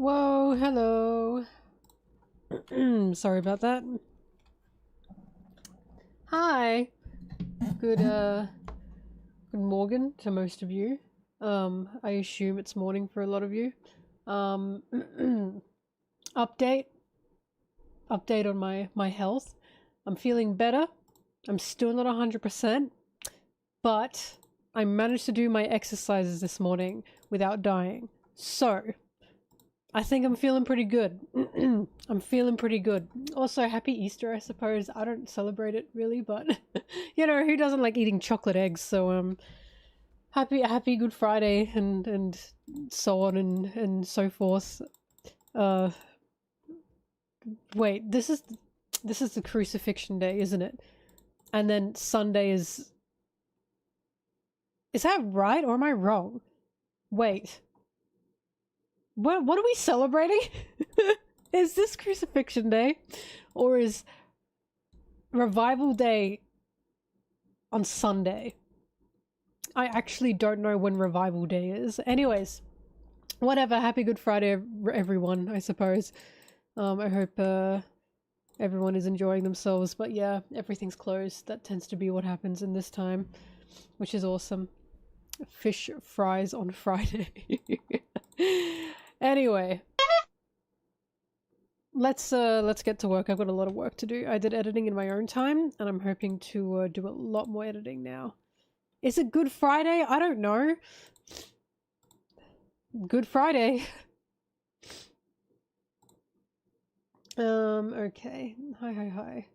Whoa, hello. Sorry about that. Hi. Good morning to most of you. I assume it's morning for a lot of you. Update on my health. I'm feeling better. I'm still not 100%, but I managed to do my exercises this morning without dying. So, I think I'm feeling pretty good. I'm feeling pretty good. Also, happy Easter, I suppose. I don't celebrate it really, but you know, who doesn't like eating chocolate eggs? So happy Good Friday and so on and so forth. Wait, this is the crucifixion day, isn't it? And then Sunday is that right or am I wrong? Wait. What are we celebrating? Is this crucifixion day? Or is revival day on Sunday? I actually don't know when revival day is. Anyways, whatever. Happy Good Friday, everyone, I suppose. I hope everyone is enjoying themselves. But yeah, everything's closed. That tends to be what happens in this time, which is awesome. Fish fries on Friday. Anyway, let's get to work. I've got a lot of work to do. I did editing in my own time, and I'm hoping to do a lot more editing now. Is it Good Friday? I don't know. Good Friday. Okay. Hi.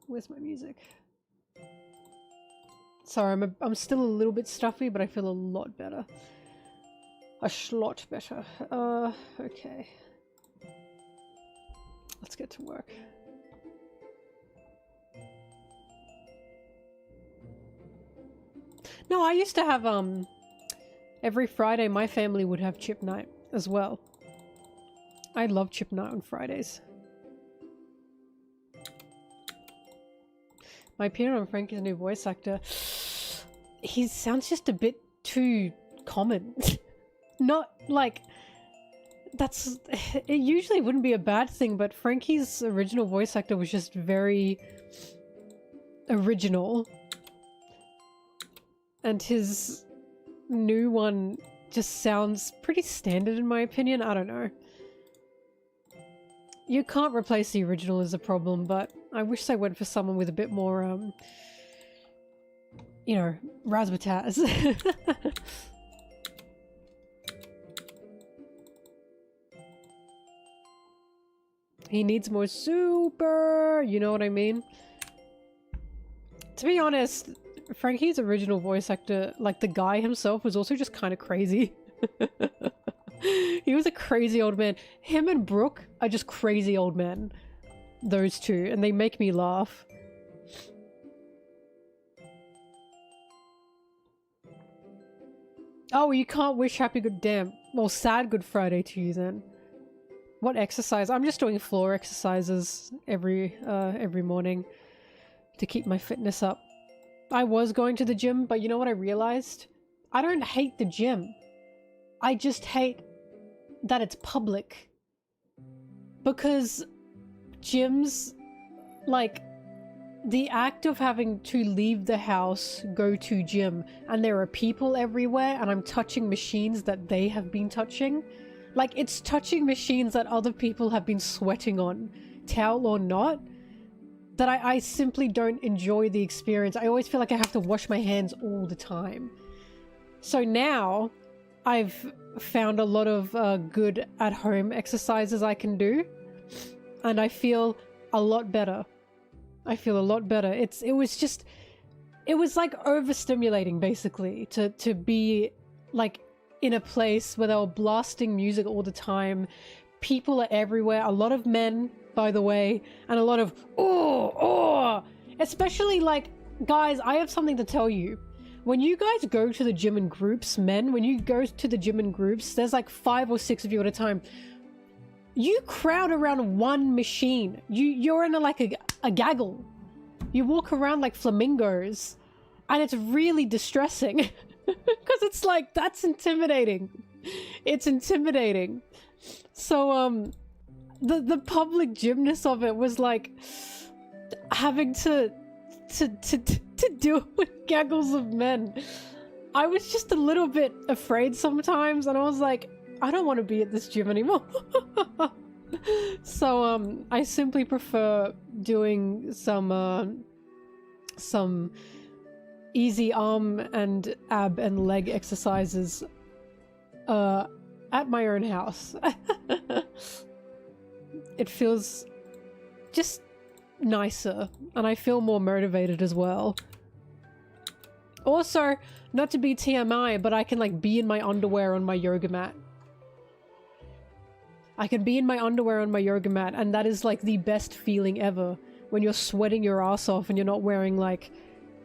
Where's my music? Sorry, I'm still a little bit stuffy, but I feel a lot better. A lot better. Okay. Let's get to work. No, I used to have, every Friday my family would have chip night as well. I love chip night on Fridays. My opinion on Frankie's new voice actor, he sounds just a bit too common. Not like that's it usually wouldn't be a bad thing, but Frankie's original voice actor was just very original, and his new one just sounds pretty standard in my opinion. I don't know. You can't replace the original is a problem, but I wish they went for someone with a bit more you know, razzmatazz. He needs more super, you know what I mean? To be honest, Frankie's original voice actor, like the guy himself, was also just kind of crazy. He was a crazy old man. Him and Brooke are just crazy old men. Those two, and they make me laugh. Oh, you can't wish happy good damn. Well, sad Good Friday to you then. What exercise? I'm just doing floor exercises every morning to keep my fitness up. I was going to the gym, but you know what I realized? I don't hate the gym. I just hate that it's public. Because gyms, like, the act of having to leave the house, go to gym, and there are people everywhere, and I'm touching machines that they have been touching. Like, it's touching machines that other people have been sweating on, towel or not, that I simply don't enjoy the experience. I always feel like I have to wash my hands all the time. So now, I've found a lot of good at-home exercises I can do, and I feel a lot better. I feel a lot better. It was like overstimulating, basically, to be, like, in a place where they were blasting music all the time. People are everywhere. A lot of men, by the way, and a lot of especially, like, guys, I have something to tell you. When you guys go to the gym in groups, men, when you go to the gym in groups, there's like 5 or 6 of you at a time. You crowd around one machine. You're in a gaggle. You walk around like flamingos, and it's really distressing. Because it's like, that's intimidating. It's intimidating. So, the public gymness of it was like having to deal with gaggles of men. I was just a little bit afraid sometimes, and I was like, I don't want to be at this gym anymore. So, I simply prefer doing some easy arm and ab and leg exercises at my own house. It feels just nicer, and I feel more motivated as well. Also, not to be TMI, but I can like be in my underwear on my yoga mat. I can be in my underwear on my yoga mat, and that is like the best feeling ever, when you're sweating your ass off and you're not wearing like,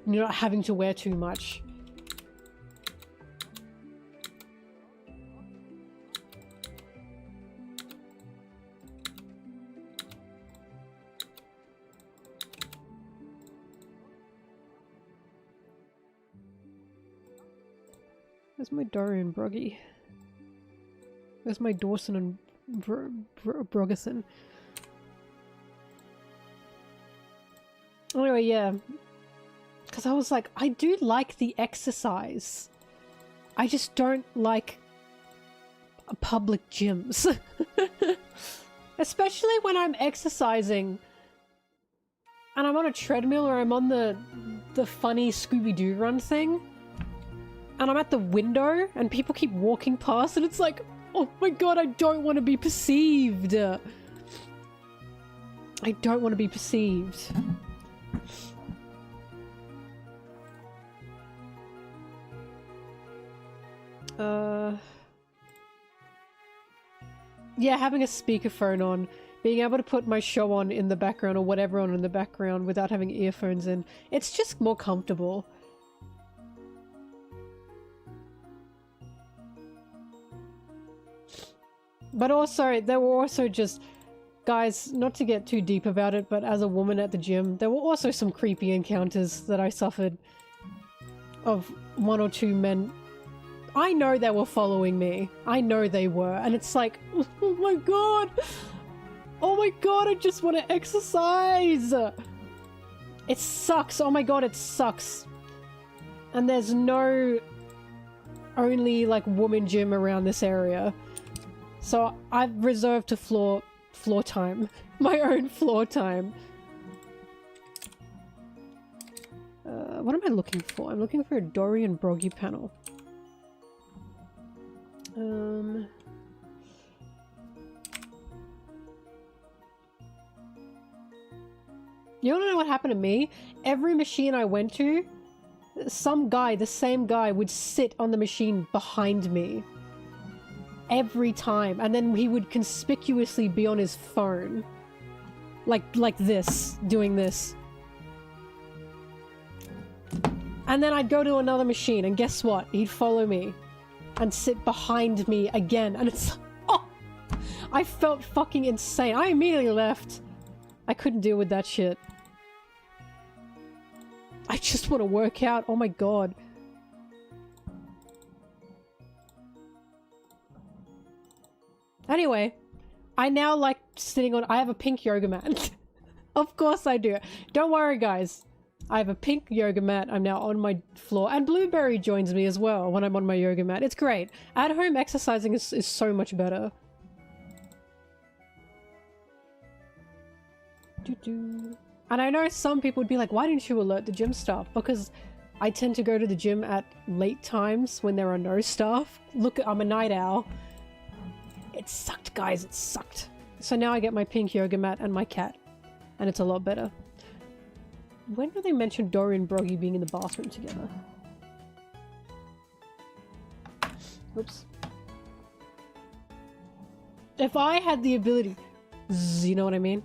you're not having to wear too much. Where's my Dorian Broggy? Where's my Dawson and Brogerson? Anyway, yeah. Because I was like, I do like the exercise. I just don't like public gyms. Especially when I'm exercising and I'm on a treadmill, or I'm on the funny Scooby-Doo run thing, and I'm at the window and people keep walking past, and it's like, oh my god, I don't want to be perceived. I don't want to be perceived. Yeah, having a speakerphone on, being able to put my show on in the background or whatever on in the background without having earphones in, it's just more comfortable. But also, there were also just, guys, not to get too deep about it, but as a woman at the gym, there were also some creepy encounters that I suffered of one or two men. I know they were following me. I know they were. And it's like, oh my god! Oh my god, I just want to exercise! It sucks. Oh my god, it sucks. And there's no only, like, woman gym around this area. So I've reserved to floor time. My own floor time. What am I looking for? I'm looking for a Dorian Broggy panel. You wanna know what happened to me? Every machine I went to, some guy, the same guy, would sit on the machine behind me. Every time. And then he would conspicuously be on his phone. Like this. Doing this. And then I'd go to another machine, and guess what? He'd follow me. And sit behind me again. And it's... Oh! I felt fucking insane. I immediately left. I couldn't deal with that shit. I just want to work out. Oh my god. Anyway, I now like sitting on... I have a pink yoga mat. Of course I do. Don't worry, guys. I have a pink yoga mat. I'm now on my floor. And Blueberry joins me as well when I'm on my yoga mat. It's great. At-home exercising is so much better. And I know some people would be like, why didn't you alert the gym staff? Because I tend to go to the gym at late times when there are no staff. Look, I'm a night owl. It sucked, guys. It sucked. So now I get my pink yoga mat and my cat. And it's a lot better. When do they mention Dory and Broggy being in the bathroom together? Oops. If I had the ability... You know what I mean?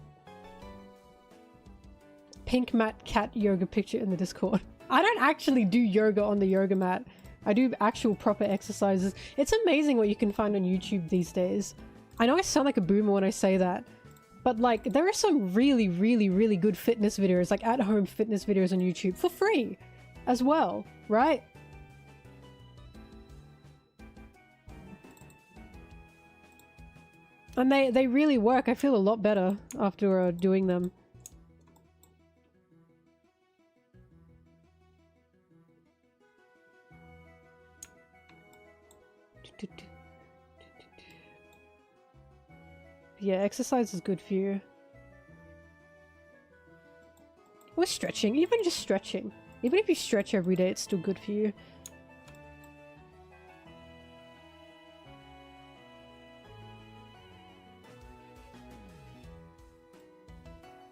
Pink mat cat yoga picture in the Discord. I don't actually do yoga on the yoga mat. I do actual proper exercises. It's amazing what you can find on YouTube these days. I know I sound like a boomer when I say that. But like, there are some really, really, really good fitness videos, like at-home fitness videos on YouTube for free as well, right? And they really work. I feel a lot better after doing them. Yeah, exercise is good for you. Or stretching, even just stretching. Even if you stretch every day, it's still good for you.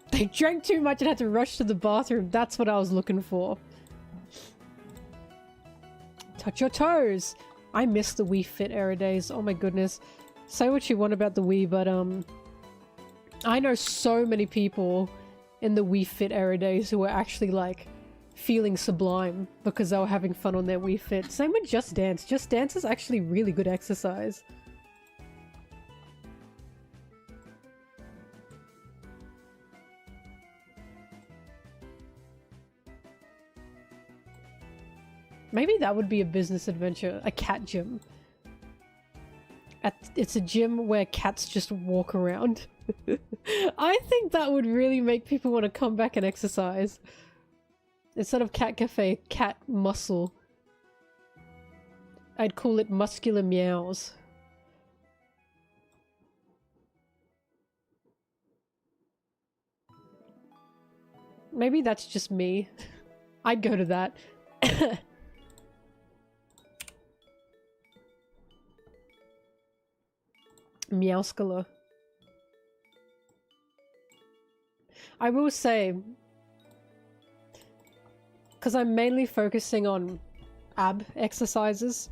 They drank too much and had to rush to the bathroom. That's what I was looking for. Touch your toes! I miss the Wii Fit era days. Oh my goodness. Say what you want about the Wii, but I know so many people in the Wii Fit era days who were actually like feeling sublime because they were having fun on their Wii Fit. Same with Just Dance. Just Dance is actually really good exercise. Maybe that would be a business adventure, a cat gym. It's a gym where cats just walk around. I think that would really make people want to come back and exercise. Instead of cat cafe, cat muscle. I'd call it muscular meows. Maybe that's just me. I'd go to that. Meowscular. I will say, because I'm mainly focusing on ab exercises,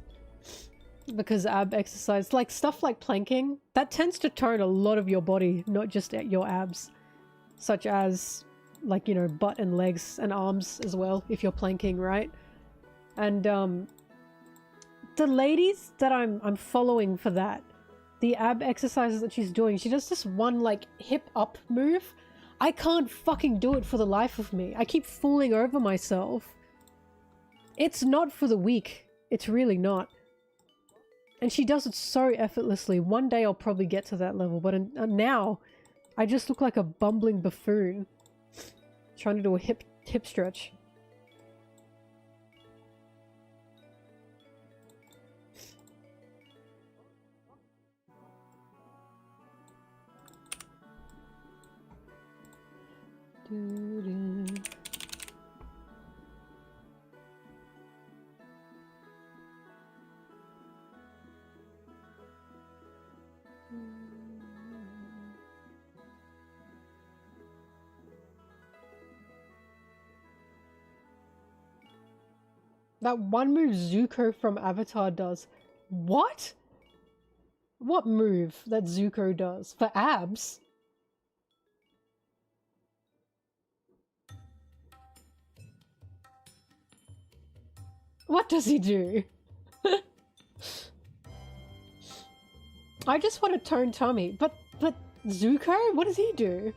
because ab exercise, like stuff like planking, that tends to tone a lot of your body, not just your abs, such as, like, you know, butt and legs and arms as well, if you're planking, right? And the ladies that I'm following for that, the ab exercises that she's doing, she does this one like hip up move. I can't fucking do it for the life of me. I keep falling over myself. It's not for the weak. It's really not. And she does it so effortlessly. One day I'll probably get to that level, but now I just look like a bumbling buffoon trying to do a hip stretch. That one move Zuko from Avatar does. What? What move that Zuko does? For abs? What does he do? I just want a toned tummy. But Zuko? What does he do?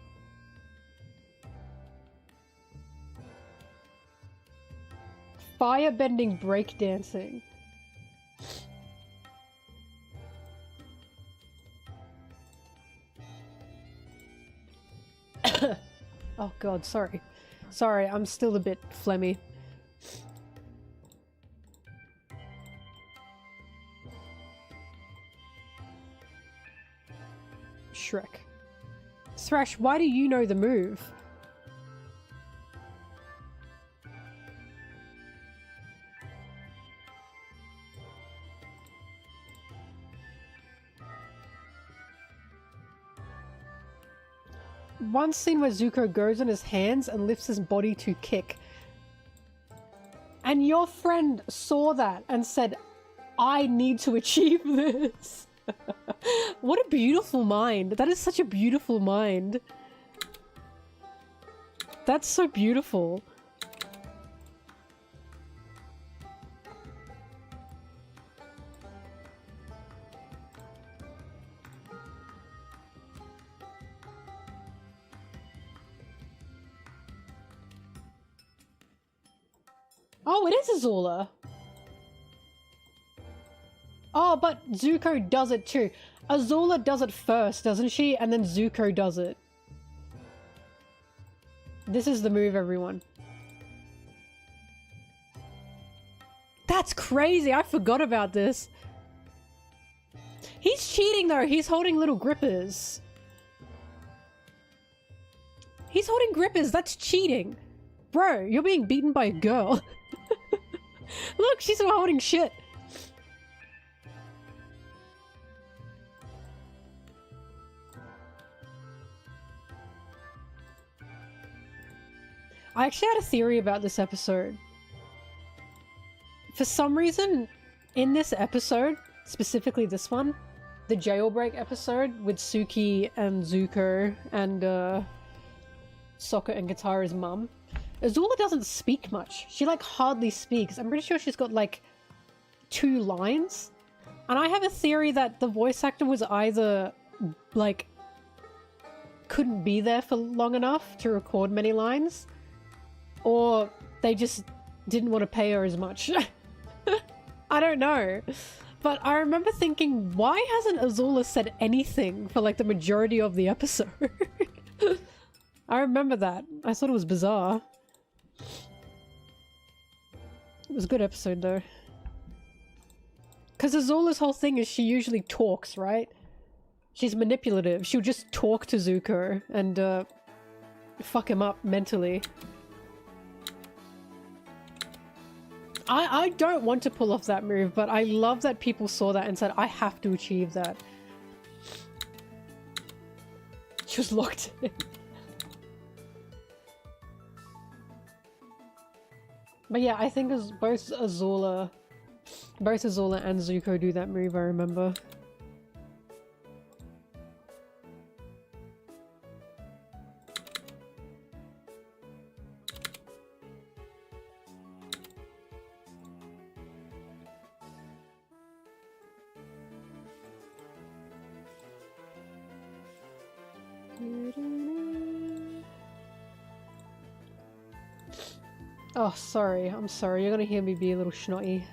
Firebending breakdancing. Oh god, sorry. Sorry, I'm still a bit phlegmy. Shrek. Thrash, why do you know the move? One scene where Zuko goes on his hands and lifts his body to kick. And your friend saw that and said, I need to achieve this. What a beautiful mind. That is such a beautiful mind. That's so beautiful. Oh, it is Azula. Oh, Oh, but Zuko does it too. Azula does it first, doesn't she? And then Zuko does it. This is the move, everyone. That's crazy. I forgot about this. He's cheating though. He's holding little grippers. He's holding grippers. That's cheating. Bro, you're being beaten by a girl. Look, she's holding shit. I actually had a theory about this episode. For some reason, in this episode, specifically this one, the jailbreak episode with Suki and Zuko and Sokka and Katara's mum, Azula doesn't speak much. She like hardly speaks. I'm pretty sure she's got like 2 lines. And I have a theory that the voice actor was either like couldn't be there for long enough to record many lines, or they just didn't want to pay her as much. I don't know. But I remember thinking, why hasn't Azula said anything for like the majority of the episode? I remember that. I thought it was bizarre. It was a good episode though. Because Azula's whole thing is she usually talks, right? She's manipulative. She'll just talk to Zuko and fuck him up mentally. I don't want to pull off that move, but I love that people saw that and said, I have to achieve that. She was locked in. But yeah, I think both Azula and Zuko do that move, I remember. Oh, sorry. I'm sorry. You're gonna hear me be a little snotty.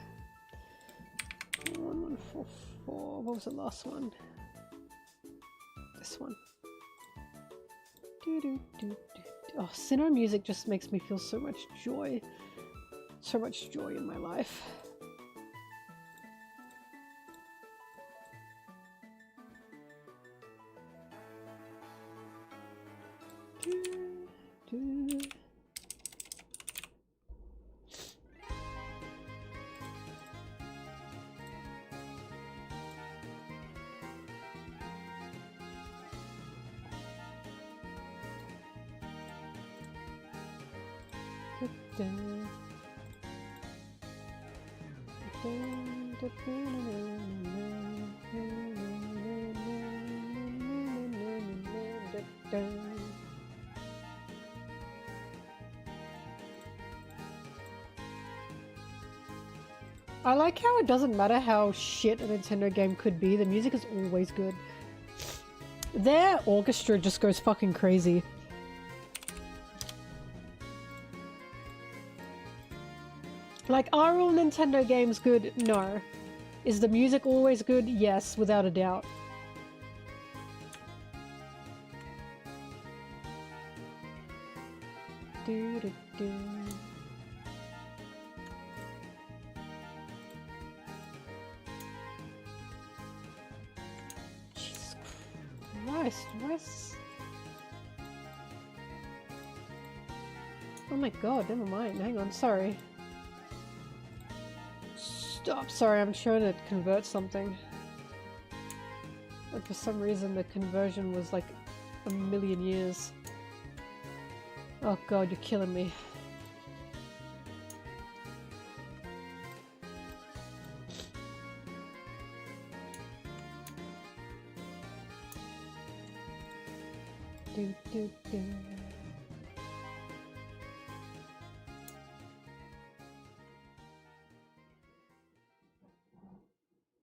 1144. What was the last one? This one. Oh, Sinnoh music just makes me feel so much joy. So much joy in my life. I like how it doesn't matter how shit a Nintendo game could be, the music is always good. Their orchestra just goes fucking crazy. Like, are all Nintendo games good? No. Is the music always good? Yes, without a doubt. Do-do-do. Jesus Christ. Oh my god, never mind. Hang on, sorry. Stop, sorry, I'm trying to convert something. And for some reason the conversion was like a million years. Oh god, you're killing me. Do.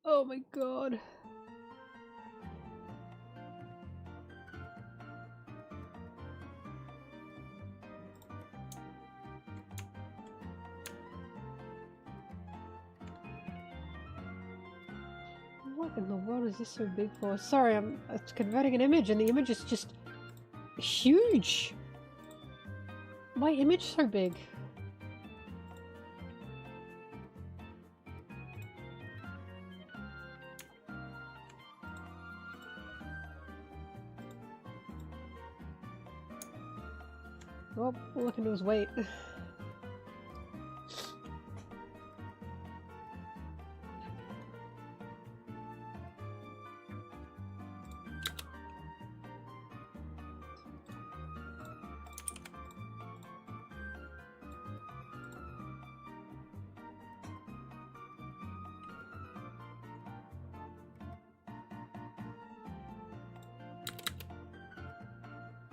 Oh my god. What in the world is this so big for? Sorry, I'm converting an image and the image is just huge. Why image so big? Well, all I can do is wait.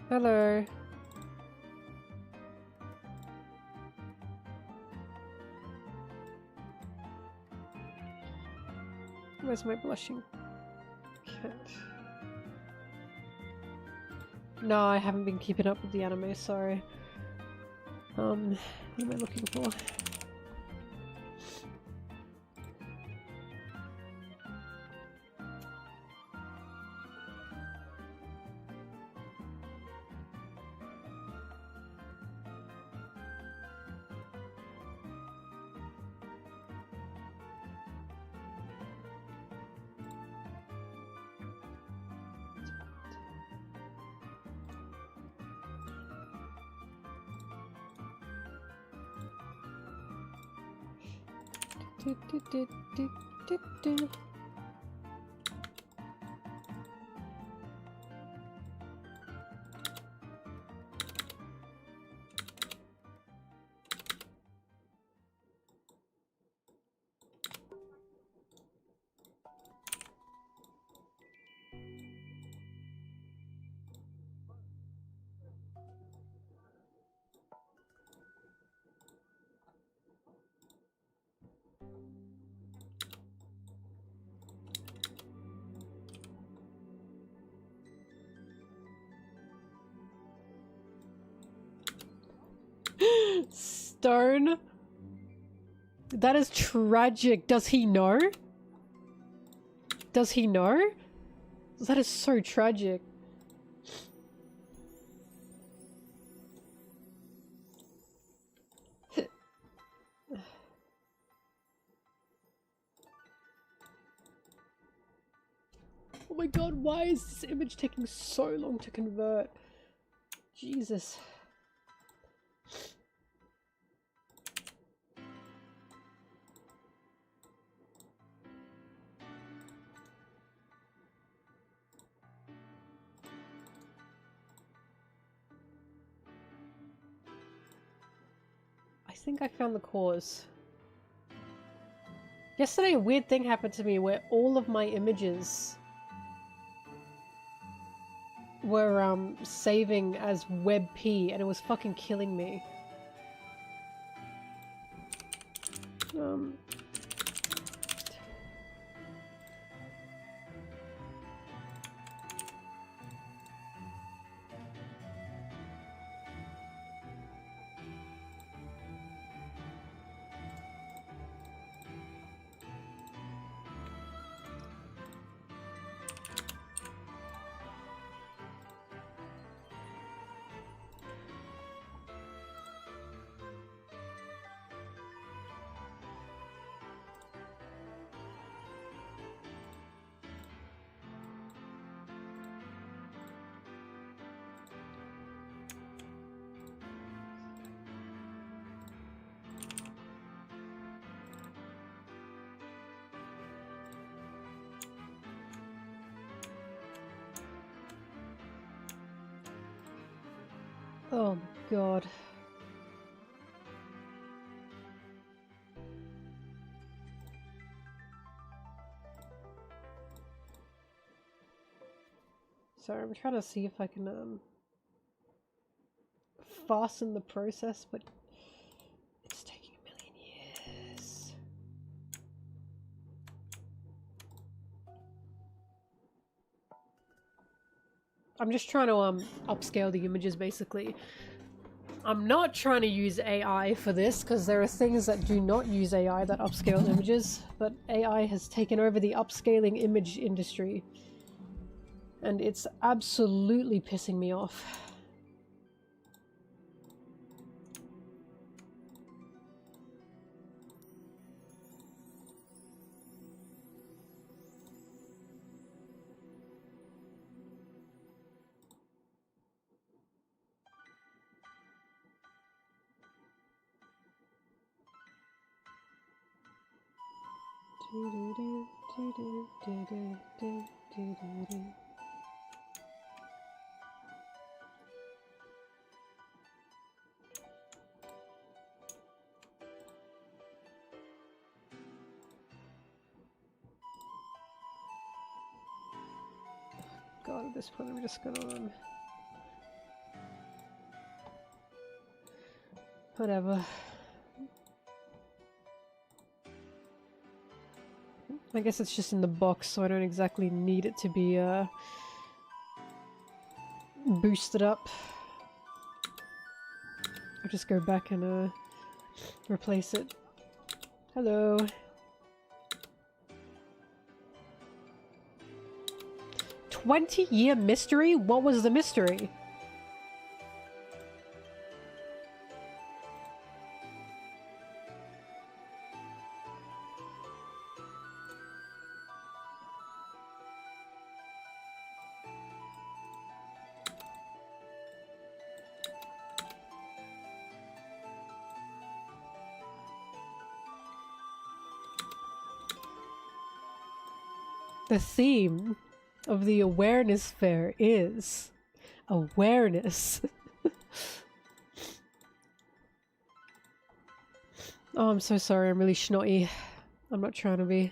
Hello. Where's my blushing cat? No, I haven't been keeping up with the anime, sorry. What am I looking for? Stone? That is tragic. Does he know? Does he know? That is so tragic. Oh my god, why is this image taking so long to convert? Jesus. I think I found the cause. Yesterday a weird thing happened to me where all of my images were saving as WebP and it was fucking killing me. Oh god. Sorry, I'm trying to see if I can fasten the process, but it's taking a million years. I'm just trying to upscale the images basically. I'm not trying to use AI for this, because there are things that do not use AI that upscale images, but AI has taken over the upscaling image industry. And it's absolutely pissing me off. God, at this point I'm just gonna... Whatever. I guess it's just in the box, so I don't exactly need it to be, boosted up. I'll just go back and, replace it. Hello. "20-year mystery? What was the mystery?" The theme of the awareness fair is awareness. Oh, I'm so sorry, I'm really snotty. I'm not trying to be.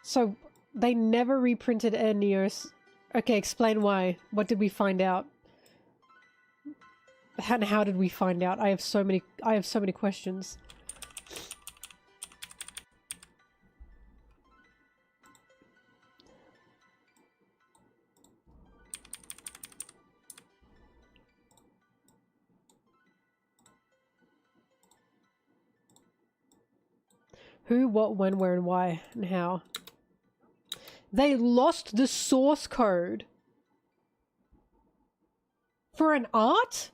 So, they never reprinted Air Neos. Okay, explain why. What did we find out? And how did we find out? I have so many questions. Who, what, when, where, and why, and how. They lost the source code for an art?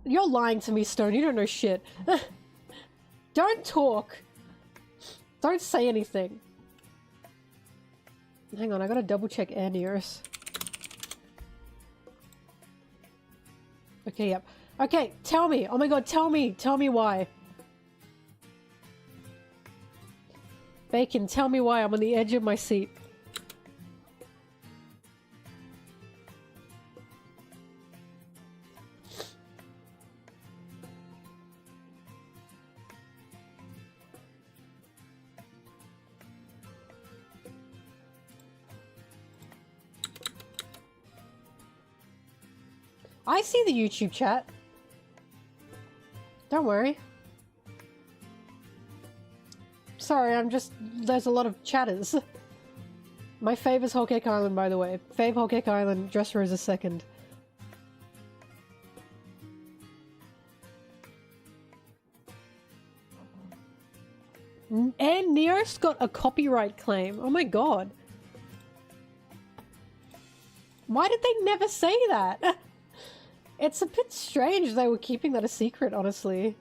You're lying to me, Stone. You don't know shit. Don't talk. Don't say anything. Hang on, I gotta double check Air Neos. Okay, yep. Okay, tell me. Oh my god, tell me. Tell me why. Bacon, tell me why. I'm on the edge of my seat. I see the YouTube chat. Don't worry. Sorry, I'm just... There's a lot of chatters. My fave is Whole Cake Island, by the way. Fave Whole Cake Island, Dressrosa second. And Neos got a copyright claim. Oh my god. Why did they never say that? It's a bit strange they were keeping that a secret, honestly.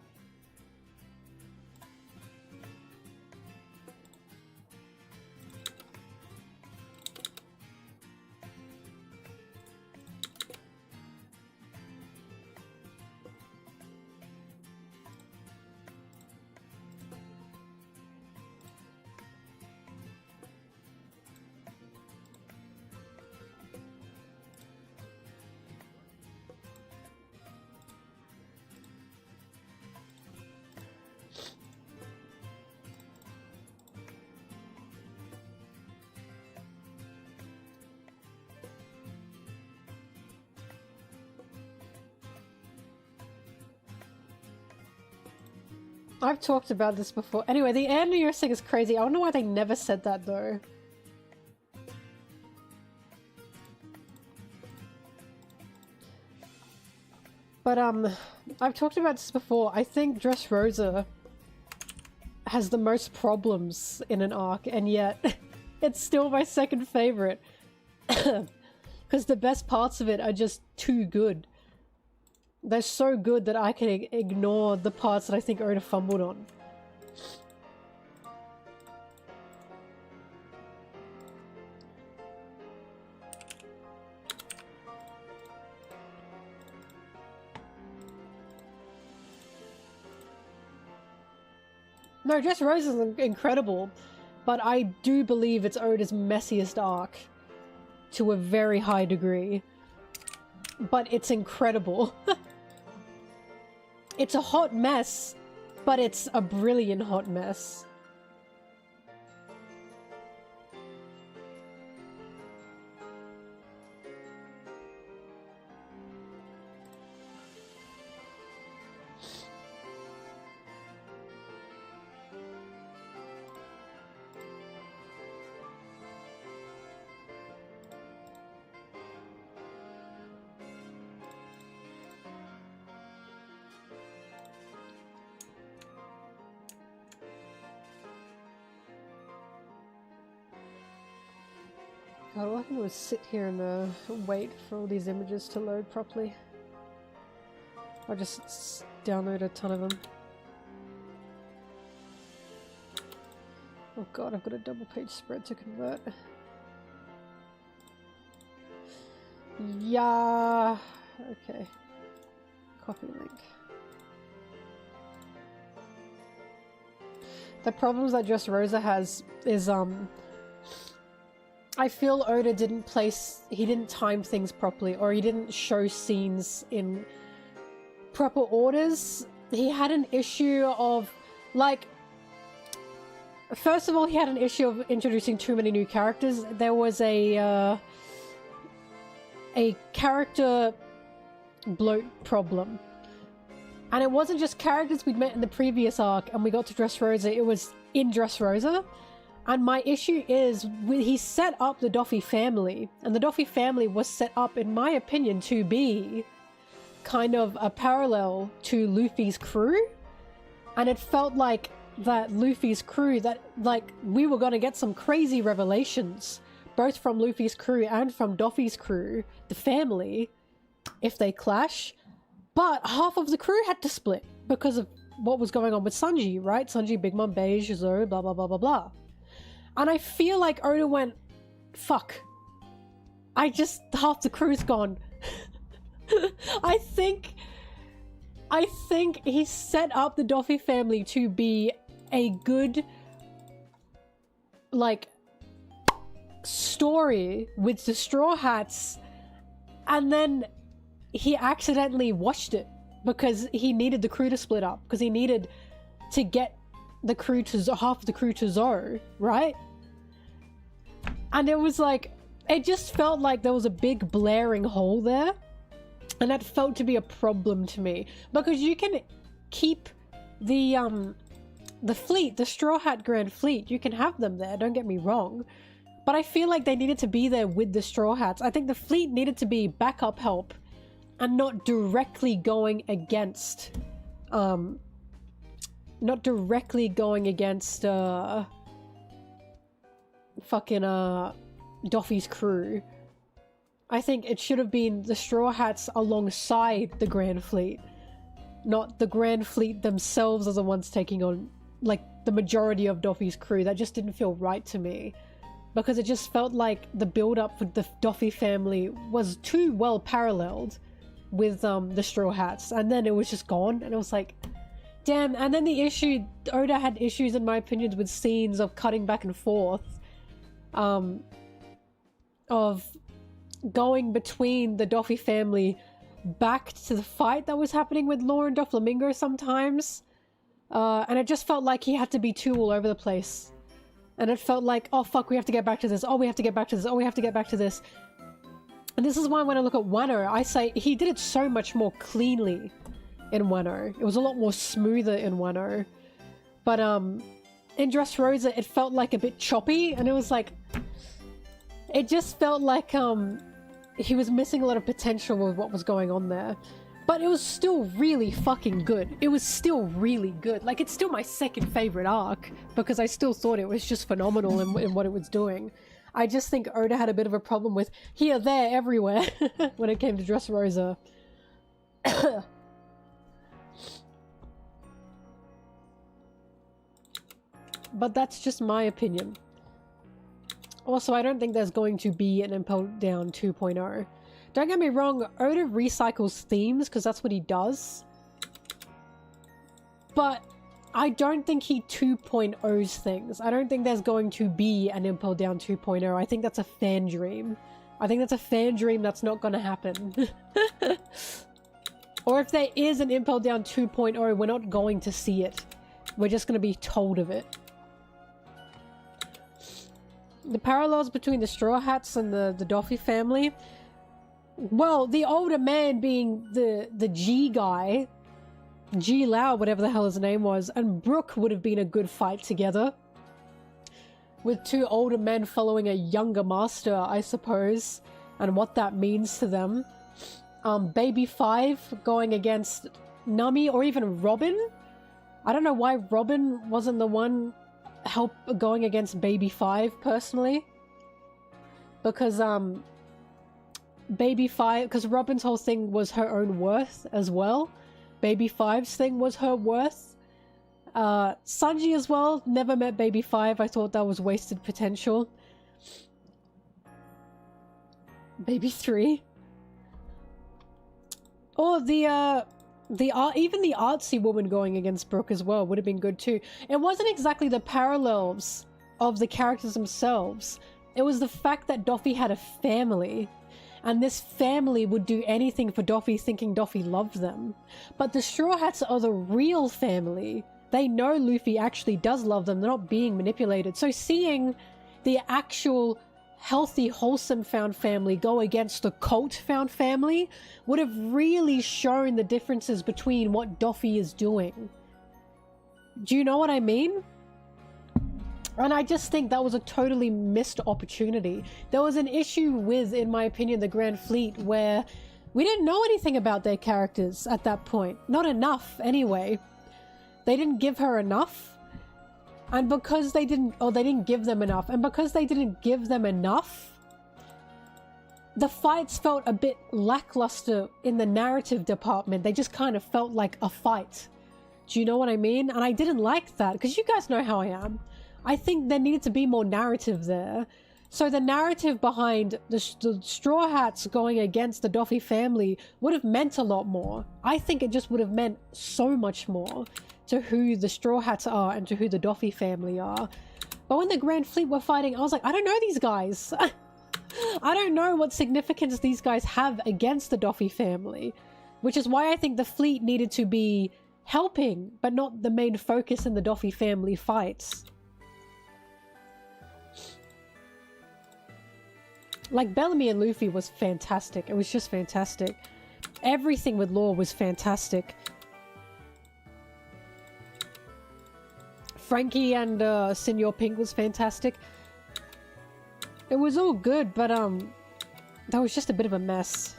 I've talked about this before. Anyway, the air New Year's thing is crazy. I don't know why they never said that though. But I've talked about this before. I think Dressrosa has the most problems in an arc, and yet it's still my second favorite. Because the best parts of it are just too good. They're so good that I can ignore the parts that I think Oda fumbled on. No, Dressrosa is incredible, but I do believe it's Oda's messiest arc to a very high degree. But it's incredible. It's a hot mess, but it's a brilliant hot mess. God, all I can do is sit here and wait for all these images to load properly. I'll just download a ton of them. Oh god, I've got a double page spread to convert. Yeah. Okay. Copy link. The problems that Dressrosa has is I feel Oda he didn't time things properly, or he didn't show scenes in proper orders. He had an issue of, like, first of all, he had an issue of introducing too many new characters. There was a character bloat problem. And it wasn't just characters we'd met in the previous arc and we got to Dressrosa, it was in Dressrosa. And my issue is, he set up the Doffy family, and the Doffy family was set up, in my opinion, to be kind of a parallel to Luffy's crew. And it felt like that Luffy's crew, that, like, we were gonna get some crazy revelations, both from Luffy's crew and from Doffy's crew, the family, if they clash. But half of the crew had to split because of what was going on with Sanji, right? Sanji, Big Mom, Beige, Zoro, blah, blah, blah, blah, blah. And I feel like Oda went, fuck. Half the crew's gone. I think he set up the Doffy family to be a good, like, story with the Straw Hats, and then he accidentally watched it because he needed the crew to split up, because he needed to get the crew to half of the crew to Zoro, right? And it was like, it just felt like there was a big blaring hole there, and that felt to be a problem to me, because you can keep the fleet, the Straw Hat Grand Fleet, you can have them there, don't get me wrong, but I feel like they needed to be there with the Straw Hats. I think the fleet needed to be backup help and not directly going against fucking Doffy's crew. I think it should have been the Straw Hats alongside the Grand Fleet, not the Grand Fleet themselves as the ones taking on, like, the majority of Doffy's crew. That just didn't feel right to me, because it just felt like the build-up with the Doffy family was too well paralleled with the Straw Hats, and then it was just gone, and it was like, damn. And then the issue, Oda had issues, in my opinion, with scenes of cutting back and forth, of going between the Doffy family back to the fight that was happening with Law and Doflamingo sometimes, and it just felt like he had to be too all over the place, and it felt like, oh fuck, we have to get back to this, oh we have to get back to this, oh we have to get back to this. And this is why when I look at Wano, I say he did it so much more cleanly in Wano. It was a lot more smoother in Wano. But in Dressrosa, it felt like a bit choppy, and it was like, it just felt like he was missing a lot of potential with what was going on there. But it was still really fucking good. It was still really good. Like, it's still my second favorite arc, because I still thought it was just phenomenal in what it was doing. I just think Oda had a bit of a problem with here, there, everywhere when it came to Dressrosa. But that's just my opinion. Also, I don't think there's going to be an Impel Down 2.0. Don't get me wrong, Oda recycles themes because that's what he does. But I don't think he 2.0s things. I don't think there's going to be an Impel Down 2.0. I think that's a fan dream. I think that's a fan dream that's not going to happen. Or if there is an Impel Down 2.0, we're not going to see it. We're just going to be told of it. The parallels between the Straw Hats and the Doffy family. Well, the older man being the G guy, G Lao, whatever the hell his name was, and Brook would have been a good fight together. With two older men following a younger master, I suppose, and what that means to them. Baby 5 going against Nami, or even Robin. I don't know why Robin wasn't the one going against Baby 5, personally. Because, Baby 5, because Robin's whole thing was her own worth as well. Baby 5's thing was her worth. Sanji as well, never met Baby 5. I thought that was wasted potential. Baby 3. Or even the artsy woman going against Brook as well would have been good too. It wasn't exactly the parallels of the characters themselves. It was the fact that Doffy had a family. And this family would do anything for Doffy, thinking Doffy loved them. But the Straw Hats are the real family. They know Luffy actually does love them. They're not being manipulated. So seeing the actual healthy, wholesome found family go against the cult found family would have really shown the differences between what Doffy is doing. Do you know what I mean? And I just think that was a totally missed opportunity. There was an issue with, in my opinion, the Grand Fleet where we didn't know anything about their characters at that point. Not enough, anyway. They didn't give her enough. And because they didn't give them enough. And because they didn't give them enough, the fights felt a bit lackluster in the narrative department. They just kind of felt like a fight. Do you know what I mean? And I didn't like that, because you guys know how I am. I think there needed to be more narrative there. So the narrative behind the Straw Hats going against the Doffy family would have meant a lot more. I think it just would have meant so much more to who the Straw Hats are and to who the Doffy family are. But when the Grand Fleet were fighting, I was like, I don't know these guys. I don't know what significance these guys have against the Doffy family. Which is why I think the fleet needed to be helping, but not the main focus in the Doffy family fights. Like, Bellamy and Luffy was fantastic. It was just fantastic. Everything with Law was fantastic. Frankie and Senor Pink was fantastic. It was all good, but that was just a bit of a mess.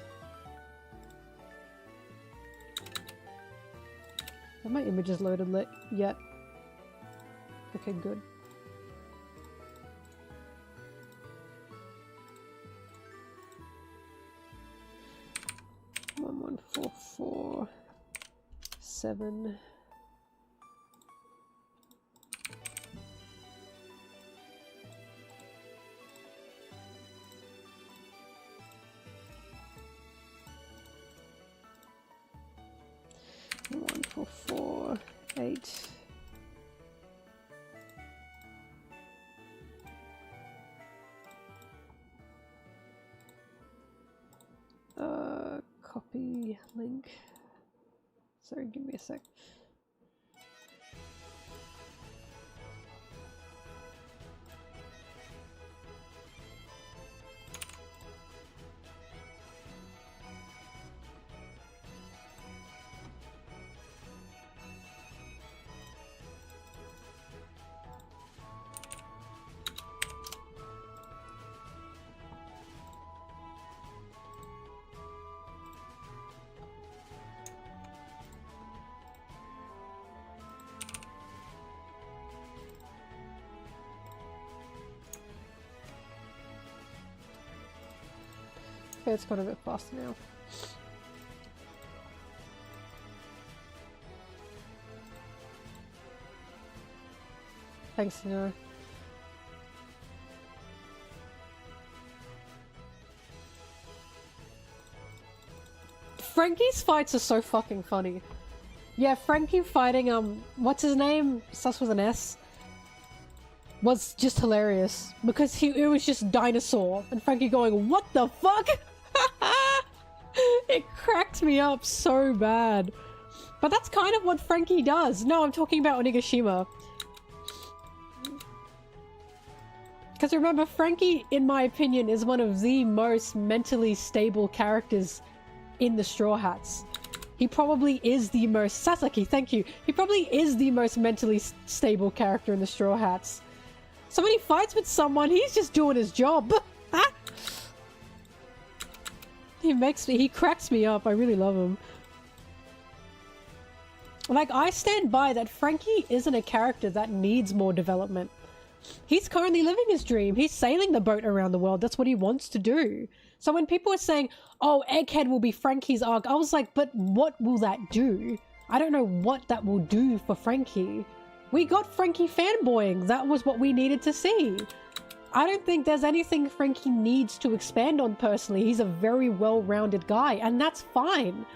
Have my images loaded yet? Okay, good. 114447. One, 4, 4, 8. Copy link. Sorry, give me a sec. Okay, it's gone a bit faster now. Thanks, Nina. Frankie's fights are so fucking funny. Yeah, Frankie fighting, what's his name? Starts with an S. Was just hilarious. Because it was just dinosaur. And Frankie going, what the fuck? It cracked me up so bad. But that's kind of what Frankie does. No, I'm talking about Onigashima. Because remember, Frankie, in my opinion, is one of the most mentally stable characters in the Straw Hats. He probably is the most... Sasaki, thank you. He probably is the most mentally stable character in the Straw Hats. So when he fights with someone, he's just doing his job. He cracks me up. I really love him. Like, I stand by that Frankie isn't a character that needs more development. He's currently living his dream. He's sailing the boat around the world. That's what he wants to do. So when people are saying, oh, Egghead will be Frankie's arc, I was like, but what will that do? I don't know what that will do for Frankie. We got Frankie fanboying. That was what we needed to see. I don't think there's anything Frankie needs to expand on personally. He's a very well-rounded guy, and that's fine.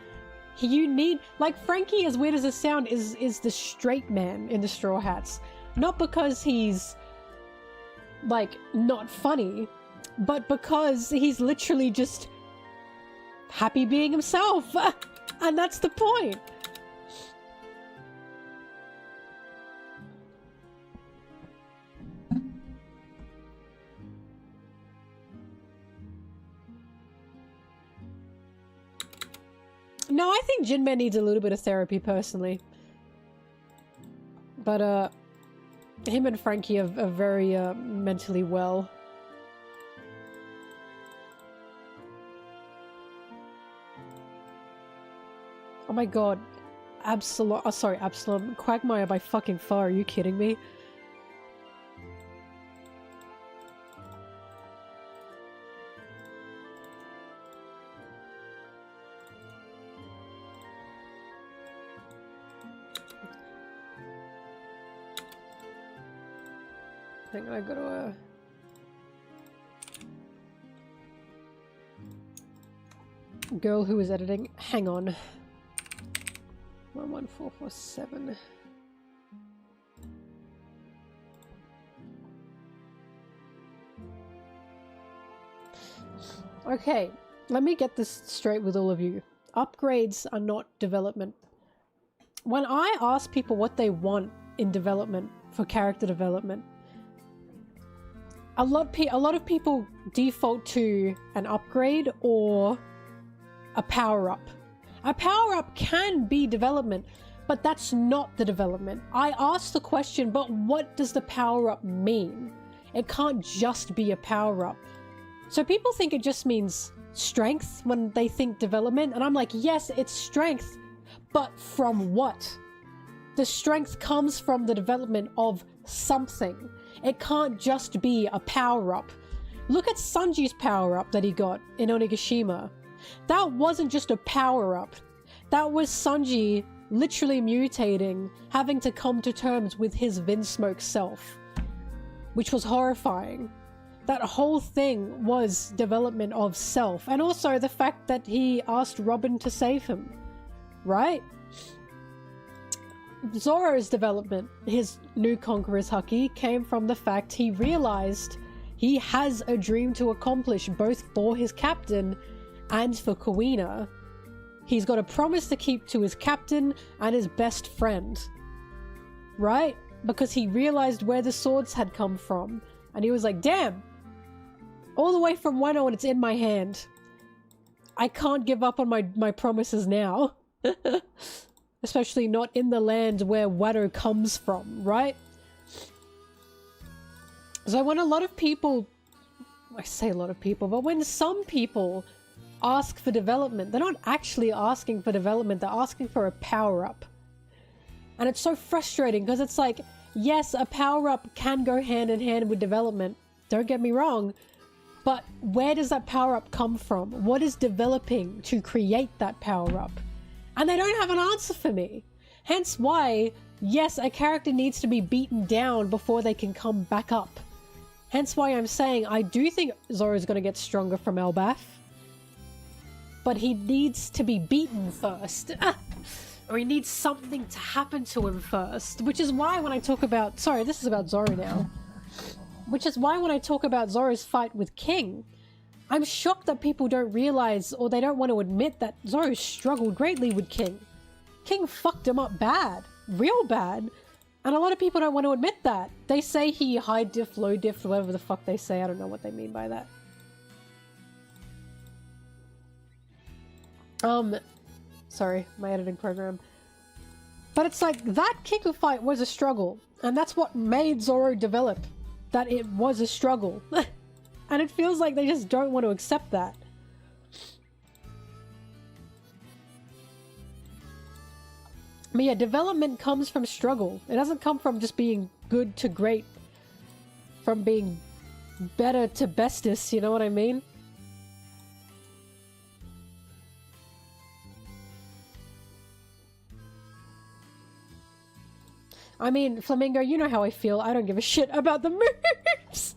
You need... Like, Frankie, as weird as it sounds, is the straight man in the Straw Hats. Not because he's, like, not funny, but because he's literally just happy being himself. And that's the point. No, I think Jinman needs a little bit of therapy, personally. But, him and Frankie are very, mentally well. Oh my god. Absalom. Oh, sorry, Absalom. Quagmire by fucking far. Are you kidding me? I think I gotta, girl who is editing. Hang on. 11447. Okay, let me get this straight with all of you. Upgrades are not development. When I ask people what they want in development for character development, a lot of people default to an upgrade or a power-up. A power-up can be development, but that's not the development. I asked the question, but what does the power-up mean? It can't just be a power-up. So people think it just means strength when they think development, and I'm like, yes, it's strength, but from what? The strength comes from the development of something. It can't just be a power-up. Look at Sanji's power-up that he got in Onigashima. That wasn't just a power-up. That was Sanji literally mutating, having to come to terms with his Vinsmoke self, which was horrifying. That whole thing was development of self, and also the fact that he asked Robin to save him, right? Zoro's development, his new Conqueror's Haki, came from the fact he realized he has a dream to accomplish both for his captain and for Kuina. He's got a promise to keep to his captain and his best friend, right? Because he realized where the swords had come from, and he was like, damn, all the way from Wano and it's in my hand. I can't give up on my promises now. Especially not in the land where Wano comes from, right? So when a lot of people, I say a lot of people, but when some people ask for development, they're not actually asking for development, they're asking for a power-up. And it's so frustrating because it's like, yes, a power-up can go hand in hand with development, don't get me wrong, But where does that power-up come from? What is developing to create that power-up? And they don't have an answer for me. Hence why, yes, a character needs to be beaten down before they can come back up. Hence why I'm saying I do think Zoro's going to get stronger from Elbaf. But he needs to be beaten first. Or he needs something to happen to him first. Which is why when I talk about... Sorry, this is about Zoro now. Which is why when I talk about Zoro's fight with King, I'm shocked that people don't realize or they don't want to admit that Zoro struggled greatly with King. King fucked him up bad. Real bad. And a lot of people don't want to admit that. They say he high diff, low diff, whatever the fuck they say. I don't know what they mean by that. Sorry, my editing program. But it's like, that King fight was a struggle. And that's what made Zoro develop. That it was a struggle. And it feels like they just don't want to accept that. But yeah, development comes from struggle. It doesn't come from just being good to great. From being better to bestest, you know what I mean? I mean, Flamingo, you know how I feel. I don't give a shit about the moves.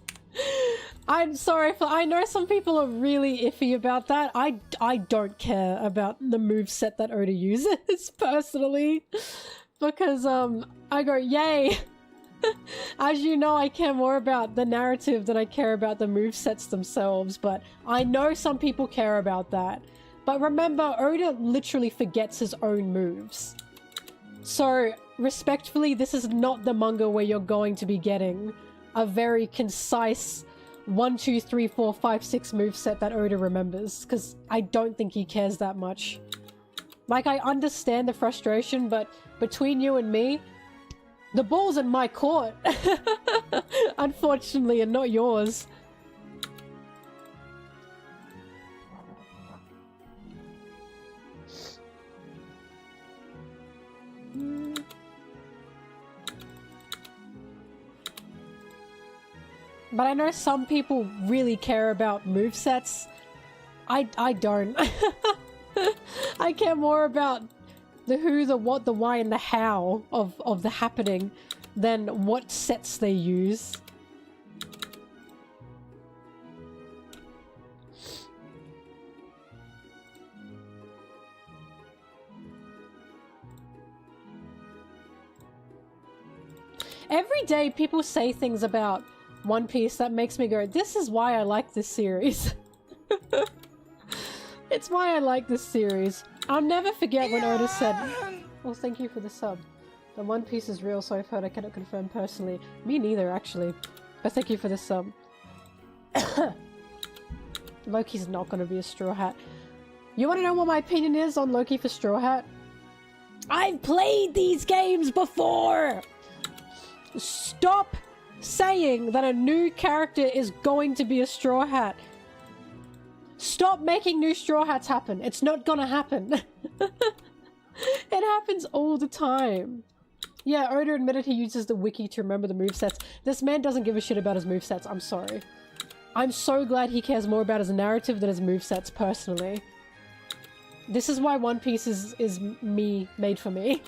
I'm sorry, I know some people are really iffy about that. I don't care about the moveset that Oda uses, personally. Because, I go, yay! As you know, I care more about the narrative than I care about the movesets themselves, but I know some people care about that. But remember, Oda literally forgets his own moves. So, respectfully, this is not the manga where you're going to be getting a very concise 1, 2, 3, 4, 5, 6 moveset that Oda remembers, because I don't think he cares that much. Like, I understand the frustration, but between you and me, the ball's in my court. Unfortunately, and not yours. But I know some people really care about movesets. I don't. I care more about the who, the what, the why, and the how of the happening than what sets they use. Every day people say things about One Piece that makes me go, this is why I like this series. It's why I like this series. I'll never forget when Oda said, well, thank you for the sub. The One Piece is real, so I've heard. I cannot confirm personally. Me neither, actually. But thank you for the sub. Loki's not going to be a Straw Hat. You want to know what my opinion is on Loki for Straw Hat? I've played these games before! Stop saying that a new character is going to be a Straw Hat. Stop making new Straw Hats happen. It's not gonna happen. It happens all the time. Yeah, Oda admitted he uses the wiki to remember the movesets. This man doesn't give a shit about his movesets. I'm sorry. I'm so glad he cares more about his narrative than his movesets, personally. This is why One Piece is made for me.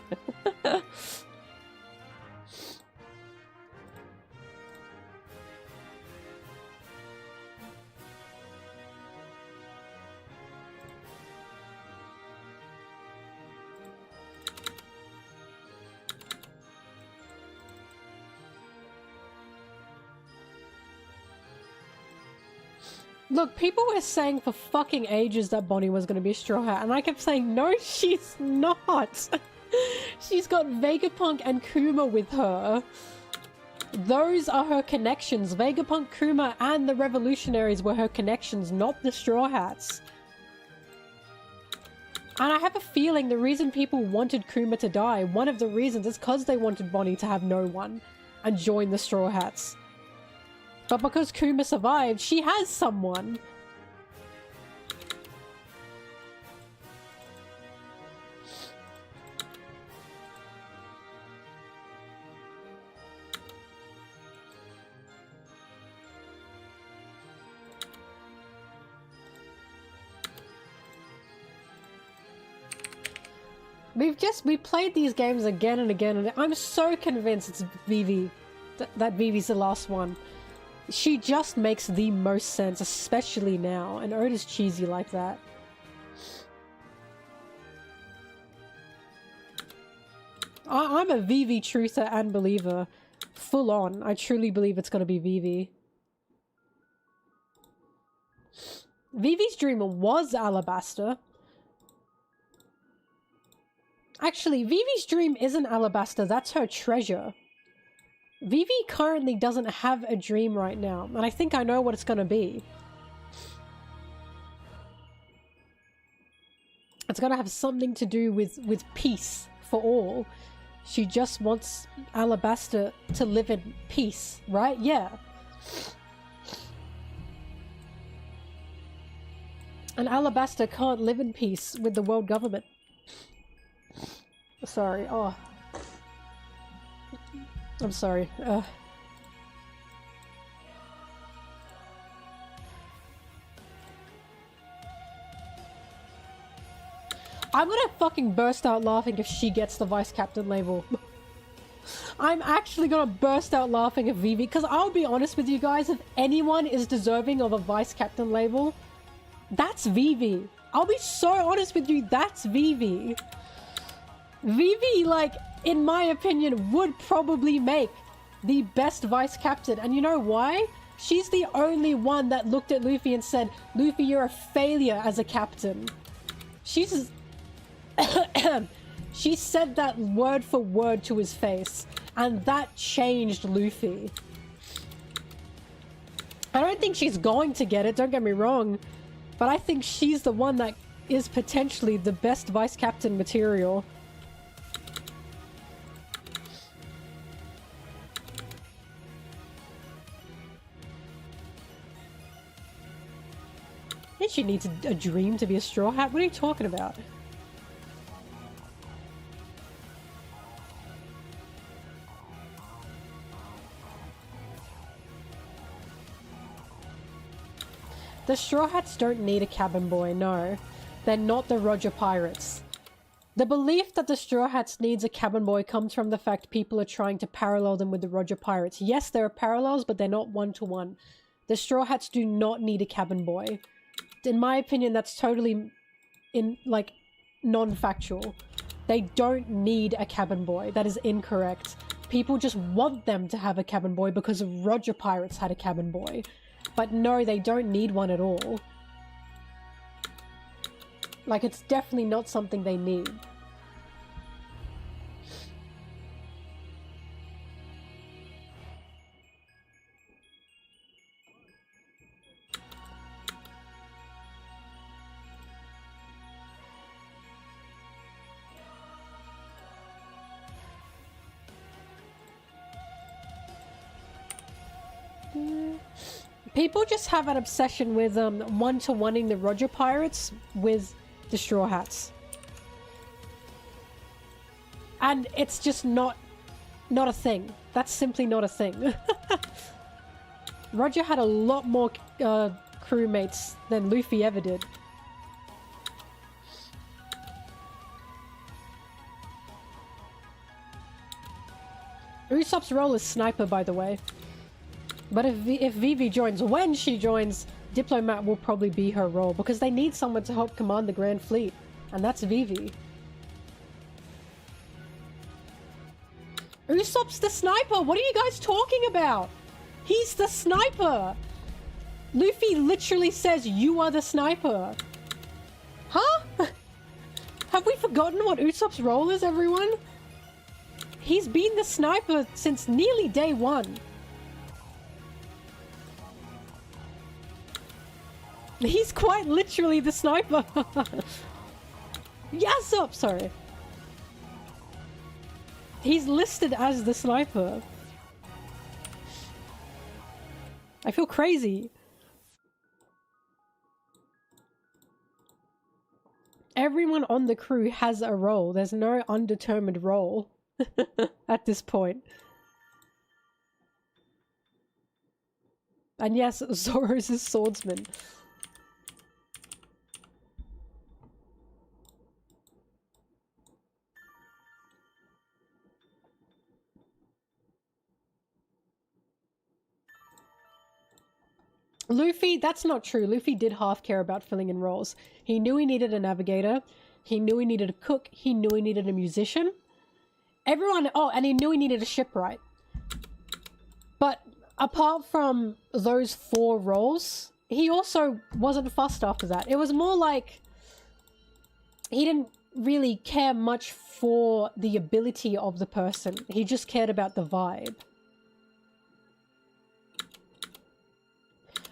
Look, people were saying for fucking ages that Bonnie was going to be a Straw Hat, and I kept saying, no, she's not. She's got Vegapunk and Kuma with her. Those are her connections. Vegapunk, Kuma, and the Revolutionaries were her connections, not the Straw Hats. And I have a feeling the reason people wanted Kuma to die, one of the reasons, is because they wanted Bonnie to have no one and join the Straw Hats. But because Kuma survived, she has someone. We played these games again and again, and I'm so convinced it's Vivi. That Vivi's the last one. She just makes the most sense, especially now, and Oda's cheesy like that. I'm a Vivi truther and believer. Full on. I truly believe it's gonna be Vivi. Vivi's dream was Alabaster. Actually, Vivi's dream isn't Alabaster, that's her treasure. Vivi currently doesn't have a dream right now, and I think I know what it's gonna be. It's gonna have something to do with peace for all. She just wants Alabaster to live in peace, right? Yeah. And Alabaster can't live in peace with the world government. Sorry, oh. I'm sorry. I'm gonna fucking burst out laughing if she gets the vice captain label. I'm actually gonna burst out laughing if Vivi, because I'll be honest with you guys, if anyone is deserving of a vice captain label, that's Vivi. I'll be so honest with you, that's Vivi. Vivi, like, in my opinion, would probably make the best vice captain. And you know why? She's the only one that looked at Luffy and said, Luffy, you're a failure as a captain. She's... She said that word for word to his face, and that changed Luffy. I don't think she's going to get it, don't get me wrong, but I think she's the one that is potentially the best vice captain material. And she needs a dream to be a straw hat? What are you talking about? The Straw Hats don't need a cabin boy, no. They're not the Roger Pirates. The belief that the Straw Hats needs a cabin boy comes from the fact people are trying to parallel them with the Roger Pirates. Yes, there are parallels, but they're not one-to-one. The Straw Hats do not need a cabin boy. In my opinion, that's totally non-factual. They don't need a cabin boy. That is incorrect. People just want them to have a cabin boy because Roger Pirates had a cabin boy. But no, they don't need one at all. Like, it's definitely not something they need. People just have an obsession with one-to-oneing the Roger Pirates with the Straw Hats. And it's just not a thing. That's simply not a thing. Roger had a lot more crewmates than Luffy ever did. Usopp's role is sniper, by the way. But if Vivi joins, when she joins, Diplomat will probably be her role, because they need someone to help command the Grand Fleet, and that's Vivi. Usopp's the sniper! What are you guys talking about? He's the sniper! Luffy literally says, you are the sniper. Huh? Have we forgotten what Usopp's role is, everyone? He's been the sniper since nearly day one. He's quite literally the sniper. Yasop, sorry. He's listed as the sniper. I feel crazy. Everyone on the crew has a role. There's no undetermined role at this point. And yes, Zoro's a swordsman. Luffy, that's not true. Luffy did half care about filling in roles. He knew he needed a navigator. He knew he needed a cook. He knew he needed a musician. And he knew he needed a shipwright. But apart from those 4 roles, he also wasn't fussed after that. It was more like he didn't really care much for the ability of the person. He just cared about the vibe.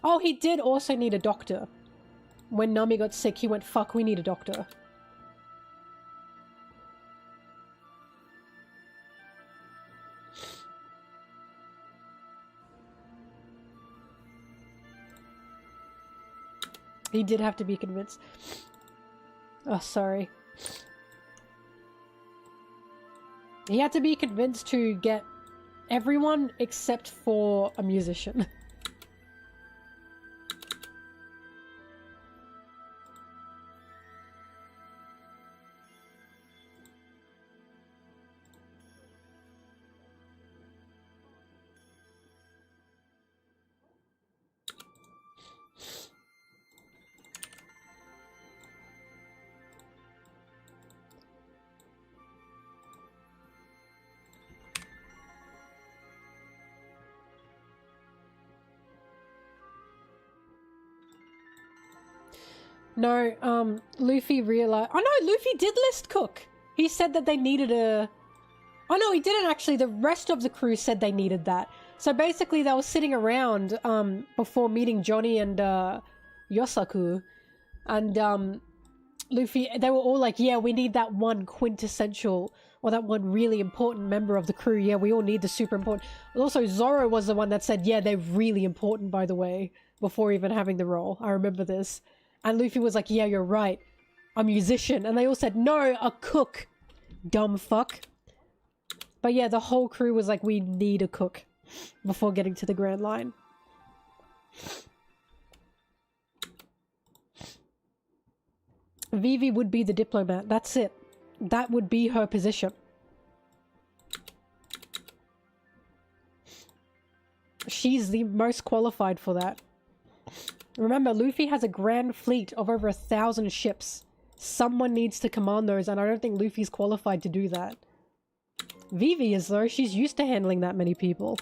Oh, he did also need a doctor. When Nami got sick, he went, fuck, we need a doctor. He did have to be convinced. Oh, sorry. He had to be convinced to get everyone except for a musician. No, Luffy realized... Oh no, Luffy did list cook! He said that they needed a... Oh no, he didn't actually. The rest of the crew said they needed that. So basically they were sitting around, before meeting Johnny and, Yosaku. And, Luffy, they were all like, yeah, we need that one quintessential, or that one really important member of the crew. Yeah, we all need the super important... Also, Zoro was the one that said, yeah, they're really important, by the way, before even having the role. I remember this. And Luffy was like, yeah, you're right. A musician. And they all said, no, a cook. Dumb fuck. But yeah, the whole crew was like, we need a cook before getting to the Grand Line. Vivi would be the diplomat. That's it. That would be her position. She's the most qualified for that. Remember, Luffy has a grand fleet of over 1,000 ships. Someone needs to command those, and I don't think Luffy's qualified to do that. Vivi is, though. She's used to handling that many people.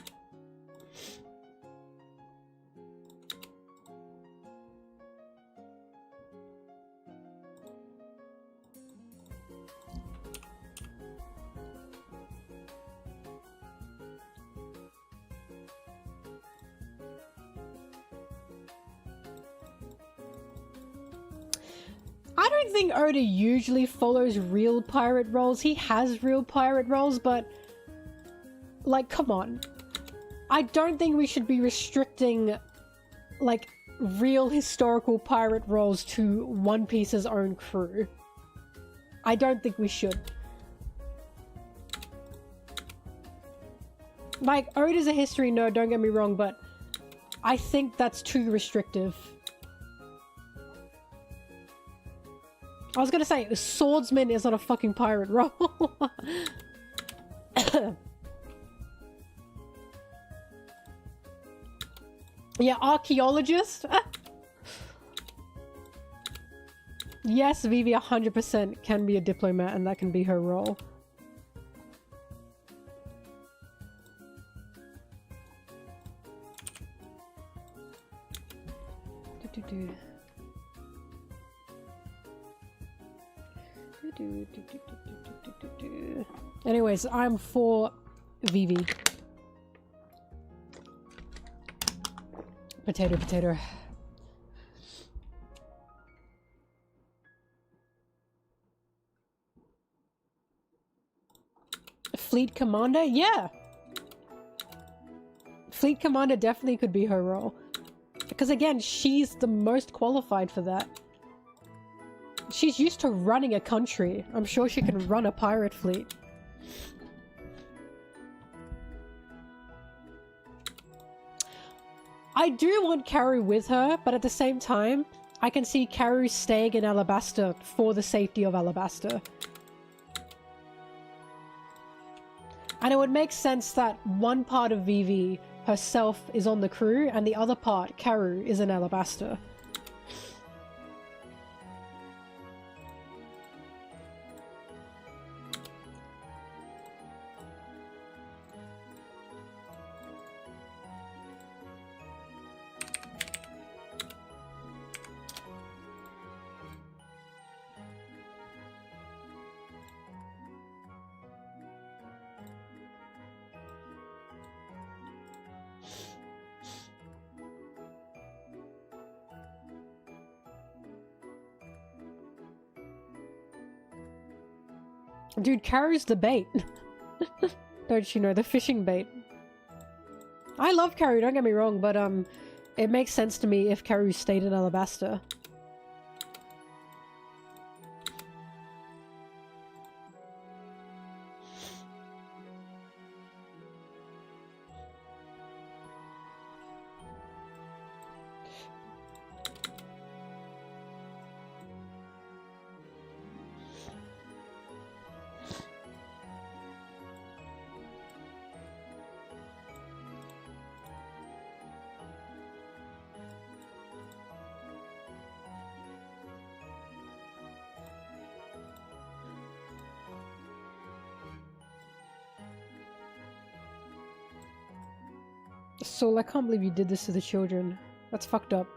I don't think Oda usually follows real pirate roles. He has real pirate roles, but... like, come on. I don't think we should be restricting, like, real historical pirate roles to One Piece's own crew. I don't think we should. Like, Oda's a history nerd, don't get me wrong, but I think that's too restrictive. I was gonna say, the swordsman is not a fucking pirate role. Yeah, archaeologist? Yes, Vivi 100% can be a diplomat, and that can be her role. Anyways, I'm for Vivi. Potato, potato. Fleet Commander? Yeah! Fleet Commander definitely could be her role. Because again, she's the most qualified for that. She's used to running a country. I'm sure she can run a pirate fleet. I do want Karu with her, but at the same time, I can see Karu staying in Alabasta for the safety of Alabasta. And it would make sense that one part of Vivi, herself is on the crew, and the other part, Karu, is an alabaster. Dude, Karu's the bait. Don't you know, the fishing bait. I love Karu, don't get me wrong, but it makes sense to me if Karu stayed in Alabaster. Saul, I can't believe you did this to the children. That's fucked up.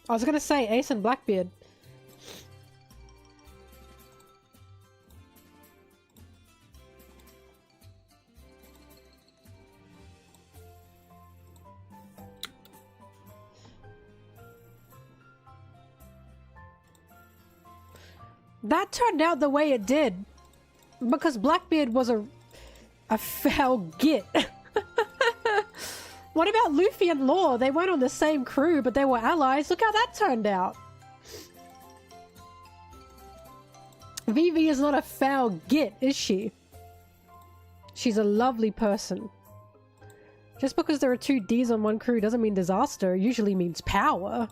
I was gonna say Ace and Blackbeard. That turned out the way it did. Because Blackbeard was a foul git. What about Luffy and Law? They weren't on the same crew, but they were allies. Look how that turned out. Vivi is not a foul git, is she? She's a lovely person. Just because there are two Ds on one crew doesn't mean disaster. It usually means power.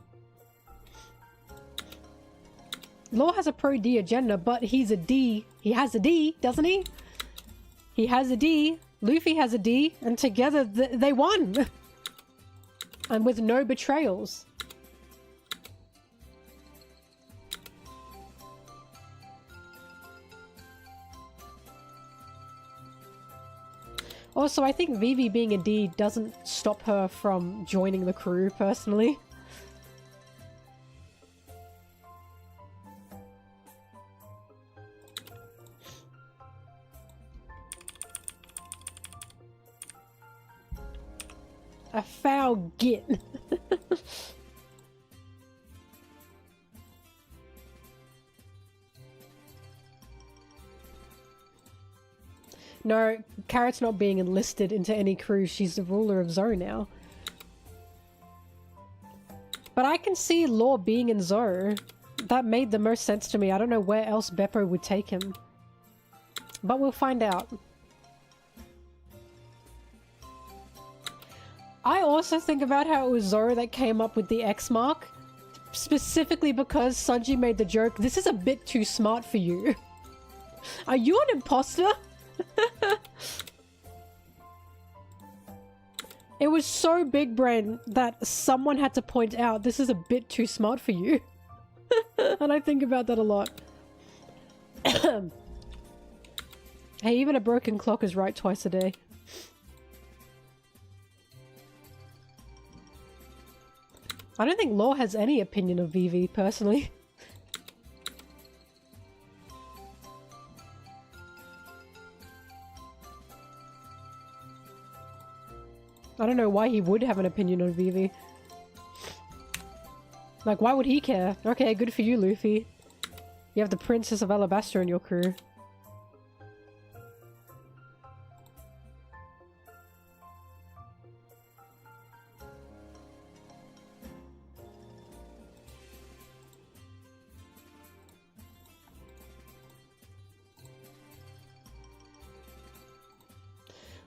Law has a pro-D agenda, but he's a D. He has a D, doesn't he? He has a D. Luffy has a D. And together they won. And with no betrayals. Also, I think Vivi being a D doesn't stop her from joining the crew, personally. A foul git. No, Carrot's not being enlisted into any crew. She's the ruler of Zoe now. But I can see Law being in Zoe. That made the most sense to me. I don't know where else Beppo would take him. But we'll find out. I also think about how it was Zoro that came up with the X mark. Specifically because Sanji made the joke, this is a bit too smart for you. Are you an imposter? It was so big brain that someone had to point out this is a bit too smart for you. And I think about that a lot. Hey, even a broken clock is right twice a day. I don't think Law has any opinion of Vivi, personally. I don't know why he would have an opinion on Vivi. Like, why would he care? Okay, good for you, Luffy. You have the Princess of Alabaster in your crew.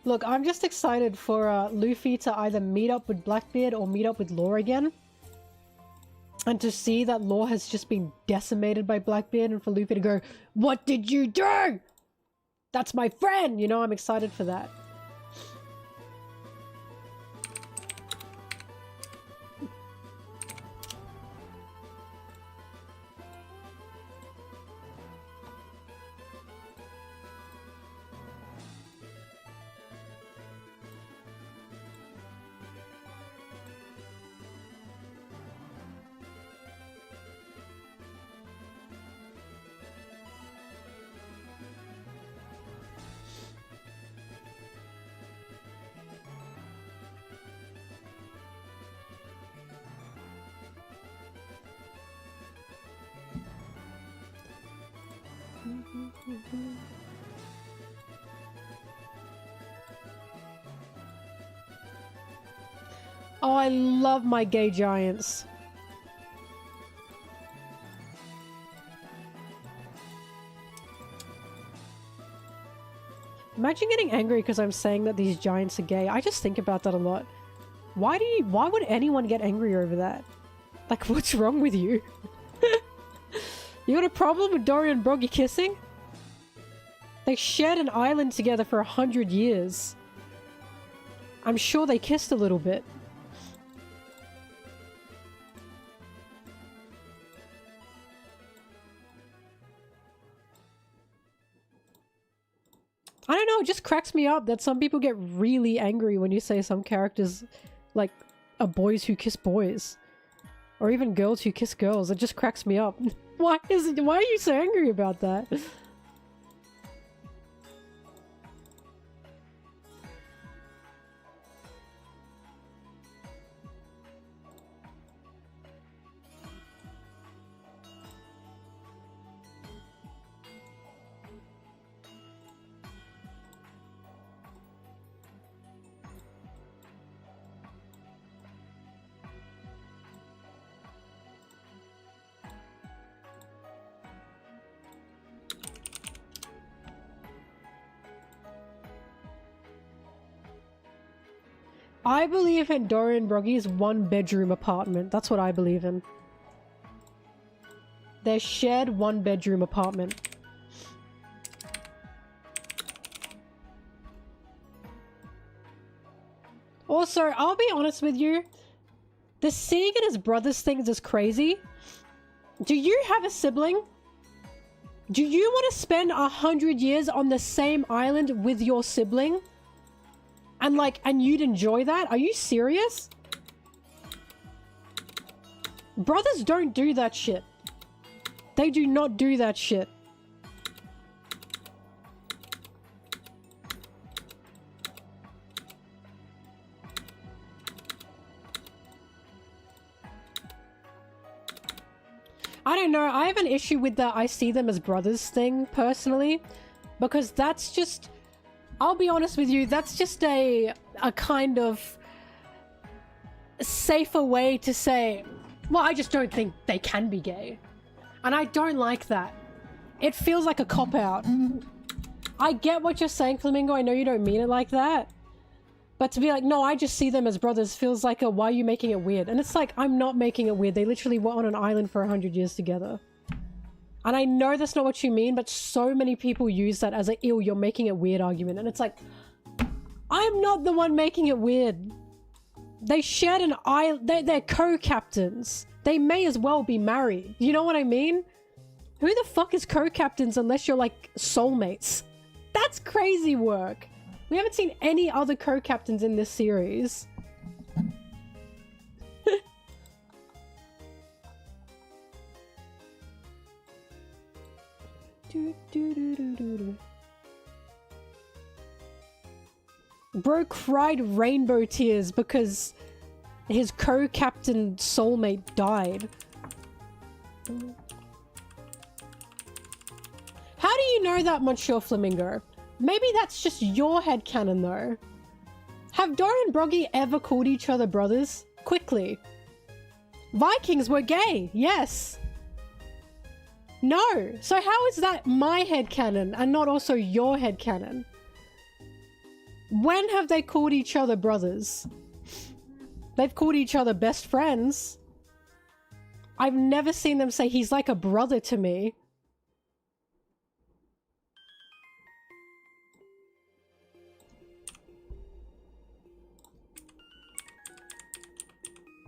Look, I'm just excited for Luffy to either meet up with Blackbeard or meet up with Law again. And to see that Law has just been decimated by Blackbeard, and for Luffy to go, "What did you do? That's my friend!" You know, I'm excited for that. Oh, I love my gay giants. Imagine getting angry because I'm saying that these giants are gay. I just think about that a lot. Why would anyone get angry over that? Like, what's wrong with you? You got a problem with Dory and Broggy kissing? They shared an island together for 100 years. I'm sure they kissed a little bit. I don't know, it just cracks me up that some people get really angry when you say some characters, like, are boys who kiss boys. Or even girls who kiss girls. It just cracks me up. Why are you so angry about that? I believe in Dory and Broggy's one-bedroom apartment. That's what I believe in. Their shared one-bedroom apartment. Also, I'll be honest with you. The seeing it as brothers things is crazy. Do you have a sibling? Do you want to spend 100 years on the same island with your sibling? And you'd enjoy that? Are you serious? Brothers don't do that shit. They do not do that shit. I don't know, I have an issue with the I see them as brothers thing, personally. Because that's just... I'll be honest with you, that's just a kind of safer way to say, well, I just don't think they can be gay. And I don't like that. It feels like a cop-out. I get what you're saying, Flamingo, I know you don't mean it like that. But to be like, no, I just see them as brothers feels like a, why are you making it weird? And it's like, I'm not making it weird. They literally were on an island for 100 years together. And I know that's not what you mean, but so many people use that as a, ew, you're making it weird argument. And it's like, I'm not the one making it weird. They shared an island, they're co-captains. They may as well be married. You know what I mean? Who the fuck is co-captains unless you're like soulmates? That's crazy work. We haven't seen any other co-captains in this series. Bro cried rainbow tears because his co-captain soulmate died. How do you know that, Monsieur Flamingo? Maybe that's just your headcanon though. Have Dory and Broggy ever called each other brothers? Quickly. Vikings were gay, yes. No, so how is that my headcanon and not also your headcanon? When have they called each other brothers? They've called each other best friends. I've never seen them say he's like a brother to me.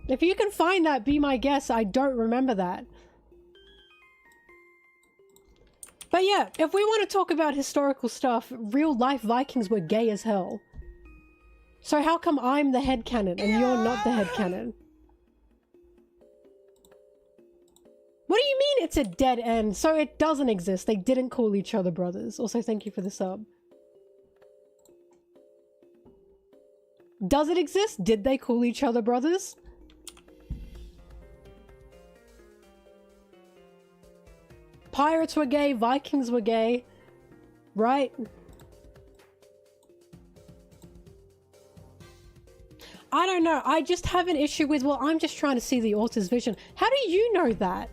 If you can find that, be my guest. I don't remember that. But yeah, if we want to talk about historical stuff, real life Vikings were gay as hell. So how come I'm the headcanon and you're not the headcanon? What do you mean it's a dead end? So it doesn't exist. They didn't call each other brothers. Also, thank you for the sub. Does it exist? Did they call each other brothers? Pirates were gay, Vikings were gay, right? I don't know, I just have an issue with, well, I'm just trying to see the author's vision. How do you know that?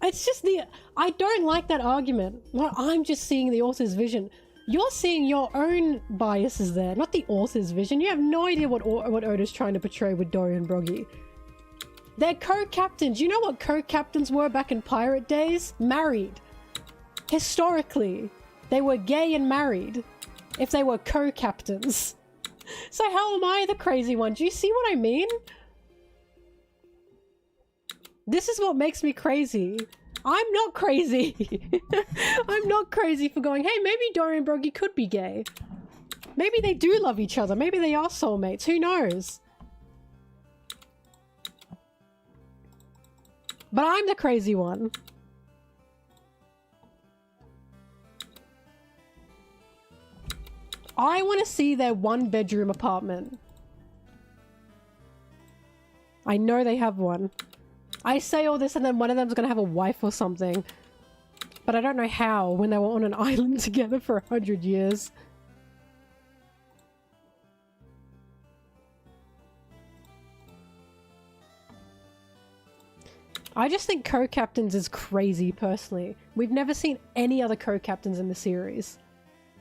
It's just I don't like that argument. Well, I'm just seeing the author's vision. You're seeing your own biases there, not the author's vision. You have no idea what Oda's trying to portray with Dorian Broggy. They're co-captains. You know what co-captains were back in pirate days? Married. Historically, they were gay and married if they were co-captains. So how am I the crazy one? Do you see what I mean? This is what makes me crazy. I'm not crazy. I'm not crazy for going, hey, maybe Dorian Broggy could be gay. Maybe they do love each other. Maybe they are soulmates. Who knows? But I'm the crazy one. I want to see their one-bedroom apartment. I know they have one. I say all this and then one of them's gonna have a wife or something. But I don't know how when they were on an island together for 100 years. I just think co-captains is crazy, personally. We've never seen any other co-captains in the series.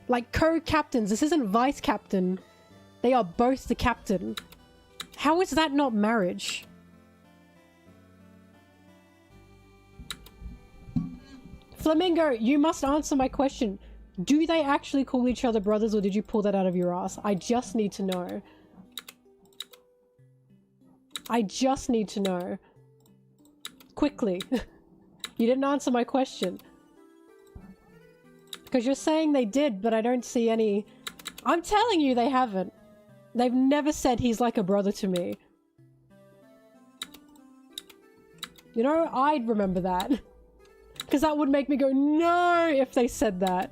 Like, co-captains, this isn't vice-captain. They are both the captain. How is that not marriage? Flamingo, you must answer my question. Do they actually call each other brothers, or did you pull that out of your ass? I just need to know. I just need to know. Quickly. You didn't answer my question. Because you're saying they did, but I don't see any... I'm telling you they haven't. They've never said he's like a brother to me. You know, I'd remember that. Because that would make me go, no, if they said that.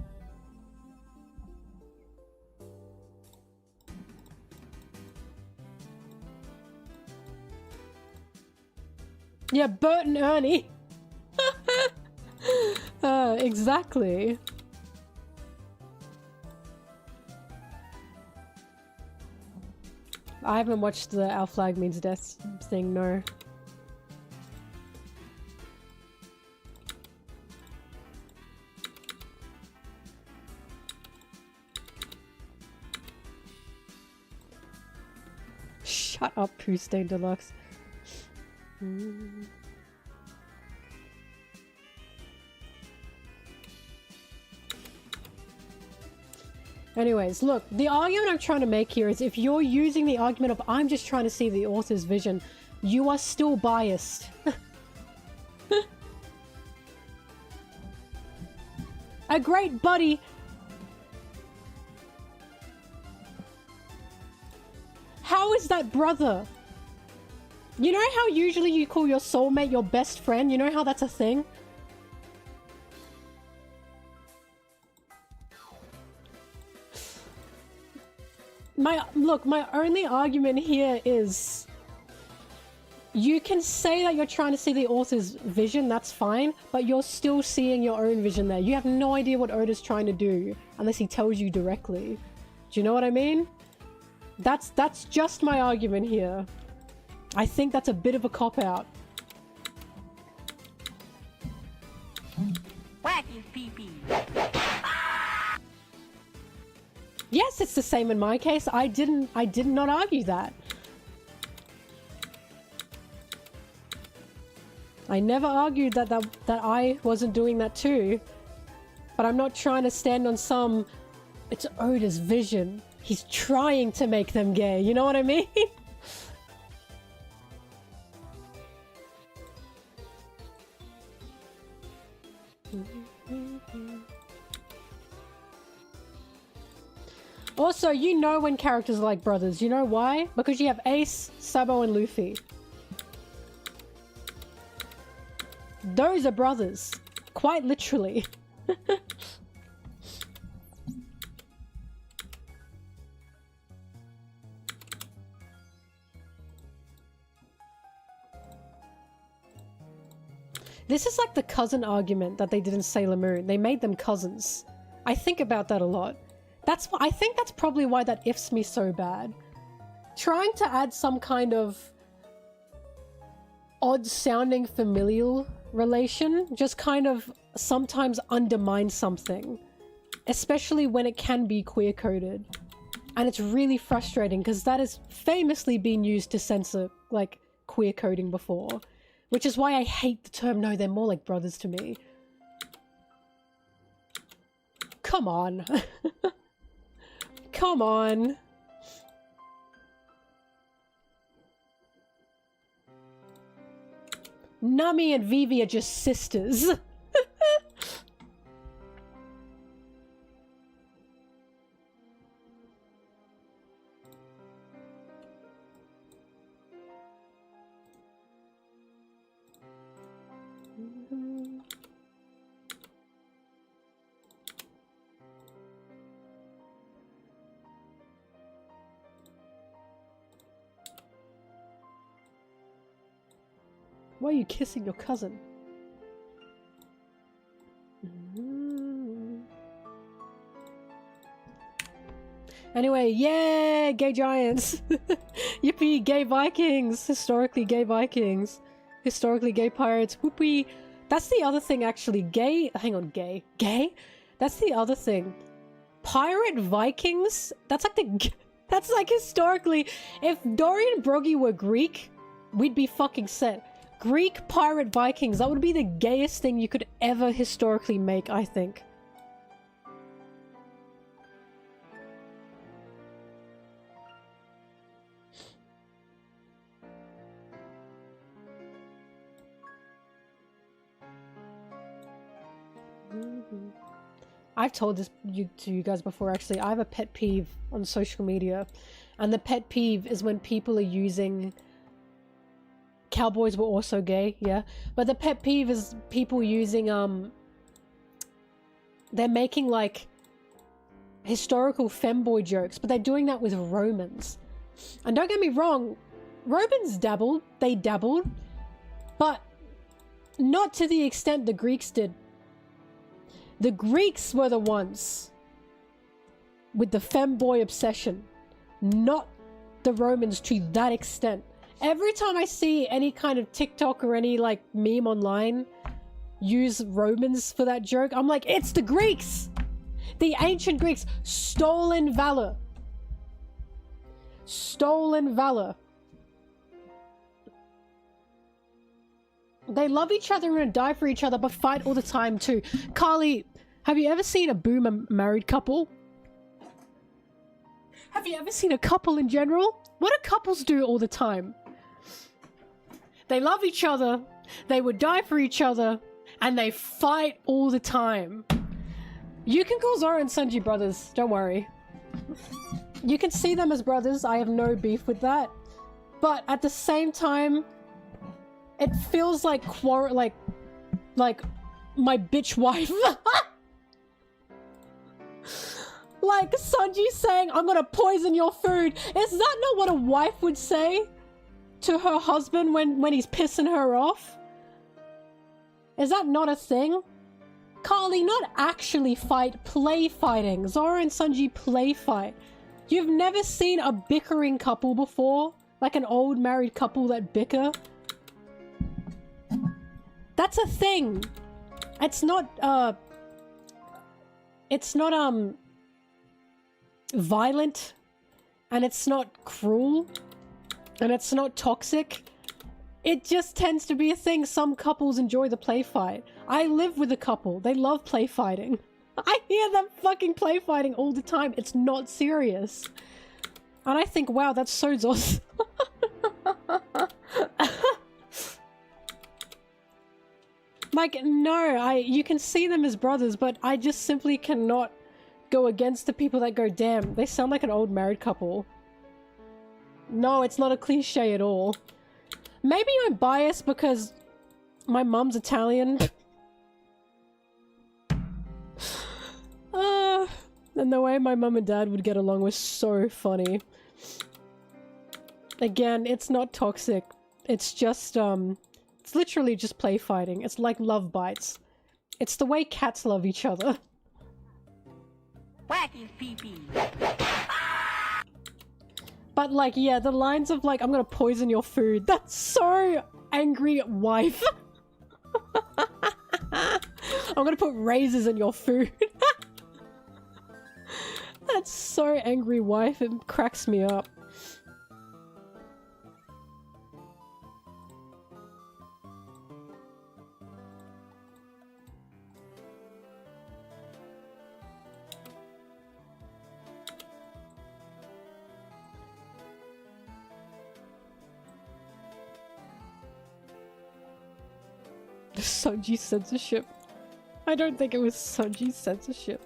Yeah, Bert and Ernie. Exactly. I haven't watched the Our Flag Means Death thing, no. Shut up, Pooh Stain Deluxe. Anyways, look, the argument I'm trying to make here is if you're using the argument of I'm just trying to see the author's vision, you are still biased. A great buddy. How is that brother? You know how usually you call your soulmate your best friend? You know how that's a thing? Look, my only argument here is you can say that you're trying to see the author's vision, that's fine, but you're still seeing your own vision there. You have no idea what Oda's trying to do unless he tells you directly. Do you know what I mean? That's just my argument here. I think that's a bit of a cop-out. Yes, it's the same in my case. I did not argue that. I never argued that I wasn't doing that too. But I'm not trying to stand on some... It's Oda's vision. He's trying to make them gay. You know what I mean? Also, you know when characters are like brothers. You know why? Because you have Ace, Sabo, and Luffy. Those are brothers. Quite literally. This is like the cousin argument that they did in Sailor Moon. They made them cousins. I think about that a lot. I think that's probably why that ifs me so bad. Trying to add some kind of odd-sounding familial relation just kind of sometimes undermines something. Especially when it can be queer-coded. And it's really frustrating because that has famously been used to censor, like, queer coding before. Which is why I hate the term, no, they're more like brothers to me. Come on. Come on. Nami and Vivi are just sisters. Why are you kissing your cousin? Anyway, yeah, gay giants. Yippee, gay Vikings. Historically gay Vikings. Historically gay pirates. Whoopee. That's the other thing, actually. Gay. Hang on, gay. Gay? That's the other thing. Pirate Vikings? That's like the. That's like historically. If Dorian Broggy were Greek, we'd be fucking set. Greek pirate Vikings, that would be the gayest thing you could ever historically make, I think. I've told this to you guys before, actually. I have a pet peeve on social media. And the pet peeve is when people are using... Cowboys were also gay, yeah. But the pet peeve is people using, they're making, like, historical femboy jokes, but they're doing that with Romans. And don't get me wrong, Romans dabbled, they dabbled, but not to the extent the Greeks did. The Greeks were the ones with the femboy obsession, not the Romans to that extent. Every time I see any kind of TikTok or any, like, meme online use Romans for that joke, I'm like, it's the Greeks! The ancient Greeks. Stolen valor. Stolen valor. They love each other and die for each other, but fight all the time too. Carly, have you ever seen a boomer married couple? Have you ever seen a couple in general? What do couples do all the time? They love each other, they would die for each other, and they fight all the time. You can call Zoro and Sanji brothers, don't worry. You can see them as brothers, I have no beef with that. But at the same time, it feels like like my bitch wife. Like Sanji saying, I'm gonna poison your food. Is that not what a wife would say to her husband when he's pissing her off? Is that not a thing? Carly, not actually fight, play fighting. Zoro and Sanji play fight. You've never seen a bickering couple before? Like an old married couple that bicker? That's a thing. It's not, it's not, violent, and it's not cruel, and it's not toxic. It just tends to be a thing. Some couples enjoy the play fight. I live with a couple. They love play fighting. I hear them fucking play fighting all the time. It's not serious. And I think, wow, that's so awesome. Like, no, you can see them as brothers, but I just simply cannot go against the people that go, damn, they sound like an old married couple. No, it's not a cliche at all. Maybe I'm biased because my mum's Italian. And the way my mum and dad would get along was so funny. Again, it's not toxic. It's just, it's literally just play fighting. It's like love bites. It's the way cats love each other. Whack his pee-pee. But like, yeah, the lines of like, I'm gonna poison your food. That's so angry wife. I'm gonna put razors in your food. That's so angry wife. It cracks me up. Sunji censorship. I don't think it was Sunji censorship.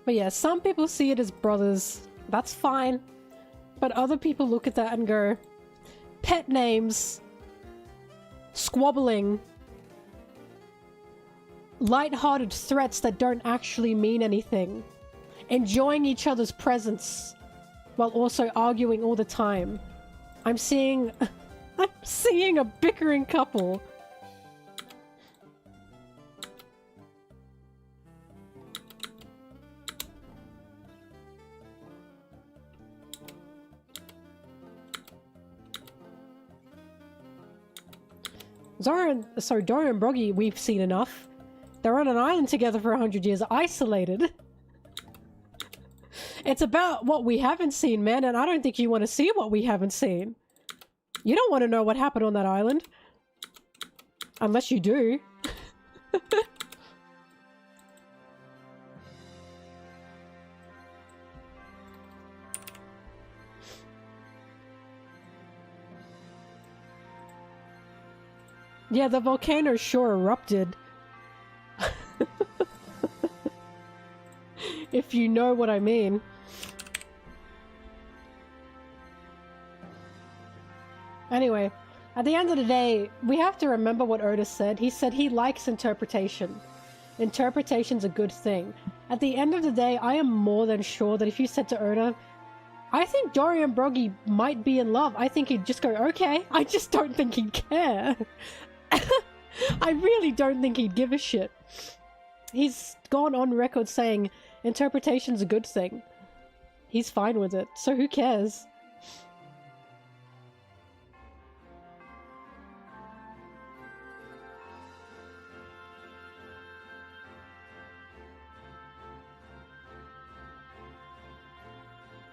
But yeah, some people see it as brothers. That's fine. But other people look at that and go, pet names, squabbling, light-hearted threats that don't actually mean anything, enjoying each other's presence while also arguing all the time. I'm seeing a bickering couple. Dora and Broggy, we've seen enough. They're on an island together for 100 years, isolated. It's about what we haven't seen, man, and I don't think you want to see what we haven't seen. You don't want to know what happened on that island. Unless you do. Yeah, the volcano sure erupted. If you know what I mean. Anyway, at the end of the day, we have to remember what Oda said. He said he likes interpretation. Interpretation's a good thing. At the end of the day, I am more than sure that if you said to Oda, I think Dorian Broggy might be in love, I think he'd just go, okay. I just don't think he'd care. I really don't think he'd give a shit. He's gone on record saying interpretation's a good thing. He's fine with it, so who cares?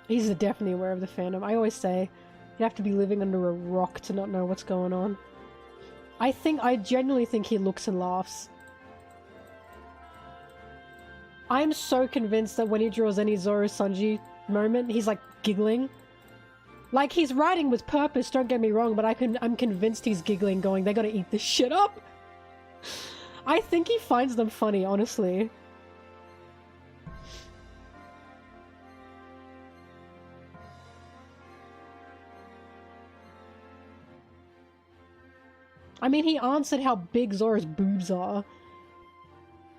He's definitely aware of the fandom. I always say, you have to be living under a rock to not know what's going on. I genuinely think he looks and laughs. I'm so convinced that when he draws any Zoro Sanji moment, he's like giggling. Like, he's writing with purpose, don't get me wrong, but I'm convinced he's giggling, going, they gotta eat this shit up. I think he finds them funny, honestly. I mean, he answered how big Zoro's boobs are.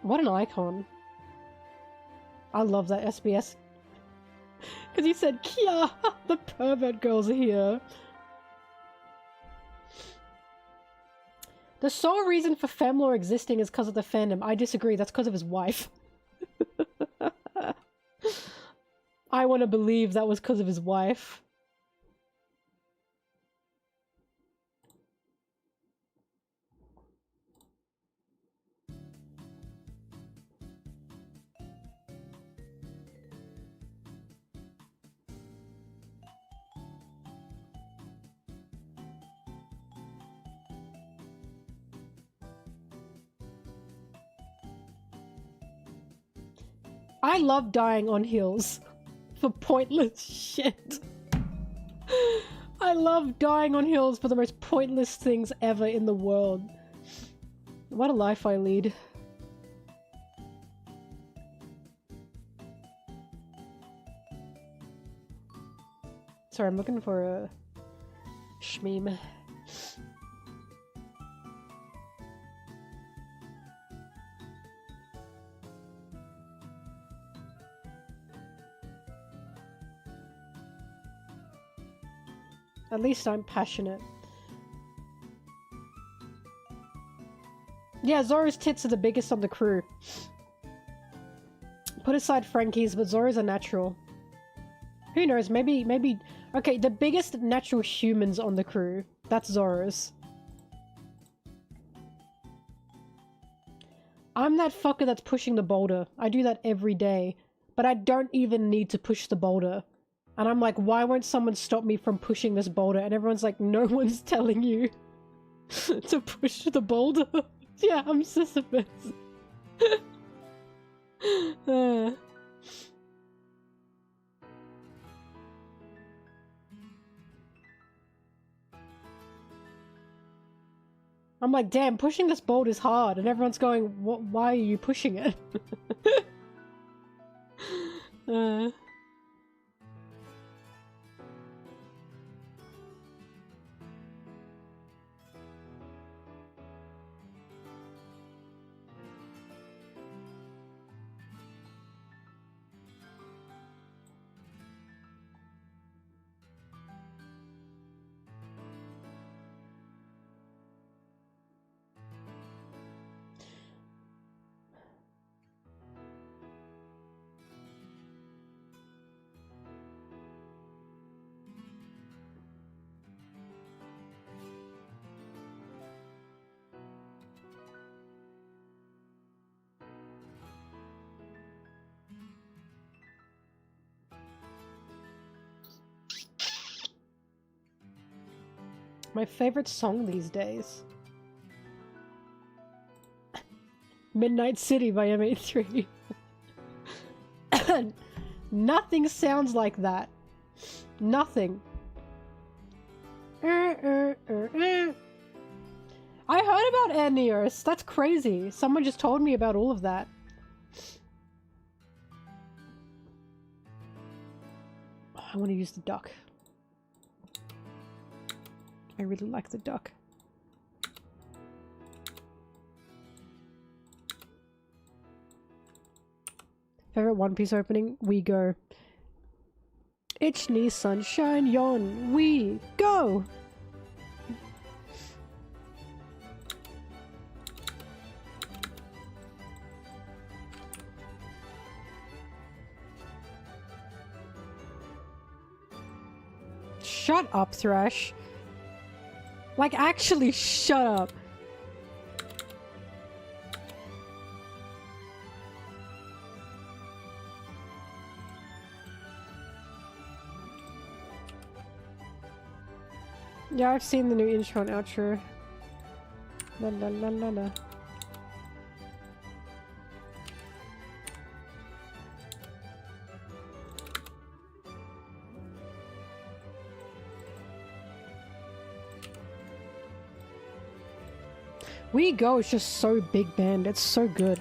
What an icon. I love that SBS. Because he said, Kia, the pervert girls are here. The sole reason for Femlore existing is because of the fandom. I disagree, that's because of his wife. I want to believe that was because of his wife. I love dying on hills for pointless shit. I love dying on hills for the most pointless things ever in the world. What a life I lead. Sorry, I'm looking for a shmeem. At least I'm passionate. Yeah, Zoro's tits are the biggest on the crew. Put aside Frankie's, but Zoro's are natural. Who knows, maybe... Okay, the biggest natural humans on the crew. That's Zoro's. I'm that fucker that's pushing the boulder. I do that every day. But I don't even need to push the boulder. And I'm like, why won't someone stop me from pushing this boulder? And everyone's like, no one's telling you to push the boulder. Yeah, I'm Sisyphus. I'm like, damn, pushing this boulder is hard. And everyone's going, what? Why are you pushing it? My favorite song these days. Midnight City by M83. Nothing sounds like that. Nothing. I heard about Aeneas. That's crazy. Someone just told me about all of that. I want to use the duck. I really like the duck. Favorite One Piece opening? We go. Ichni sunshine yon. We go. Shut up, Thrash. Like, actually, shut up. Yeah, I've seen the new intro and outro. La la la la la. We Go is just so big band, it's so good.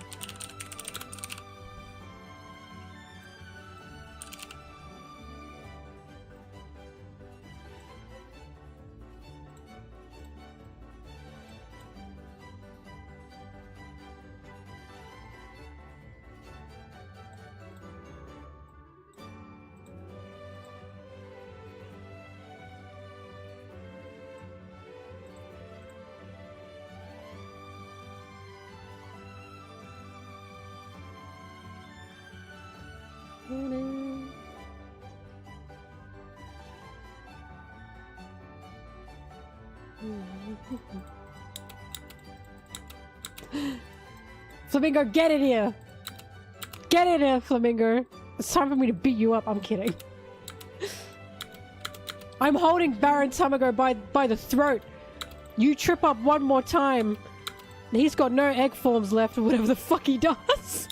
Flamingo, get in here! Get in here, Flamingo! It's time for me to beat you up. I'm kidding. I'm holding Baron Tamago by the throat. You trip up one more time, and he's got no egg forms left or whatever the fuck he does.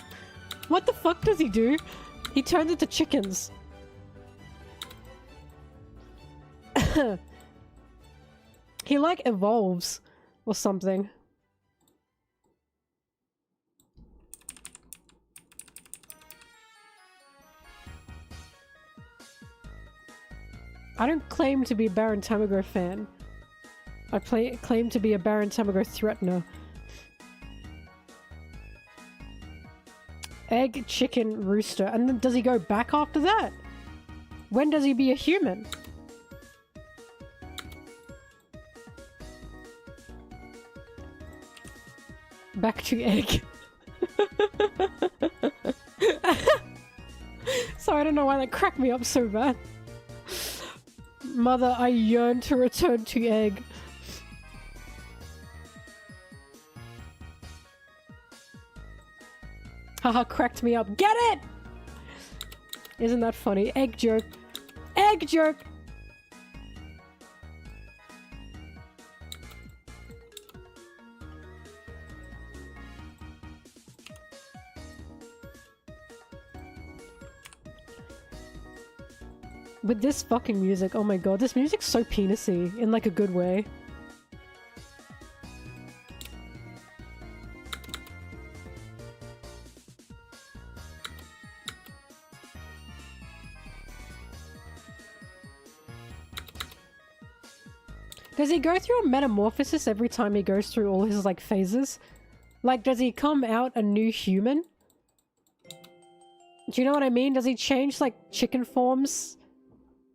What the fuck does he do? He turns into chickens. He like evolves or something. I don't claim to be a Baron Tamago fan. I claim to be a Baron Tamago threatener. Egg, chicken, rooster. And then does he go back after that? When does he be a human? Back to egg. Sorry, I don't know why that cracked me up so bad. Mother, I yearn to return to egg. Haha, cracked me up. Get it! Isn't that funny? Egg jerk. Egg jerk! With this fucking music, oh my god, this music's so penisy, in like a good way. Does he go through a metamorphosis every time he goes through all his, like, phases? Like, does he come out a new human? Do you know what I mean? Does he change, like, chicken forms?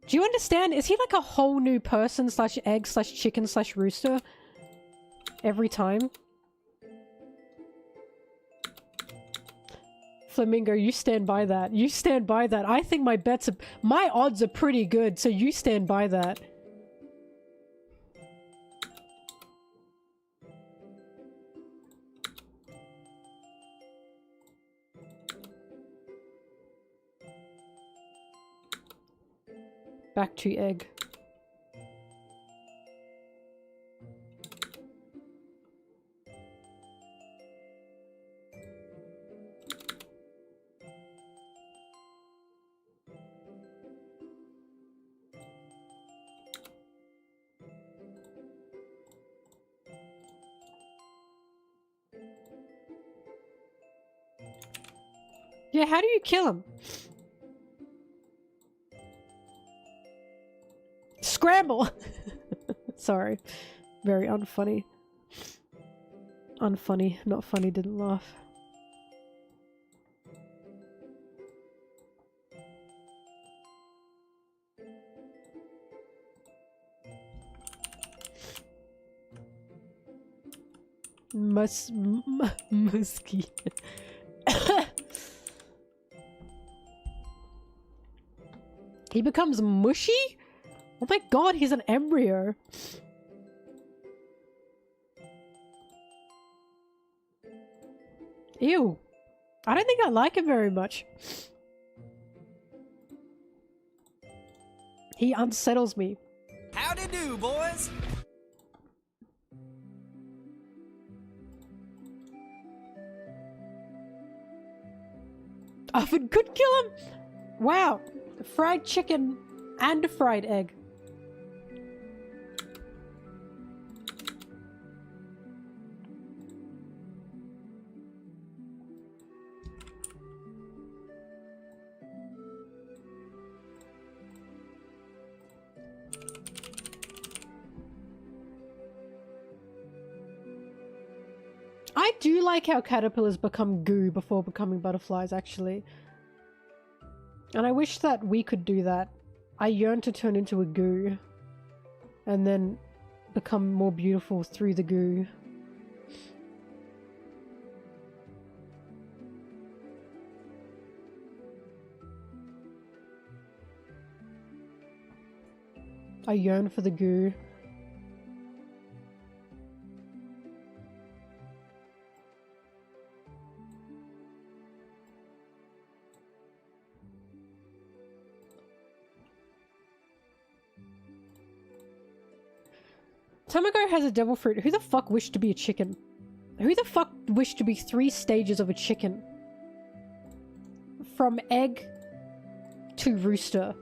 Do you understand? Is he like a whole new person slash egg slash chicken slash rooster? Every time? Flamingo, you stand by that. You stand by that. I think my odds are pretty good, so you stand by that. Back to egg. Yeah, how do you kill him? Scramble! Sorry. Very unfunny. Unfunny, not funny, didn't laugh. Musky. He becomes mushy? Oh my god, he's an embryo. Ew. I don't think I like him very much. He unsettles me. Howdy do, boys! Oven could kill him! Wow. Fried chicken and a fried egg. I do like how caterpillars become goo before becoming butterflies, actually. And I wish that we could do that. I yearn to turn into a goo. And then become more beautiful through the goo. I yearn for the goo. Tamago has a devil fruit. Who the fuck wished to be a chicken? Who the fuck wished to be 3 stages of a chicken? From egg to rooster.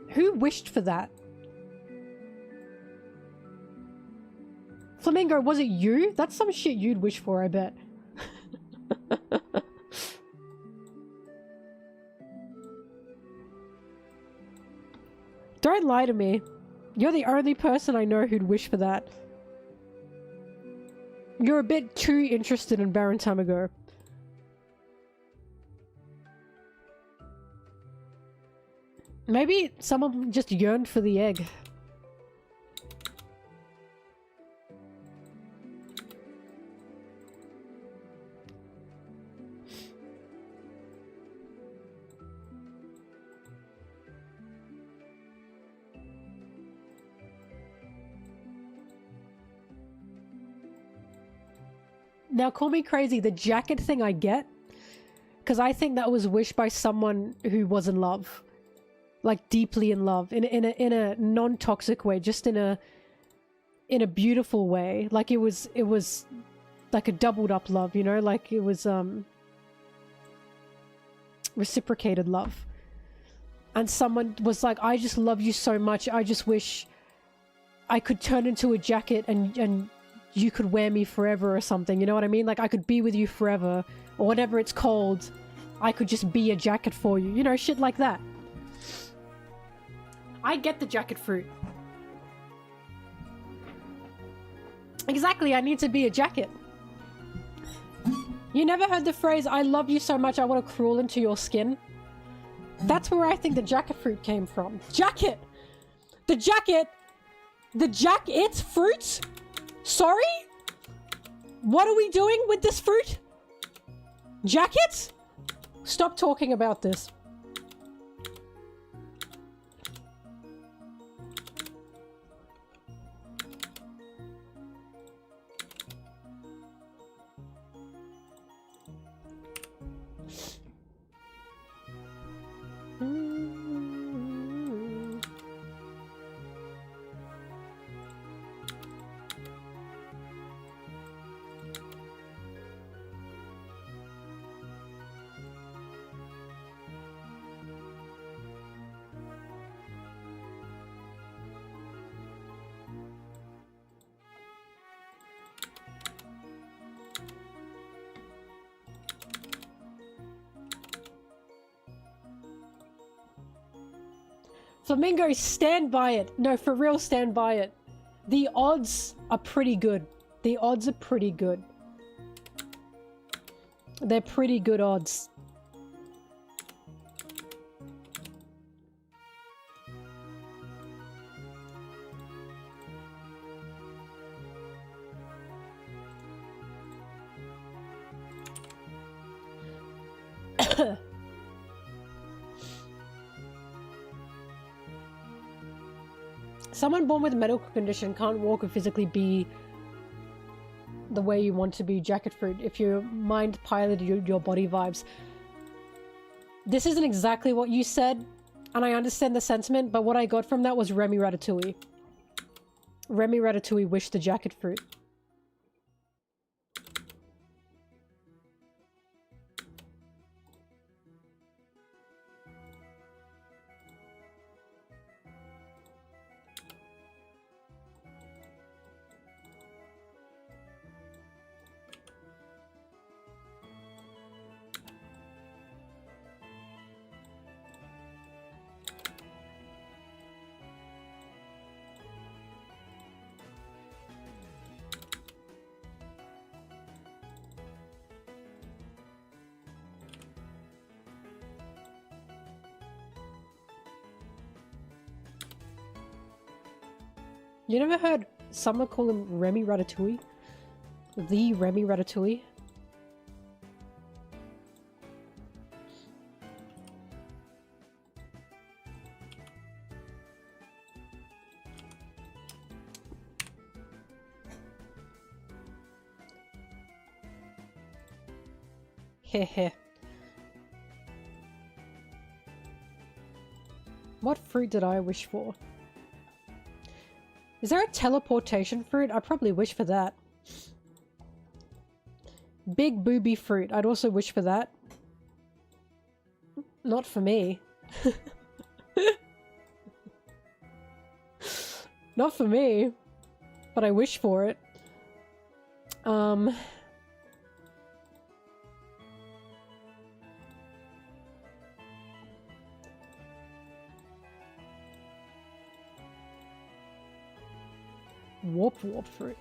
Who wished for that? Flamingo, was it you? That's some shit you'd wish for, I bet. Don't lie to me. You're the only person I know who'd wish for that. You're a bit too interested in Baron Tamago. Maybe someone just yearned for the egg. Now, call me crazy, the jacket thing I get, because I think that was wished by someone who was in love, like deeply in love, in a non-toxic way, just in a beautiful way. Like it was like a doubled up love, you know, like it was reciprocated love. And someone was like, I just love you so much. I just wish I could turn into a jacket and you could wear me forever or something, you know what I mean? Like I could be with you forever, or whatever it's called. I could just be a jacket for you, you know, shit like that. I get the jacket fruit. Exactly, I need to be a jacket. You never heard the phrase, I love you so much I want to crawl into your skin? That's where I think the jacket fruit came from. Jacket! The jacket! The jacket fruit? Sorry? What are we doing with this fruit? Jackets? Stop talking about this. Flamingo, stand by it. No, for real, stand by it. The odds are pretty good. The odds are pretty good. They're pretty good odds. Someone born with a medical condition can't walk or physically be the way you want to be, jacket fruit, if your mind piloted your body vibes. This isn't exactly what you said, and I understand the sentiment, but what I got from that was Remy Ratatouille. Remy Ratatouille wished the jacket fruit. You never heard someone call him Remy Ratatouille? The Remy Ratatouille? Heh. What fruit did I wish for? Is there a teleportation fruit? I probably wish for that. Big booby fruit. I'd also wish for that. Not for me. Not for me. But I wish for it. Warp fruit.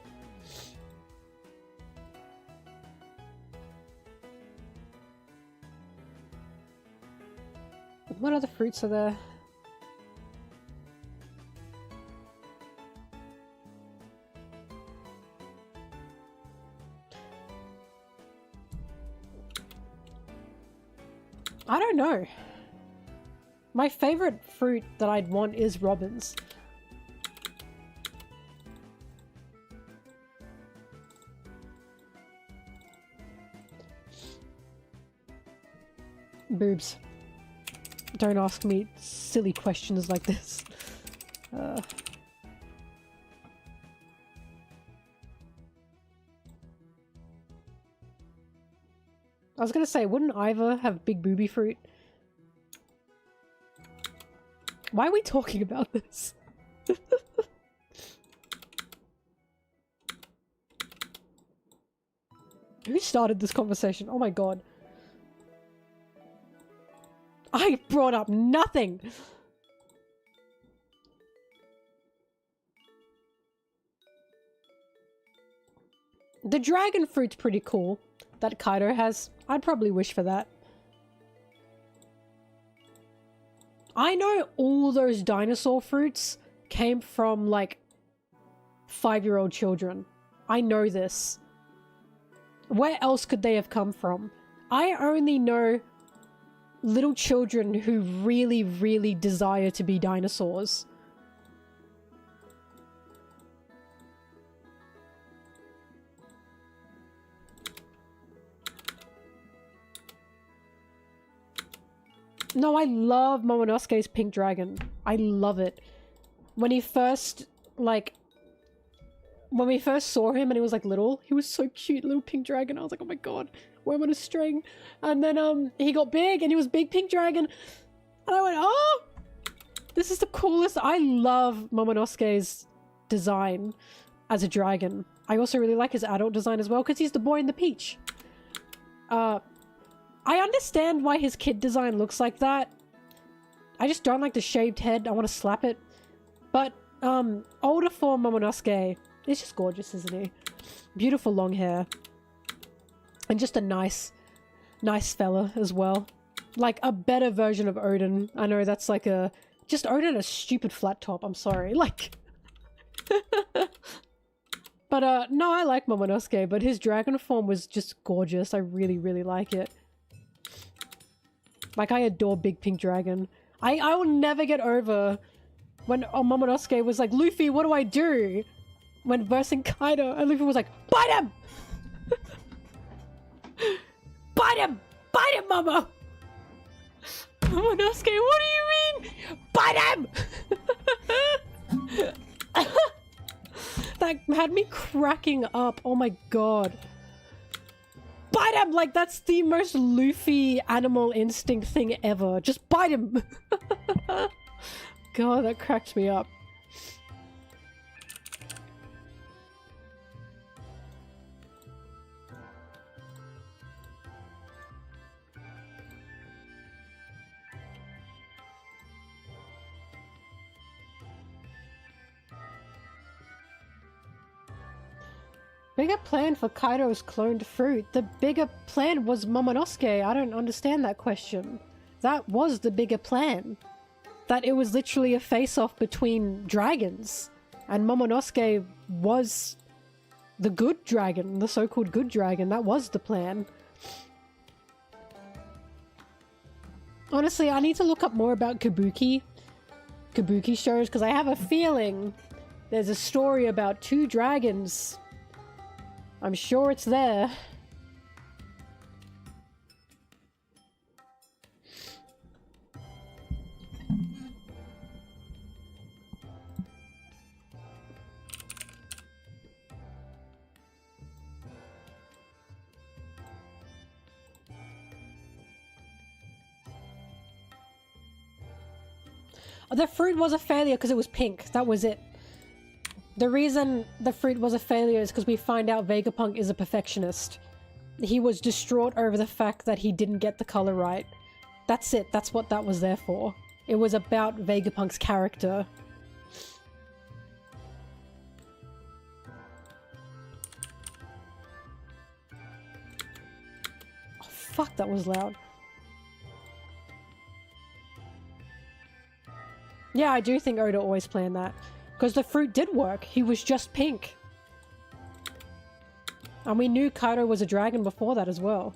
What other fruits are there? I don't know. My favorite fruit that I'd want is robins. Boobs. Don't ask me silly questions like this. I was gonna say, wouldn't Ivor have big booby fruit? Why are we talking about this? Who started this conversation? Oh my god. I brought up nothing! The dragon fruit's pretty cool. That Kaido has. I'd probably wish for that. I know all those dinosaur fruits came from, like, 5-year-old children. I know this. Where else could they have come from? I only know little children who really, really desire to be dinosaurs. No, I love Momonosuke's pink dragon. I love it. When he first, like... When we first saw him and he was, like, little, he was so cute, little pink dragon. I was like, oh my god, we're on a string. And then, he got big and he was big pink dragon. And I went, oh! This is the coolest. I love Momonosuke's design as a dragon. I also really like his adult design as well, because he's the boy in the peach. I understand why his kid design looks like that. I just don't like the shaved head. I want to slap it. But, older form Momonosuke is just gorgeous, isn't he? Beautiful long hair. And just a nice fella as well. Like, a better version of Odin. I know that's like a... Just Odin a stupid flat top, I'm sorry. Like... But, no, I like Momonosuke, but his dragon form was just gorgeous. I really, really like it. Like, I adore Big Pink Dragon. I will never get over when Momonosuke was like, Luffy, what do I do? When versing Kaido, and Luffy was like, bite him! Bite him! Bite him, Momo! Momonosuke, what do you mean? Bite him! That had me cracking up. Oh my god. Bite him! Like, that's the most Luffy animal instinct thing ever. Just bite him! God, that cracked me up. Bigger plan for Kaido's cloned fruit. The bigger plan was Momonosuke. I don't understand that question. That was the bigger plan. That it was literally a face-off between dragons. And Momonosuke was the good dragon, the so-called good dragon. That was the plan. Honestly, I need to look up more about Kabuki shows, because I have a feeling there's a story about 2 dragons. I'm sure it's there. The fruit was a failure because it was pink. That was it. The reason the fruit was a failure is because we find out Vegapunk is a perfectionist. He was distraught over the fact that he didn't get the color right. That's it. That's what that was there for. It was about Vegapunk's character. Oh, fuck, that was loud. Yeah, I do think Oda always planned that. Because the fruit did work. He was just pink. And we knew Kaido was a dragon before that as well.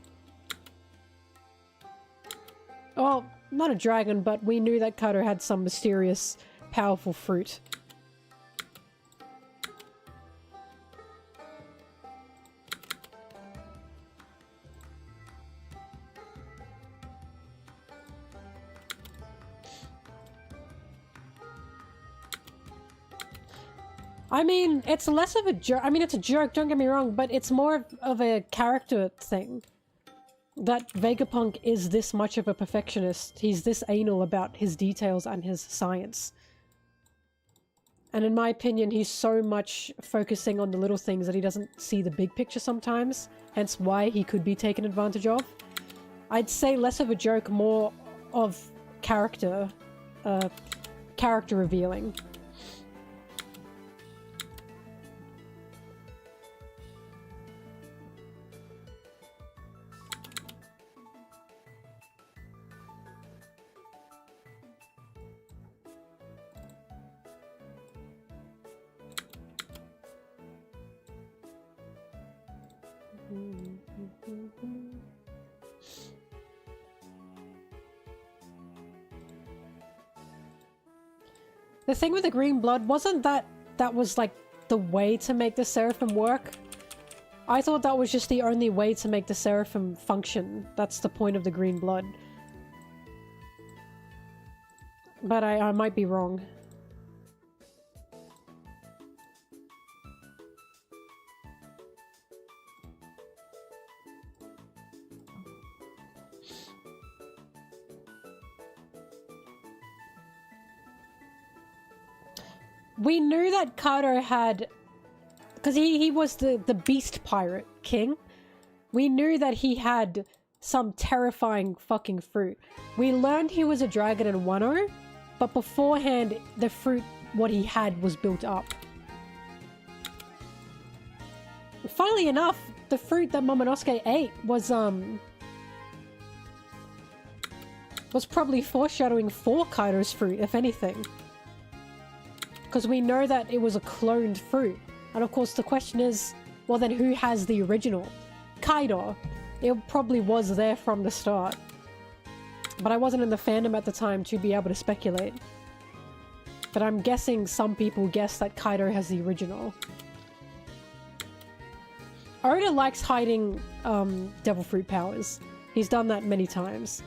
Well, not a dragon, but we knew that Kaido had some mysterious, powerful fruit. I mean, it's less of a joke. I mean, it's a joke, don't get me wrong, but it's more of a character thing. That Vegapunk is this much of a perfectionist. He's this anal about his details and his science. And in my opinion, he's so much focusing on the little things that he doesn't see the big picture sometimes. Hence why he could be taken advantage of. I'd say less of a joke, more of character revealing. The thing with the green blood wasn't that was like the way to make the seraphim work. I thought that was just the only way to make the seraphim function. That's the point of the green blood. But I might be wrong. We knew that Kaido had... Because he was the beast pirate king. We knew that he had some terrifying fucking fruit. We learned he was a dragon in 1-0, but beforehand, the fruit, what he had, was built up. Funnily enough, the fruit that Momonosuke ate was probably foreshadowing for Kaido's fruit, if anything. Because we know that it was a cloned fruit. And of course the question is, well then who has the original? Kaido. It probably was there from the start. But I wasn't in the fandom at the time to be able to speculate. But I'm guessing some people guess that Kaido has the original. Oda likes hiding devil fruit powers. He's done that many times.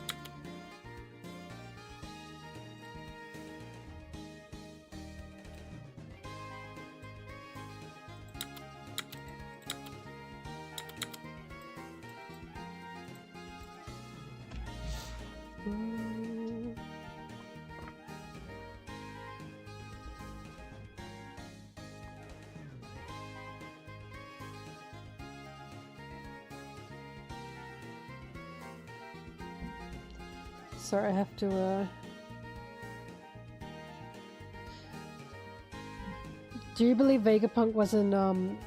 Sorry, I have to, Do you believe Vegapunk was in,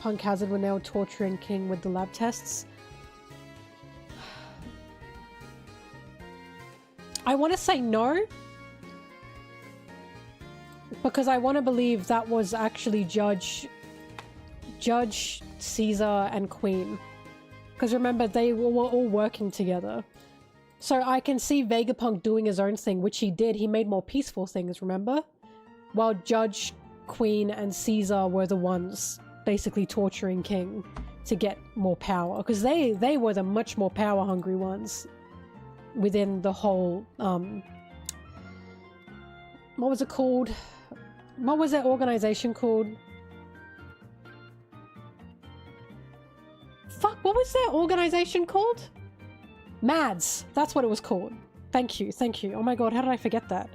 Punk Hazard when they were torturing King with the lab tests? I want to say no. Because I want to believe that was actually Judge, Caesar, and Queen. Because remember, they were all working together. So I can see Vegapunk doing his own thing, which he did. He made more peaceful things, remember? While Judge, Queen, and Caesar were the ones basically torturing King to get more power. Because they were the much more power-hungry ones within the whole, what was it called? What was that organization called? Fuck, what was that organization called? MADS. That's what it was called. Thank you, thank you. Oh my god, how did I forget that?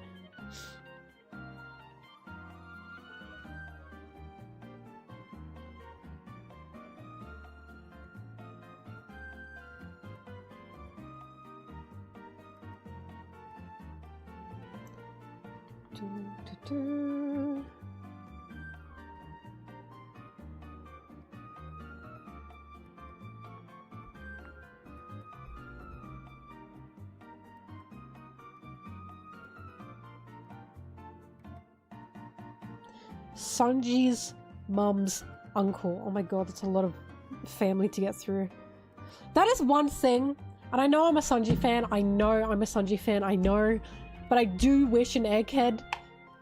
Sanji's mum's uncle. Oh my god, that's a lot of family to get through. That is one thing, and I know I'm a Sanji fan, I know I'm a Sanji fan, I know, but I do wish in Egghead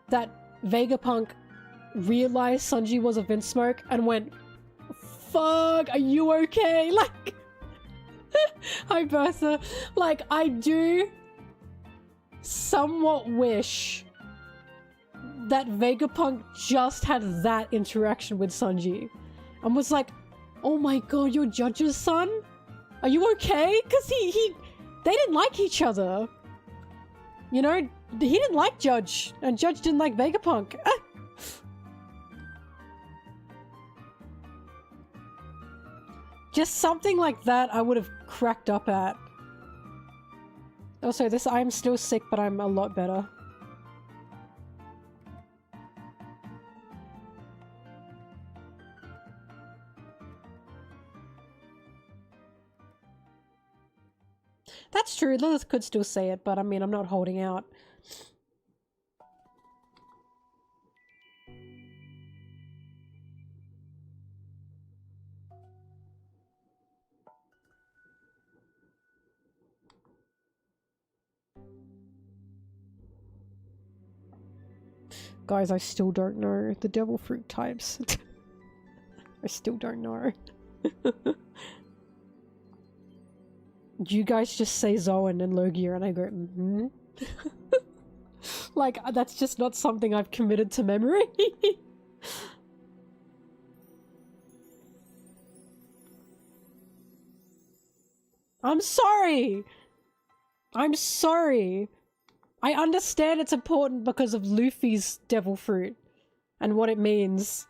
that Vegapunk realized Sanji was a Vinsmoke and went, fuck, are you okay? Like, hi Bertha. Like, I do somewhat wish that Vegapunk just had that interaction with Sanji and was like, oh my god, you're Judge's son? Are you okay? Because they didn't like each other. You know, he didn't like Judge, and Judge didn't like Vegapunk. Just something like that I would have cracked up at. Also, I'm still sick, but I'm a lot better. That's true, Lilith could still say it, but I mean, I'm not holding out. Guys, I still don't know the devil fruit types. I still don't know. You guys just say Zoan and Logia and I go, mm-hmm. Like, that's just not something I've committed to memory. I'm sorry! I'm sorry! I understand it's important because of Luffy's devil fruit and what it means,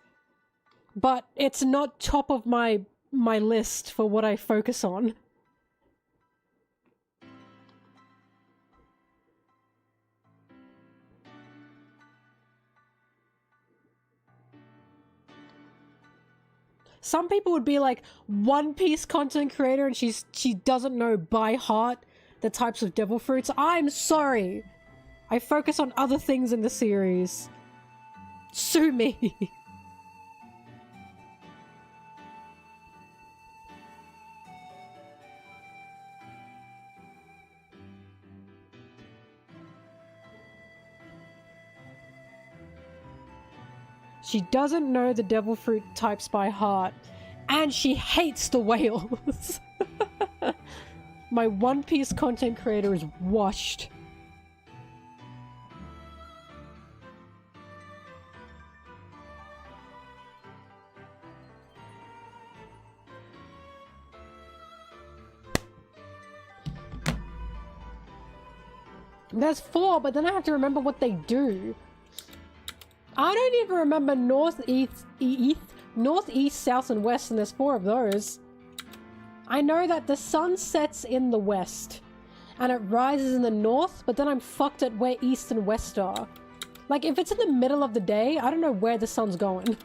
but it's not top of my list for what I focus on. Some people would be like, One Piece content creator and she doesn't know by heart the types of devil fruits. I'm sorry! I focus on other things in the series. Sue me! She doesn't know the devil fruit types by heart, and she hates the whales. My One Piece content creator is washed. There's 4, but then I have to remember what they do. I don't even remember north, east, south, and west, and there's 4 of those. I know that the sun sets in the west, and it rises in the north, but then I'm fucked at where east and west are. Like, if it's in the middle of the day, I don't know where the sun's going.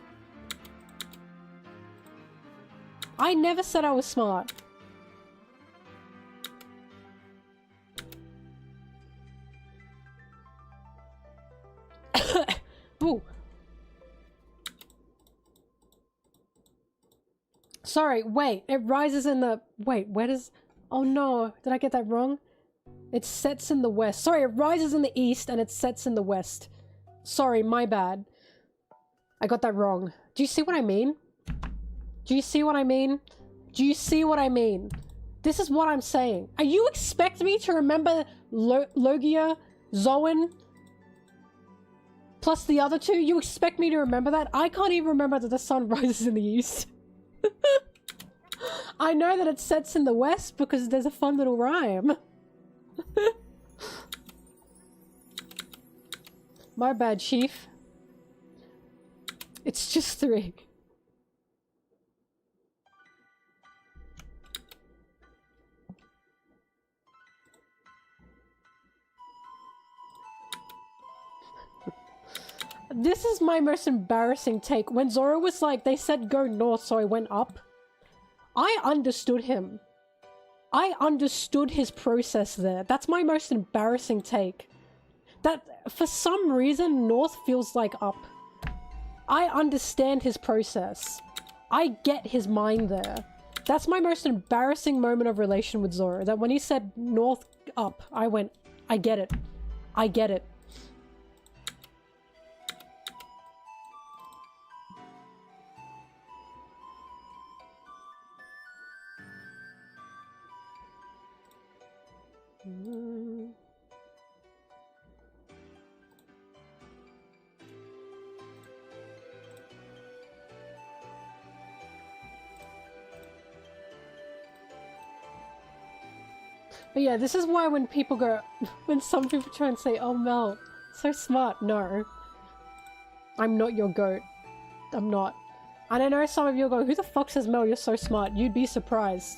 I never said I was smart. Ooh. Sorry, wait, it rises in the... Wait, where does... Oh no, did I get that wrong? It sets in the west. Sorry, it rises in the east and it sets in the west. Sorry, my bad. I got that wrong. Do you see what I mean? Do you see what I mean? Do you see what I mean? This is what I'm saying. Are you expect me to remember Logia, Zoan, plus the other 2? You expect me to remember that? I can't even remember that the sun rises in the east. I know that it sets in the west because there's a fun little rhyme. My bad, Chief. It's just 3. This is my most embarrassing take. When Zoro was like, they said go north, so I went up. I understood him. I understood his process there. That's my most embarrassing take. That, for some reason, north feels like up. I understand his process. I get his mind there. That's my most embarrassing moment of relation with Zoro. That when he said north, up, I went, I get it. I get it. But yeah, this is why when people go, when some people try and say, oh Mel, so smart. No. I'm not your goat. I'm not. And I know some of you go, who the fuck says Mel, you're so smart? You'd be surprised.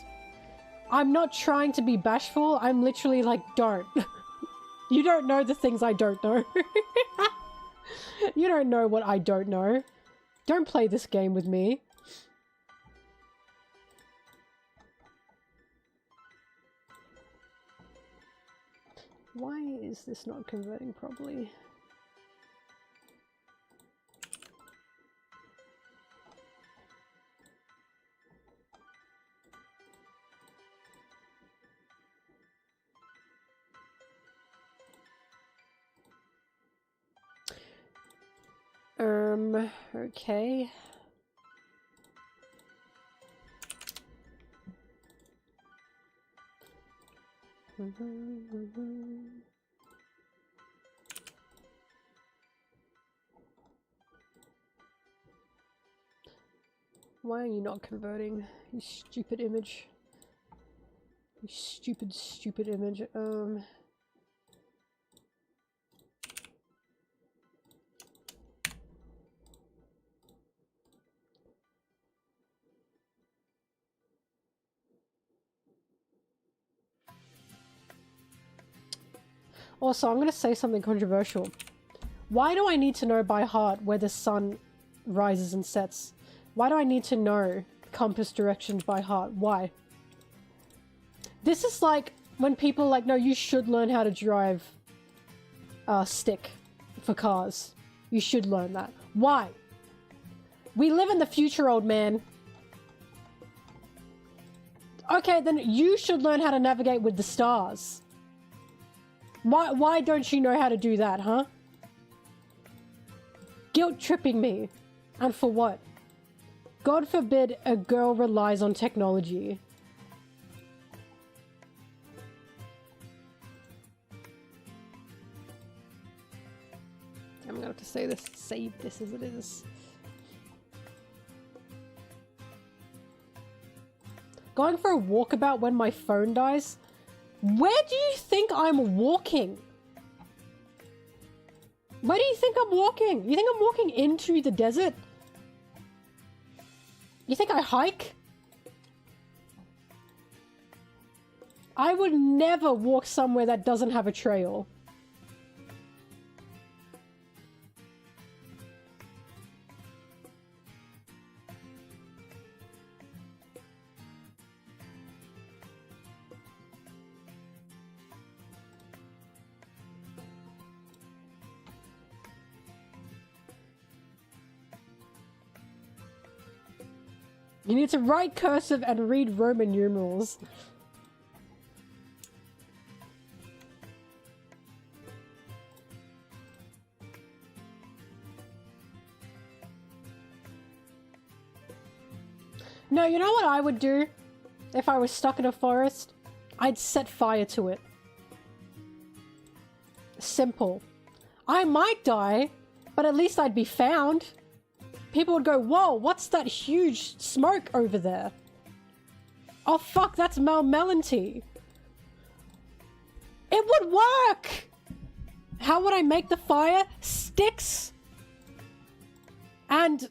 I'm not trying to be bashful, I'm literally like, don't. You don't know the things I don't know. You don't know what I don't know. Don't play this game with me. Why is this not converting properly? Okay. Why are you not converting, you stupid image? You stupid, stupid image. Also, I'm going to say something controversial. Why do I need to know by heart where the sun rises and sets? Why do I need to know compass directions by heart? Why? This is like when people are like, no, you should learn how to drive stick for cars. You should learn that. Why? We live in the future, old man. Okay, then you should learn how to navigate with the stars. Why don't you know how to do that, huh? Guilt tripping me. And for what? God forbid a girl relies on technology. I'm gonna have to say this, save this as it is. Going for a walkabout when my phone dies? Where do you think I'm walking? Where do you think I'm walking? You think I'm walking into the desert? You think I hike? I would never walk somewhere that doesn't have a trail. You need to write cursive and read Roman numerals. No, you know what I would do if I was stuck in a forest? I'd set fire to it. Simple. I might die, but at least I'd be found. People would go, whoa, what's that huge smoke over there? Oh fuck, that's MelonTeee. It would work! How would I make the fire? Sticks and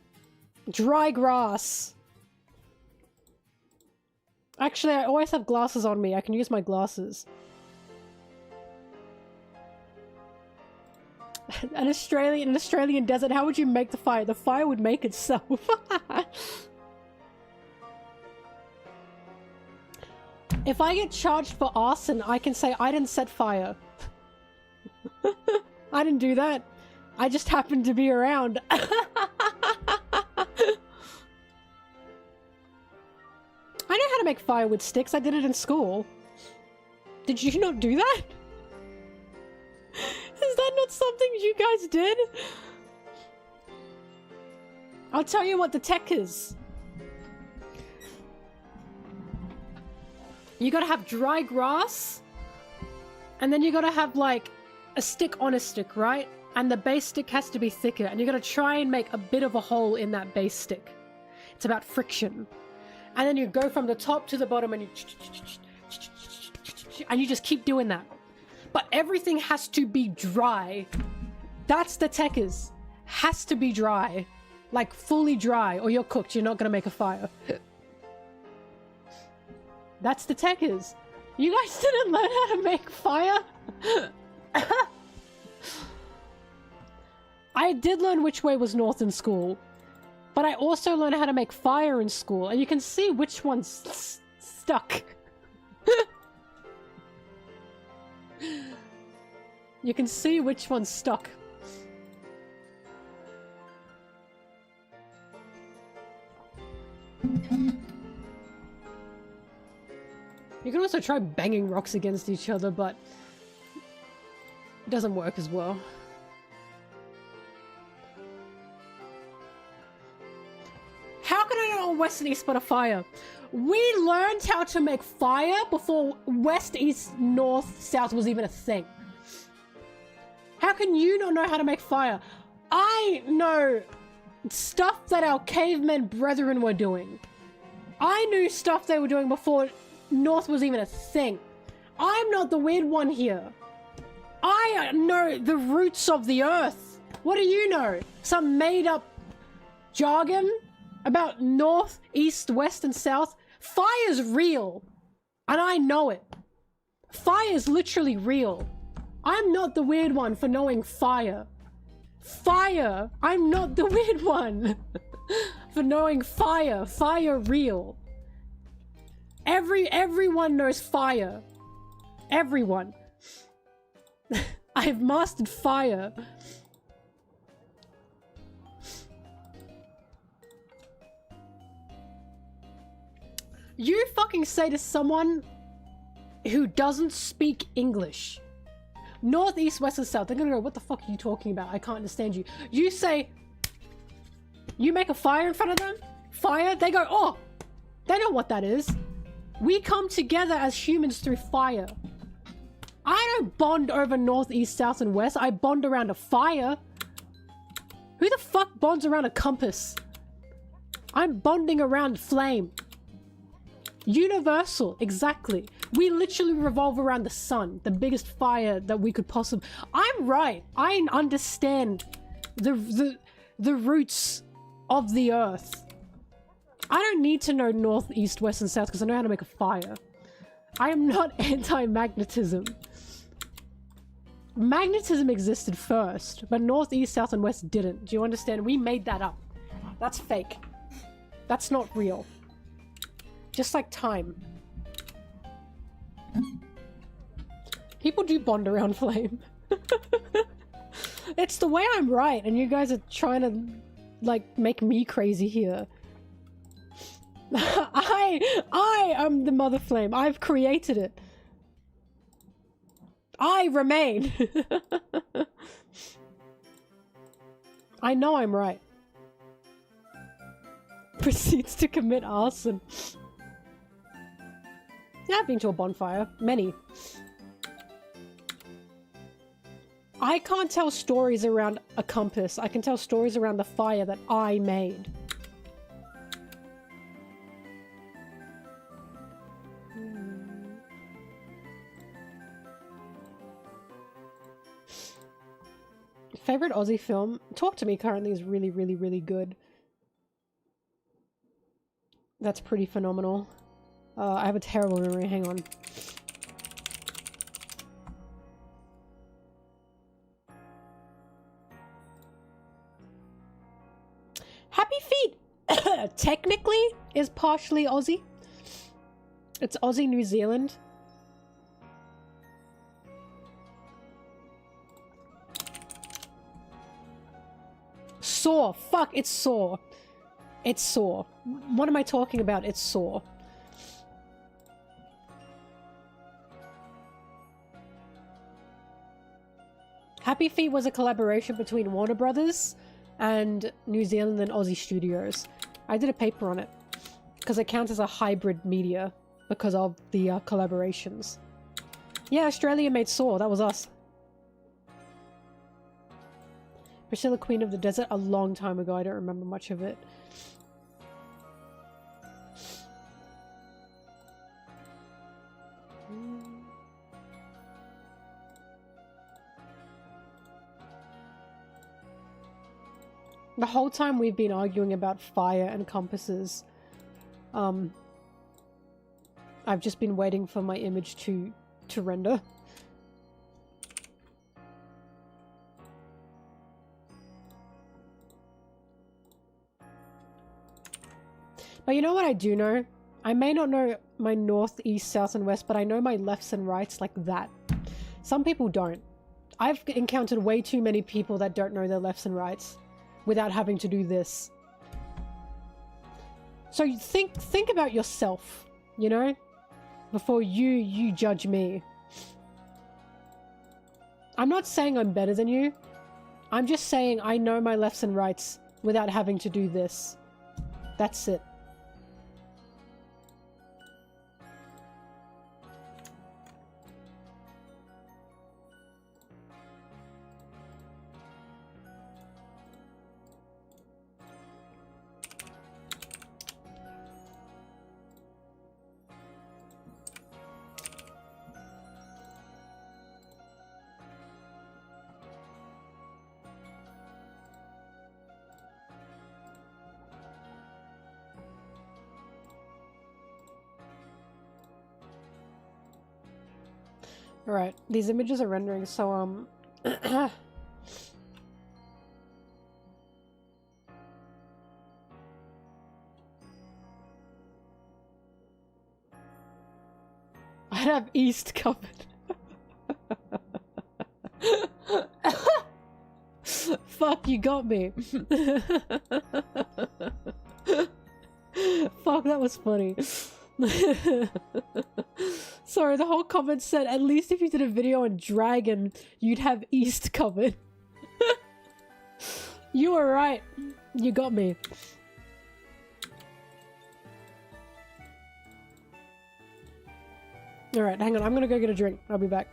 dry grass. Actually, I always have glasses on me. I can use my glasses. An Australian desert, how would you make the fire? The fire would make itself. If I get charged for arson, I can say I didn't set fire. I didn't do that. I just happened to be around. I know how to make fire with sticks. I did it in school. Did you not do that? Is that not something you guys did? I'll tell you what the tech is. You gotta have dry grass, and then you gotta have like a stick on a stick, right? And the base stick has to be thicker, and you gotta try and make a bit of a hole in that base stick. It's about friction. And then you go from the top to the bottom and you just keep doing that. But everything has to be dry. That's the tech is. Has to be dry. Like fully dry or you're cooked. You're not gonna make a fire. That's the tech is. You guys didn't learn how to make fire? I did learn which way was north in school. But I also learned how to make fire in school. And you can see which one's stuck. You can see which one's stuck. You can also try banging rocks against each other, but it doesn't work as well. How can I know west and east but a fire? We learned how to make fire before west, east, north, south was even a thing. How can you not know how to make fire? I know stuff that our cavemen brethren were doing. I knew stuff they were doing before north was even a thing. I'm not the weird one here. I know the roots of the earth. What do you know? Some made up jargon about north, east, west, and south? Fire's real. And I know it. Fire's literally real. I'm not the weird one for knowing fire. Fire! I'm not the weird one for knowing fire. Fire real. Everyone knows fire. Everyone. I've mastered fire. You fucking say to someone who doesn't speak English, north, east, west, and south, they're gonna go, what the fuck are you talking about? I can't understand you. You say, you make a fire in front of them? Fire? They go, oh, they know what that is. We come together as humans through fire. I don't bond over north, east, south, and west. I bond around a fire. Who the fuck bonds around a compass? I'm bonding around flame. Universal, exactly. We literally revolve around the sun, the biggest fire that we could possibly... I'm right. I understand the roots of the earth. I don't need to know north, east, west, and south because I know how to make a fire. I am not anti-magnetism. Magnetism existed first, but north, east, south, and west didn't. Do you understand? We made that up. That's fake. That's not real. Just like time. People do bond around flame. It's the way I'm right, and you guys are trying to, like, make me crazy here. I am the mother flame. I've created it. I remain. I know I'm right. Proceeds to commit arson. Yeah, I've been to a bonfire. Many. I can't tell stories around a compass. I can tell stories around the fire that I made. Favorite Aussie film? Talk to Me currently is really, really, really good. That's pretty phenomenal. I have a terrible memory, hang on. Happy Feet technically is partially Aussie. It's Aussie New Zealand. Saw. Fuck, it's Saw. It's Saw. What am I talking about? It's Saw. Happy Feet was a collaboration between Warner Brothers and New Zealand and Aussie studios. I did a paper on it because it counts as a hybrid media because of the collaborations. Yeah, Australia made Saw. That was us. Priscilla, Queen of the Desert, a long time ago. I don't remember much of it. The whole time we've been arguing about fire and compasses, I've just been waiting for my image to render. But you know what I do know? I may not know my north, east, south, and west, but I know my lefts and rights like that. Some people don't. I've encountered way too many people that don't know their lefts and rights without having to do this. So think about yourself, you know, before you judge me. I'm not saying I'm better than you. I'm just saying I know my lefts and rights without having to do this. That's it. Alright, these images are rendering, so, I have East covered. Fuck, you got me. Fuck, that was funny. Sorry, the whole comment said, at least if you did a video on Dragon, you'd have East covered. You were right. You got me. Alright, hang on. I'm gonna go get a drink. I'll be back.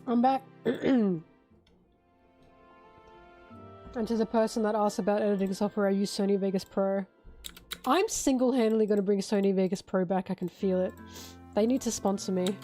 I'm back. And to the person that asked about editing software, I use Sony Vegas Pro. I'm single-handedly going to bring Sony Vegas Pro back. I can feel it. They need to sponsor me.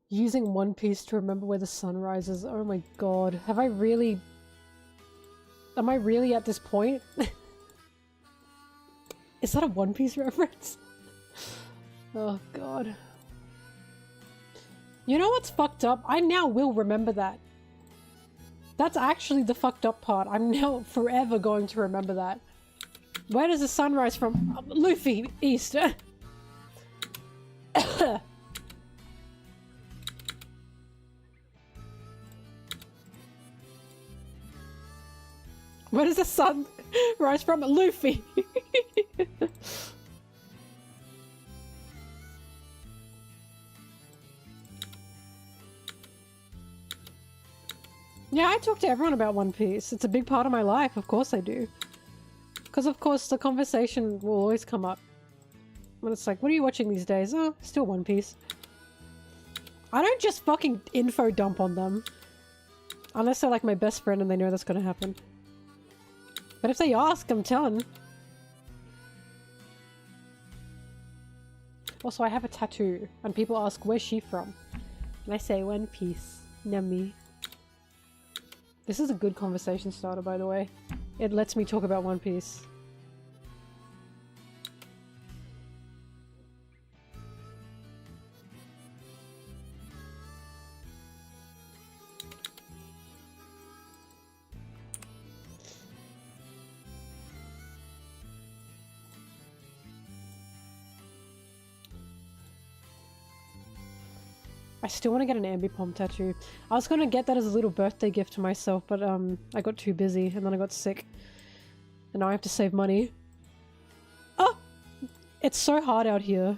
Using One Piece to remember where the sun rises. Oh my god. Have I really... Am I really at this point? Is that a One Piece reference? Oh god. You know what's fucked up? I now will remember that. That's actually the fucked up part. I'm now forever going to remember that. Where does the sun rise from? Luffy, east. Where does the sun rise from? Luffy! Yeah, I talk to everyone about One Piece. It's a big part of my life, of course I do. Because of course the conversation will always come up. When it's like, what are you watching these days? Oh, still One Piece. I don't just fucking info dump on them. Unless they're like my best friend and they know that's gonna happen. But if they ask, I'm telling. Also, I have a tattoo, and people ask, where's she from? And I say, One Piece. Nami. This is a good conversation starter, by the way. It lets me talk about One Piece. I still want to get an ambipom tattoo. I was going to get that as a little birthday gift to myself, but I got too busy and then I got sick. And now I have to save money. Oh! It's so hard out here.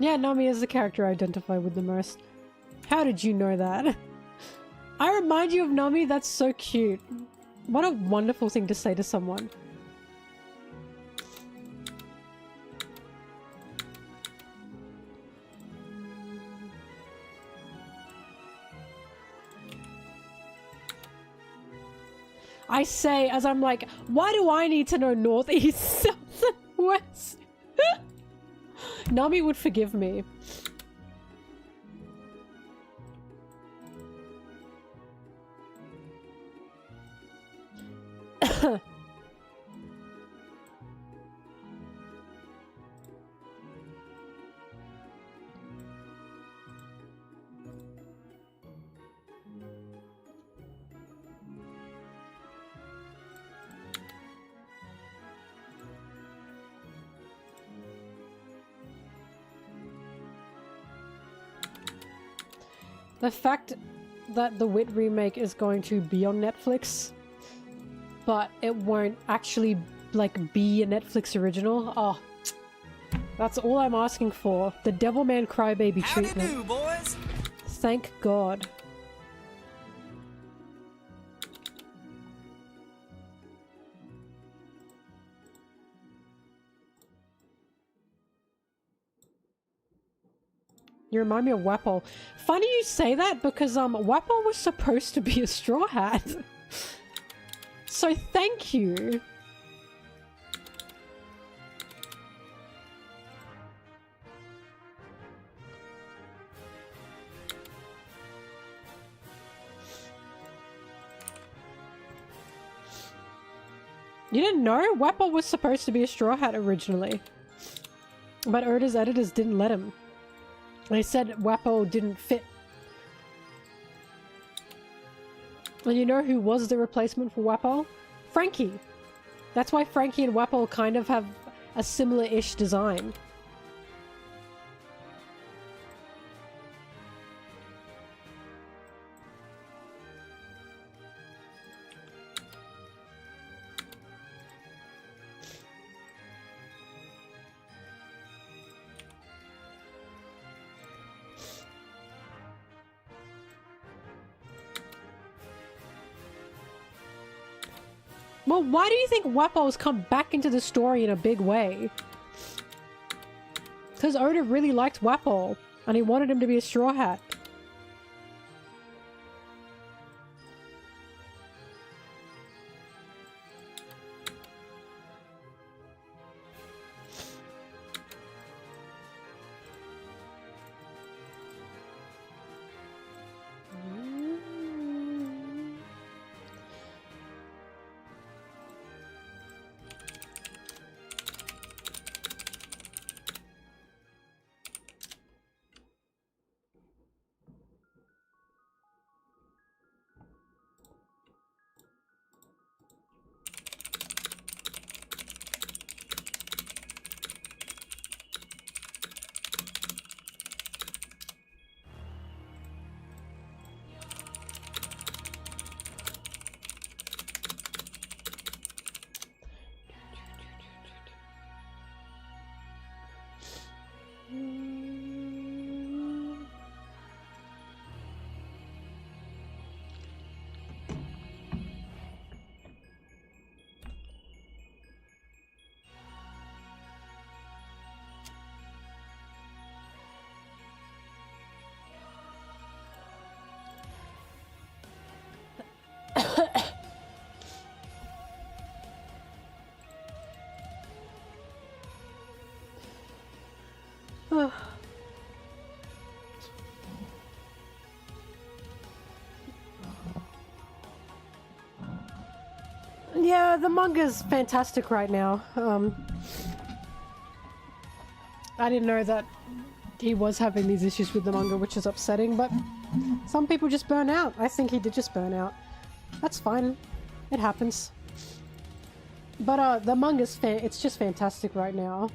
Yeah, Nami is the character I identify with the most. How did you know that? I remind you of Nami? That's so cute. What a wonderful thing to say to someone. I say as I'm like, why do I need to know north, east, south, and west? Nami would forgive me. The fact that the Wit remake is going to be on Netflix, but it won't actually, like, be a Netflix original. Oh, that's all I'm asking for. The Devilman Crybaby treatment. Howdy do, boys. Thank God. You remind me of Wapple. Funny you say that because Wapple was supposed to be a Straw Hat. So thank you. You didn't know? Wapple was supposed to be a Straw Hat originally. But Oda's editors didn't let him. They said Wapple didn't fit. And you know who was the replacement for Wapple? Frankie. That's why Frankie and Wapple kind of have a similar-ish design. Well, why do you think Wapple's come back into the story in a big way? Because Oda really liked Wapple, and he wanted him to be a Straw Hat. Yeah, the manga's fantastic right now. I didn't know that he was having these issues with the manga, which is upsetting, but some people just burn out. I think he did just burn out. That's fine. It happens. But the manga's it's just fantastic right now.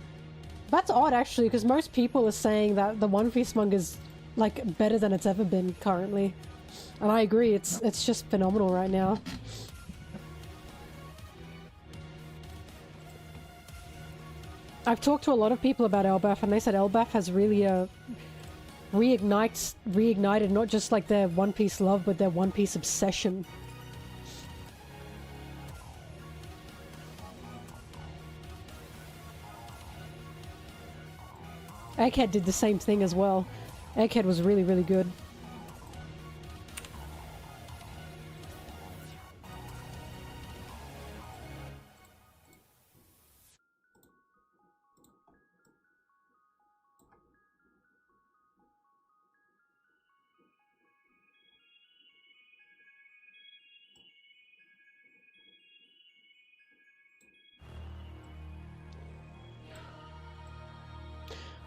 That's odd, actually, because most people are saying that the One Piece manga's, like, better than it's ever been currently. And I agree, it's just phenomenal right now. I've talked to a lot of people about Elbaf, and they said Elbaf has really reignited not just like their One Piece love, but their One Piece obsession. Egghead did the same thing as well. Egghead was really, really good.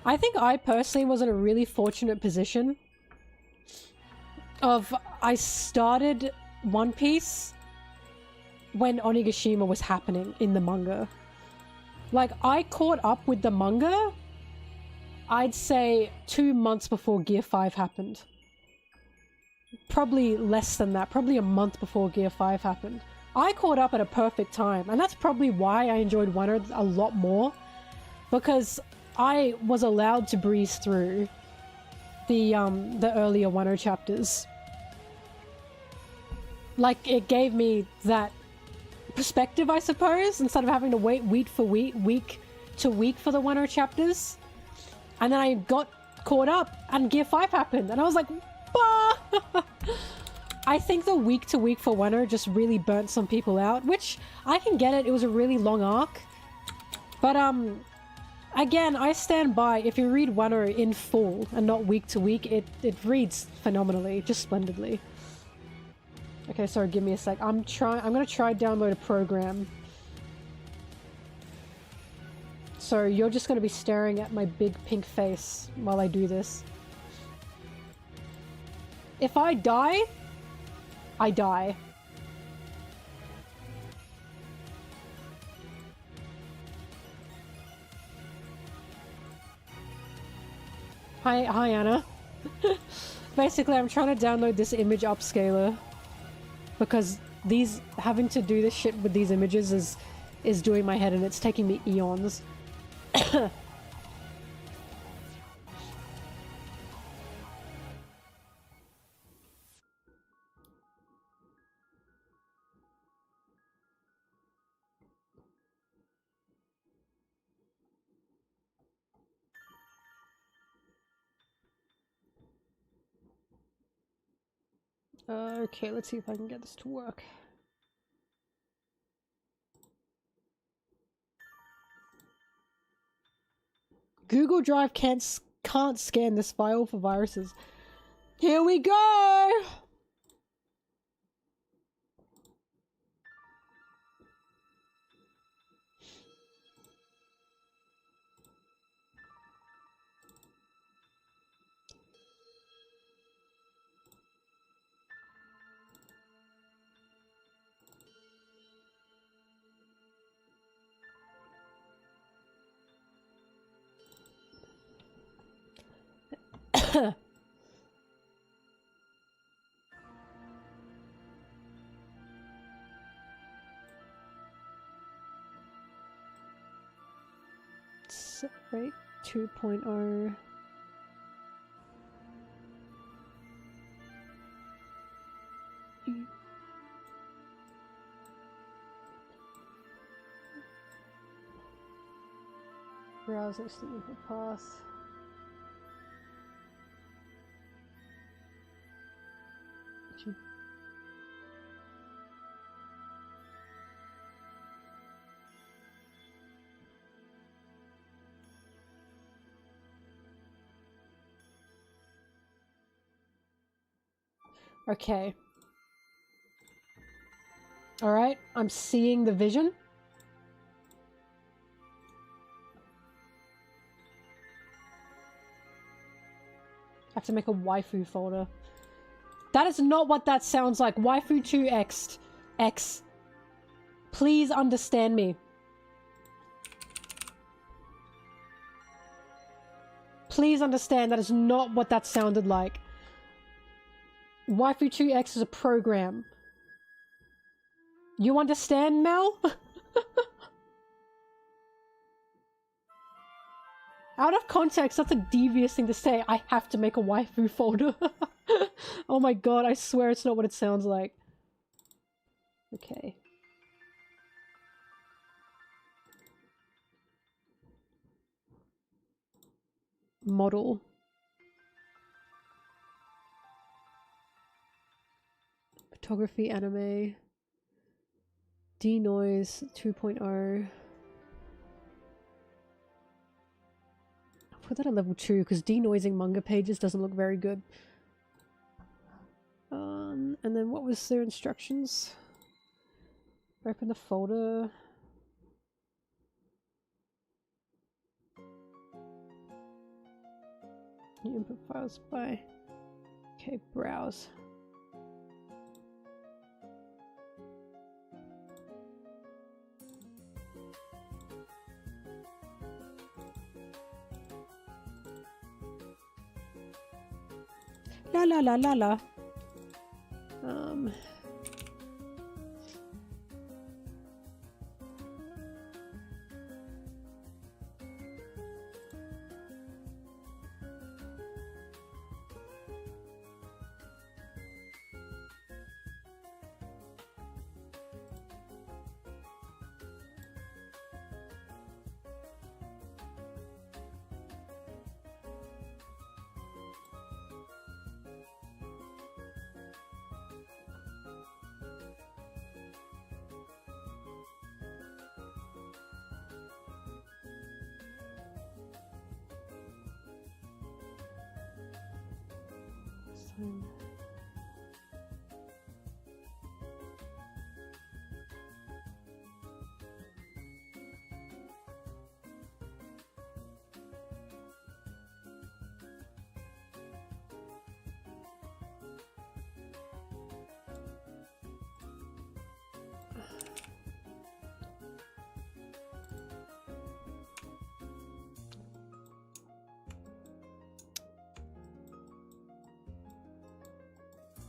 I think I personally was in a really fortunate position of I started One Piece when Onigashima was happening in the manga. Like, I caught up with the manga, I'd say 2 months before Gear 5 happened. probably less than that, probably a month before Gear 5 happened. I caught up at a perfect time, and that's probably why I enjoyed Wonder a lot more, because I was allowed to breeze through the earlier Wonder chapters. Like, it gave me that perspective, I suppose, instead of having to wait week to week for the Wonder chapters. And then I got caught up and Gear 5 happened, and I was like, bah! I think the week to week for Wonder just really burnt some people out, which I can get it. It was a really long arc. But, again, I stand by, if you read Wonder in full and not week to week, it reads phenomenally, just splendidly. Okay, sorry, give me a sec. I'm gonna try download a program. So you're just gonna be staring at my big pink face while I do this. If I die, I die. Hi Anna. Basically, I'm trying to download this image upscaler because having to do this shit with these images is doing my head, and it's taking me eons. Okay, let's see if I can get this to work. Google Drive can't scan this file for viruses. Here we go! Right, 2.0. Browse next to input path. Okay. Alright, I'm seeing the vision. I have to make a waifu folder. That is not what that sounds like. Waifu 2x. X. Please understand me. Please understand that is not what that sounded like. Waifu 2x is a program. You understand, Mel? Out of context, that's a devious thing to say. I have to make a waifu folder. Oh my god, I swear it's not what it sounds like. Okay. Model. Photography, anime. Denoise 2.0. I'll put that at level 2 because denoising manga pages doesn't look very good. And then what was their instructions? Open the folder. New input files by. Okay, browse. La la la la la.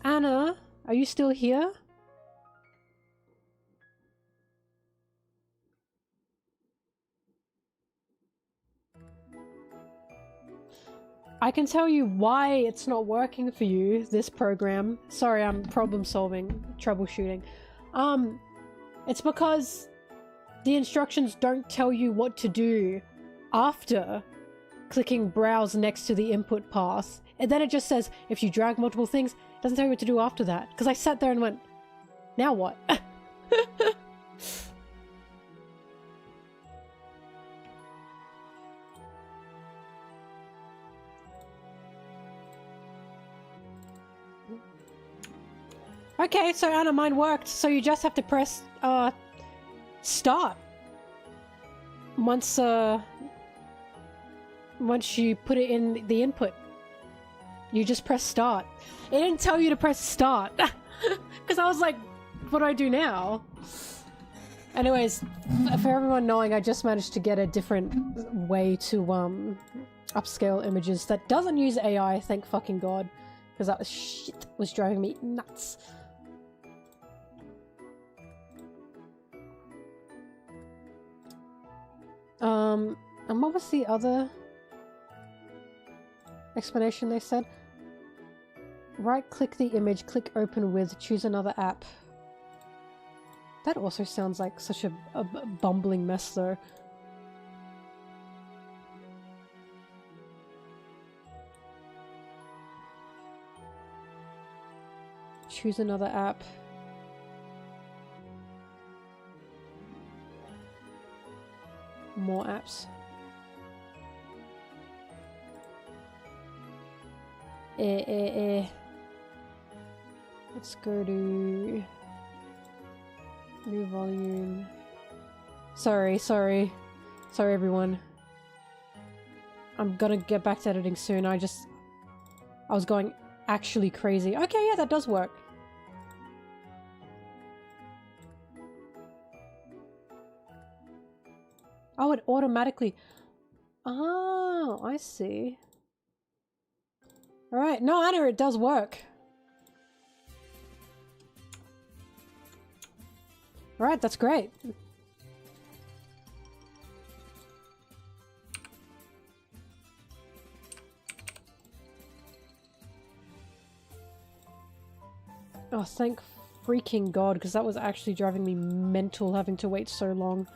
Anna, are you still here? I can tell you why it's not working for you, this program. Sorry, I'm problem solving, troubleshooting. It's because the instructions don't tell you what to do after clicking browse next to the input path. And then it just says, if you drag multiple things, it doesn't tell you what to do after that. Because I sat there and went, now what? Okay, so Anna, mine worked. So you just have to press, start. Once you put it in the input. You just press start. It didn't tell you to press start. Because I was like, what do I do now? Anyways, for everyone knowing, I just managed to get a different way to upscale images that doesn't use AI, thank fucking god. Because that was driving me nuts. And what was the other explanation they said? Right click the image, click open with, choose another app. That also sounds like such a bumbling mess though. Choose another app. More apps. Let's go to new volume. Sorry everyone. I'm gonna get back to editing soon. I was going actually crazy. Okay, yeah, that does work. Oh, it automatically... Oh, I see. Alright, no, Anna, it does work. Alright, that's great. Oh, thank freaking god, because that was actually driving me mental having to wait so long.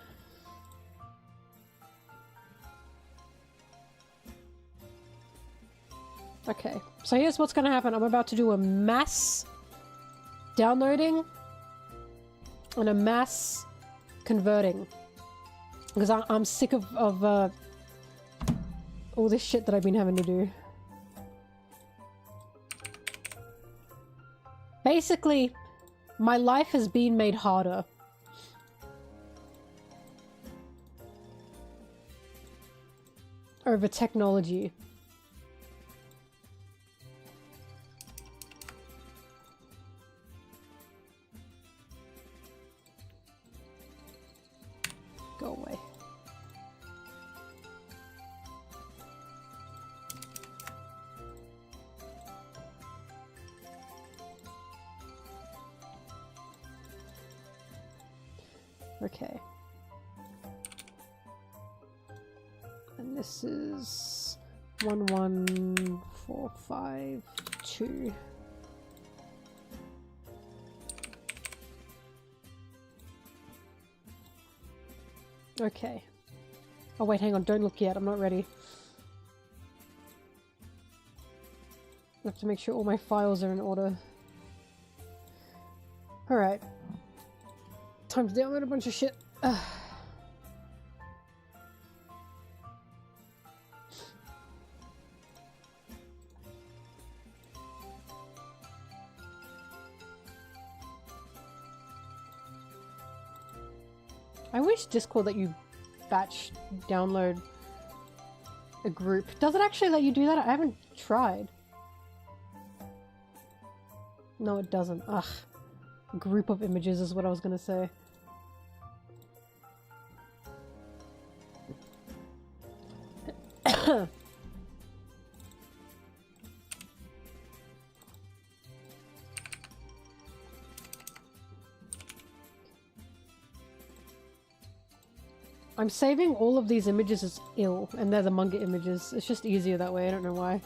Okay, so here's what's gonna happen. I'm about to do a mass downloading and a mass converting. Because I'm sick of all this shit that I've been having to do. Basically, my life has been made harder. Over technology. Go away. Okay. And this is 11452. Okay. Oh wait, hang on, don't look yet, I'm not ready. I have to make sure all my files are in order. Alright. Time to download a bunch of shit. I wish Discord let you batch download a group. Does it actually let you do that? I haven't tried. No, it doesn't. Ugh. Group of images is what I was gonna say. I'm saving all of these images as ill, and they're the manga images. It's just easier that way, I don't know why.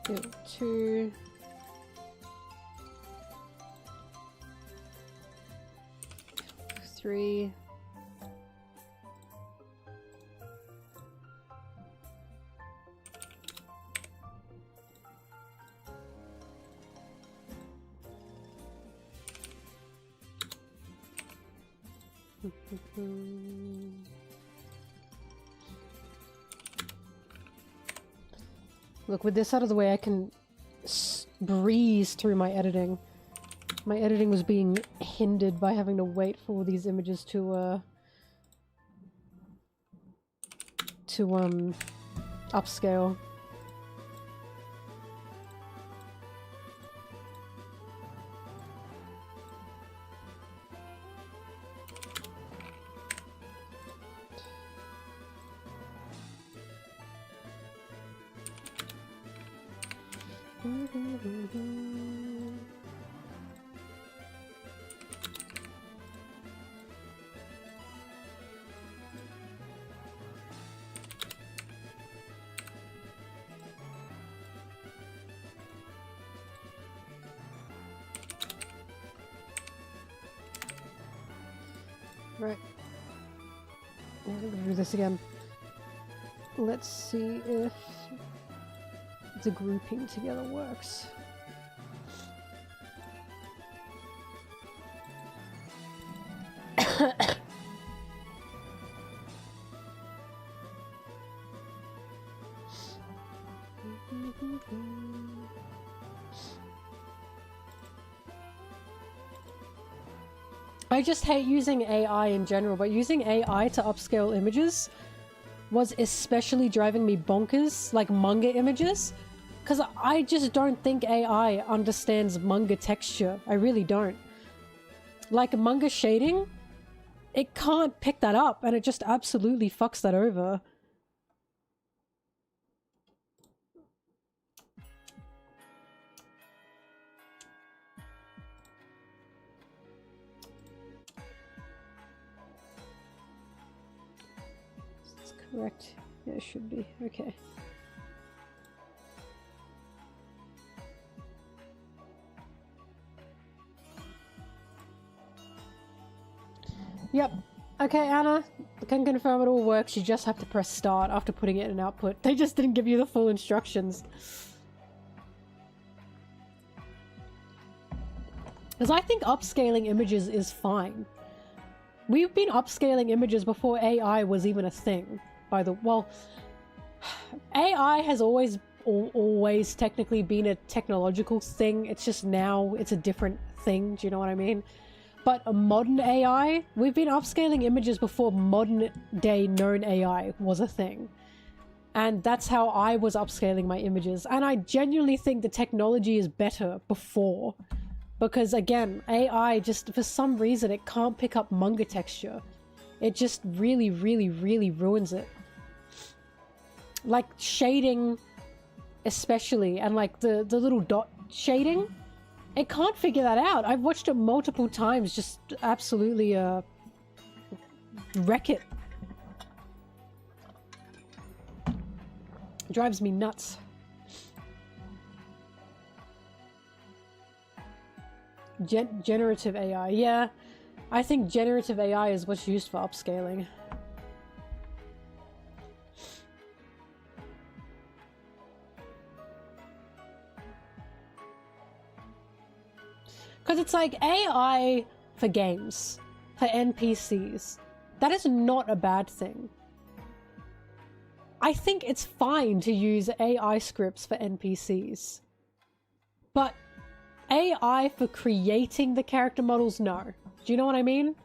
Ill 2. Ill 3. Look, with this out of the way, I can breeze through my editing. My editing was being hindered by having to wait for all these images to upscale. Right. I'm gonna do this again. Let's see if the grouping together works. I just hate using AI in general, but using AI to upscale images was especially driving me bonkers, like manga images, because I just don't think AI understands manga texture. I really don't. Like manga shading, it can't pick that up, and it just absolutely fucks that over. Correct. Yeah, it should be. Okay. Yep. Okay, Anna. I can confirm it all works. You just have to press start after putting it in output. They just didn't give you the full instructions. Because I think upscaling images is fine. We've been upscaling images before AI was even a thing. Well, AI has always technically been a technological thing. It's just now it's a different thing. Do you know what I mean? But a modern AI, we've been upscaling images before modern day known AI was a thing. And that's how I was upscaling my images. And I genuinely think the technology is better before. Because again, AI just, for some reason, it can't pick up manga texture. It just really, really, really ruins it. Like shading, especially, and like the little dot shading, it can't figure that out. I've watched it multiple times, just absolutely wreck it. Drives me nuts. Generative AI, yeah. I think generative AI is what's used for upscaling. Because it's like AI for games, for NPCs. That is not a bad thing. I think it's fine to use AI scripts for NPCs. But AI for creating the character models, no. Do you know what I mean?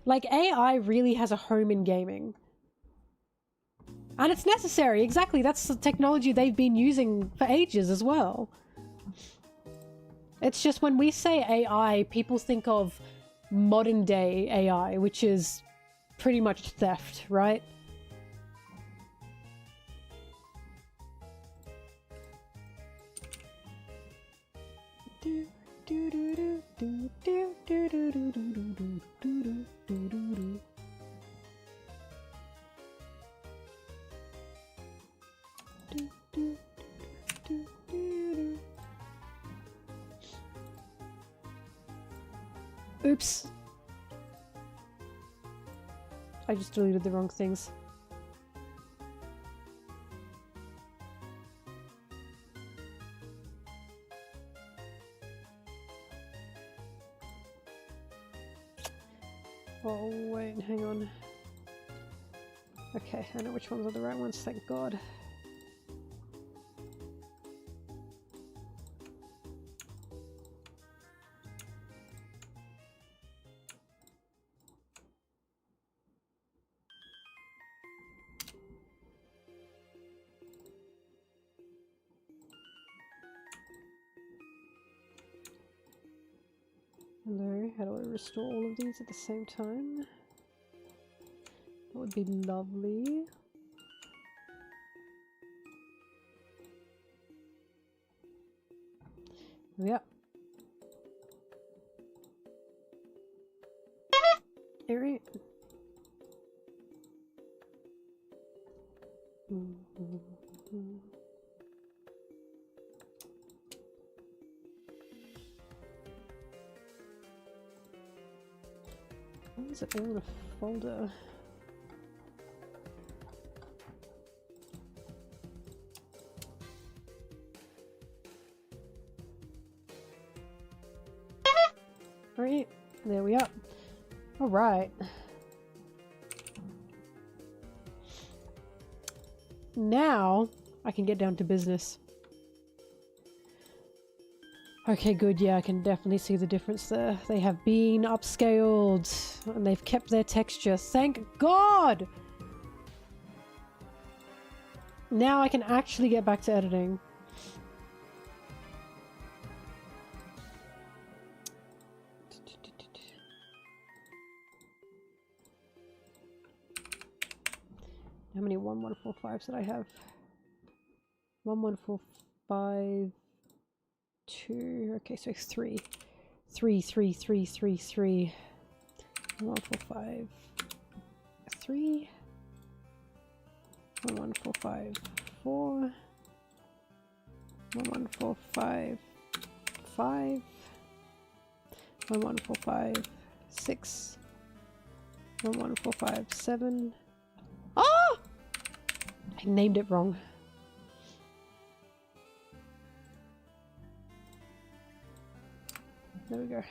Like, AI really has a home in gaming. And it's necessary, exactly. That's the technology they've been using for ages as well. It's just when we say AI, people think of modern day AI, which is pretty much theft, right? Oops. I just deleted the wrong things. Oh, wait, hang on. Okay, I know which ones are the right ones, thank God. Hello, how do I restore all of these at the same time? That would be lovely. Yeah. Alright. Why is it all in a folder? Right, there we are. Alright. Now, I can get down to business. Okay, good, yeah, I can definitely see the difference there. They have been upscaled, and they've kept their texture. Thank God! Now I can actually get back to editing. How many 1145s did I have? 1145, 2. Okay, so 3. 3, 3, 3, 3, 3. 1145, 3. 1145, 4. 1145, 5. 1145, 6. 1145, 7. Oh! I named it wrong. There we go.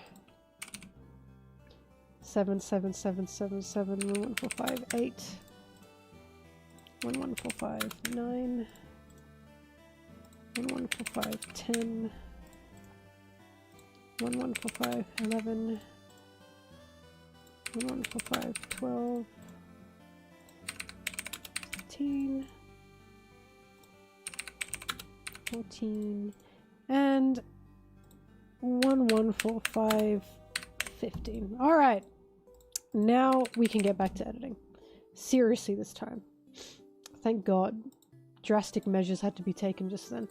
7, 7, 7, 7, 7, 1145, 8. 1145, 9. 1145, 10. 1145, 11. 1145, 12. 13. 14. And 1145, 15. Alright. Now we can get back to editing. Seriously this time. Thank God. Drastic measures had to be taken just then.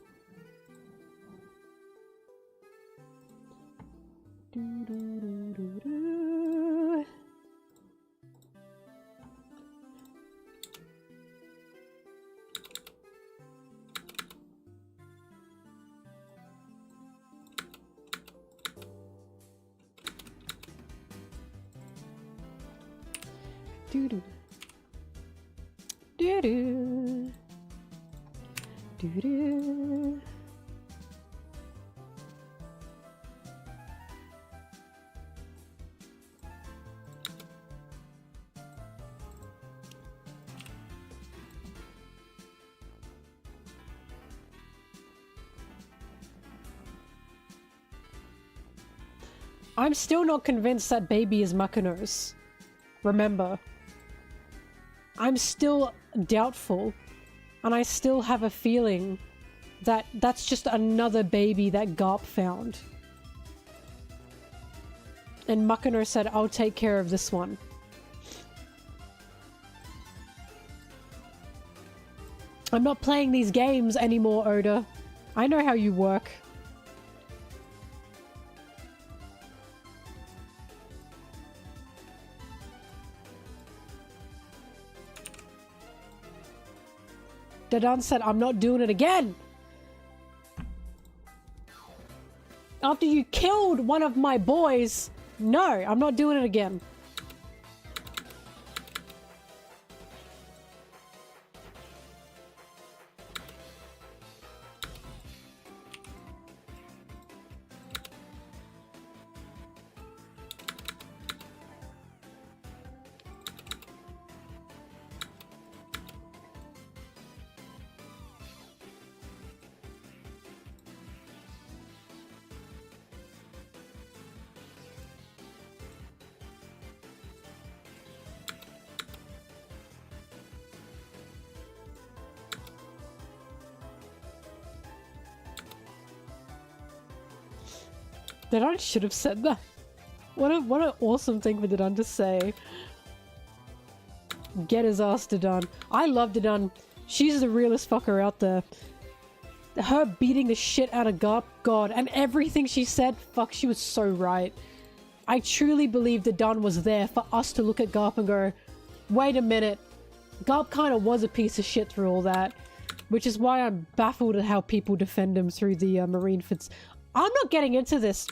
Do do do do do do. I'm still not convinced that baby is Makinos. Remember. I'm still doubtful. And I still have a feeling that that's just another baby that Garp found. And Makino said, I'll take care of this one. I'm not playing these games anymore, Oda. I know how you work. Dadan said, I'm not doing it again! After you killed one of my boys, no, I'm not doing it again. Dadan should have said that. What an awesome thing for Dadan to say. Get his ass, Dadan. I love Dadan. She's the realest fucker out there. Her beating the shit out of Garp, God, and everything she said, fuck, she was so right. I truly believe Dadan was there for us to look at Garp and go, wait a minute, Garp kind of was a piece of shit through all that. Which is why I'm baffled at how people defend him through the Marineford's. I'm not getting into this.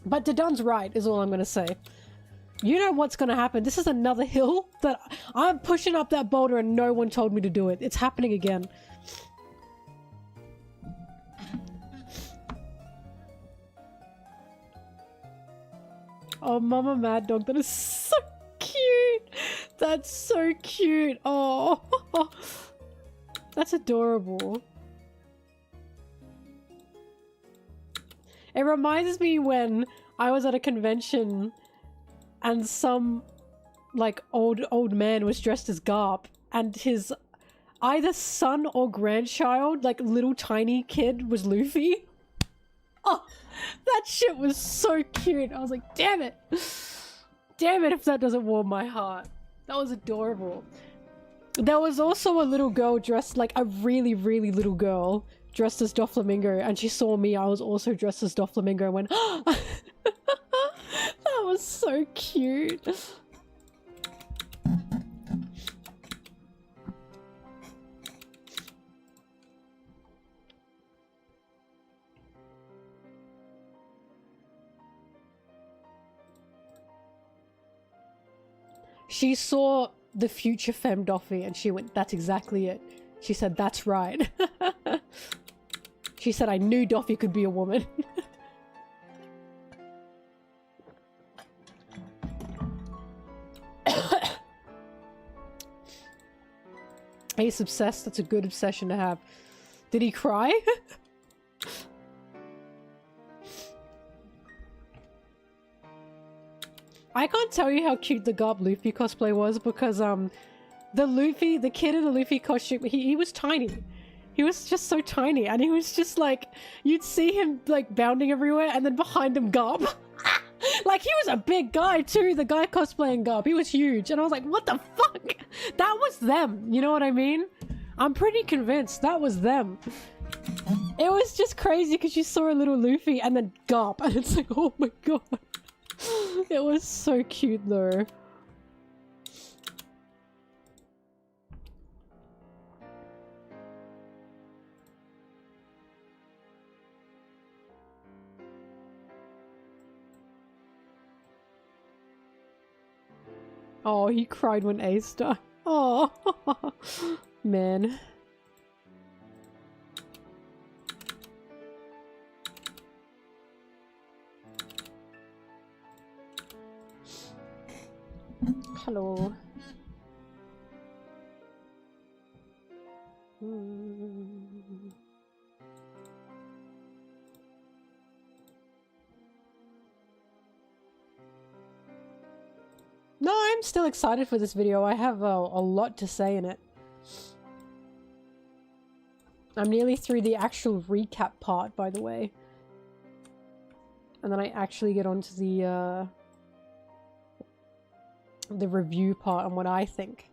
But Dadan's right, is all I'm gonna say. You know what's gonna happen. This is another hill that I'm pushing up that boulder and no one told me to do it. It's happening again. Oh, Mama Mad Dog, that is so cute. That's so cute. Oh, that's adorable. It reminds me when I was at a convention and some, like, old man was dressed as Garp and his either son or grandchild, like, little tiny kid was Luffy. Oh, that shit was so cute. I was like, damn it. Damn it if that doesn't warm my heart. That was adorable. There was also a little girl dressed like a really, really little girl dressed as Doflamingo, and she saw me. I was also dressed as Doflamingo and went, oh! That was so cute. She saw the future femme Doffy and she went, that's exactly it. She said, that's right. She said, I knew Doffy could be a woman. He's obsessed. That's a good obsession to have. Did he cry? I can't tell you how cute the Garp Luffy cosplay was because the kid in the Luffy costume, he was tiny. He was just so tiny and he was just like, you'd see him like bounding everywhere and then behind him Garp. Like he was a big guy too, the guy cosplaying Garp. He was huge and I was like, what the fuck? That was them, you know what I mean? I'm pretty convinced that was them. It was just crazy because you saw a little Luffy and then Garp and it's like, oh my god. It was so cute though. Oh, he cried when Ace died. Oh, man. Hello. am still excited for this video. I have a lot to say in it. I'm nearly through the actual recap part, by the way. And then I actually get onto the review part and what I think.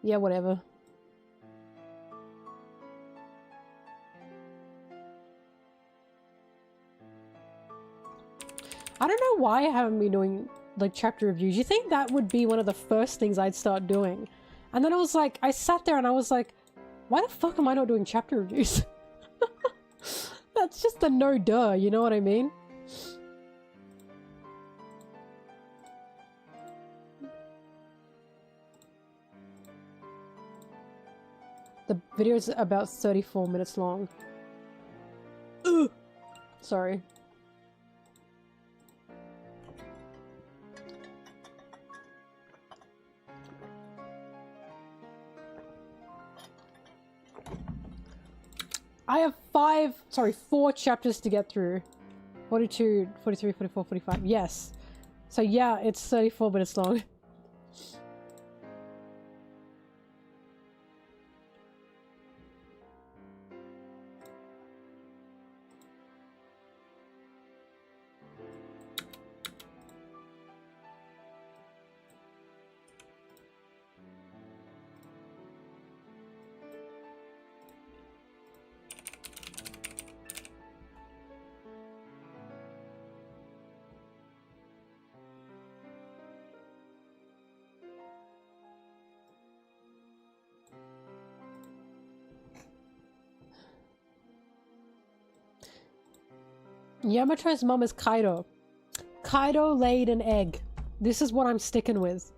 Yeah, whatever. I don't know why I haven't been doing like chapter reviews. You think that would be one of the first things I'd start doing? And then I was like, I sat there and I was like, why the fuck am I not doing chapter reviews? That's just a no duh, you know what I mean? The video is about 34 minutes long. Ugh. Sorry. I have 4 chapters to get through. 42, 43, 44, 45. Yes. So yeah, it's 34 minutes long. Yamato's mom is Kaido. Kaido laid an egg. This is what I'm sticking with.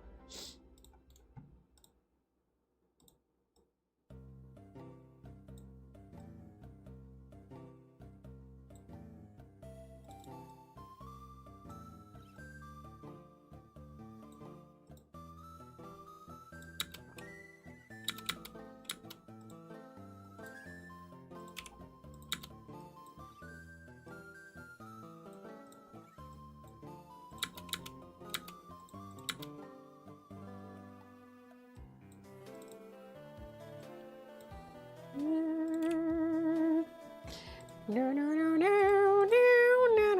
No, no, no, no, no, no,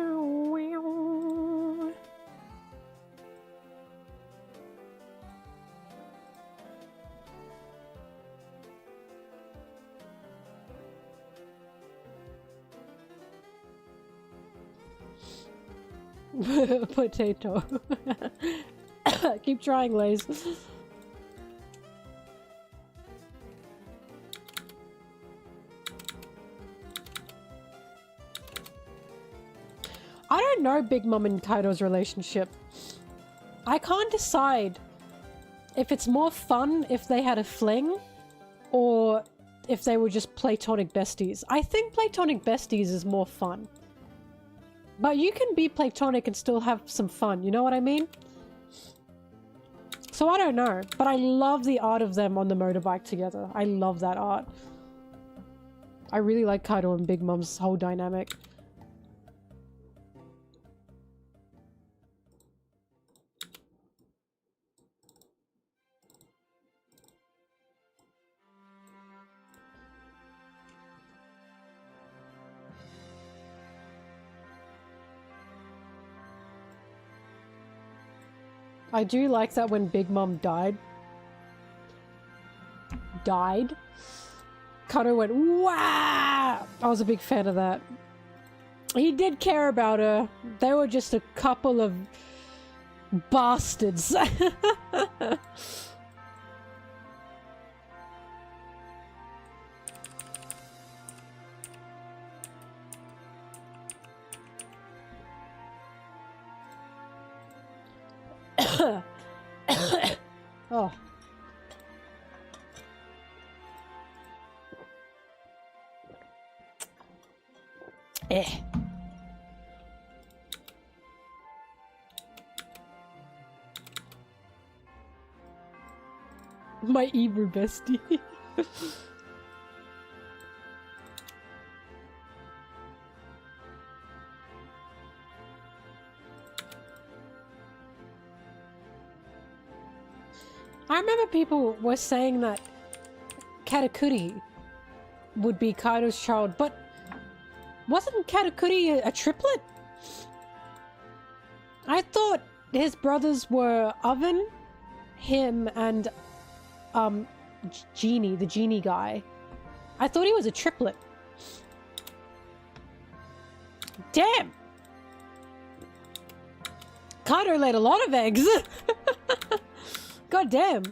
no. Potato. Keep trying, Lays. I don't know Big Mom and Kaido's relationship. I can't decide if it's more fun if they had a fling or if they were just platonic besties. I think platonic besties is more fun. But you can be platonic and still have some fun, you know what I mean? So I don't know, but I love the art of them on the motorbike together. I love that art. I really like Kaido and Big Mom's whole dynamic. I do like that when Big Mom died, Kaido went, wow! I was a big fan of that. He did care about her. They were just a couple of bastards. Oh. Eh. My Eber bestie. I remember people were saying that Katakuri would be Kaido's child, but wasn't Katakuri a triplet? I thought his brothers were Oven, him, and Genie, the genie guy. I thought he was a triplet. Damn! Kaido laid a lot of eggs! God damn!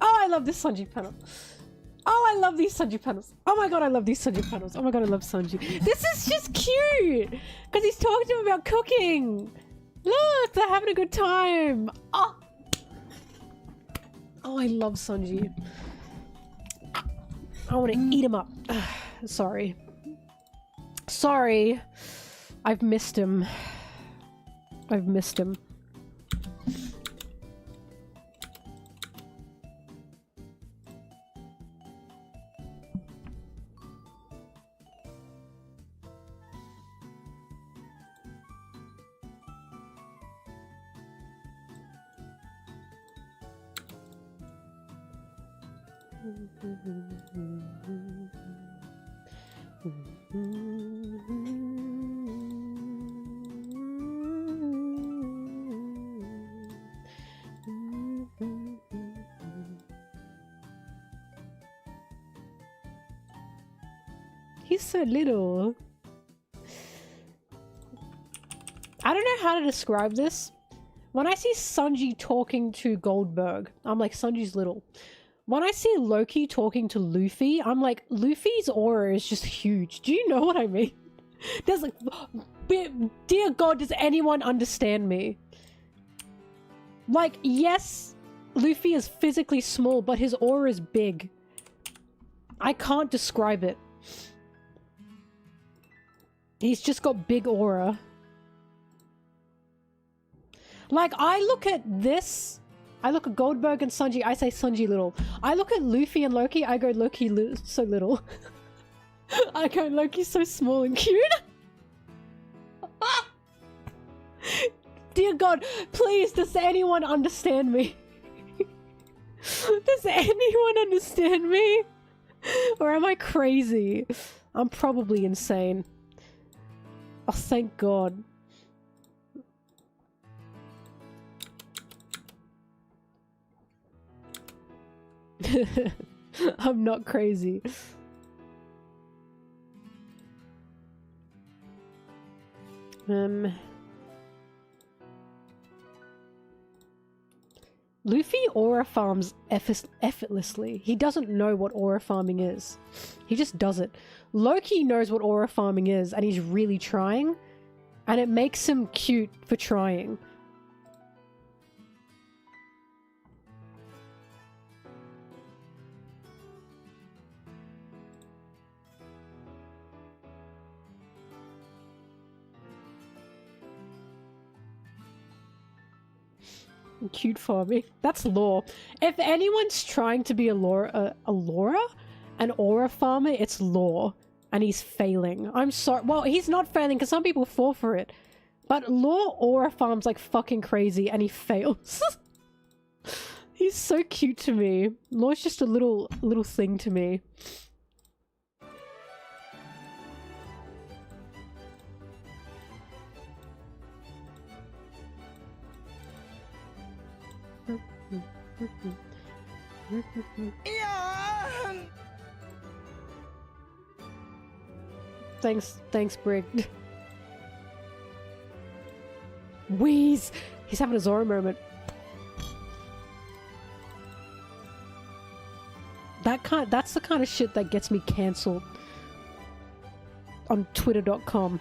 Oh, I love this Sanji panel. Oh, I love these Sanji panels. Oh my god, I love these Sanji panels. Oh my god, I love Sanji. This is just cute! Because he's talking to him about cooking! Look, they're having a good time! Oh, oh I love Sanji. I want to eat him up. Sorry. Sorry. I've missed him. I've missed him. He's so little. I don't know how to describe this. When I see Sanji talking to Goldberg, I'm like, Sanji's little. When I see Loki talking to Luffy, I'm like, Luffy's aura is just huge. Do you know what I mean? There's like, dear God, does anyone understand me? Like, yes, Luffy is physically small, but his aura is big. I can't describe it. He's just got big aura. Like, I look at this, I look at Goldberg and Sanji, I say Sanji little. I look at Luffy and Loki, I go Loki so little. I go Loki so small and cute. Dear God, please, does anyone understand me? Does anyone understand me? Or am I crazy? I'm probably insane. Oh, thank God. I'm not crazy. Luffy aura farms effortlessly. He doesn't know what aura farming is. He just does it. Loki knows what aura farming is, and he's really trying, and it makes him cute for trying. Cute farming. That's lore. If anyone's trying to be an aura farmer, it's lore. And he's failing. I'm sorry. Well, he's not failing because some people fall for it. But lore aura farms like fucking crazy and he fails. He's so cute to me. Lore's just a little thing to me. Yeah. Thanks, Brig. Wheeze! He's having a Zoro moment. That's the kind of shit that gets me cancelled on Twitter.com.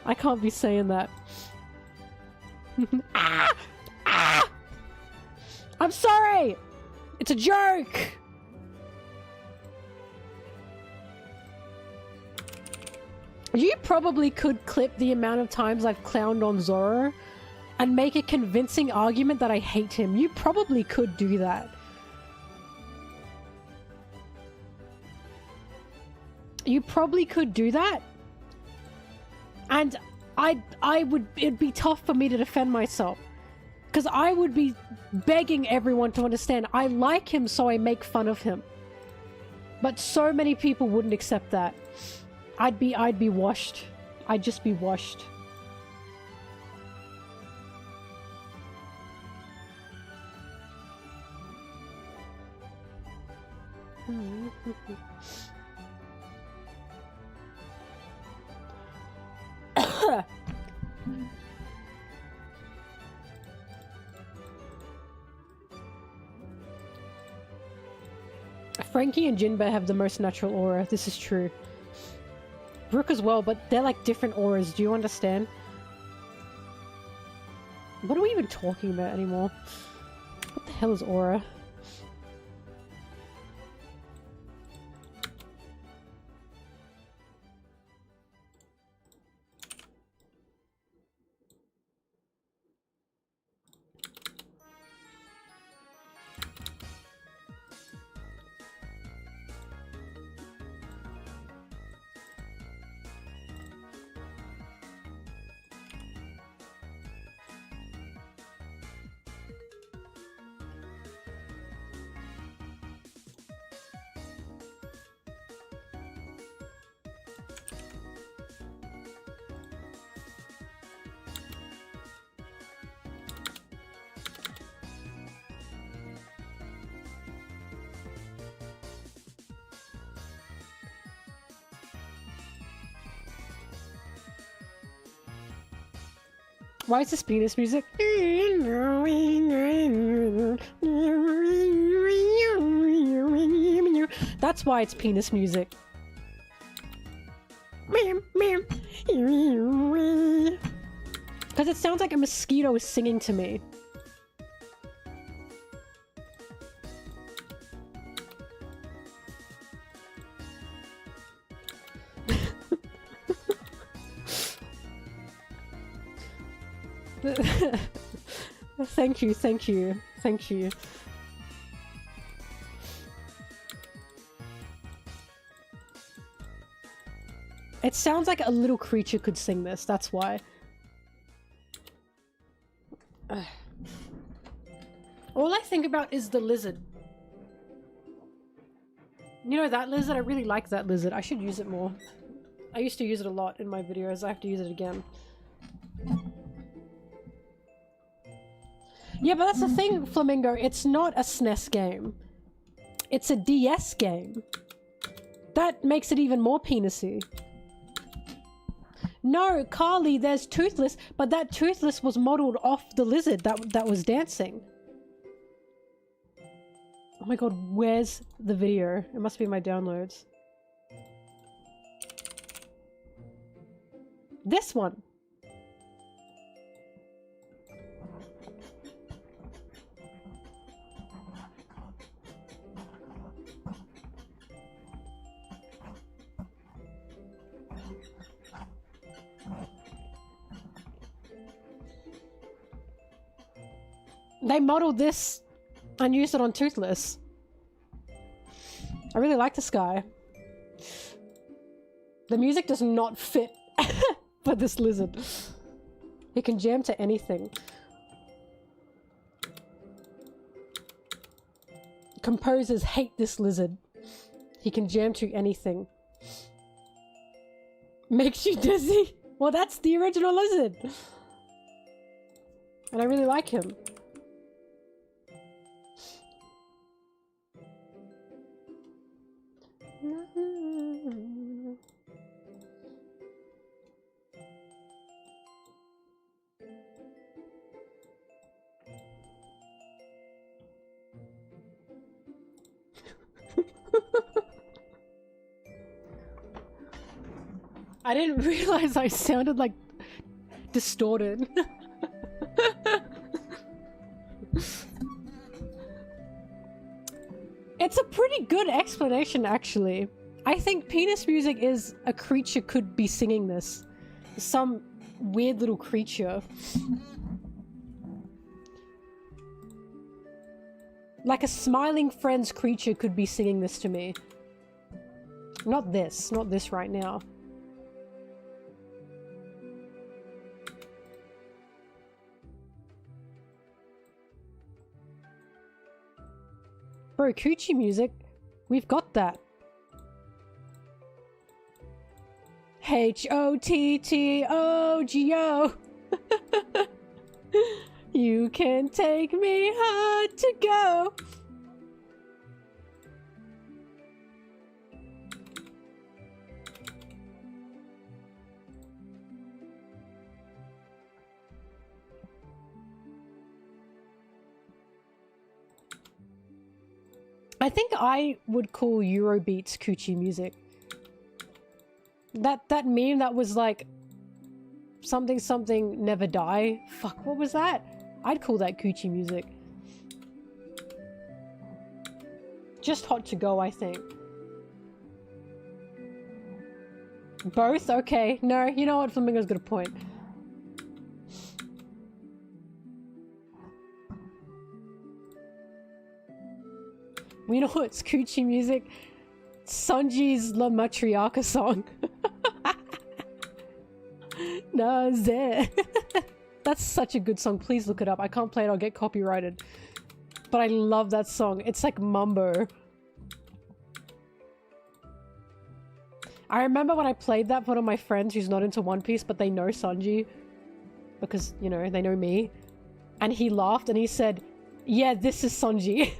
I can't be saying that. Ah! Ah! I'm sorry! It's a joke! You probably could clip the amount of times I've clowned on Zoro and make a convincing argument that I hate him. You probably could do that. You probably could do that. And it'd be tough for me to defend myself. Because I would be begging everyone to understand I like him, so I make fun of him. But so many people wouldn't accept that. I'd be washed. I'd just be washed. Frankie and Jinbei have the most natural aura. This is true. Brook as well, but they're like different auras. Do you understand? What are we even talking about anymore? What the hell is aura? Why is this penis music? That's why it's penis music. Because it sounds like a mosquito is singing to me. Thank you, thank you, thank you. It sounds like a little creature could sing this, that's why. All I think about is the lizard. You know that lizard? I really like that lizard. I should use it more. I used to use it a lot in my videos. I have to use it again. Yeah, but that's the thing, Flamingo. It's not a SNES game. It's a DS game. That makes it even more penisy. No, Carly, there's Toothless, but that Toothless was modeled off the lizard that was dancing. Oh my god, where's the video? It must be in my downloads. This one. They modeled this and used it on Toothless. I really like this guy. The music does not fit for this lizard. He can jam to anything. Composers hate this lizard. He can jam to anything. Makes you dizzy? Well, that's the original lizard. And I really like him. I didn't realize I sounded like distorted. It's a pretty good explanation, actually. I think penis music is a creature could be singing this. Some weird little creature. Like a smiling friend's creature could be singing this to me. Not this right now. Bro, coochie music? We've got that. H-O-T-T-O-G-O. You can take me hard to go. I think I would call Eurobeats coochie music. That meme that was like something something never die. Fuck, what was that? I'd call that coochie music. Just hot to go, I think. Both? Okay. No, you know what? Flamingo's got a point. You know what's coochie music? Sanji's La Matriarcha song. Naze. That's such a good song. Please look it up. I can't play it. I'll get copyrighted. But I love that song. It's like mumbo. I remember when I played that for one of my friends who's not into One Piece, but they know Sanji. Because, you know, they know me. And he laughed and he said, yeah, this is Sanji.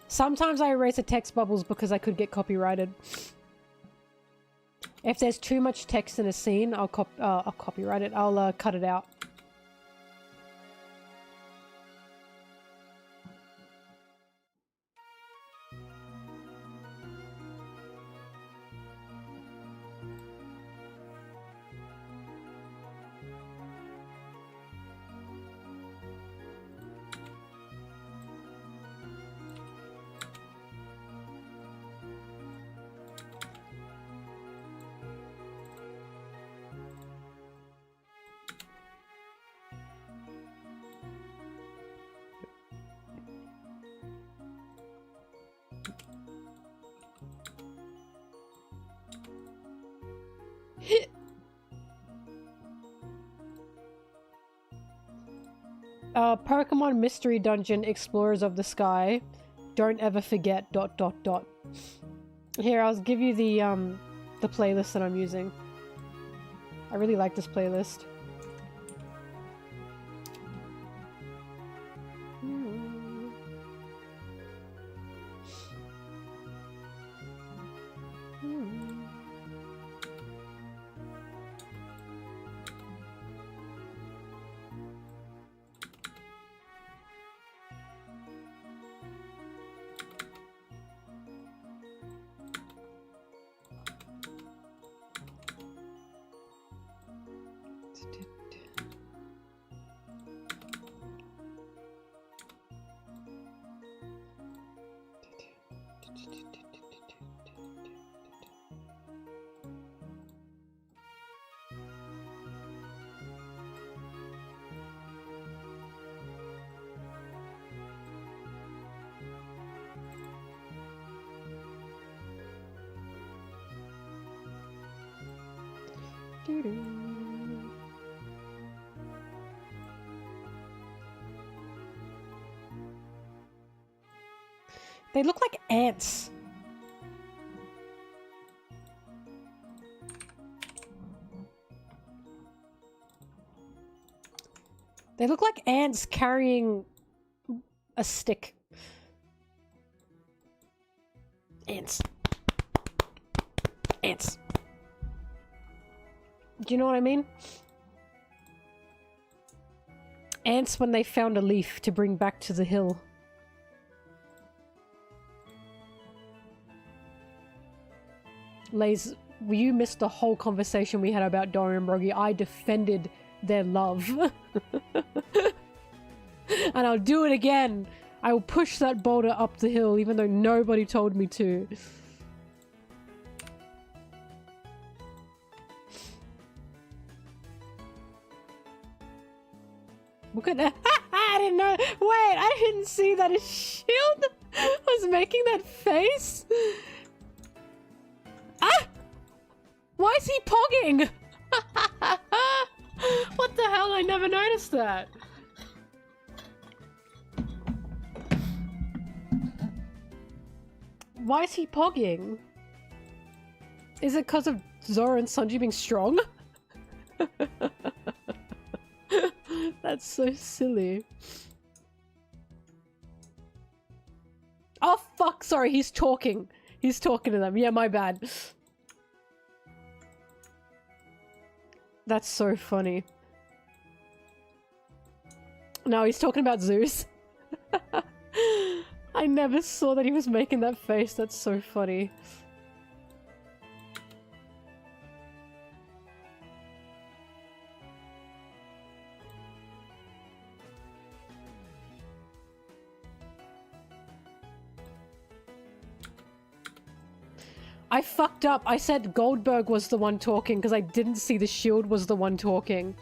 Sometimes I erase the text bubbles because I could get copyrighted. If there's too much text in a scene, I'll copyright it. I'll cut it out. Pokemon Mystery Dungeon Explorers of the Sky. Don't ever forget ... Here, I'll give you the playlist that I'm using. I really like this playlist. They look like ants. They look like ants carrying a stick. Ants. Ants. Do you know what I mean? Ants when they found a leaf to bring back to the hill. Lays, you missed the whole conversation we had about Dory and Broggy. I defended their love. And I'll do it again. I will push that boulder up the hill even though nobody told me to. Look at that. I didn't know. Wait, I didn't see that his shield was making that face. Ah! Why is he pogging? What the hell? I never noticed that. Why is he pogging? Is it because of Zora and Sanji being strong? That's so silly. Oh fuck, sorry, he's talking. He's talking to them. Yeah, my bad. That's so funny. No, he's talking about Zeus. I never saw that he was making that face. That's so funny. I fucked up. I said Goldberg was the one talking because I didn't see the shield was the one talking.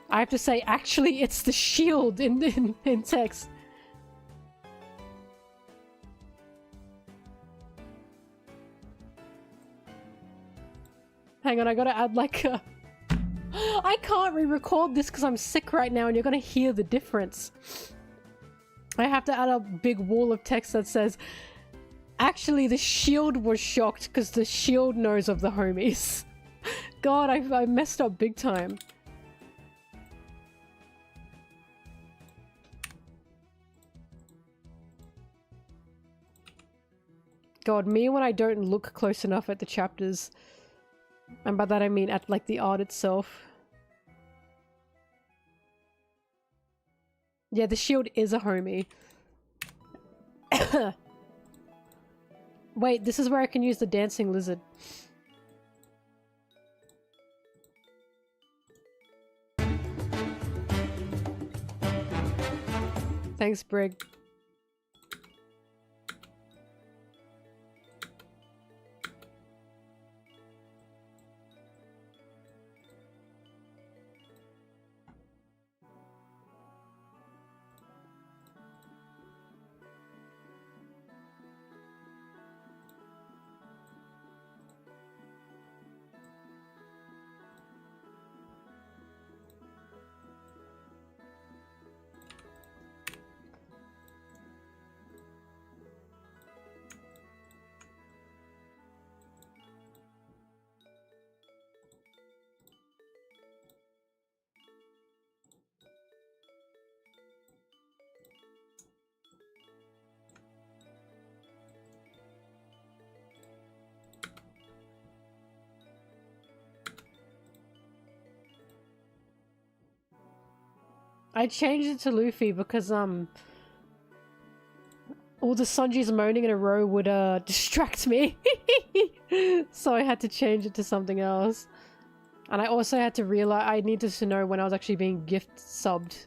I have to say, actually, it's the shield in text. Hang on, I gotta add like a... I can't re-record this because I'm sick right now and you're gonna hear the difference. I have to add a big wall of text that says, actually, the shield was shocked because the shield knows of the homies. God, I messed up big time. God, me when I don't look close enough at the chapters. And by that I mean at like the art itself. Yeah, the shield is a homie. Wait, this is where I can use the dancing lizard. Thanks, Brig. I changed it to Luffy because, all the Sanjis moaning in a row would, distract me. So I had to change it to something else. And I also had to realize I needed to know when I was actually being gift subbed.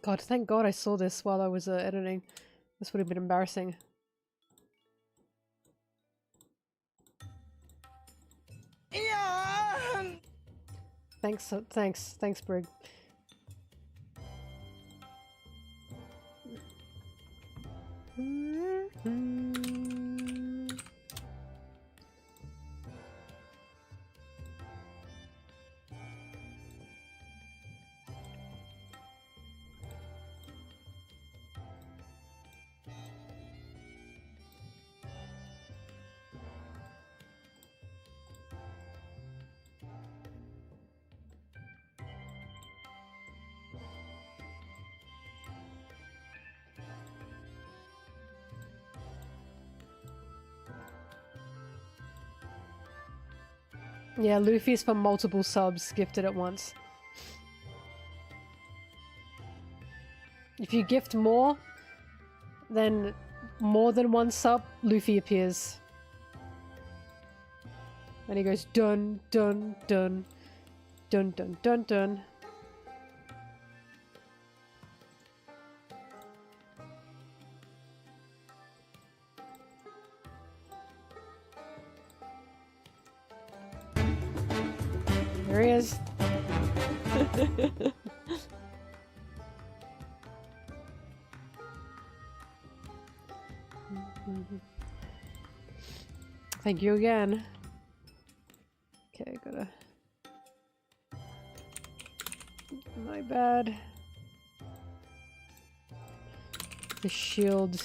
God, thank God I saw this while I was editing. This would have been embarrassing. Ian! Thanks, Brig. Yeah, Luffy's for multiple subs gifted at once. If you gift more than one sub, Luffy appears. And he goes dun dun dun dun dun dun dun. There he is. Thank you again. Okay, gotta... My bad. The shield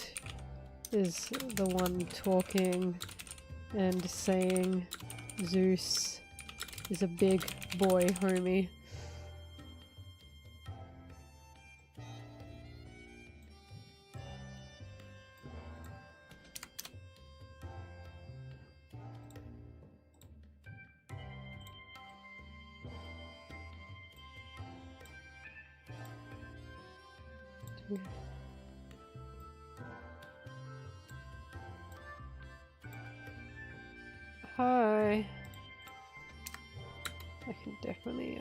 is the one talking and saying Zeus is a big boy, homie. Hi. I can definitely,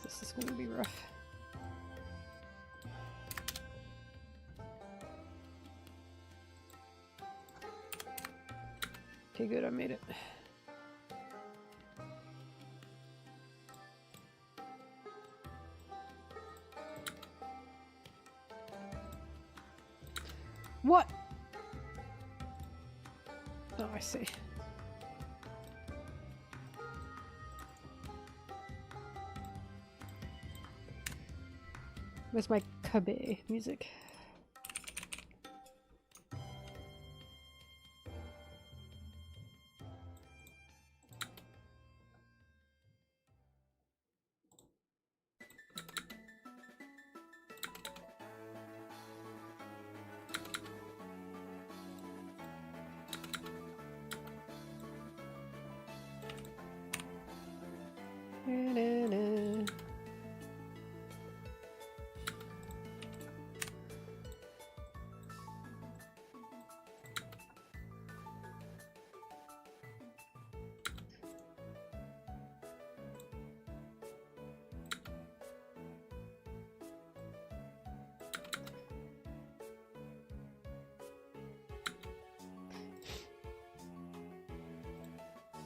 this is gonna be rough. Okay, good, I made it. What? Oh, I see. Where's my Kabe music?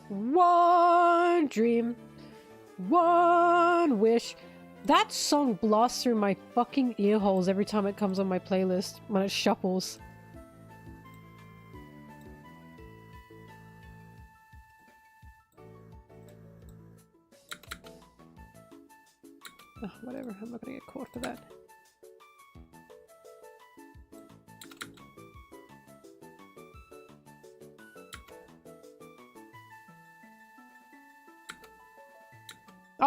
One dream, one wish. That song blasts through my fucking ear holes every time it comes on my playlist when it shuffles. Oh, whatever, I'm not gonna get caught for that.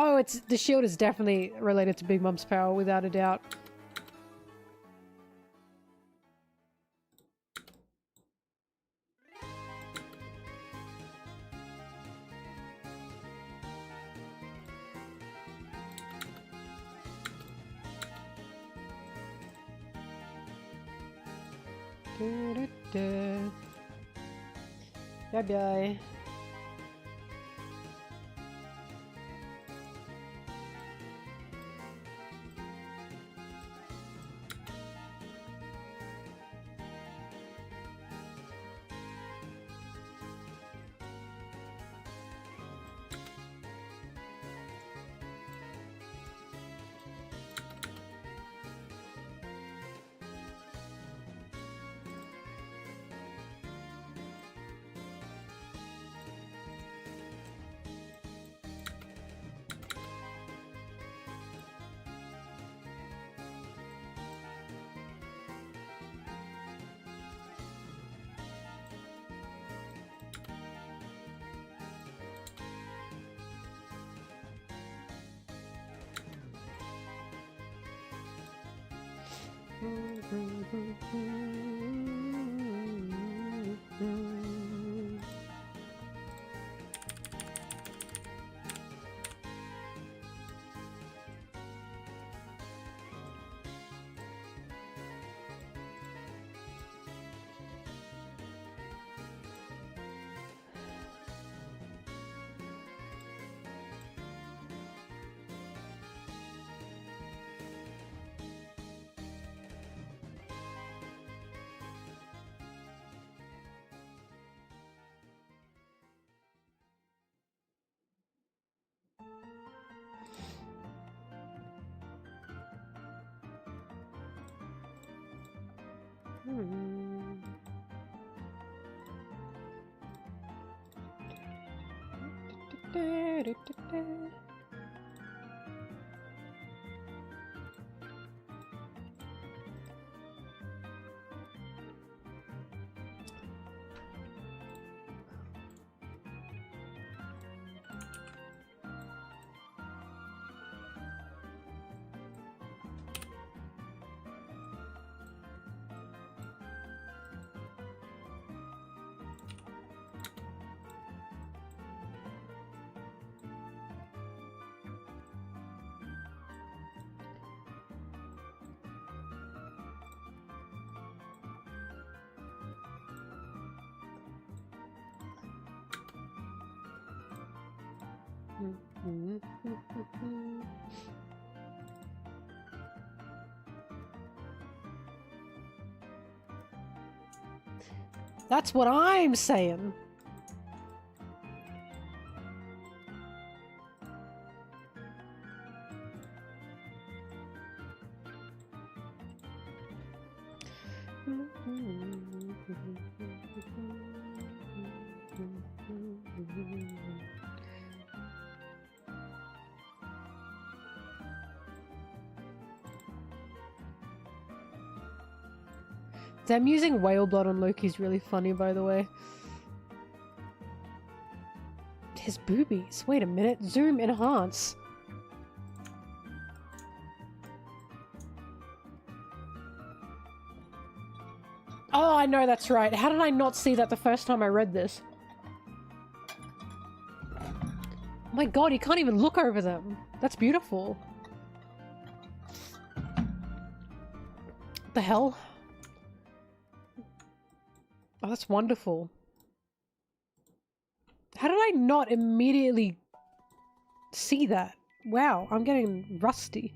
Oh, it's the shield is definitely related to Big Mom's power, without a doubt. Bye bye. That's what I'm saying. Them using whale blood on Loki's really funny, by the way. His boobies. Wait a minute. Zoom, enhance. Oh, I know that's right. How did I not see that the first time I read this? Oh my god, you can't even look over them. That's beautiful. What the hell? Oh, that's wonderful. How did I not immediately see that? Wow, I'm getting rusty.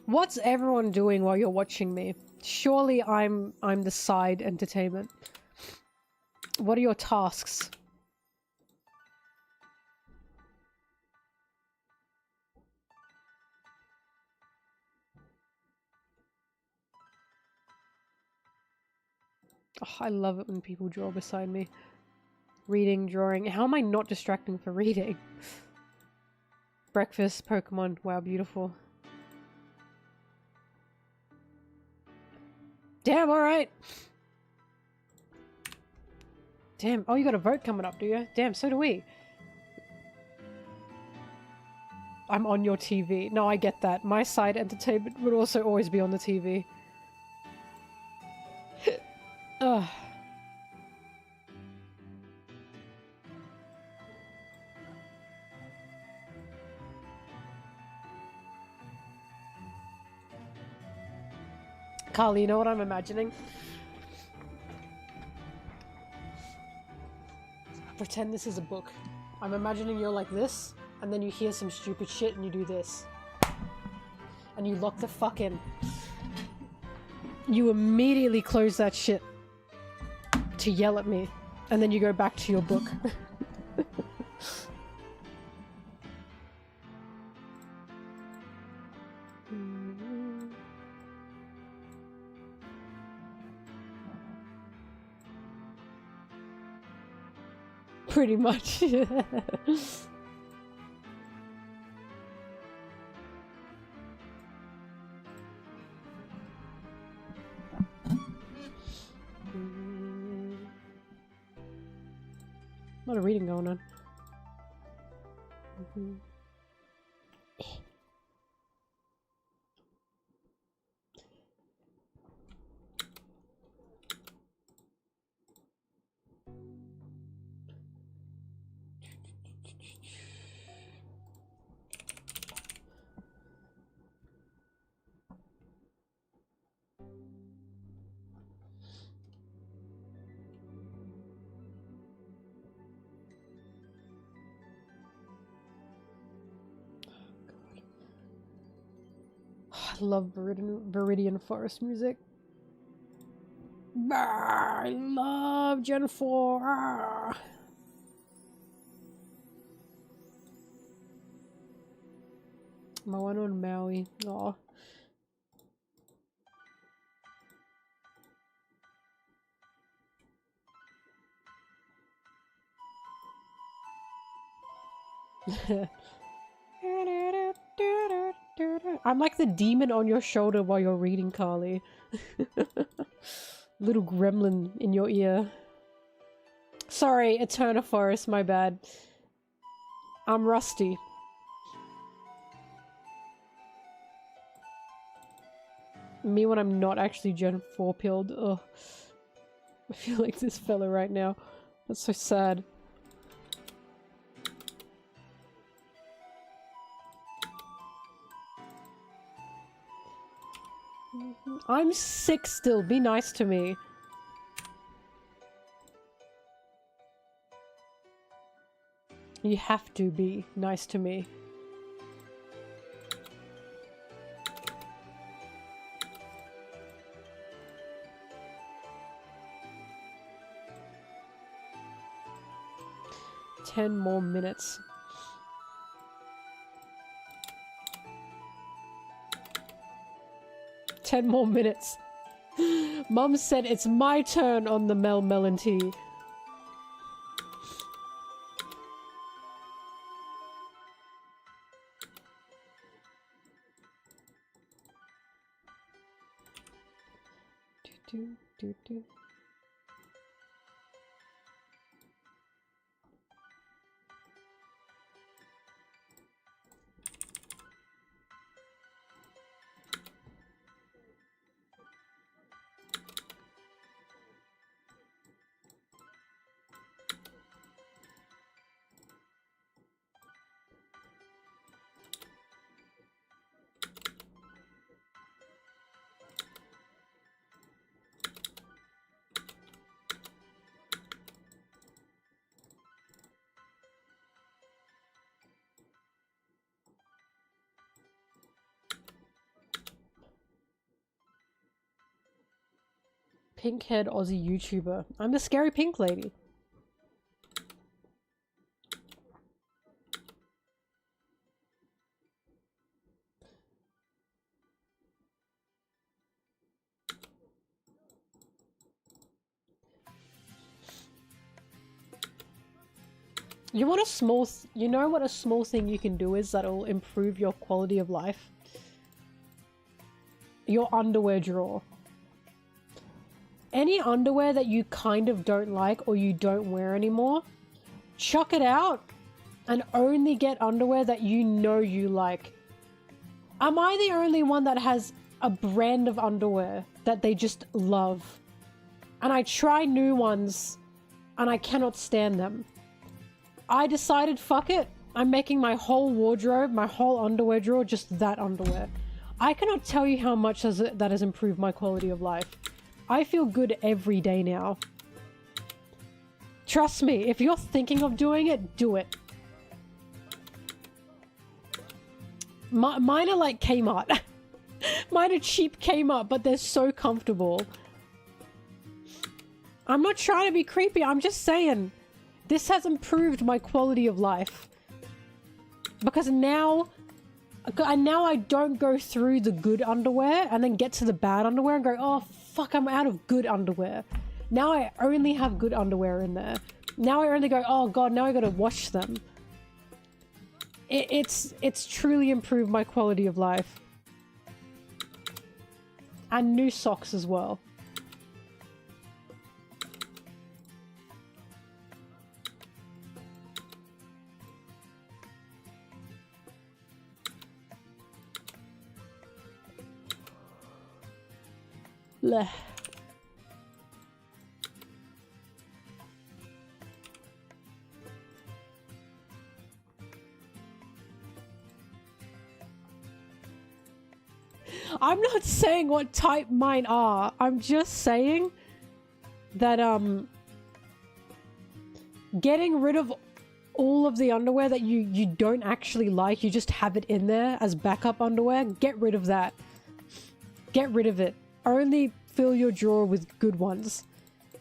What's everyone doing while you're watching me? Surely I'm the side entertainment. What are your tasks? Oh, I love it when people draw beside me. Reading, drawing. How am I not distracting for reading? Breakfast, Pokemon. Wow, beautiful. Damn, alright. Damn. Oh, you got a vote coming up, do you? Damn, so do we. I'm on your TV. No, I get that. My side entertainment would also always be on the TV. Ugh. Carly, you know what I'm imagining? Pretend this is a book. I'm imagining you're like this, and then you hear some stupid shit and you do this. And you lock the fuck in. You immediately close that shit to yell at me, and then you go back to your book. Pretty much. A lot of reading going on. I love Viridian Forest music. I love Gen 4. My one on Maui. Aw. I'm like the demon on your shoulder while you're reading, Carly. Little gremlin in your ear. Sorry, Eterna Forest, my bad. I'm rusty. Me when I'm not actually Gen 4 pilled. Ugh. I feel like this fella right now. That's so sad. I'm sick still. Be nice to me. You have to be nice to me. Ten more minutes. Ten more minutes. Mum said it's my turn on the MelonTeee. Do. Pink-haired Aussie YouTuber. I'm the scary pink lady. You want a small, you know what a small thing you can do is that'll improve your quality of life? Your underwear drawer. Any underwear that you kind of don't like or you don't wear anymore, chuck it out and only get underwear that you know you like. Am I the only one that has a brand of underwear that they just love? And I try new ones and I cannot stand them. I decided, fuck it. I'm making my whole wardrobe, my whole underwear drawer, just that underwear. I cannot tell you how much that has improved my quality of life. I feel good every day now. Trust me, if you're thinking of doing it, do it. Mine are like Kmart. Mine are cheap Kmart, but they're so comfortable. I'm not trying to be creepy, I'm just saying. This has improved my quality of life. Because now I don't go through the good underwear and then get to the bad underwear and go, oh fuck, I'm out of good underwear. Now I only have good underwear in there. Now I only go, oh god, now I gotta wash them. It's truly improved my quality of life. And new socks as well. Blech. I'm not saying what type mine are. I'm just saying that getting rid of all of the underwear that you don't actually like, you just have it in there as backup underwear, get rid of that. Get rid of it. Only fill your drawer with good ones.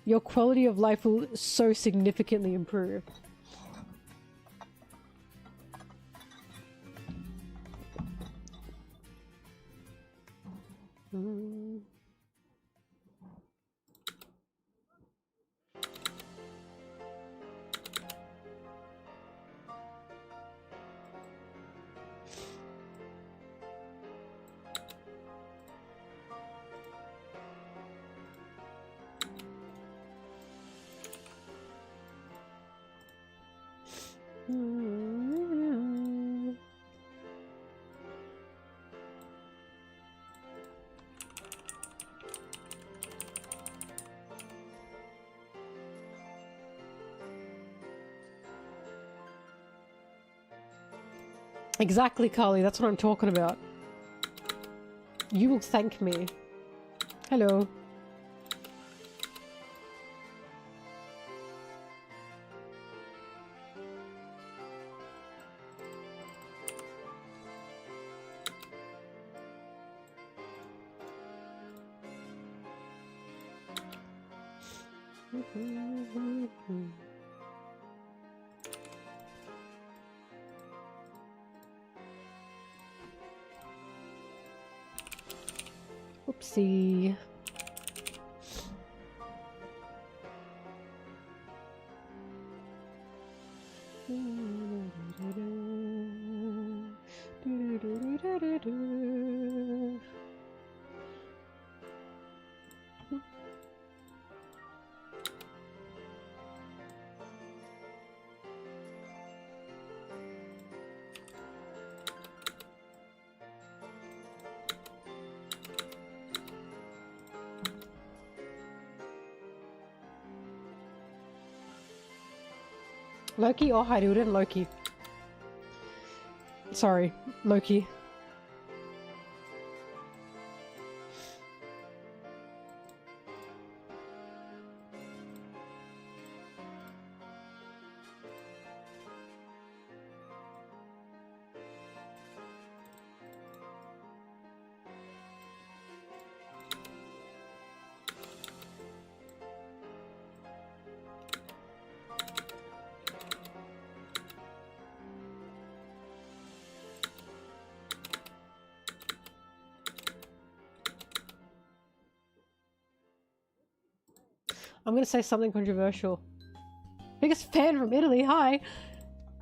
Your quality of life will so significantly improve. Exactly, Carly. That's what I'm talking about. You will thank me. Hello. Oopsie. Loki or Hyduden? Loki. Sorry, Loki. I'm gonna say something controversial. Biggest fan from Italy, hi!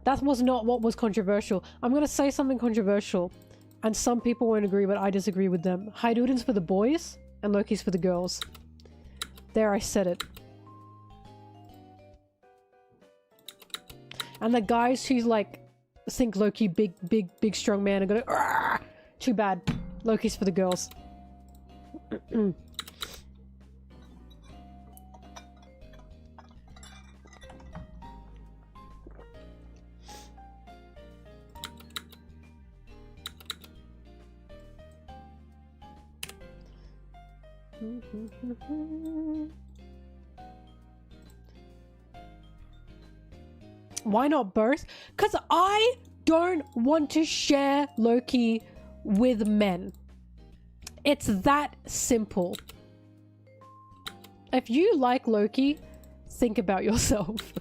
That was not what was controversial. I'm gonna say something controversial. And some people won't agree, but I disagree with them. Hydudin's for the boys, and Loki's for the girls. There, I said it. And the guys who, like, think Loki big strong man and go, "Argh!" Too bad. Loki's for the girls. Why not both? Because I don't want to share Loki with men. It's that simple. If you like Loki, think about yourself.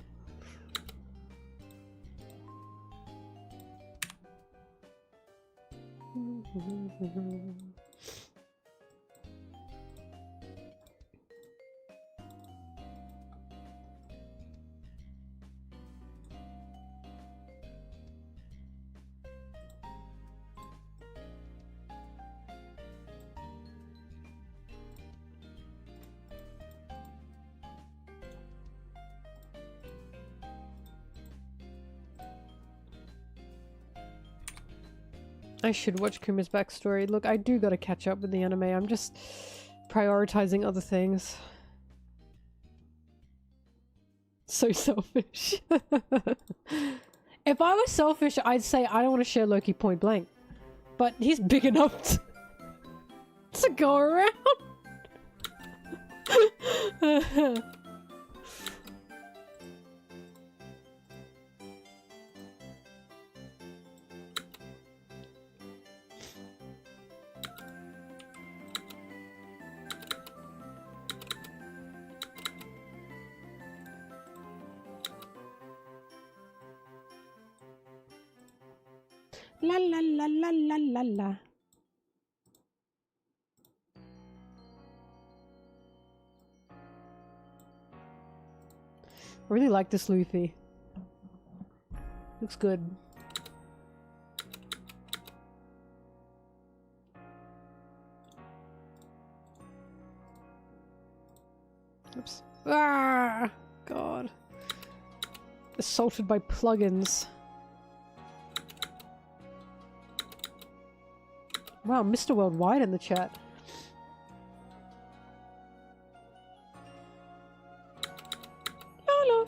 I should watch Kuma's backstory. Look, I do gotta catch up with the anime. I'm just prioritizing other things. So selfish. If I was selfish, I'd say I don't want to share Loki point blank. But he's big enough to go around. La la la la la la la. I really like this Luffy. Looks good. Oops. Ah! God. Assaulted by plugins. Wow, Mr. Worldwide in the chat. Hello.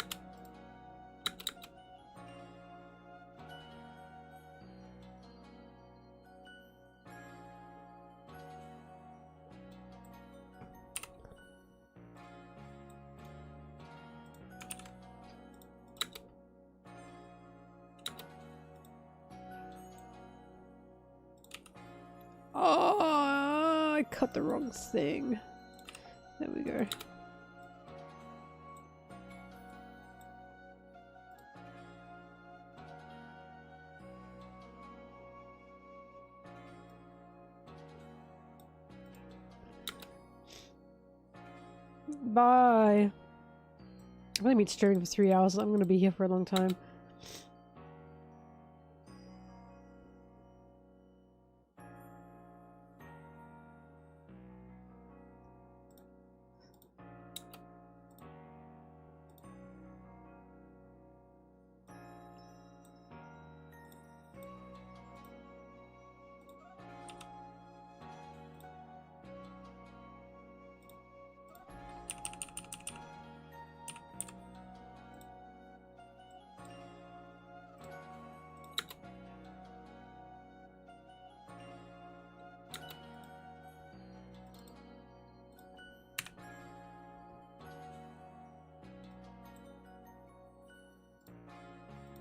Oh, I cut the wrong thing. There we go. Bye. I've only been streaming for 3 hours. I'm going to be here for a long time.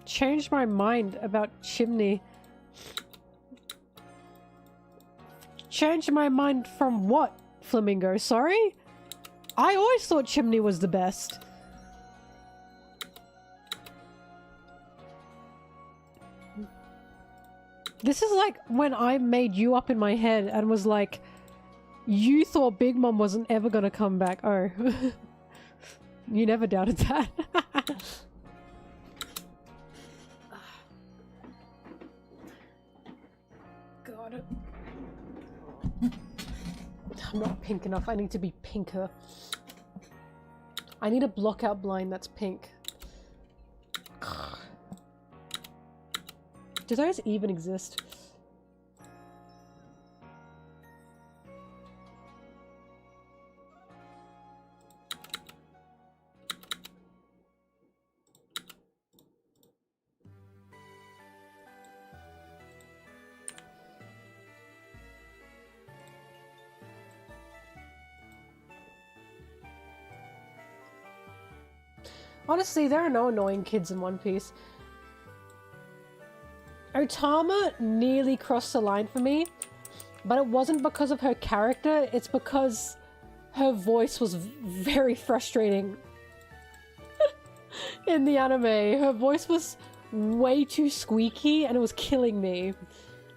Changed my mind about Chimney. Changed my mind from what, Flamingo? Sorry? I always thought Chimney was the best. This is like when I made you up in my head and was like, you thought Big Mom wasn't ever gonna come back. Oh. You never doubted that. God. I'm not pink enough. I need to be pinker. I need a blockout blind that's pink. Do those even exist? Honestly, there are no annoying kids in One Piece. Otama nearly crossed the line for me, but it wasn't because of her character, it's because her voice was very frustrating in the anime. Her voice was way too squeaky and it was killing me.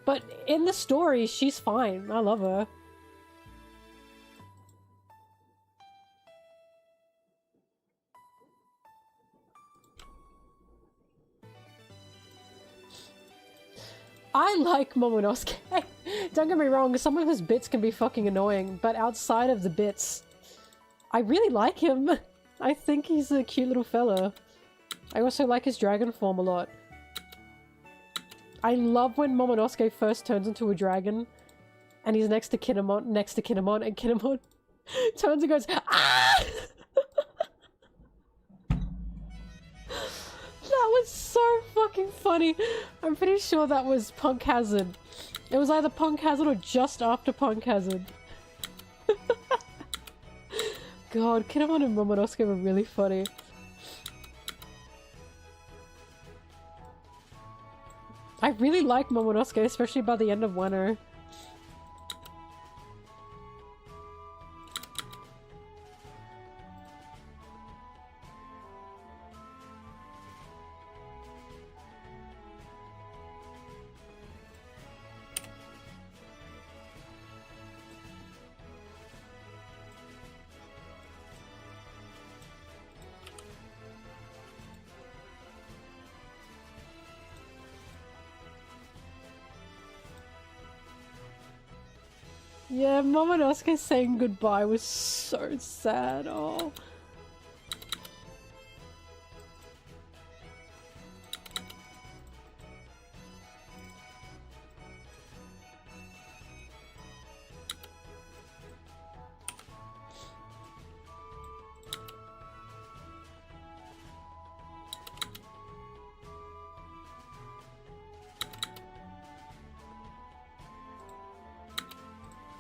But in the story, she's fine. I love her. I like Momonosuke. Don't get me wrong, some of his bits can be fucking annoying, but outside of the bits, I really like him. I think he's a cute little fella. I also like his dragon form a lot. I love when Momonosuke first turns into a dragon and he's next to Kinemon, and Kinemon turns and goes, ah! That was so fucking funny. I'm pretty sure that was Punk Hazard. It was either Punk Hazard or just after Punk Hazard. God, Kinemon and Momonosuke were really funny. I really like Momonosuke, especially by the end of Wano. Yeah, Momonosuke saying goodbye was so sad. Oh.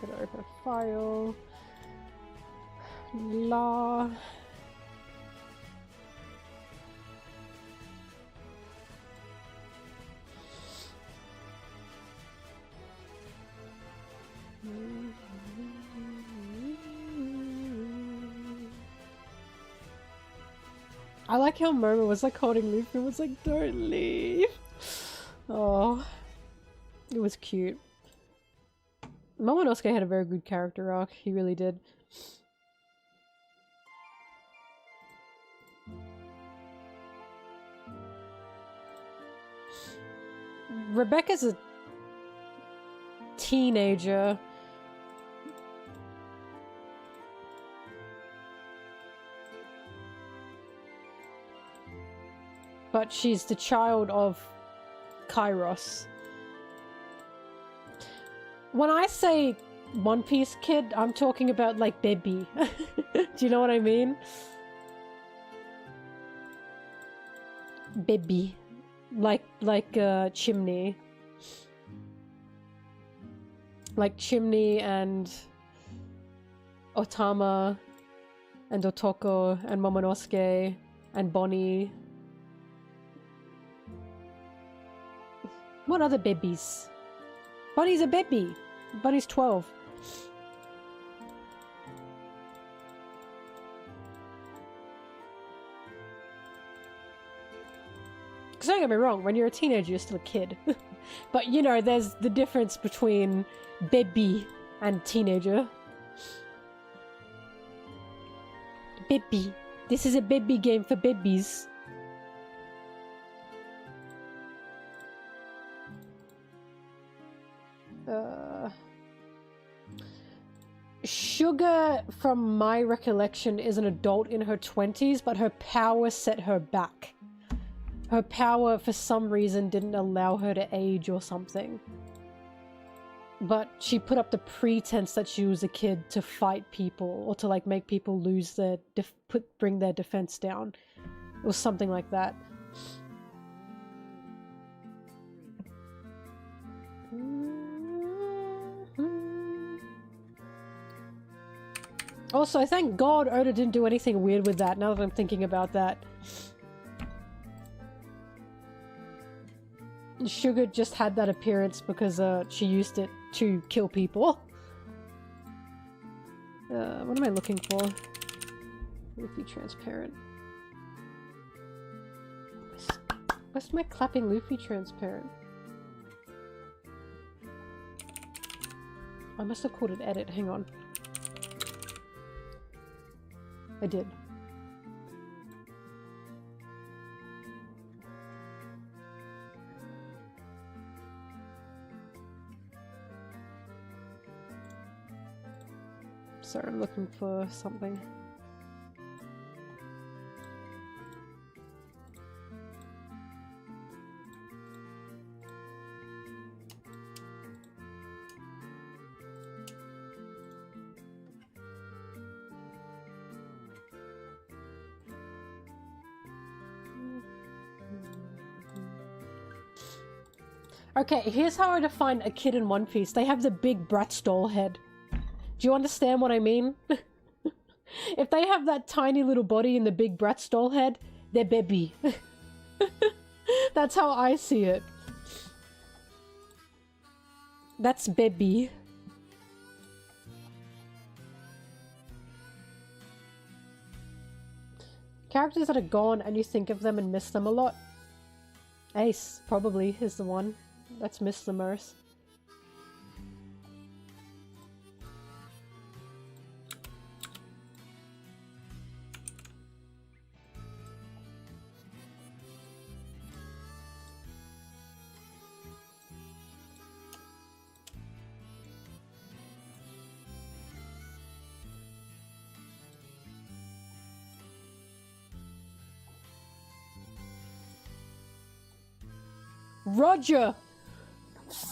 Gonna open a file. La. I like how Momo was like holding Luffy and was like, don't leave. Oh. It was cute. Momonosuke had a very good character arc, he really did. Rebecca's a teenager. But she's the child of Kairos. When I say One Piece kid, I'm talking about like baby. Do you know what I mean? Baby. Like Chimney. Like Chimney and Otama and Otoko and Momonosuke and Bonnie. What other babies? Bonnie's a baby. Bonnie's 12. Because don't get me wrong, when you're a teenager, you're still a kid. But you know, there's the difference between baby and teenager. Baby. This is a baby game for babies. Sugar, from my recollection, is an adult in her 20s, but her power set her back. Her power, for some reason, didn't allow her to age or something. But she put up the pretense that she was a kid to fight people, or to like make people lose their bring their defense down. It was something like that. Also, thank God Oda didn't do anything weird with that, now that I'm thinking about that. Sugar just had that appearance because she used it to kill people. What am I looking for? Luffy transparent. Where's my clapping Luffy transparent? I must have called it edit, hang on. I did. Sorry, I'm looking for something. Okay, here's how I define a kid in One Piece. They have the big Bratz doll head. Do you understand what I mean? If they have that tiny little body and the big Bratz doll head, they're baby. That's how I see it. That's baby. Characters that are gone and you think of them and miss them a lot. Ace, probably, is the one that's missed the most. Roger!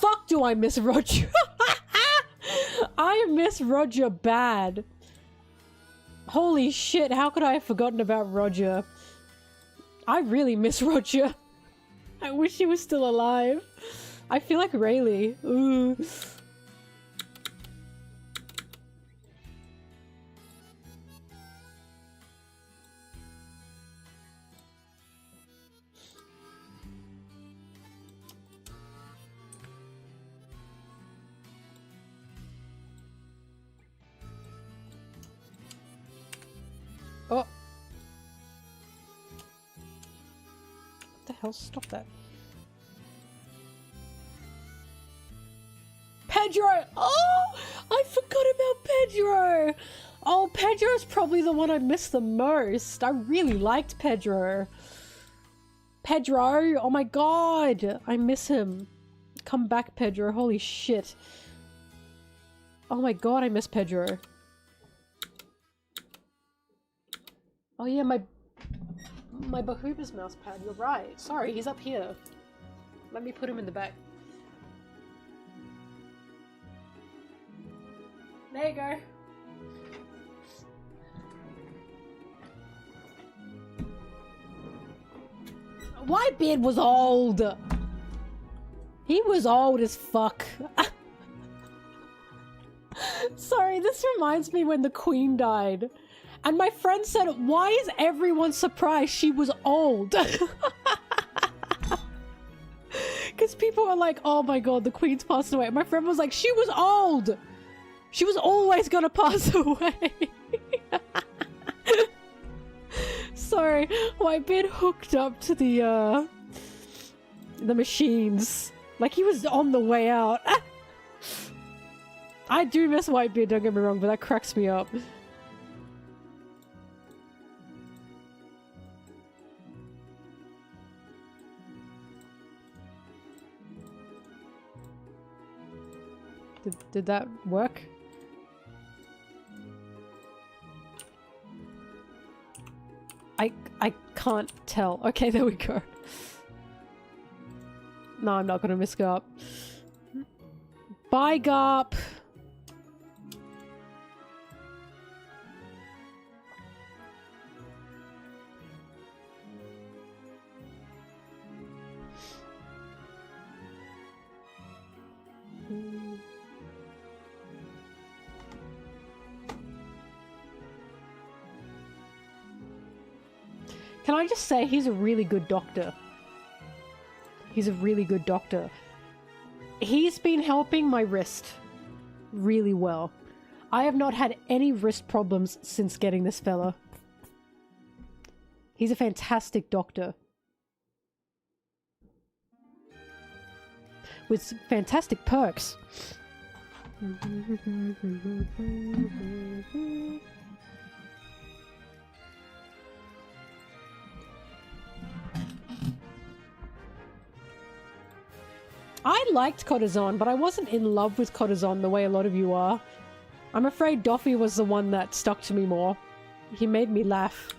Fuck do I miss Roger! I miss Roger bad. Holy shit, how could I have forgotten about Roger? I really miss Roger. I wish he was still alive. I feel like Rayleigh. Ooh. Oh. What the hell? Stop that. Pedro! Oh! I forgot about Pedro! Oh, Pedro's probably the one I miss the most. I really liked Pedro. Pedro! Oh my god! I miss him. Come back, Pedro. Holy shit. Oh my god, I miss Pedro. Oh yeah, my Bahuba's mouse pad, you're right. Sorry, he's up here. Let me put him in the back. There you go. Whitebeard was old! He was old as fuck. Sorry, this reminds me when the Queen died. And my friend said, why is everyone surprised she was old? Because people were like, oh my god, the Queen's passed away. And my friend was like, she was old! She was always gonna pass away. Sorry, Whitebeard hooked up to the machines. Like he was on the way out. I do miss Whitebeard, don't get me wrong, but that cracks me up. Did that work? I can't tell. Okay, there we go. No, I'm not gonna miss Garp. Bye, Garp! Can I just say, he's a really good doctor. He's a really good doctor. He's been helping my wrist really well. I have not had any wrist problems since getting this fella. He's a fantastic doctor. With fantastic perks. I liked Corazon, but I wasn't in love with Corazon the way a lot of you are. I'm afraid Doffy was the one that stuck to me more. He made me laugh.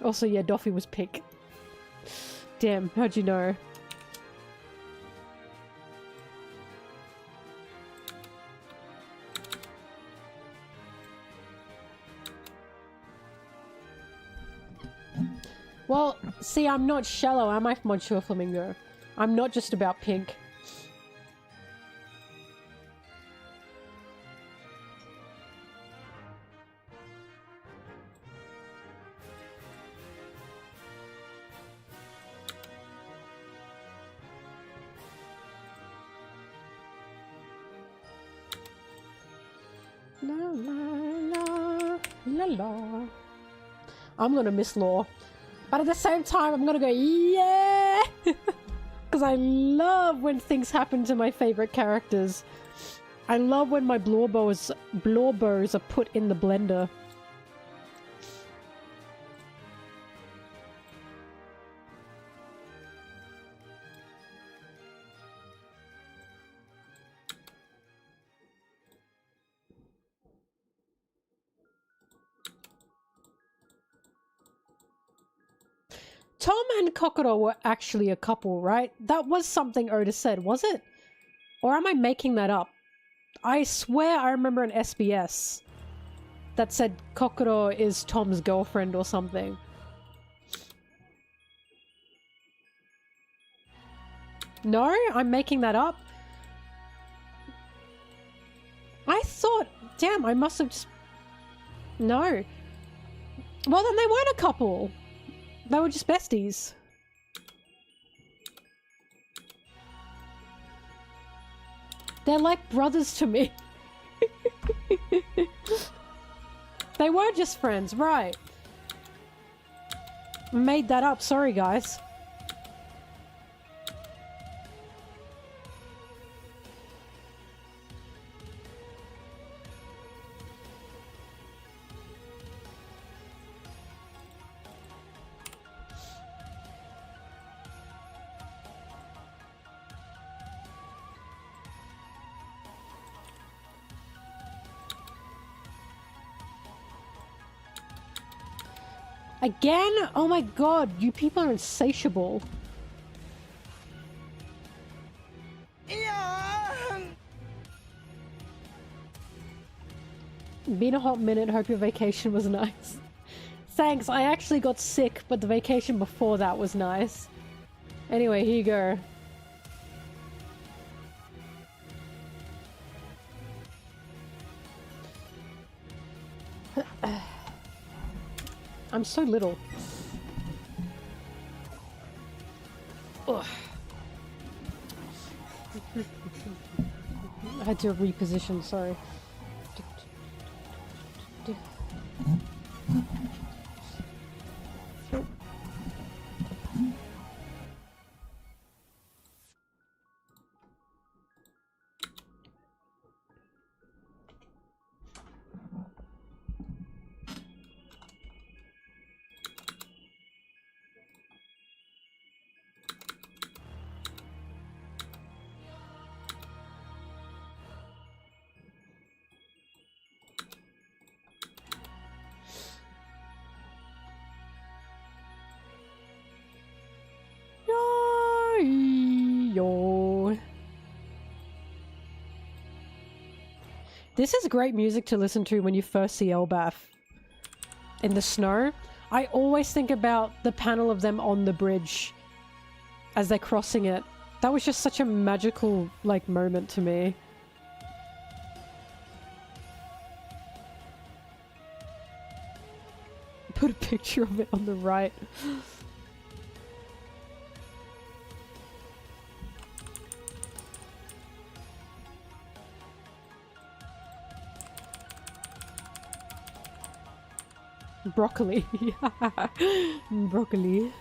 Also, yeah, Doffy was pick. Damn, how'd you know? Well, see, I'm not shallow, am I, Monsieur Flamingo? I'm not just about pink. La la la la la. I'm gonna miss Law. But at the same time, I'm gonna go, yeah! Because I love when things happen to my favorite characters. I love when my blawbows are put in the blender. Tom and Kokoro were actually a couple, right? That was something Oda said, was it? Or am I making that up? I swear I remember an SBS that said Kokoro is Tom's girlfriend or something. No? I'm making that up? I thought... Damn, I must have just... No. Well, then they weren't a couple. They were just besties. They're like brothers to me. They were just friends, right. Made that up, sorry guys. Again? Oh my god, you people are insatiable. Yeah. Been a hot minute, hope your vacation was nice. Thanks, I actually got sick, but the vacation before that was nice. Anyway, here you go. I'm so little. Ugh. I had to reposition, sorry. Yo. This is great music to listen to when you first see Elbaf in the snow. I always think about the panel of them on the bridge as they're crossing it. That was just such a magical, like, moment to me. Put a picture of it on the right. Broccoli. Broccoli.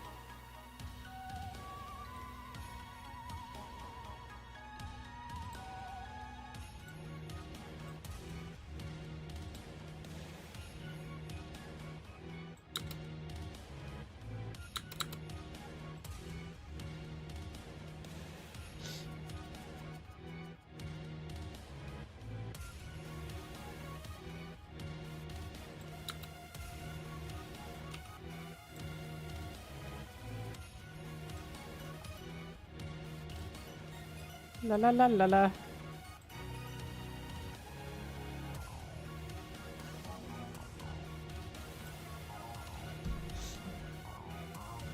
La la la la la.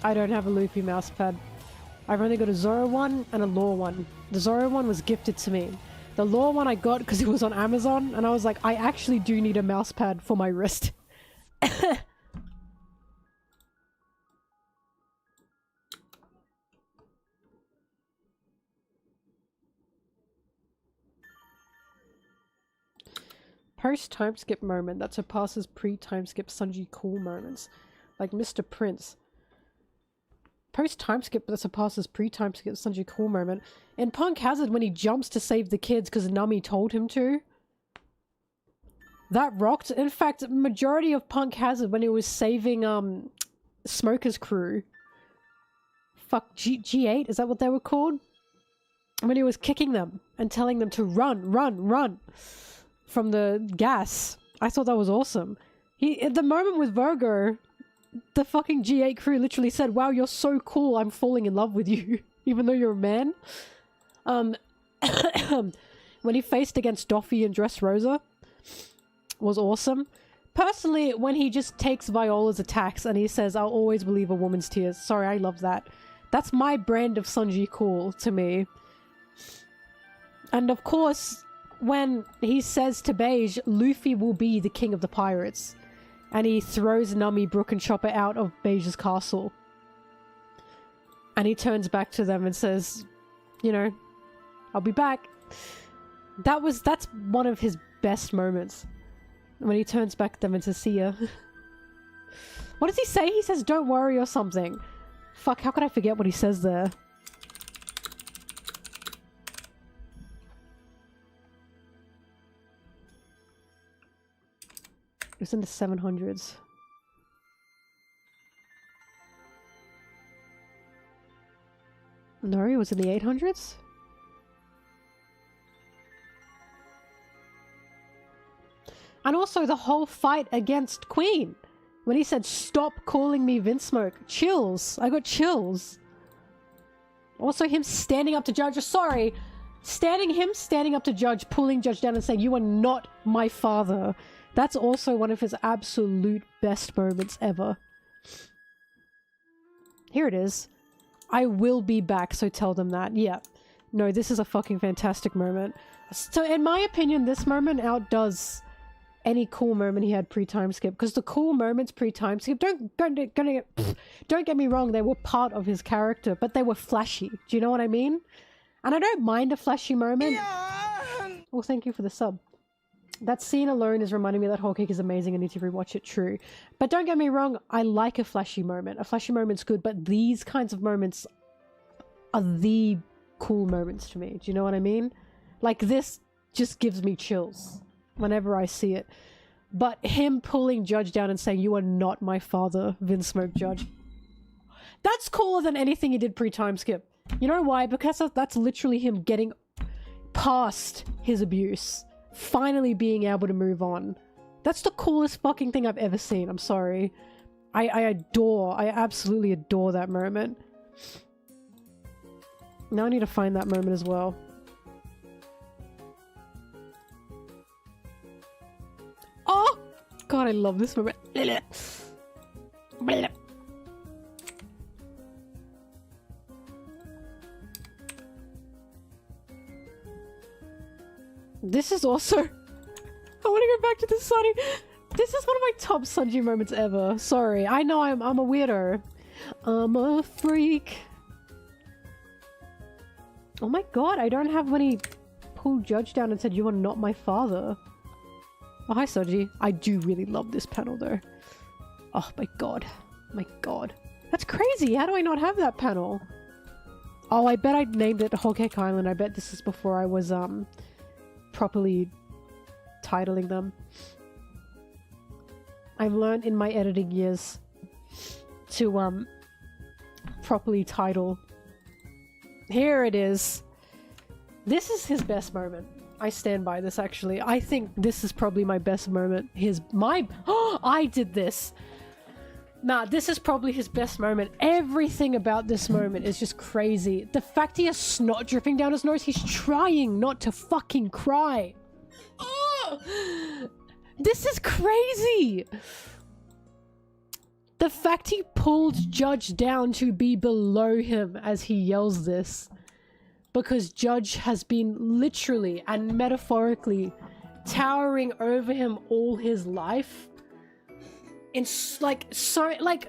I don't have a Luffy mousepad. I've only got a Zoro one and a Law one. The Zoro one was gifted to me. The Law one I got because it was on Amazon, and I was like, I actually do need a mousepad for my wrist. Post time skip moment that surpasses pre-time skip Sanji cool moments. Like Mr. Prince. Post time skip that surpasses pre-time skip Sanji cool moment. In Punk Hazard when he jumps to save the kids because Nami told him to. That rocked. In fact, majority of Punk Hazard when he was saving Smoker's crew. Fuck, G8? Is that what they were called? When he was kicking them and telling them to run, run, run. From the gas. I thought that was awesome. At the moment with Virgo, the fucking G8 crew literally said, wow, you're so cool, I'm falling in love with you. Even though you're a man. When he faced against Doffy and Dressrosa was awesome. Personally, when he just takes Viola's attacks and he says, I'll always believe a woman's tears. Sorry, I love that. That's my brand of Sanji cool to me. And of course, when he says to Beige, Luffy will be the king of the pirates. And he throws Nami, Brook, and Chopper out of Beige's castle. And he turns back to them and says, you know, I'll be back. That's one of his best moments. When he turns back to them and says, see ya. What does he say? He says, don't worry or something. Fuck, how could I forget what he says there? It was in the 700s. No, it was in the 800s? And also the whole fight against Queen. When he said, stop calling me Vinsmoke. Chills. I got chills. Also him standing up to Judge. Sorry. Standing up to Judge, pulling Judge down and saying, you are not my father. That's also one of his absolute best moments ever. Here it is. I will be back, so tell them that. Yeah. No, this is a fucking fantastic moment. So in my opinion, this moment outdoes any cool moment he had pre-time skip. Because the cool moments pre-time skip, don't get me wrong, they were part of his character, but they were flashy. Do you know what I mean? And I don't mind a flashy moment. Yeah. Well, thank you for the sub. That scene alone is reminding me that Whole Cake is amazing. I need to rewatch it, true. But don't get me wrong, I like a flashy moment. A flashy moment's good, but these kinds of moments are the cool moments to me. Do you know what I mean? Like, this just gives me chills whenever I see it. But him pulling Judge down and saying, you are not my father, Vinsmoke Judge. That's cooler than anything he did pre-time skip. You know why? Because that's literally him getting past his abuse. Finally being able to move on. That's the coolest fucking thing I've ever seen. I'm sorry. I absolutely adore that moment. Now I need to find that moment as well. Oh! God, I love this moment. This is also... I want to go back to the Sunny. This is one of my top Sanji moments ever. Sorry. I know I'm a weirdo. I'm a freak. Oh my god, I don't have when he pulled Judge down and said, you are not my father. Oh, hi Sanji. I do really love this panel though. Oh my god. My god. That's crazy. How do I not have that panel? Oh, I bet I named it Whole Cake Island. I bet this is before I was, properly titling them. I've learned in my editing years to properly title. Here it is. This is his best moment. I stand by this actually. I think this is probably my best moment. Oh, I did this. Nah, this is probably his best moment. Everything about this moment is just crazy. The fact he has snot dripping down his nose, he's trying not to fucking cry. Oh, this is crazy. the fact he pulled Judge down to be below him as he yells this, because Judge has been literally and metaphorically towering over him all his life. It's like, so, like,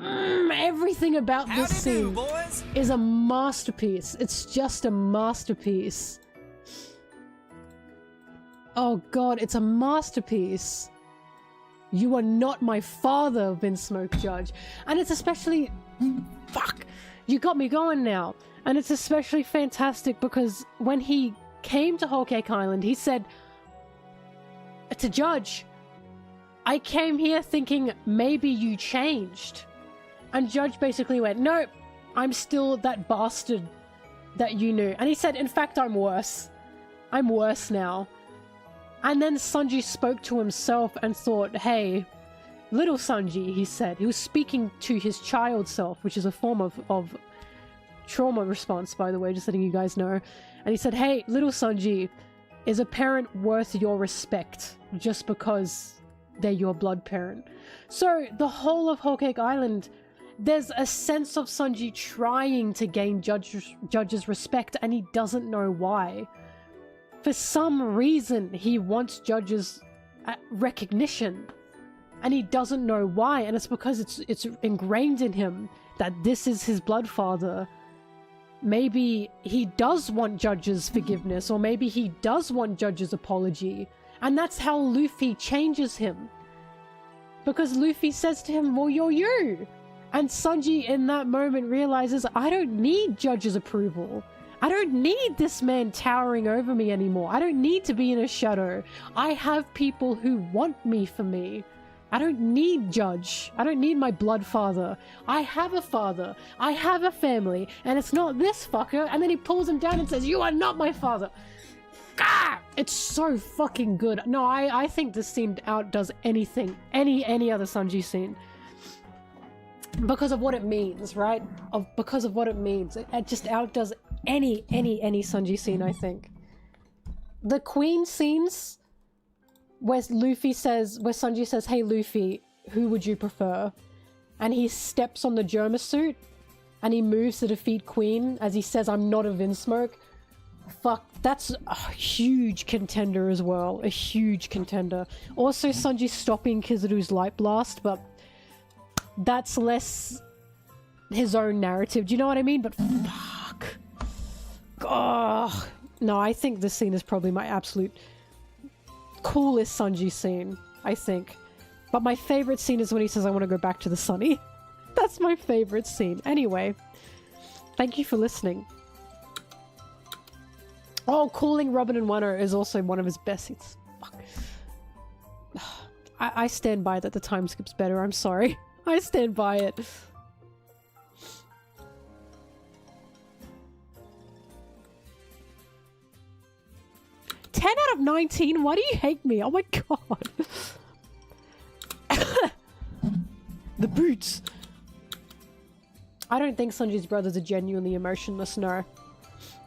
everything about this scene is a masterpiece. It's just a masterpiece. Oh god, it's a masterpiece. You are not my father, Vinsmoke Judge. And it's especially... Fuck! You got me going now. And it's especially fantastic because when he came to Whole Cake Island, he said to Judge, I came here thinking maybe you changed. And Judge basically went, no, I'm still that bastard that you knew. And he said, in fact, I'm worse. I'm worse now. And then Sanji spoke to himself and thought, hey, little Sanji, he said. He was speaking to his child self, which is a form of trauma response, by the way, just letting you guys know. And he said, hey, little Sanji, is a parent worth your respect just because they're your blood parent? So the whole of Whole Cake Island, there's a sense of Sanji trying to gain Judge's respect, and he doesn't know why. For some reason, he wants Judge's recognition, and he doesn't know why, and it's because it's ingrained in him that this is his blood father. Maybe he does want Judge's forgiveness, or maybe he does want Judge's apology, and that's how Luffy changes him. Because Luffy says to him, well, you're you. And Sanji in that moment realizes, I don't need Judge's approval. I don't need this man towering over me anymore. I don't need to be in a shadow. I have people who want me for me. I don't need Judge. I don't need my blood father. I have a father. I have a family. And it's not this fucker. And then he pulls him down and says, you are not my father. Gah! It's so fucking good. No, I think this scene outdoes anything. Any other Sanji scene. Because of what it means, right? Because of what it means. It just outdoes any Sanji scene, I think. The Queen scenes where Sanji says, hey Luffy, who would you prefer? And he steps on the Germa suit and he moves to defeat Queen as he says, I'm not a Vinsmoke. Fuck, that's a huge contender as well. A huge contender. Also, Sanji stopping Kizaru's Light Blast, but that's less his own narrative. Do you know what I mean? But fuck. Oh, no, I think this scene is probably my absolute coolest Sanji scene, I think. But my favorite scene is when he says, I want to go back to the sunny. That's my favorite scene. Anyway, thank you for listening. Oh, calling Robin and Wano is also one of his best scenes. Fuck. I stand by that the time skip's better. I'm sorry. I stand by it. 10 out of 19? Why do you hate me? Oh my god. The boots. I don't think Sanji's brothers are genuinely emotionless, no.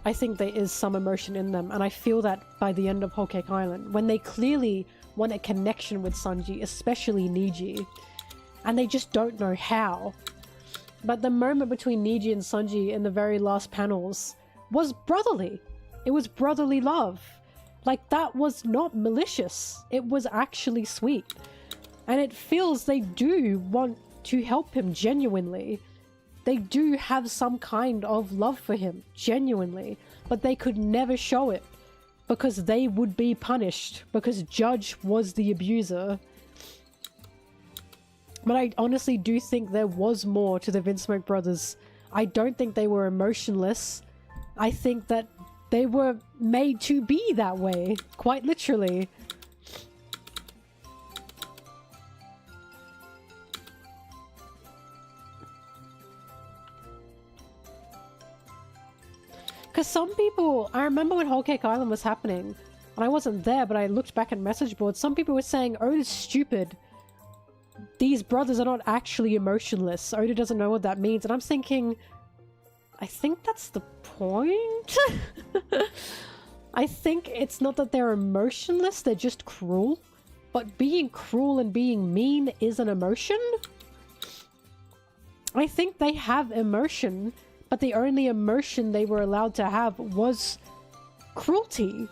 I think there is some emotion in them, and I feel that by the end of Whole Cake Island, when they clearly want a connection with Sanji, especially Niji, and they just don't know how. But the moment between Niji and Sanji in the very last panels was brotherly. It was brotherly love. Like, that was not malicious. It was actually sweet. And it feels they do want to help him genuinely. They do have some kind of love for him, genuinely. But they could never show it. Because they would be punished. Because Judge was the abuser. But I honestly do think there was more to the Vinsmoke brothers. I don't think they were emotionless. I think that they were made to be that way. Quite literally. Because some people... I remember when Whole Cake Island was happening, and I wasn't there, but I looked back at message boards, some people were saying, Oda's stupid. These brothers are not actually emotionless. Oda doesn't know what that means. And I'm thinking... I think that's the point? I think it's not that they're emotionless, they're just cruel. But being cruel and being mean is an emotion? I think they have emotion, but the only emotion they were allowed to have was cruelty.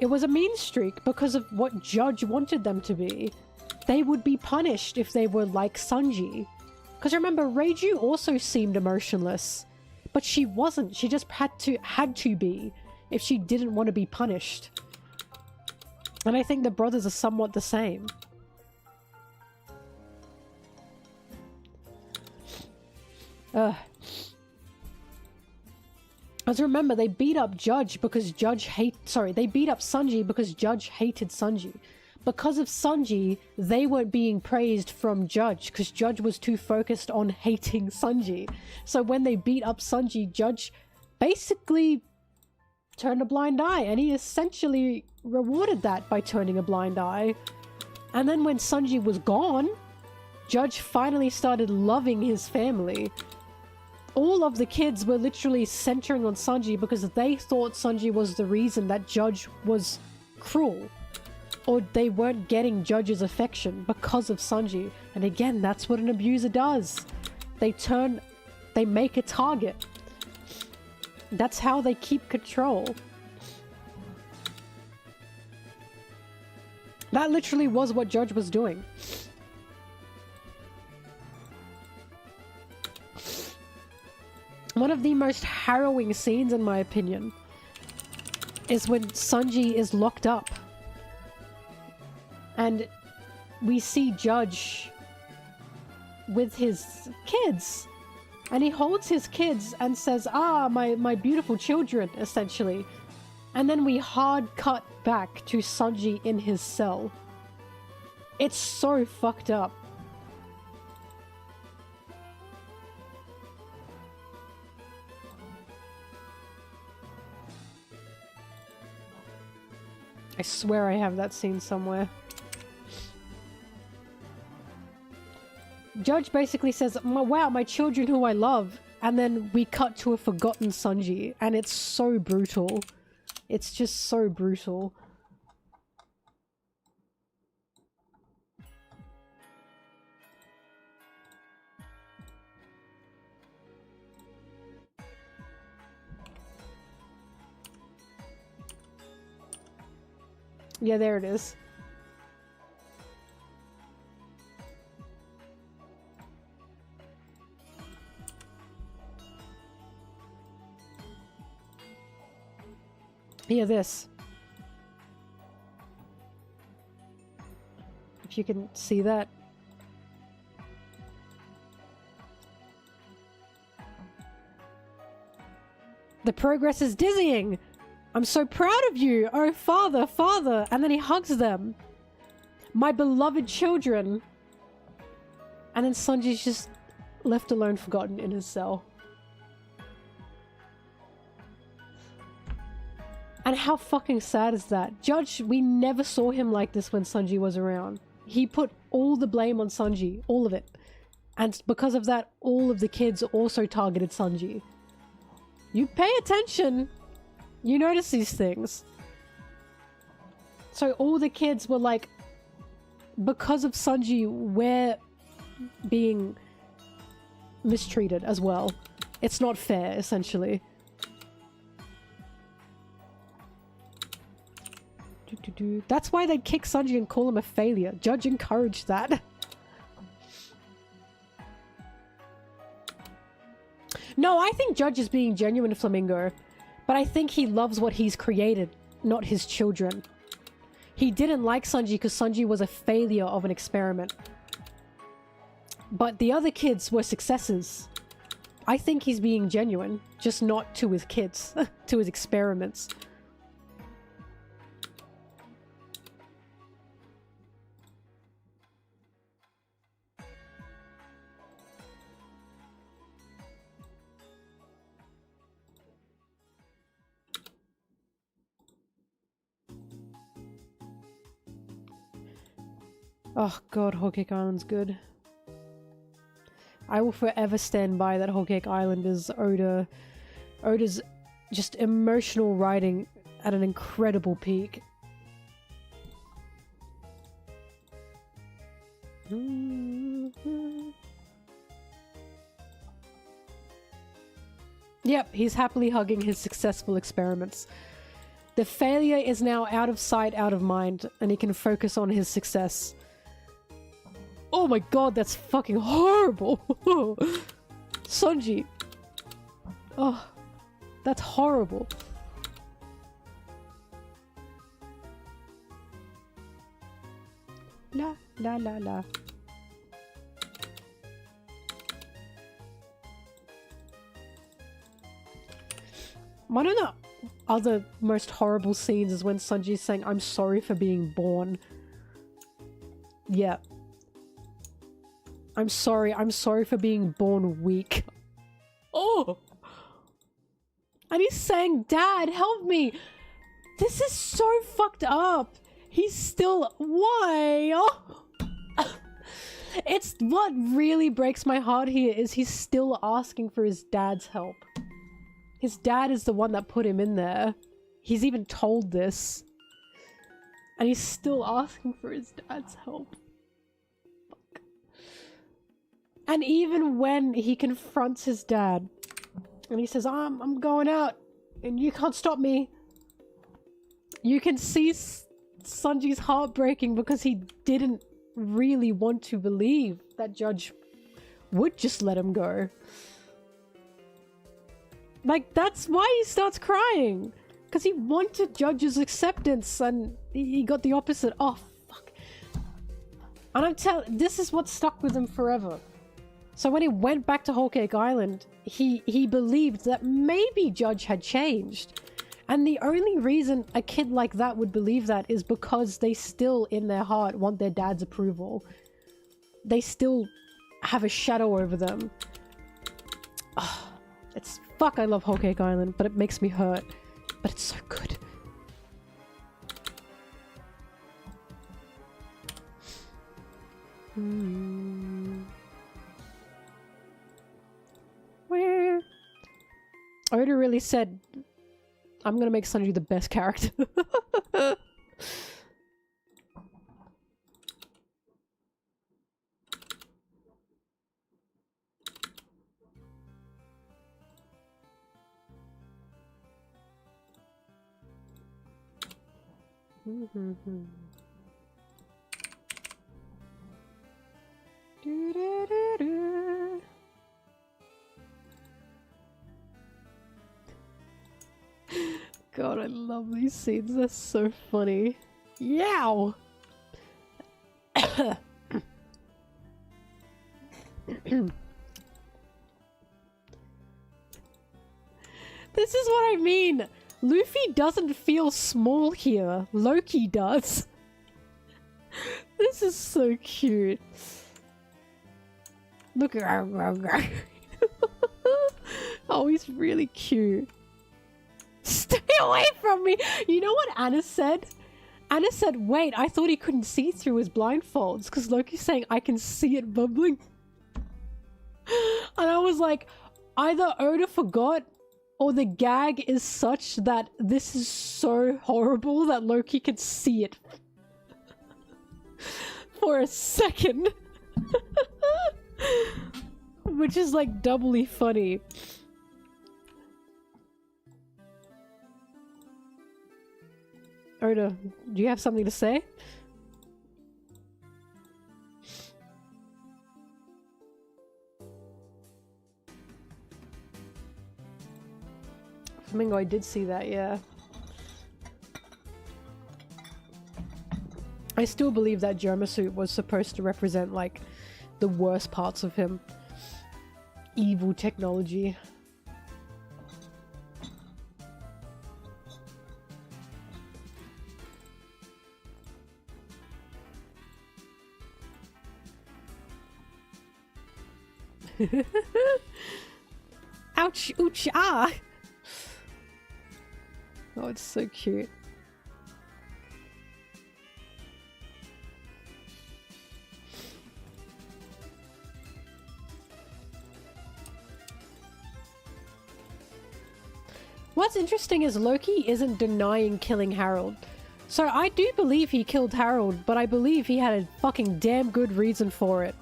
It was a mean streak because of what Judge wanted them to be. They would be punished if they were like Sanji. Because remember, Reiju also seemed emotionless. But she wasn't. She just had to be if she didn't want to be punished. And I think the brothers are somewhat the same. As remember, they beat up Judge because they beat up Sanji because Judge hated Sanji. Because of Sanji, they weren't being praised from Judge because Judge was too focused on hating Sanji. So when they beat up Sanji, Judge basically turned a blind eye, and he essentially rewarded that by turning a blind eye. And then when Sanji was gone, Judge finally started loving his family. All of the kids were literally centering on Sanji because they thought Sanji was the reason that Judge was cruel. Or they weren't getting Judge's affection because of Sanji. And again, that's what an abuser does. They make a target. That's how they keep control. That literally was what Judge was doing. One of the most harrowing scenes, in my opinion, is when Sanji is locked up. And we see Judge with his kids. And he holds his kids and says, "Ah, my beautiful children," essentially. And then we hard cut back to Sanji in his cell. It's so fucked up. I swear I have that scene somewhere. Judge basically says, "Wow, my children who I love," and then we cut to a forgotten Sanji, and it's so brutal. It's just so brutal. Yeah, there it is. Yeah, this. If you can see that. The progress is dizzying! I'm so proud of you! Oh, father, father! And then he hugs them. My beloved children! And then Sanji's just left alone, forgotten in his cell. And how fucking sad is that? Judge, we never saw him like this when Sanji was around. He put all the blame on Sanji. All of it. And because of that, all of the kids also targeted Sanji. You pay attention. You notice these things. So all the kids were like, because of Sanji, we're being mistreated as well. It's not fair, essentially. That's why they'd kick Sanji and call him a failure. Judge encouraged that. No, I think Judge is being genuine, Flamingo. But I think he loves what he's created, not his children. He didn't like Sanji because Sanji was a failure of an experiment. But the other kids were successes. I think he's being genuine, just not to his kids, to his experiments. Oh god, Whole Cake Island's good. I will forever stand by that Whole Cake Island is Oda's just emotional writing at an incredible peak. Yep, he's happily hugging his successful experiments. The failure is now out of sight, out of mind, and he can focus on his success. Oh my god, that's fucking horrible! Sanji. Oh, that's horrible. La la la la. One of the other most horrible scenes is when Sanji's saying, "I'm sorry for being born." Yeah. I'm sorry for being born weak. Oh! And he's saying, "Dad, help me!" This is so fucked up. He's still... Why? Oh. It's what really breaks my heart here is he's still asking for his dad's help. His dad is the one that put him in there. He's even told this. And he's still asking for his dad's help. Fuck. And even when he confronts his dad, and he says, I'm going out, and you can't stop me. You can see Sanji's heart breaking because he didn't really want to believe that Judge would just let him go. Like, that's why he starts crying. Because he wanted Judge's acceptance and he got the opposite. Oh, fuck. And I'm telling, this is what stuck with him forever. So when he went back to Whole Cake Island, he believed that maybe Judge had changed. And the only reason a kid like that would believe that is because they still, in their heart, want their dad's approval. They still have a shadow over them. Oh, it's... Fuck, I love Whole Cake Island, but it makes me hurt. But it's so good. Where? Oda really said, I'm gonna make Sanji the best character. God, I love these scenes. They're so funny. Yow! This is what I mean. Luffy doesn't feel small here. Loki does. This is so cute. Look at oh, he's really cute. Stay away from me! You know what Anna said? Anna said, wait, I thought he couldn't see through his blindfolds because Loki's saying I can see it bubbling. And I was like, either Oda forgot or the gag is such that this is so horrible that Loki could see it for a second. Which is like doubly funny. Oda, do you have something to say? Flamingo, I did see that, yeah. I still believe that Germa suit was supposed to represent, like, the worst parts of him. Evil technology. Ouch! Ouch! Ah! Oh, it's so cute. What's interesting is Loki isn't denying killing Harold. So I do believe he killed Harold, but I believe he had a fucking damn good reason for it.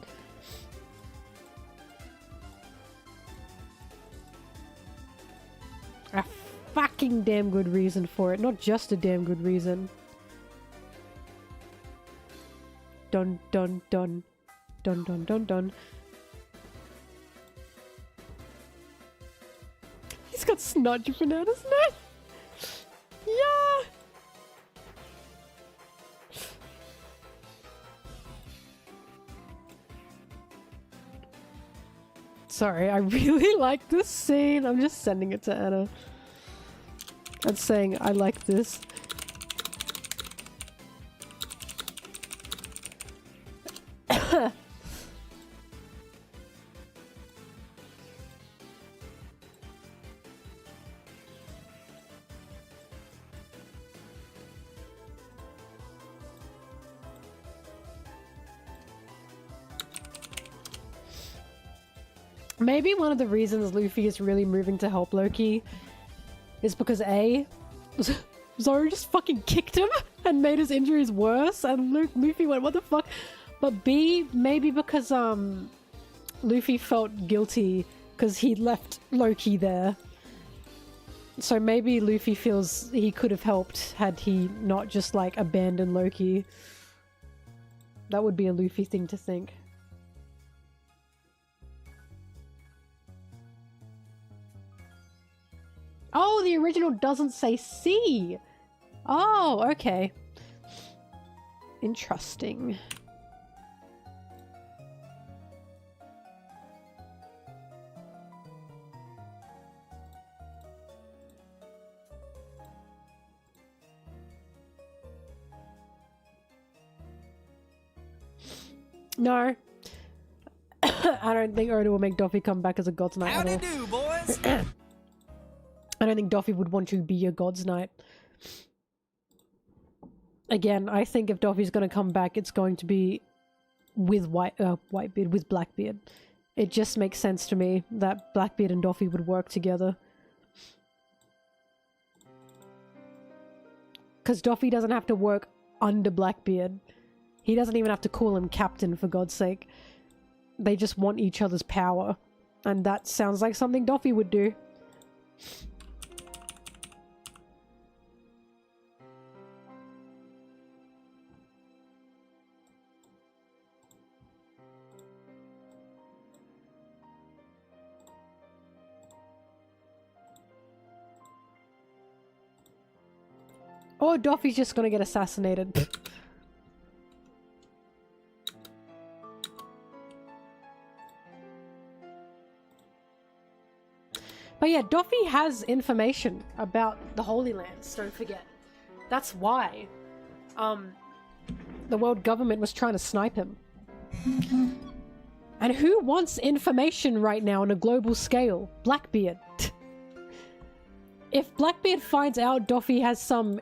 fucking damn good reason for it. Not just a damn good reason. Dun dun dun. Dun dun dun dun. He's got snot dripping out his neck. Yeah. Sorry, I really like this scene. I'm just sending it to Anna. I'm saying I like this. Maybe one of the reasons Luffy is really moving to help Loki is because A, Zoro just fucking kicked him and made his injuries worse, and Luffy went, what the fuck? But B, maybe because Luffy felt guilty because he left Loki there. So maybe Luffy feels he could have helped had he not just like abandoned Loki. That would be a Luffy thing to think. Oh, the original doesn't say C. Oh, okay. Interesting. No. I don't think Oda will make Doffy come back as a God's Knight. Howdy do, boys. I don't think Doffy would want to be a God's Knight. Again, I think if Doffy's going to come back, it's going to be with Whitebeard, with Blackbeard. It just makes sense to me that Blackbeard and Doffy would work together. Because Doffy doesn't have to work under Blackbeard. He doesn't even have to call him captain, for God's sake. They just want each other's power. And that sounds like something Doffy would do. Or Doffy's just gonna get assassinated. But yeah, Doffy has information about the Holy Lands, don't forget. That's why the world government was trying to snipe him. And who wants information right now on a global scale? Blackbeard. If Blackbeard finds out Doffy has some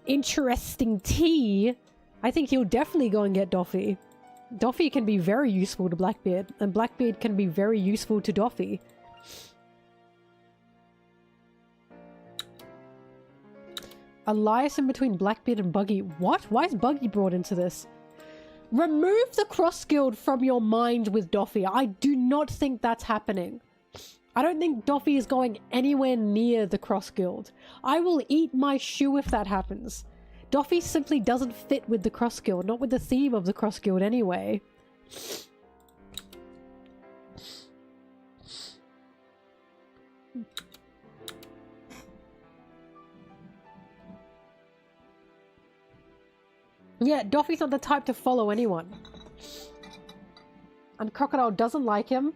interesting tea, I think he'll definitely go and get Doffy. Doffy can be very useful to Blackbeard, and Blackbeard can be very useful to Doffy. Alliance in between Blackbeard and Buggy. What? Why is Buggy brought into this? Remove the Cross Guild from your mind with Doffy. I do not think that's happening. I don't think Doffy is going anywhere near the Cross Guild. I will eat my shoe if that happens. Doffy simply doesn't fit with the Cross Guild, not with the theme of the Cross Guild anyway. Yeah, Doffy's not the type to follow anyone. And Crocodile doesn't like him.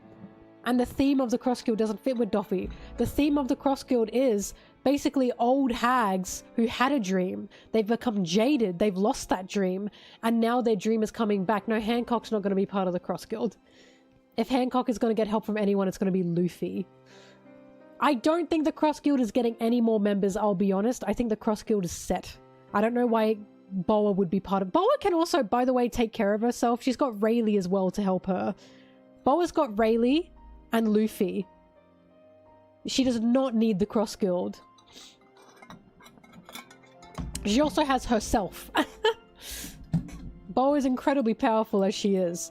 And the theme of the Cross Guild doesn't fit with Doffy. The theme of the Cross Guild is basically old hags who had a dream. They've become jaded. They've lost that dream. And now their dream is coming back. No, Hancock's not going to be part of the Cross Guild. If Hancock is going to get help from anyone, it's going to be Luffy. I don't think the Cross Guild is getting any more members, I'll be honest. I think the Cross Guild is set. I don't know why Boa would be part of... Boa can also, by the way, take care of herself. She's got Rayleigh as well to help her. Boa's got Rayleigh and Luffy. She does not need the Cross Guild. She also has herself. Boa is incredibly powerful as she is.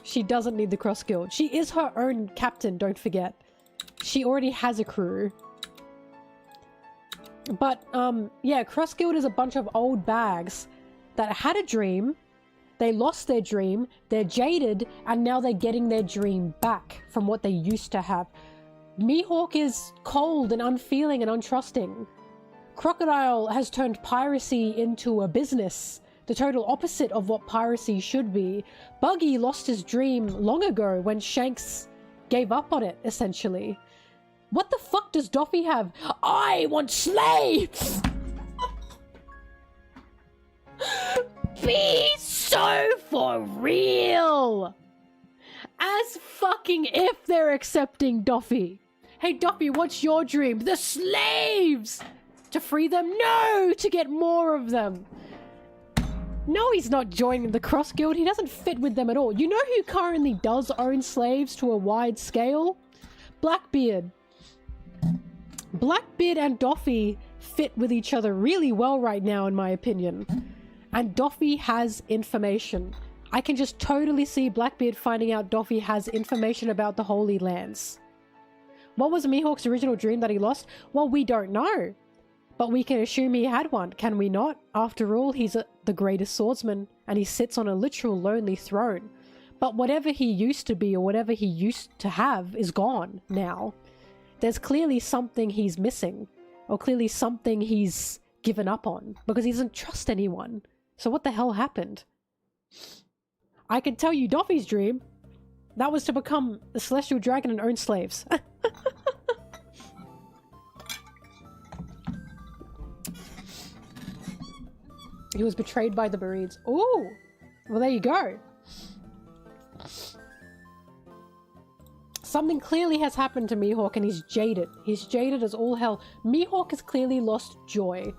She doesn't need the Cross Guild. She is her own captain, don't forget. She already has a crew. But, yeah, Cross Guild is a bunch of old bags that had a dream, they lost their dream, they're jaded, and now they're getting their dream back from what they used to have. Mihawk is cold and unfeeling and untrusting. Crocodile has turned piracy into a business, the total opposite of what piracy should be. Buggy lost his dream long ago when Shanks gave up on it, essentially. What the fuck does Doffy have? I want slaves! Be so for real! As fucking if they're accepting Doffy. Hey Doffy, what's your dream? The slaves! To free them? No! To get more of them! No, he's not joining the Cross Guild. He doesn't fit with them at all. You know who currently does own slaves to a wide scale? Blackbeard. Blackbeard and Doffy fit with each other really well right now, in my opinion. And Doffy has information. I can just totally see Blackbeard finding out Doffy has information about the Holy Lands. What was Mihawk's original dream that he lost? Well, we don't know. But we can assume he had one, can we not? After all, he's the greatest swordsman, and he sits on a literal lonely throne. But whatever he used to be, or whatever he used to have, is gone now. There's clearly something he's missing, or clearly something he's given up on, because he doesn't trust anyone. So what the hell happened? I can tell you Doffy's dream. That was to become a celestial dragon and own slaves. He was betrayed by the Bereeds. Ooh! Well, there you go. Something clearly has happened to Mihawk and he's jaded. He's jaded as all hell. Mihawk has clearly lost joy.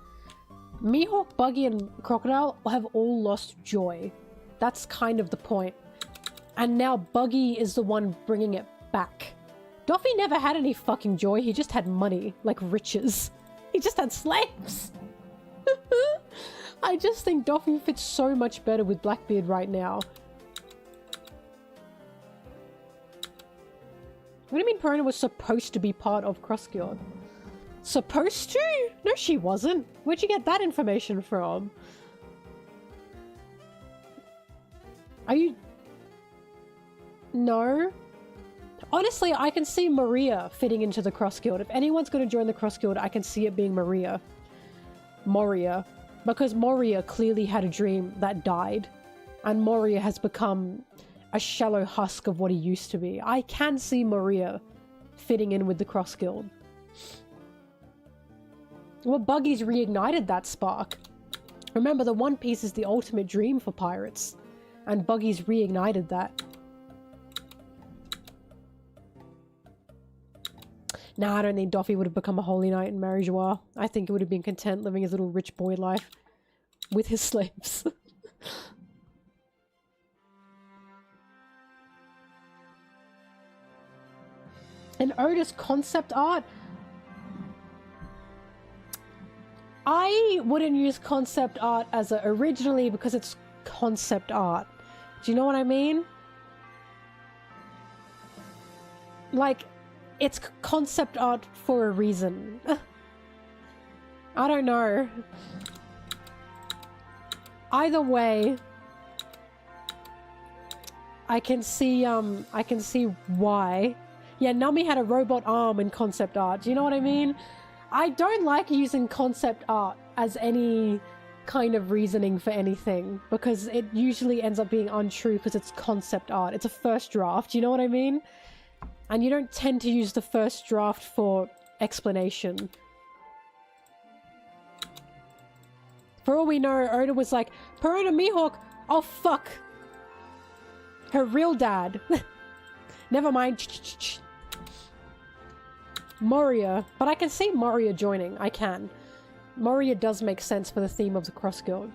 Mihawk, Buggy, and Crocodile have all lost joy. That's kind of the point. And now Buggy is the one bringing it back. Doffy never had any fucking joy. He just had money, like riches. He just had slaves. I just think Doffy fits so much better with Blackbeard right now. What do you mean Perona was supposed to be part of Cross Guild? Supposed to? No, she wasn't. Where'd you get that information from? Are you... No. Honestly, I can see Maria fitting into the Cross Guild. If anyone's going to join the Cross Guild, I can see it being Maria. Moria. Because Moria clearly had a dream that died. And Moria has become a shallow husk of what he used to be. I can see Maria fitting in with the Cross Guild. Well, Buggy's reignited that spark. Remember, the One Piece is the ultimate dream for pirates. And Buggy's reignited that. Nah, I don't think Doffy would have become a holy knight in Marijois. I think he would have been content living his little rich boy life with his slaves. And Oda's concept art? I wouldn't use concept art as originally because it's concept art. Do you know what I mean? Like, it's concept art for a reason. I don't know. Either way, I can see why. Yeah, Nami had a robot arm in concept art. Do you know what I mean? I don't like using concept art as any kind of reasoning for anything because it usually ends up being untrue because it's concept art. It's a first draft. Do you know what I mean? And you don't tend to use the first draft for explanation. For all we know, Oda was like, Perona Mihawk, oh fuck. Her real dad. Never mind. Moria. But I can see Moria joining. I can. Moria does make sense for the theme of the Cross Guild.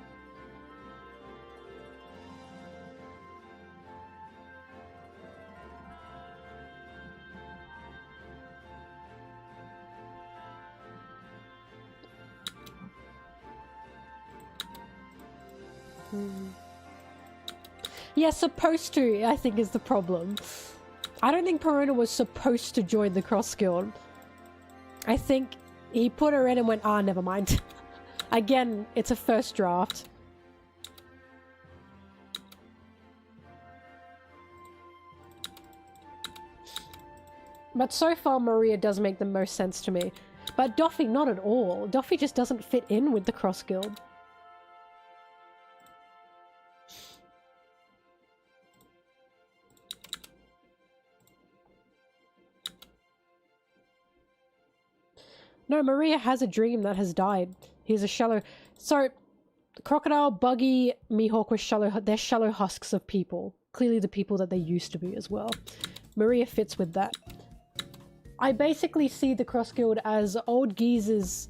Yeah, supposed to, I think, is the problem. I don't think Perona was supposed to join the Cross Guild. I think He put her in and went, ah, never mind. Again, it's a first draft. But so far, Maria does make the most sense to me. But Doffy, not at all. Doffy just doesn't fit in with the Cross Guild. No, Maria has a dream that has died. He's a shallow... So, Crocodile, Buggy, Mihawk were shallow... They're shallow husks of people. Clearly the people that they used to be as well. Maria fits with that. I basically see the Cross Guild as old geezers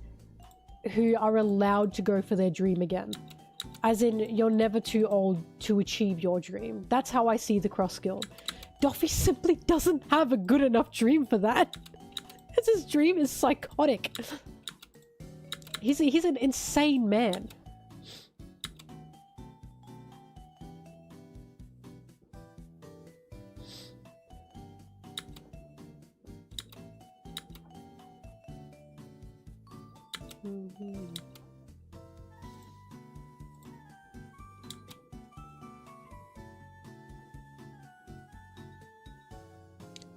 who are allowed to go for their dream again. As in, you're never too old to achieve your dream. That's how I see the Cross Guild. Doffy simply doesn't have a good enough dream for that. His dream is psychotic. He's an insane man.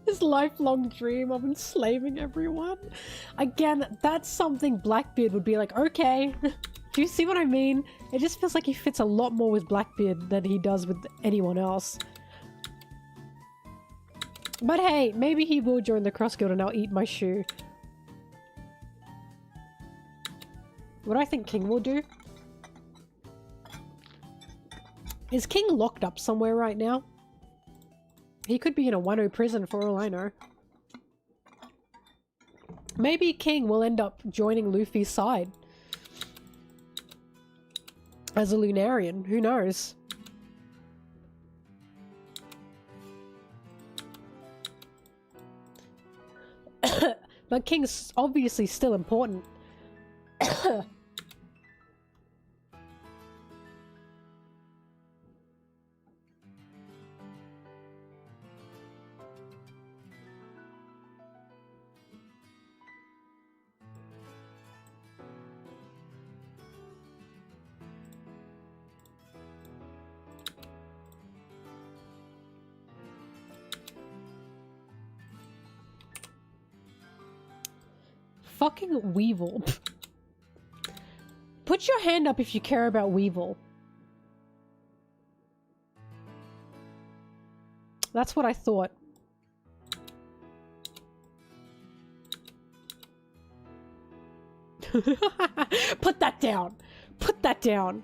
His lifelong dream of enslaving everyone. Again, that's something Blackbeard would be like, okay. Do you see what I mean? It just feels like he fits a lot more with Blackbeard than he does with anyone else. But hey, maybe he will join the Cross Guild and I'll eat my shoe. What do I think King will do? Is King locked up somewhere right now? He could be in a Wano prison for all I know. Maybe King will end up joining Luffy's side. As a Lunarian, who knows? But King's obviously still important. Fucking Weevil. Put your hand up if you care about Weevil. That's what I thought. Put that down. Put that down.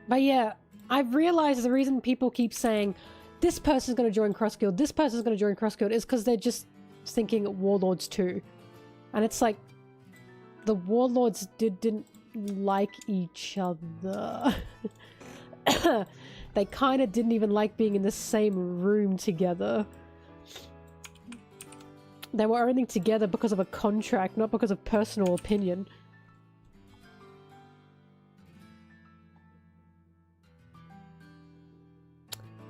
But yeah, I've realized the reason people keep saying this person's going to join Cross Guild, this person's going to join Cross Guild is because they're just thinking Warlords too. And it's like, the Warlords didn't like each other. They kind of didn't even like being in the same room together. They were only together because of a contract, not because of personal opinion.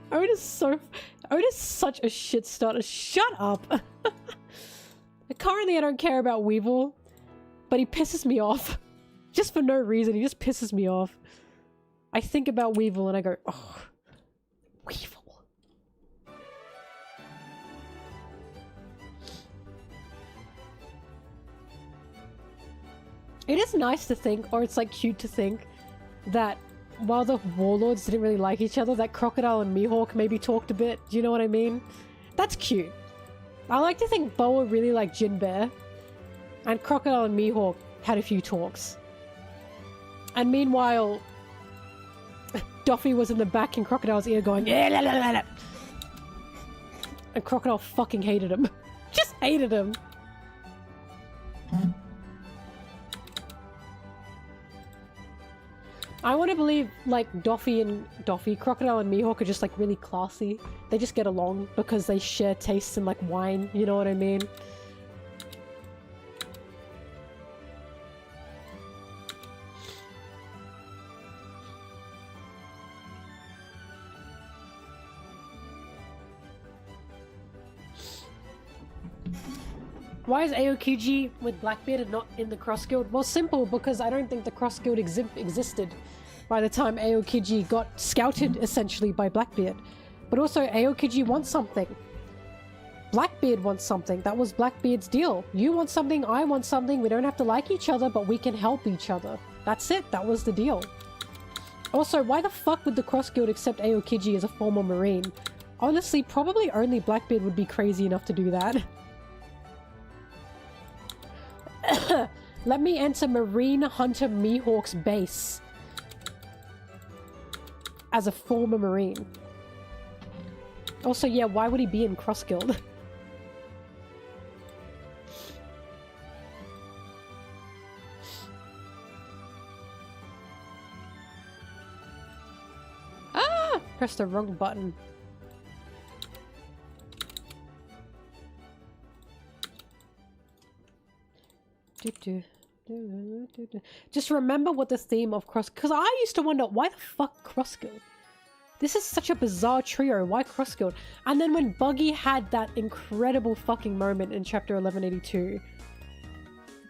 Oda's such a shit starter. Shut up! Currently I don't care about Weevil, but he pisses me off. Just for no reason, he just pisses me off. I think about Weevil and I go, oh, Weevil. It is nice to think, or it's like cute to think, that while the Warlords didn't really like each other, that Crocodile and Mihawk maybe talked a bit. Do you know what I mean? That's cute. I like to think Boa really liked Jinbear, and Crocodile and Mihawk had a few talks. And meanwhile, Doffy was in the back in Crocodile's ear going, yeah, la, la, la, la. And Crocodile fucking hated him. Just hated him. I want to believe, like, Crocodile and Mihawk are just, like, really classy. They just get along because they share tastes in, like, wine, you know what I mean? Why is Aokiji with Blackbeard and not in the Cross Guild? Well, simple, because I don't think the Cross Guild existed by the time Aokiji got scouted, essentially, by Blackbeard. But also, Aokiji wants something. Blackbeard wants something. That was Blackbeard's deal. You want something, I want something. We don't have to like each other, but we can help each other. That's it. That was the deal. Also, why the fuck would the Cross Guild accept Aokiji as a former Marine? Honestly, probably only Blackbeard would be crazy enough to do that. Let me enter Marine Hunter Mihawk's base as a former Marine. Also, yeah, why would he be in Cross Guild? Ah! Pressed the wrong button. Just remember what the theme of Cross... Because I used to wonder, why the fuck Cross Guild? This is such a bizarre trio, why Cross Guild? And then when Buggy had that incredible fucking moment in chapter 1182...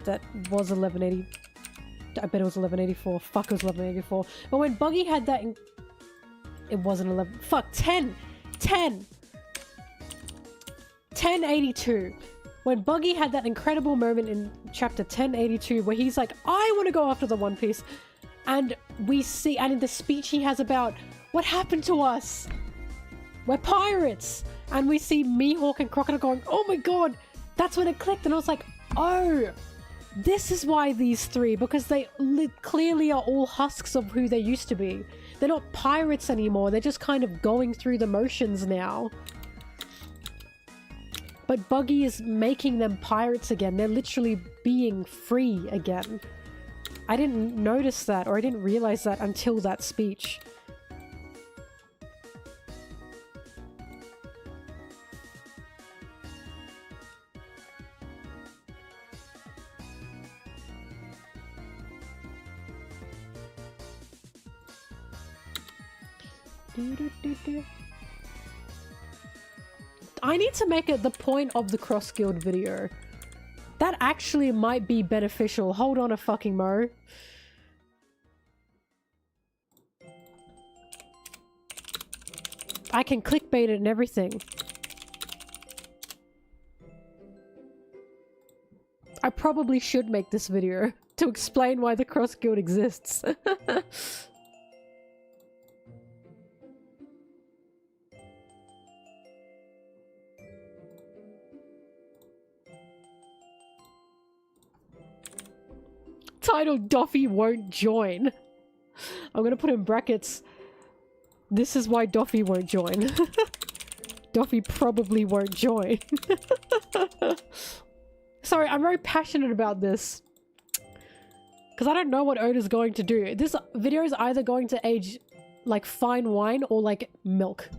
That was 1180... I bet it was 1184. Fuck, it was 1184. But when Buggy had that... It wasn't 11... Fuck, 1082. When Buggy had that incredible moment in chapter 1082 where he's like, I want to go after the One Piece. And we see, and in the speech he has about, what happened to us? We're pirates. And we see Mihawk and Crocodile going, oh my god. That's when it clicked. And I was like, oh, this is why these three, because they clearly are all husks of who they used to be. They're not pirates anymore. They're just kind of going through the motions now. But Buggy is making them pirates again. They're literally being free again. I didn't notice that, or I didn't realize that until that speech. I need to make it the point of the Cross Guild video. That actually might be beneficial. Hold on a fucking mo. I can clickbait it and everything. I probably should make this video to explain why the Cross Guild exists. Title Doffy won't join. I'm gonna put in brackets. This is why Doffy won't join. Doffy probably won't join. Sorry, I'm very passionate about this. Because I don't know what Oda's going to do. This video is either going to age like fine wine or like milk.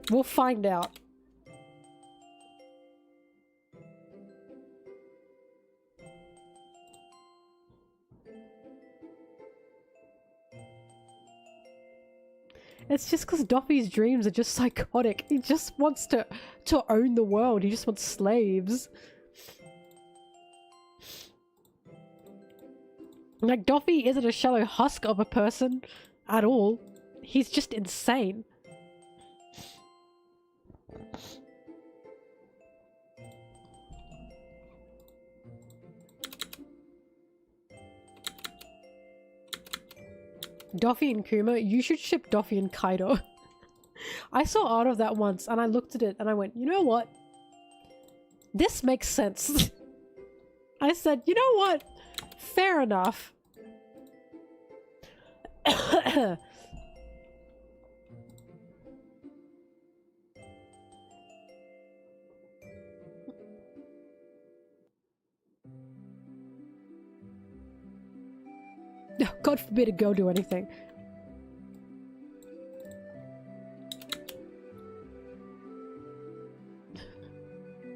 We'll find out. It's just because Doffy's dreams are just psychotic. He just wants to own the world. He just wants slaves. Like, Doffy isn't a shallow husk of a person at all. He's just insane. Doffy and Kuma, you should ship Doffy and Kaido. I saw art of that once and I looked at it and I went, you know what? This makes sense. I said, you know what? Fair enough. God forbid a girl do anything.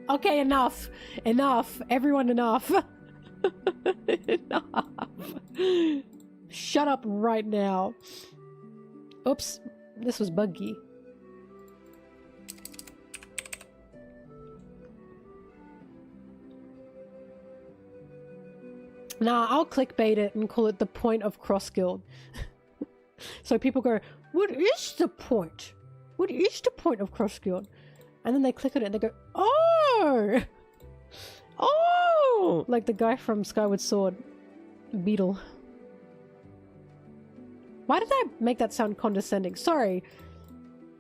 Okay, enough. Enough. Everyone enough. Enough. Shut up right now. Oops. This was Buggy. Nah, I'll clickbait it and call it the point of cross guild. So people go, what is the point? What is the point of cross guild? And then they click on it and they go, oh! Oh! Like the guy from Skyward Sword. Beetle. Why did I make that sound condescending? Sorry.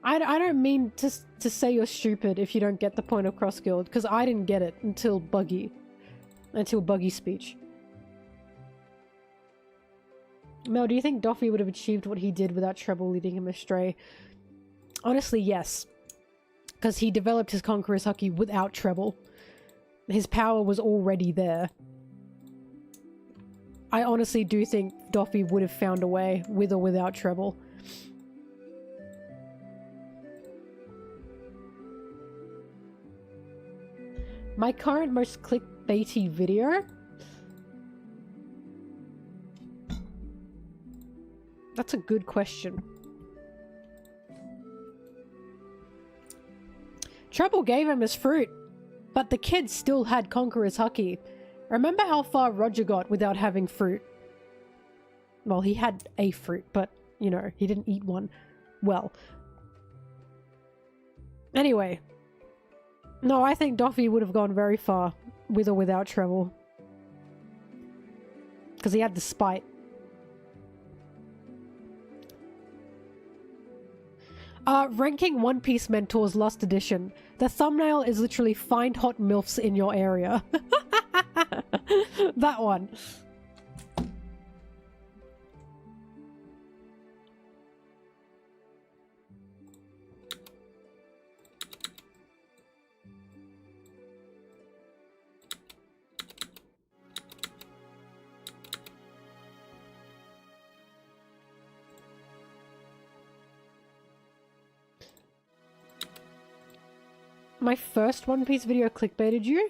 I don't mean to say you're stupid if you don't get the point of cross guild, because I didn't get it until Buggy speech. Mel, do you think Doffy would have achieved what he did without Treble leading him astray? Honestly, yes. Because he developed his Conqueror's Haki without Treble. His power was already there. I honestly do think Doffy would have found a way, with or without Treble. My current most clickbaity video? That's a good question. Treble gave him his fruit, but the kid still had Conqueror's Haki. Remember how far Roger got without having fruit? Well, he had a fruit, but, you know, he didn't eat one. Well. Anyway. No, I think Doffy would have gone very far, with or without Treble. Because he had the spite. Ranking One Piece Mentors Last Edition. The thumbnail is literally find hot MILFs in your area. That one. My first One Piece video clickbaited you?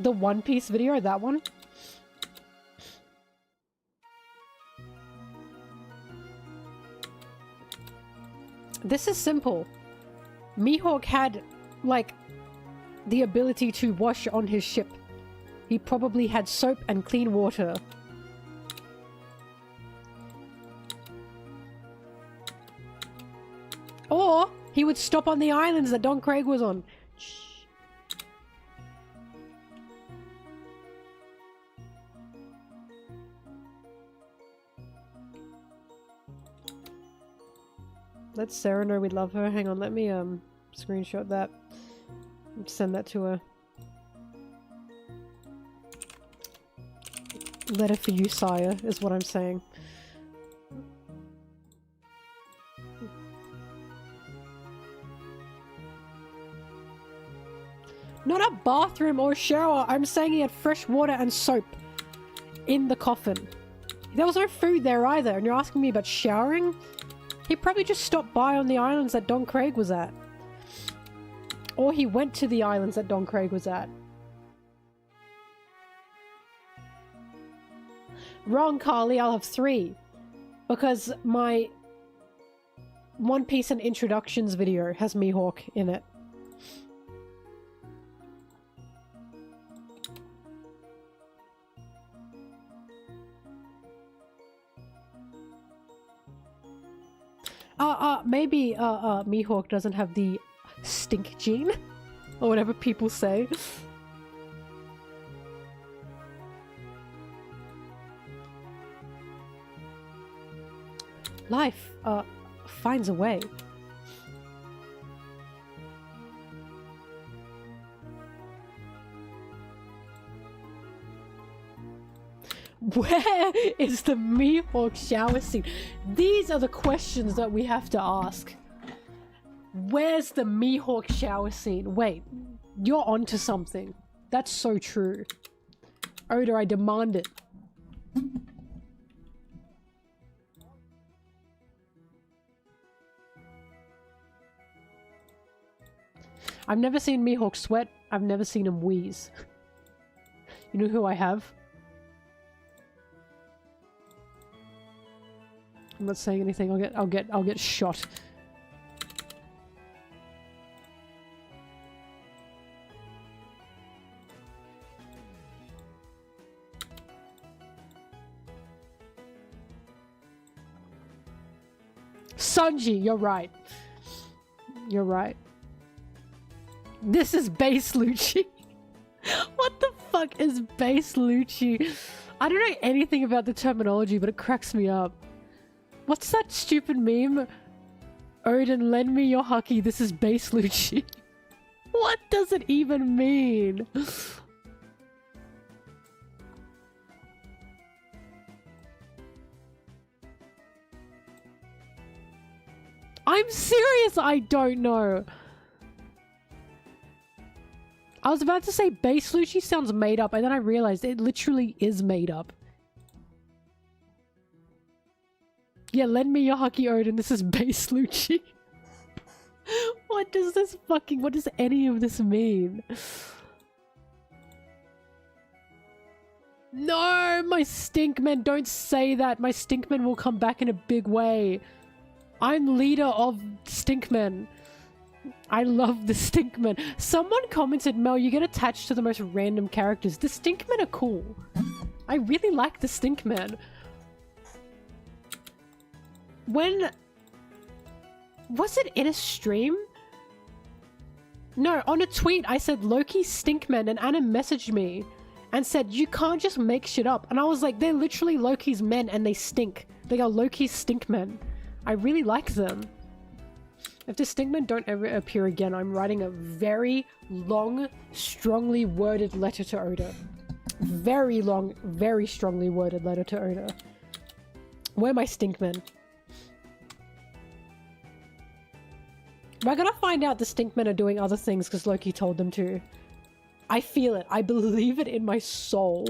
The One Piece video, that one? This is simple. Mihawk had, like, the ability to wash on his ship. He probably had soap and clean water. Or he would stop on the islands that Don Craig was on. Shh. Let Sarah know we love her. Hang on, let me screenshot that. Send that to her. Letter for you, sire, is what I'm saying. Not a bathroom or shower. I'm saying he had fresh water and soap in the coffin. There was no food there either, and you're asking me about showering? He probably just stopped by on the islands that Don Craig was at. Or he went to the islands that Don Craig was at. Wrong, Carly. I'll have 3. Because my One Piece and Introductions video has Mihawk in it. Maybe, Mihawk doesn't have the stink gene, or whatever people say. Life, finds a way. Where is the Mihawk shower scene? These are the questions that we have to ask. Where's the Mihawk shower scene? Wait, you're onto something. That's so true. Oda, I demand it. I've never seen Mihawk sweat. I've never seen him wheeze. You know who I have? I'm not saying anything. I'll get shot. Sanji, you're right. You're right. This is base Lucci. What the fuck is base Lucci? I don't know anything about the terminology, but it cracks me up. What's that stupid meme? Odin, lend me your hockey. This is base Lucci. What does it even mean? I'm serious, I don't know. I was about to say base Lucci sounds made up, and then I realized it literally is made up. Yeah, lend me your hockey, Odin. This is base Lucci. What does any of this mean? No, my stinkmen, don't say that. My stinkmen will come back in a big way. I'm leader of stinkmen. I love the stinkmen. Someone commented, Mel, you get attached to the most random characters. The stinkmen are cool. I really like the stinkmen. When... Was it in a stream? No, on a tweet I said Loki stinkmen, and Anna messaged me and said, you can't just make shit up. And I was like, they're literally Loki's men and they stink. They are Loki's stinkmen. I really like them. If the stinkmen don't ever appear again, I'm writing a very long, strongly worded letter to Oda. Very long, very strongly worded letter to Oda. Where are my stinkmen? We're gonna find out the stinkmen are doing other things because Loki told them to. I feel it. I believe it in my soul.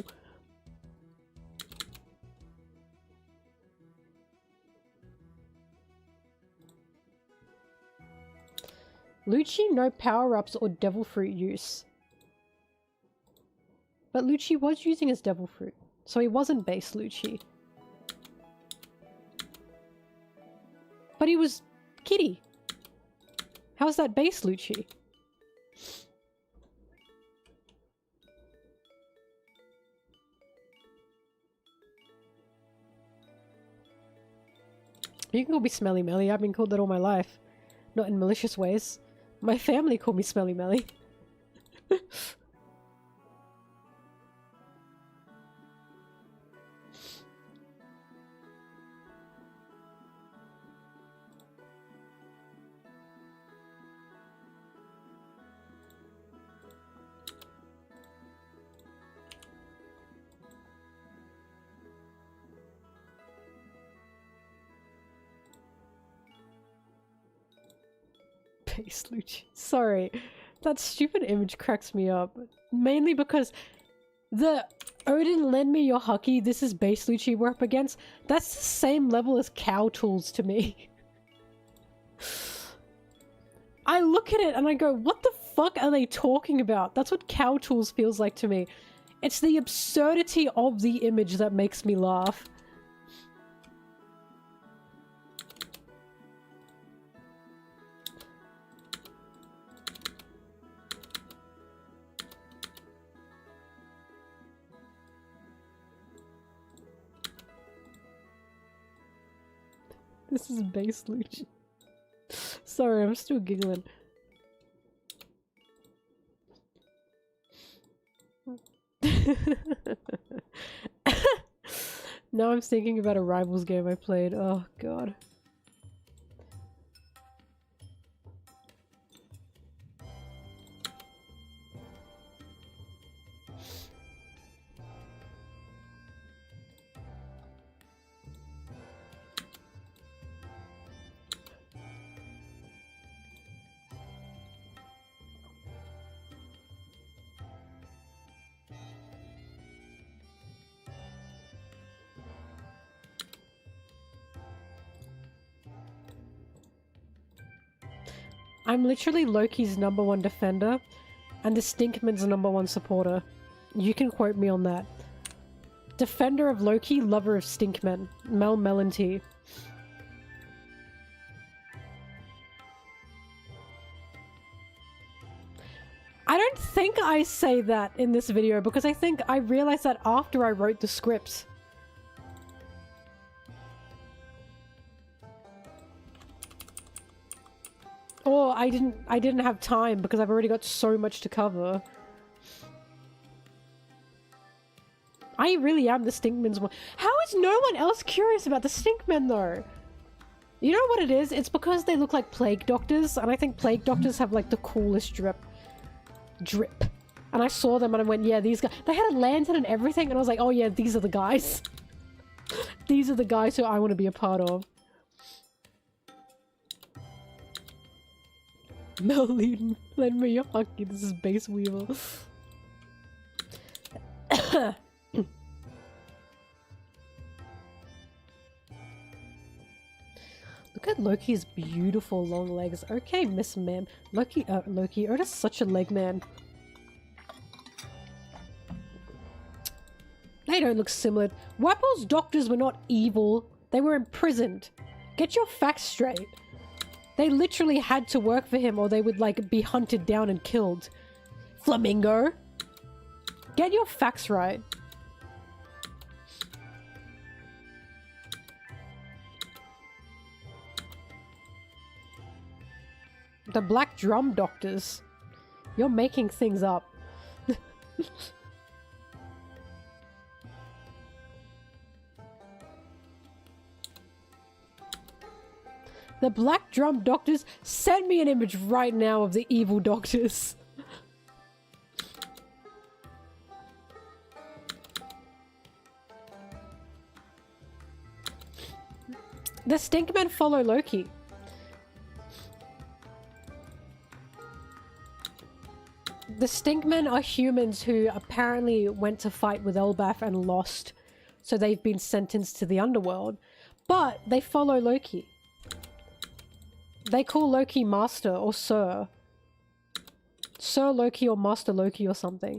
Lucci, no power-ups or devil fruit use. But Lucci was using his devil fruit, so he wasn't base Lucci. But he was Kitty. How's that base Lucci? You can call me Smelly Melly. I've been called that all my life. Not in malicious ways. My family call me Smelly Melly. Base Lucci. Sorry. That stupid image cracks me up. Mainly because the Odin lend me your hockey, this is base Lucci we're up against. That's the same level as cow tools to me. I look at it and I go, what the fuck are they talking about? That's what cow tools feels like to me. It's the absurdity of the image that makes me laugh. This is base Lucci. Sorry, I'm still giggling. Now I'm thinking about a Rivals game I played. Oh god. I'm literally Loki's #1 defender, and the Stinkman's #1 supporter. You can quote me on that. Defender of Loki, lover of Stinkmen. MelonTeee. I don't think I say that in this video because I think I realized that after I wrote the script. Or I didn't have time because I've already got so much to cover. I really am the Stinkman's one. How is no one else curious about the Stinkmen though? You know what it is? It's because they look like plague doctors, and I think plague doctors have like the coolest drip. And I saw them and I went, yeah, these guys. They had a lantern and everything, and I was like, oh yeah, these are the guys. These are the guys who I want to be a part of. Mel, lend me your hockey. This is Base Weevil. Look at Loki's beautiful long legs. Okay, Miss Ma'am. Loki, you're just such a leg man. They don't look similar. Wapple's doctors were not evil. They were imprisoned. Get your facts straight. They literally had to work for him or they would, like, be hunted down and killed. Flamingo! Get your facts right. The Black Drum Doctors. You're making things up. The Black Drum Doctors? Send me an image right now of the evil doctors. The Stinkmen follow Loki. The Stinkmen are humans who apparently went to fight with Elbaf and lost, so they've been sentenced to the underworld. But they follow Loki. They call Loki Master or Sir. Sir Loki or Master Loki or something.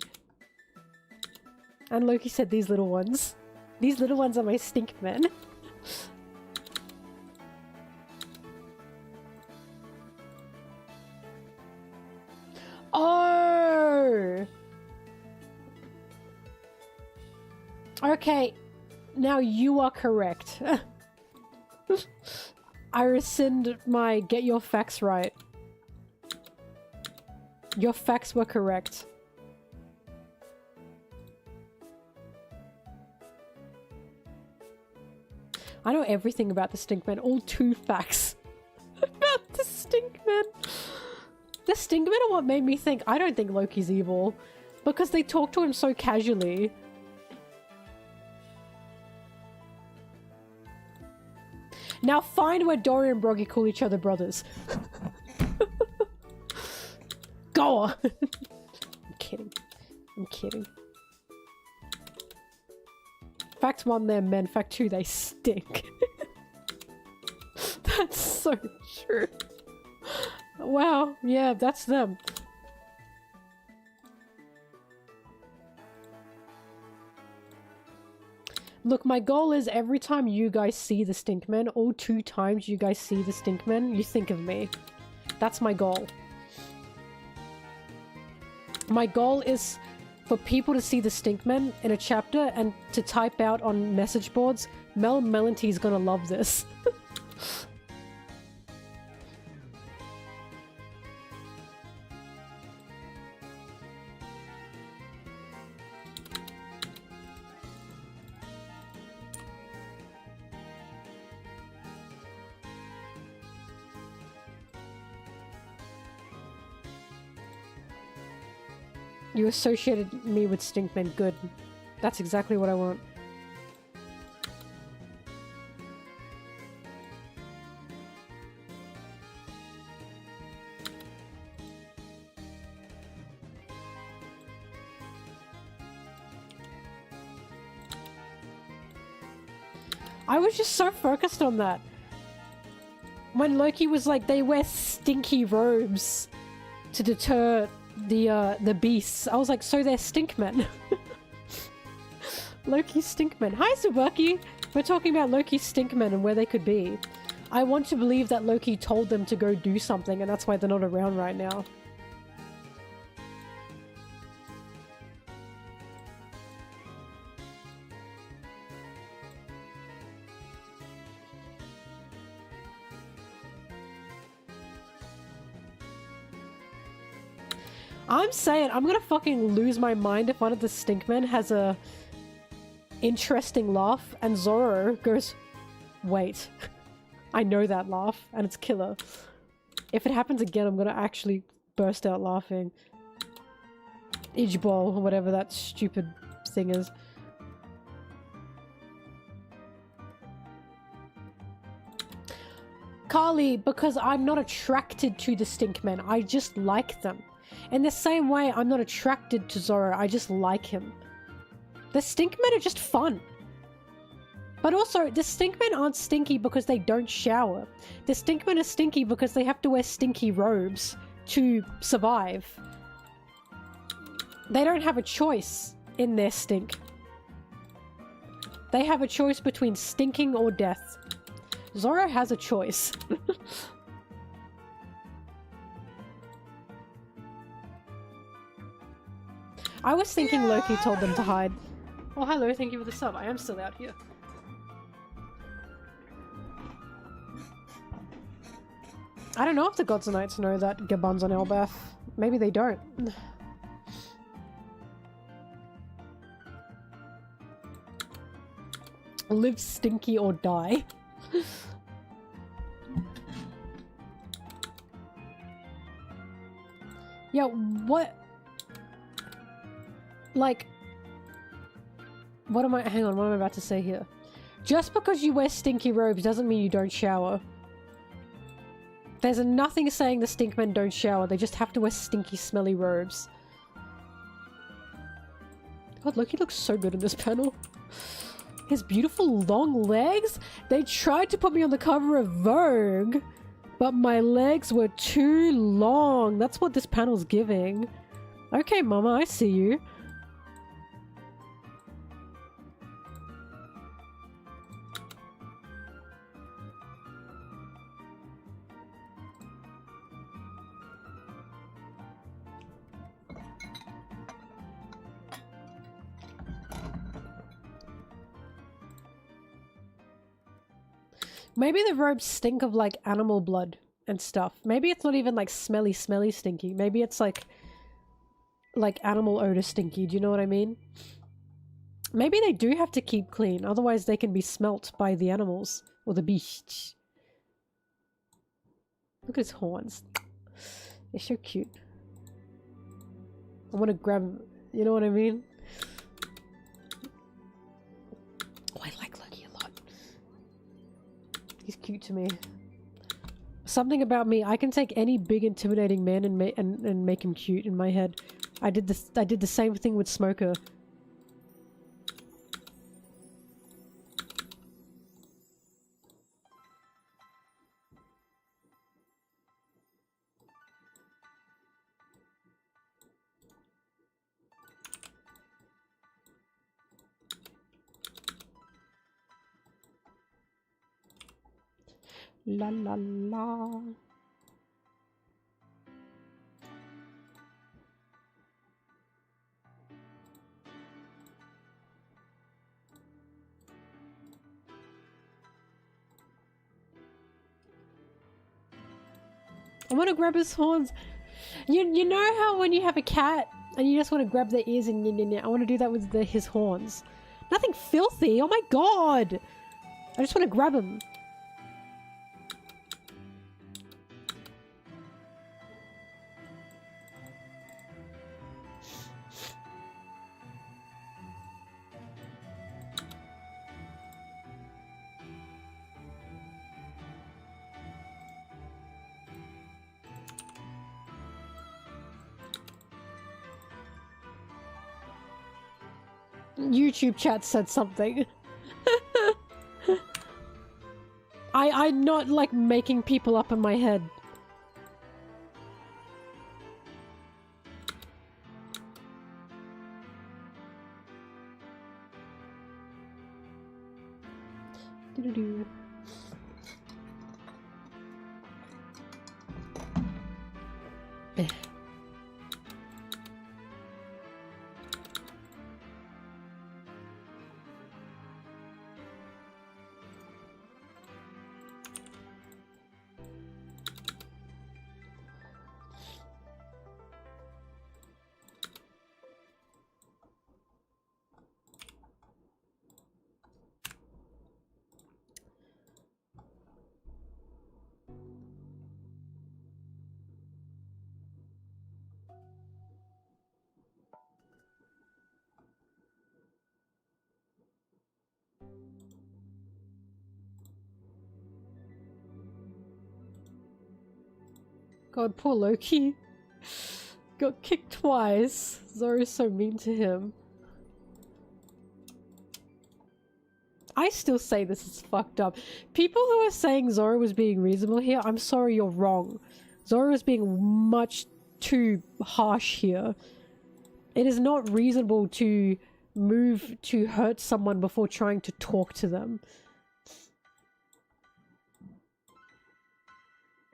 And Loki said, these little ones. These little ones are my Stinkmen. Oh! Okay, now you are correct. I rescind my get your facts right. Your facts were correct. I know everything about the Stinkmen, all 2 facts about the Stinkmen. The Stinkmen are what made me think I don't think Loki's evil, because they talk to him so casually. Now find where Dory and Broggy call each other brothers. Go on! I'm kidding. I'm kidding. Fact 1, they're men. Fact 2, they stink. That's so true. Wow, yeah, that's them. Look, my goal is every time you guys see the Stinkmen, all 2 times you guys see the Stinkmen, you think of me. That's my goal. My goal is for people to see the Stinkmen in a chapter and to type out on message boards, MelonTee's gonna love this. You associated me with Stinkmen. Good. That's exactly what I want. I was just so focused on that. When Loki was like, they wear stinky robes to deter the beasts. I was like, so they're Stinkmen. Loki's Stinkmen. Hi, Subuki! We're talking about Loki's Stinkmen and where they could be. I want to believe that Loki told them to go do something and that's why they're not around right now. I'm saying I'm gonna fucking lose my mind if one of the stinkmen has a interesting laugh and Zoro goes, wait, I know that laugh and it's killer. If it happens again, I'm gonna actually burst out laughing. Ijbol, or whatever that stupid thing is. Carly, because I'm not attracted to the stinkmen, I just like them. In the same way, I'm not attracted to Zoro, I just like him. The stinkmen are just fun. But also, the stinkmen aren't stinky because they don't shower. The stinkmen are stinky because they have to wear stinky robes to survive. They don't have a choice in their stink. They have a choice between stinking or death. Zoro has a choice. I was thinking Loki told them to hide. Oh, hello, thank you for the sub. I am still out here. I don't know if the Gods and Knights know that Gabon's on Elbaf. Maybe they don't. Live stinky or die. Yeah, what? Like... What am I- hang on, what am I about to say here? Just because you wear stinky robes doesn't mean you don't shower. There's nothing saying the stinkmen don't shower, they just have to wear stinky, smelly robes. God, Loki looks so good in this panel. His beautiful long legs? They tried to put me on the cover of Vogue, but my legs were too long. That's what this panel's giving. Okay, mama, I see you. Maybe the robes stink of like animal blood and stuff. Maybe it's not even like smelly stinky. Maybe it's like animal odor stinky. Do you know what I mean? Maybe they do have to keep clean, otherwise they can be smelt by the animals or the beasts. Look at his horns. They're so cute. I want to grab him. You know what I mean? Oh, I like Loki a lot. He's cute to me. Something about me, I can take any big intimidating man and make him cute in my head. I did the same thing with Smoker. La la la. I want to grab his horns. You know how when you have a cat and you just want to grab their ears and I want to do that with his horns. Nothing filthy. Oh my god. I just want to grab him. YouTube chat said something. I'm not like making people up in my head. Doo-doo-doo. God, poor Loki. Got kicked twice. Zoro's so mean to him. I still say this is fucked up. People who are saying Zoro was being reasonable here, I'm sorry, you're wrong. Zoro is being much too harsh here. It is not reasonable to move to hurt someone before trying to talk to them.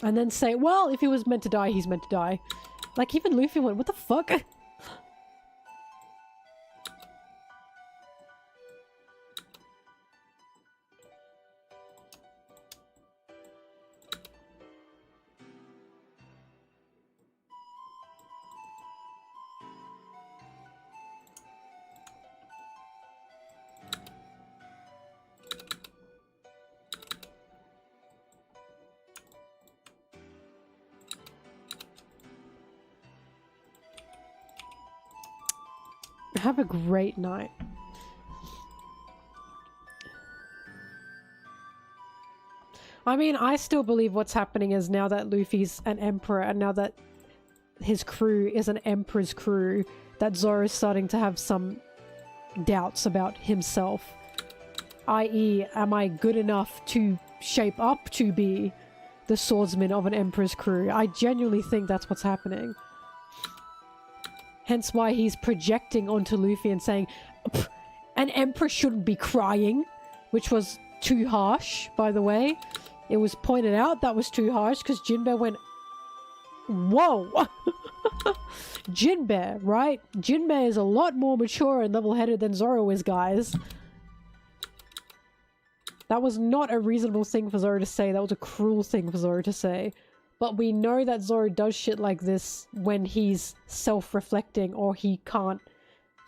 And then say, well, if he was meant to die, he's meant to die. Like, even Luffy went, what the fuck? Have a great night. I mean, I still believe what's happening is now that Luffy's an emperor and now that his crew is an emperor's crew, that Zoro's starting to have some doubts about himself. I.e., am I good enough to shape up to be the swordsman of an emperor's crew? I genuinely think that's what's happening. Hence why he's projecting onto Luffy and saying, an emperor shouldn't be crying, which was too harsh, by the way. It was pointed out that was too harsh because Jinbei went, whoa! Jinbei, right? Jinbei is a lot more mature and level-headed than Zoro is, guys. That was not a reasonable thing for Zoro to say. That was a cruel thing for Zoro to say. But we know that Zoro does shit like this when he's self-reflecting or he can't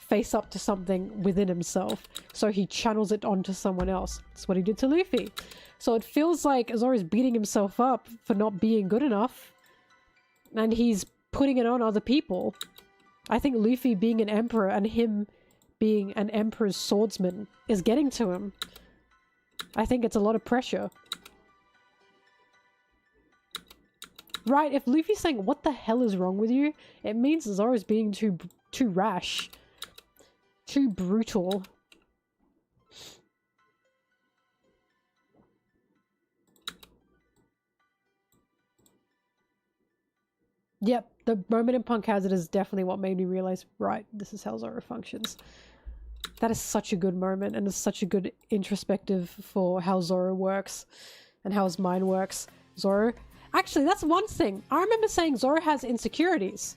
face up to something within himself. So he channels it onto someone else. That's what he did to Luffy. So it feels like Zoro's beating himself up for not being good enough. And he's putting it on other people. I think Luffy being an emperor and him being an emperor's swordsman is getting to him. I think it's a lot of pressure. Right, if Luffy's saying, what the hell is wrong with you? It means Zoro's being too rash. Too brutal. Yep, the moment in Punk Hazard is definitely what made me realize, right, this is how Zoro functions. That is such a good moment, and it's such a good introspective for how Zoro works and how his mind works. Zoro... Actually, that's one thing. I remember saying Zoro has insecurities.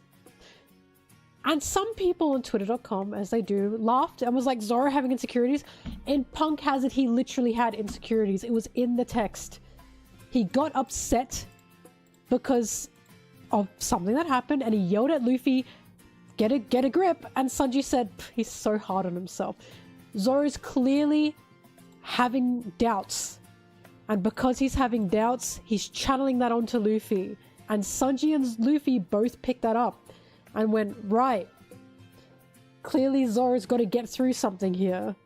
And some people on Twitter.com, as they do, laughed and was like, Zoro having insecurities? In Punk Hazard, he literally had insecurities. It was in the text. He got upset because of something that happened and he yelled at Luffy, get a grip. And Sanji said, he's so hard on himself. Zoro's clearly having doubts. And because he's having doubts, he's channeling that onto Luffy. And Sanji and Luffy both picked that up and went, right, clearly Zoro's got to get through something here.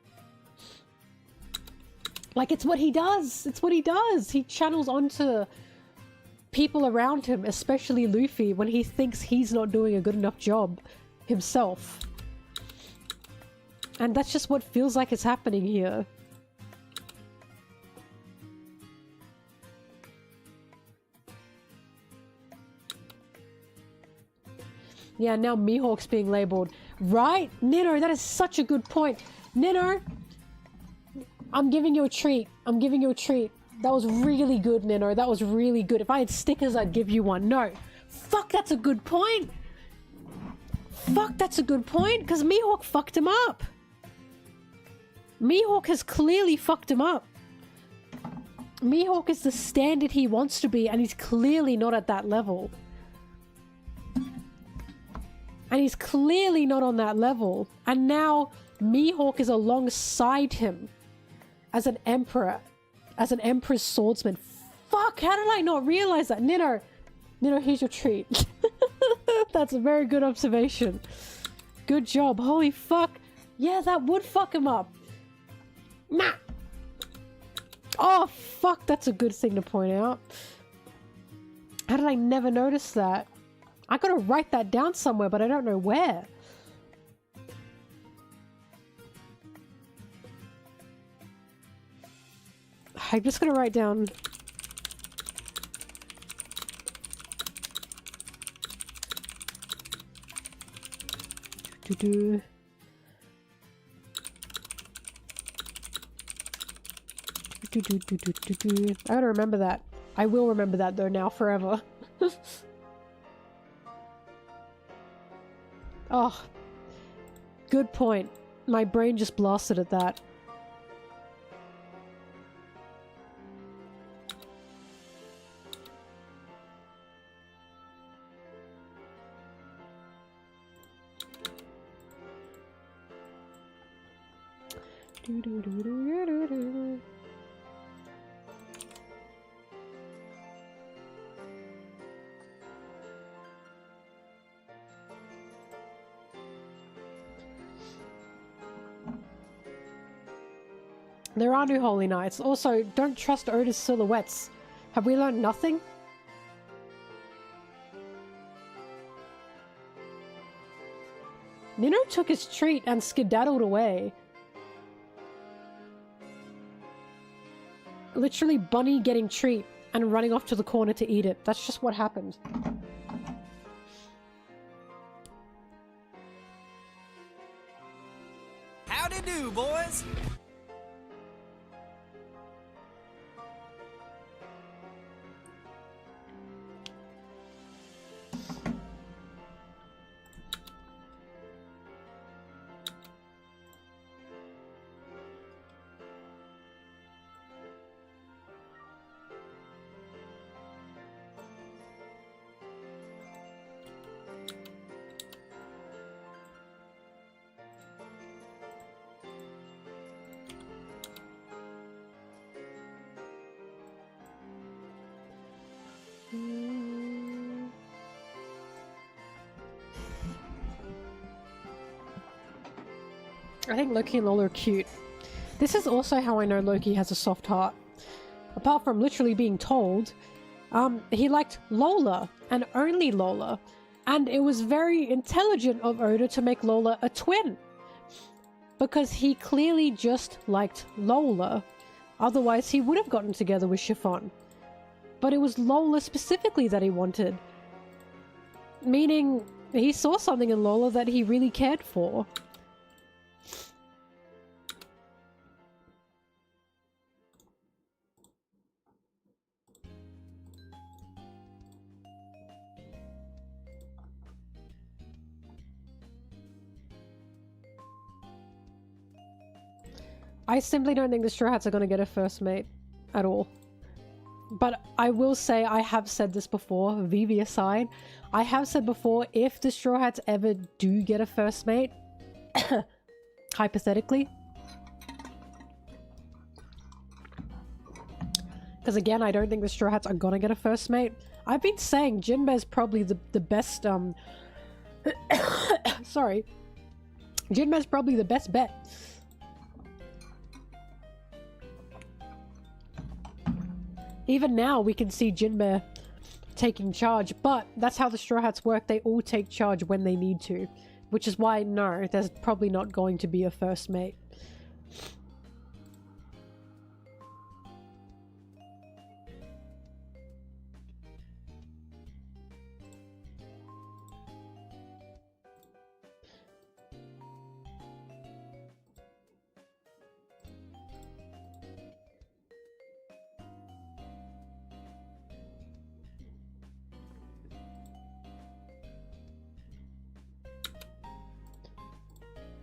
Like, it's what he does. It's what he does. He channels onto people around him, especially Luffy, when he thinks he's not doing a good enough job himself. And that's just what feels like is happening here. Yeah, now Mihawk's being labeled. Right? Nino, that is such a good point. Nino, I'm giving you a treat. I'm giving you a treat. That was really good, Nino. That was really good. If I had stickers, I'd give you one. No. Fuck, that's a good point. Fuck, that's a good point. Because Mihawk fucked him up. Mihawk has clearly fucked him up. Mihawk is the standard he wants to be, and he's clearly not at that level. And he's clearly not on that level. And now Mihawk is alongside him as an emperor, as an emperor's swordsman. Fuck, how did I not realize that? Nino, here's your treat. That's a very good observation. Good job. Holy fuck. Yeah, that would fuck him up. Nah. Oh, fuck, that's a good thing to point out. How did I never notice that? I gotta write that down somewhere, but I don't know where. I'm just gonna write down... I gotta remember that. I will remember that though now forever. Oh, good point. My brain just blasted at that. There are new Holy Knights. Also, don't trust Oda's silhouettes. Have we learned nothing? Nino took his treat and skedaddled away. Literally Bunny getting treat and running off to the corner to eat it. That's just what happened. Howdy do, boys. I think Loki and Lola are cute. This is also how I know Loki has a soft heart. Apart from literally being told, he liked Lola, and only Lola. And it was very intelligent of Oda to make Lola a twin. Because he clearly just liked Lola. Otherwise he would have gotten together with Chiffon. But it was Lola specifically that he wanted. Meaning, he saw something in Lola that he really cared for. I simply don't think the Straw Hats are going to get a first mate at all. But I will say, I have said this before, Vivi aside, I have said before, if the Straw Hats ever do get a first mate, hypothetically, because again, I don't think the Straw Hats are going to get a first mate. I've been saying Jinbe's probably the best, sorry. Jinbe's probably the best bet. Even now, we can see Jinbe taking charge, but that's how the Straw Hats work. They all take charge when they need to, which is why, no, there's probably not going to be a first mate.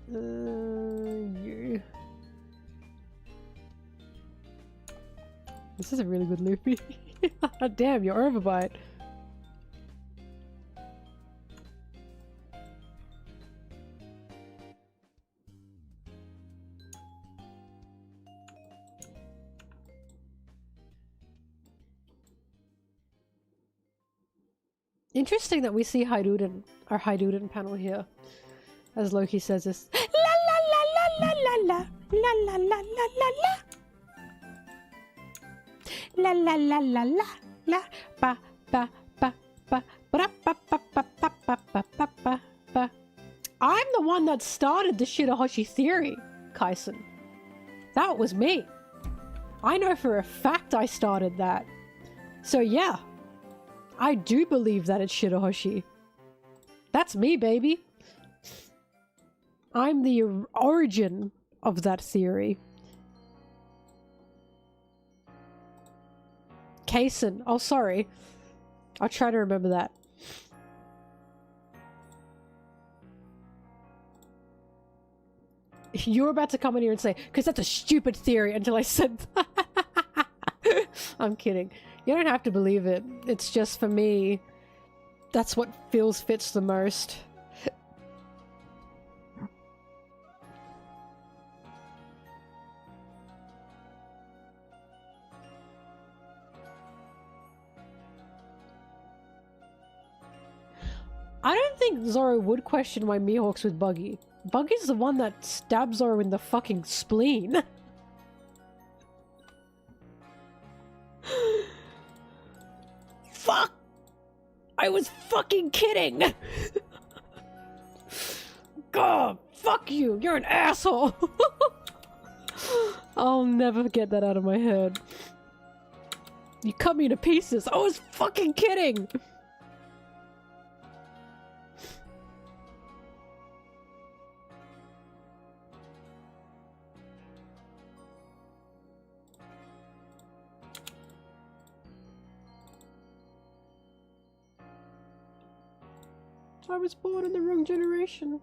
You. This is a really good Luffy. Damn, you're overbite. Interesting that we see Haiduden, our Haiduden panel here. As Loki says this, la la la la la la la la la la la la la la la la la la ba ba ba I'm the one that started the Shirahoshi theory, Kaisen. That was me. I know for a fact I started that. So yeah, I do believe that it's Shirahoshi. That's me, baby. I'm the origin of that theory. Kaisen. Oh, sorry. I'll try to remember that. You were about to come in here and say, because that's a stupid theory, until I said that. I'm kidding. You don't have to believe it. It's just, for me, that's what fits the most. I don't think Zoro would question why Mihawk's with Buggy. Buggy's the one that stabs Zoro in the fucking spleen. Fuck! I was fucking kidding! God, fuck you! You're an asshole! I'll never get that out of my head. You cut me to pieces. I was fucking kidding! I was born in the wrong generation.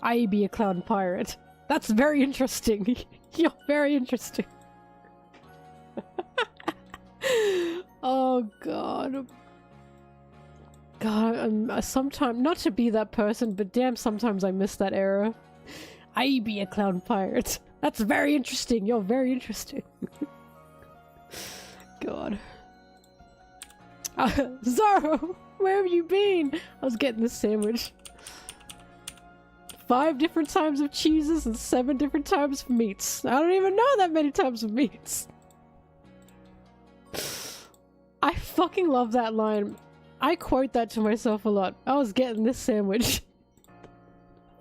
I be a clown pirate. That's very interesting. You're very interesting. Oh god. God, sometimes, not to be that person, but damn, sometimes I miss that era. I be a clown pirate. That's very interesting. You're very interesting. God. Zoro! Where have you been? I was getting this sandwich. 5 different types of cheeses and 7 different types of meats. I don't even know that many types of meats. I fucking love that line. I quote that to myself a lot. I was getting this sandwich.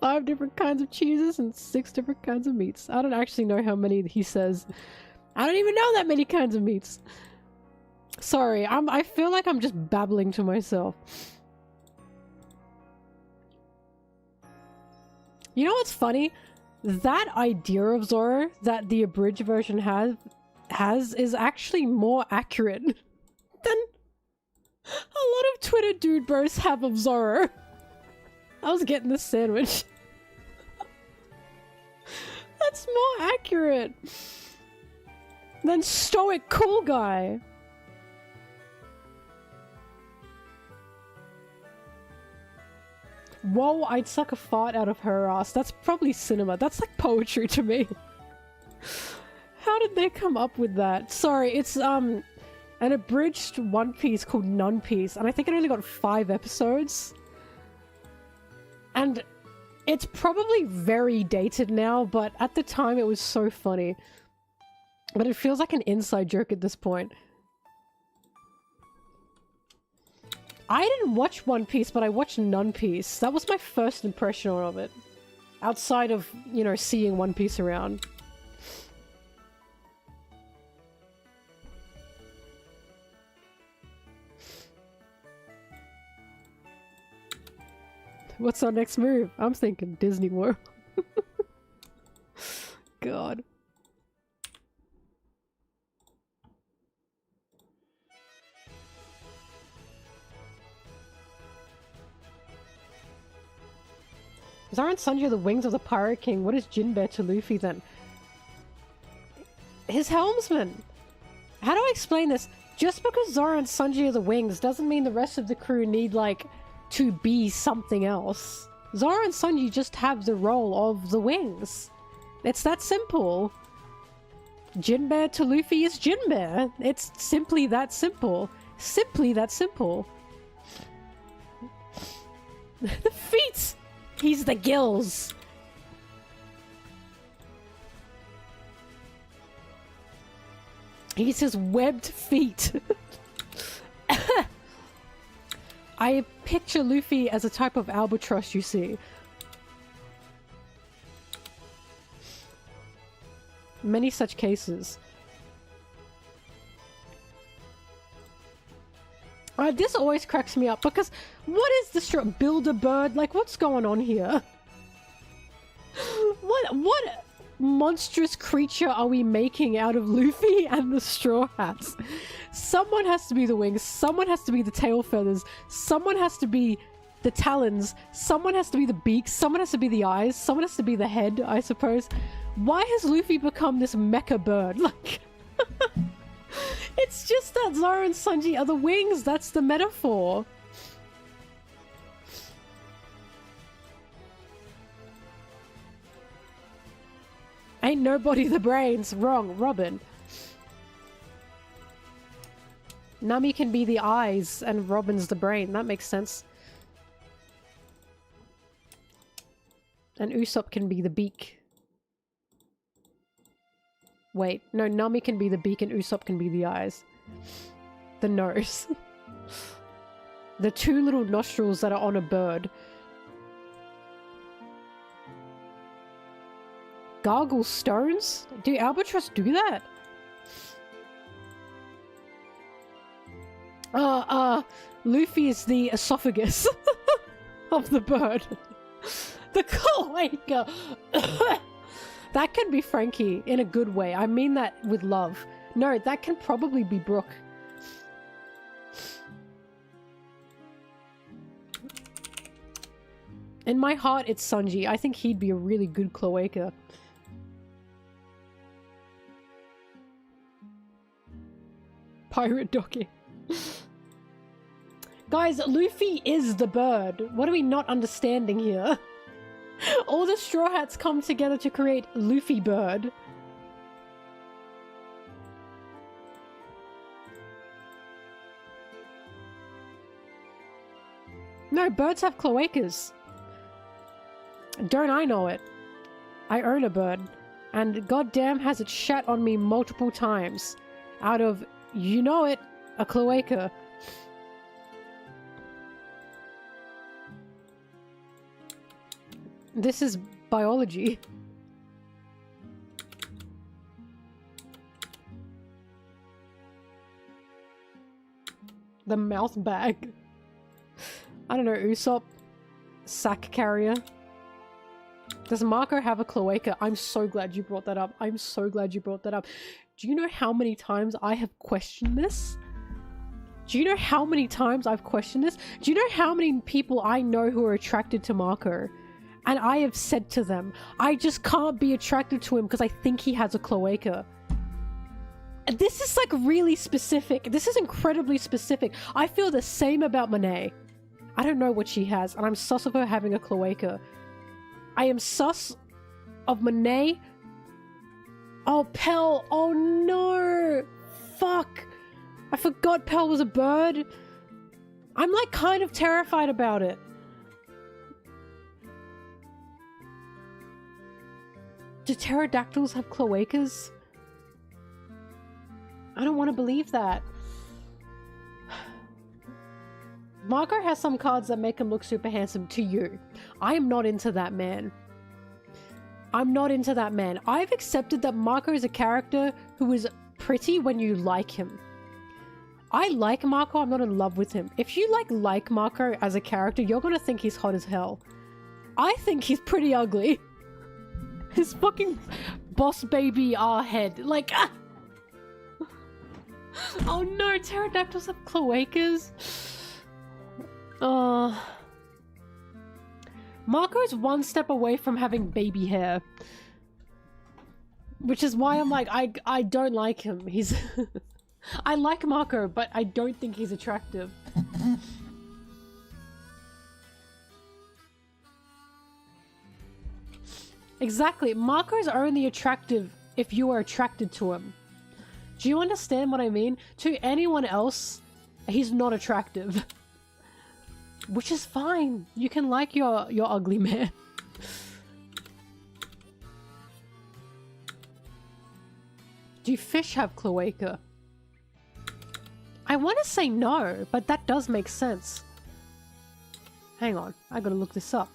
5 different kinds of cheeses and 6 different kinds of meats. I don't actually know how many he says. I don't even know that many kinds of meats. Sorry, I feel like I'm just babbling to myself. You know what's funny? That idea of Zoro that the abridged version has is actually more accurate than a lot of Twitter dude bros have of Zoro. I was getting this sandwich. That's more accurate than stoic cool guy. Whoa, I'd suck a fart out of her ass. That's probably cinema. That's like poetry to me. How did they come up with that? Sorry, it's an abridged One Piece called None Piece, and I think it only got 5 episodes. And it's probably very dated now, but at the time it was so funny. But it feels like an inside joke at this point. I didn't watch One Piece, but I watched None Piece. That was my first impression of it. Outside of, you know, seeing One Piece around. What's our next move? I'm thinking Disney World. God. Zoro and Sanji are the wings of the Pirate King. What is Jinbei to Luffy then? His helmsman! How do I explain this? Just because Zoro and Sanji are the wings doesn't mean the rest of the crew need, like, to be something else. Zoro and Sanji just have the role of the wings. It's that simple. Jinbei to Luffy is Jinbei. It's simply that simple. Simply that simple. The feet! He's the gills. He's his webbed feet. I picture Luffy as a type of albatross, you see. Many such cases. This always cracks me up because what is the build a bird? Like, what's going on here? What monstrous creature are we making out of Luffy and the Straw Hats? Someone has to be the wings, someone has to be the tail feathers, someone has to be the talons, someone has to be the beak, someone has to be the eyes, someone has to be the head, I suppose. Why has Luffy become this mecha bird? Like, it's just that Zoro and Sanji are the wings, that's the metaphor. Ain't nobody the brains. Wrong, Robin. Nami can be the eyes and Robin's the brain. That makes sense. And Usopp can be the beak. Wait, no, Nami can be the beak and Usopp can be the eyes. The nose. The two little nostrils that are on a bird. Gargle stones? Do albatross do that? Luffy is the esophagus of the bird. The cloaca! That can be Frankie in a good way. I mean that with love. No, that can probably be Brooke. In my heart, it's Sanji. I think he'd be a really good cloaca. Pirate docking. Guys, Luffy is the bird. What are we not understanding here? All the Straw Hats come together to create Luffy Bird. No, birds have cloacas. Don't I know it? I own a bird. And goddamn has it shat on me multiple times. Out of, you know it, a cloaca. This is biology. The mouth bag. I don't know, Usopp. Sack carrier. Does Marco have a cloaca? I'm so glad you brought that up. I'm so glad you brought that up. Do you know how many times I have questioned this? Do you know how many times I've questioned this? Do you know how many people I know who are attracted to Marco? And I have said to them, I just can't be attracted to him because I think he has a cloaca. This is like really specific. This is incredibly specific. I feel the same about Monet. I don't know what she has, and I'm sus of her having a cloaca. I am sus of Monet. Oh, Pell. Oh no. Fuck. I forgot Pell was a bird. I'm like kind of terrified about it. Do pterodactyls have cloacas? I don't want to believe that. Marco has some cards that make him look super handsome to you. I am not into that, man. I'm not into that, man. I've accepted that Marco is a character who is pretty when you like him. I like Marco, I'm not in love with him. If you like Marco as a character, you're gonna think he's hot as hell. I think he's pretty ugly. His fucking boss baby head. Like, ah! Oh no, pterodactyls have cloacas. Marco's one step away from having baby hair. Which is why I'm like, I don't like him. He's... I like Marco, but I don't think he's attractive. Exactly. Marco's only attractive if you are attracted to him. Do you understand what I mean? To anyone else, he's not attractive. Which is fine. You can like your ugly man. Do fish have cloaca? I want to say no, but that does make sense. Hang on, I gotta look this up.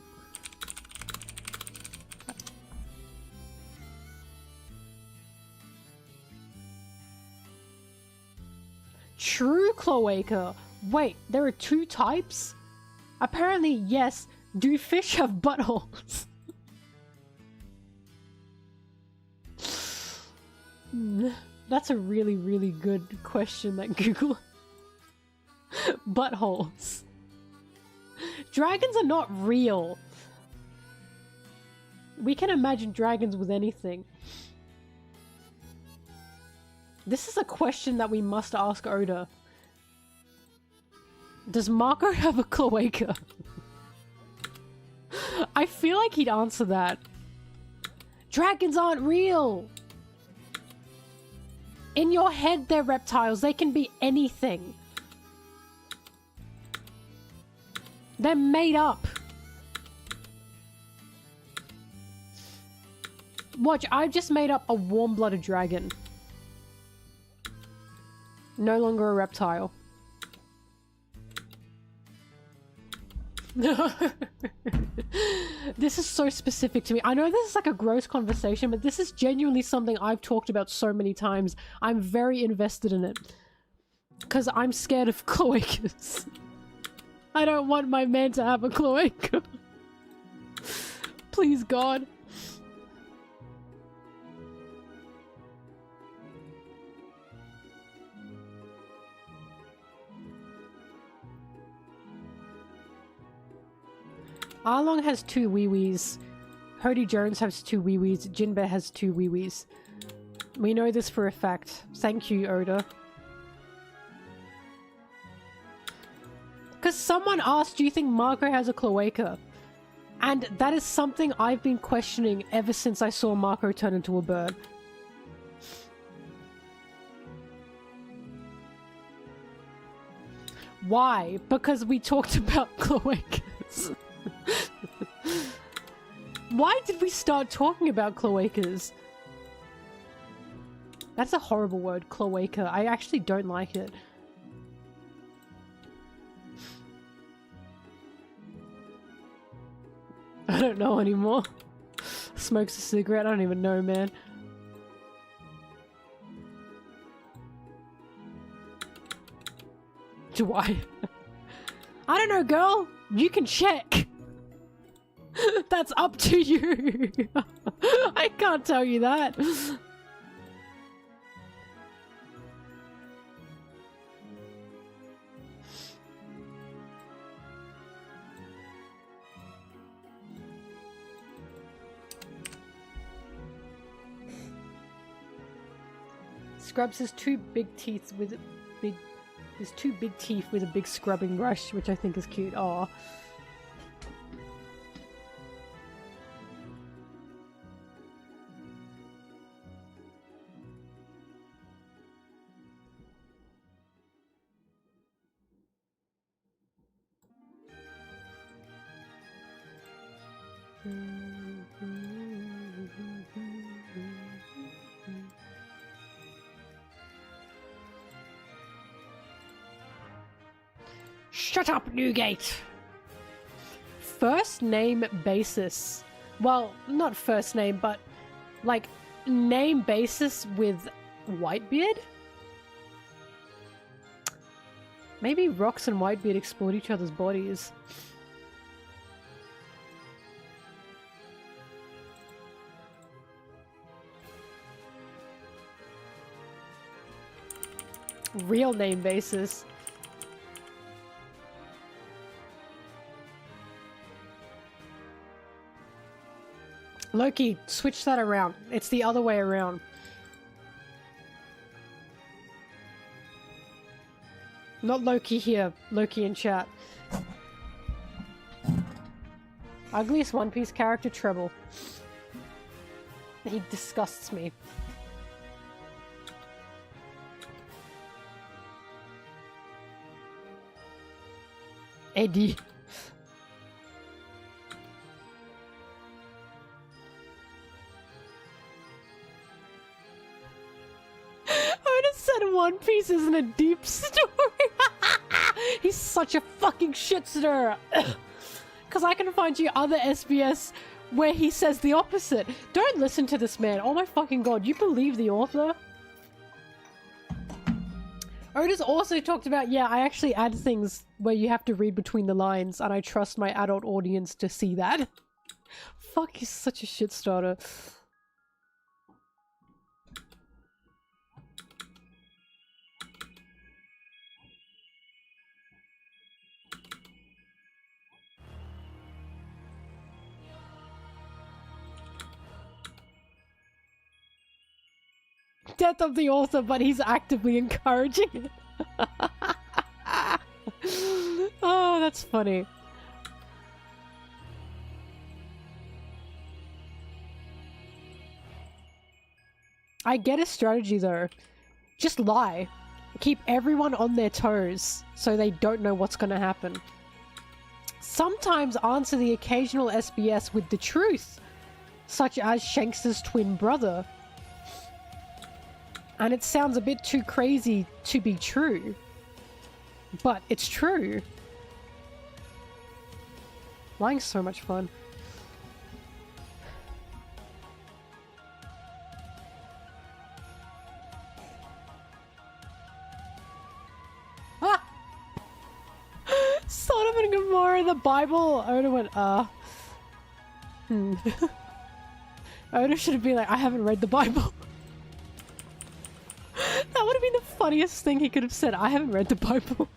True cloaca. Wait, there are two types? Apparently, yes. Do fish have buttholes? That's a really, really good question that Google. Buttholes. Dragons are not real. We can imagine dragons with anything. This is a question that we must ask Oda. Does Marco have a cloaca? I feel like he'd answer that. Dragons aren't real! In your head, they're reptiles. They can be anything. They're made up. Watch, I've just made up a warm-blooded dragon. No longer a reptile. This is so specific to me. I know this is like a gross conversation, but this is genuinely something I've talked about so many times. I'm very invested in it. Because I'm scared of cloacas. I don't want my man to have a cloaca. Please, God. Arlong has 2 wee-wees. Hody Jones has 2 wee-wees. Jinbe has 2 wee-wees. We know this for a fact. Thank you, Oda. Because someone asked, do you think Marco has a cloaca? And that is something I've been questioning ever since I saw Marco turn into a bird. Why? Because we talked about cloacas. Why did we start talking about cloacas? That's a horrible word, cloaca. I actually don't like it. I don't know anymore. Smokes a cigarette? I don't even know, man. Do I? I don't know, girl. You can check. That's up to you. I can't tell you that. Scrubs has 2 big teeth with big. There's 2 big teeth with a big scrubbing brush, which I think is cute. Aw. Shut up, Newgate! First name basis. Well, not first name, but like name basis with Whitebeard? Maybe Rox and Whitebeard explored each other's bodies. Real name basis. Loki, switch that around. It's the other way around. Not Loki here. Loki in chat. Ugliest One Piece character, Treble. He disgusts me. Eddie. Oda said One Piece isn't a deep story. He's such a fucking shit stirrer. Because I can find you other SBS where he says the opposite. Don't listen to this man. Oh my fucking god, you believe the author? Oda's also talked about, yeah, I actually add things where you have to read between the lines, and I trust my adult audience to see that. Fuck, he's such a shit starter. Death of the author, but he's actively encouraging it. Oh, that's funny. I get a strategy though. Just lie. Keep everyone on their toes so they don't know what's gonna happen. Sometimes answer the occasional SBS with the truth, such as Shanks's twin brother. And it sounds a bit too crazy to be true. But it's true. Lying's so much fun. Ah! Sodom and Gomorrah, the Bible! Oda went, Oda should have been like, I haven't read the Bible. That would have been the funniest thing he could have said. I haven't read the Bible.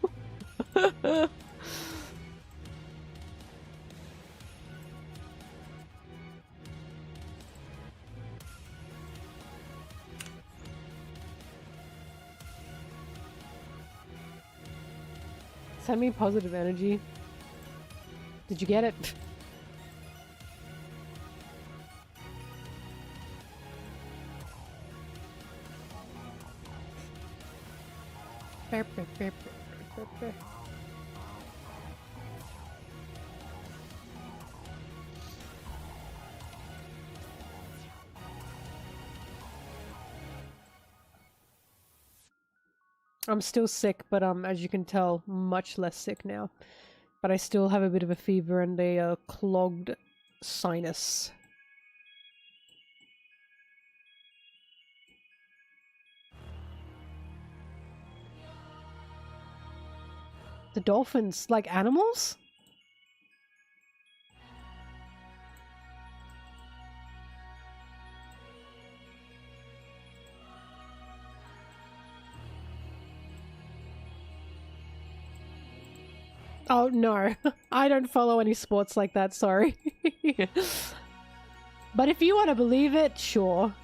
Send me positive energy. Did you get it? I'm still sick, but as you can tell, much less sick now. But I still have a bit of a fever and a clogged sinus. The dolphins, like animals? Oh no, I don't follow any sports like that, sorry. But if you want to believe it, sure.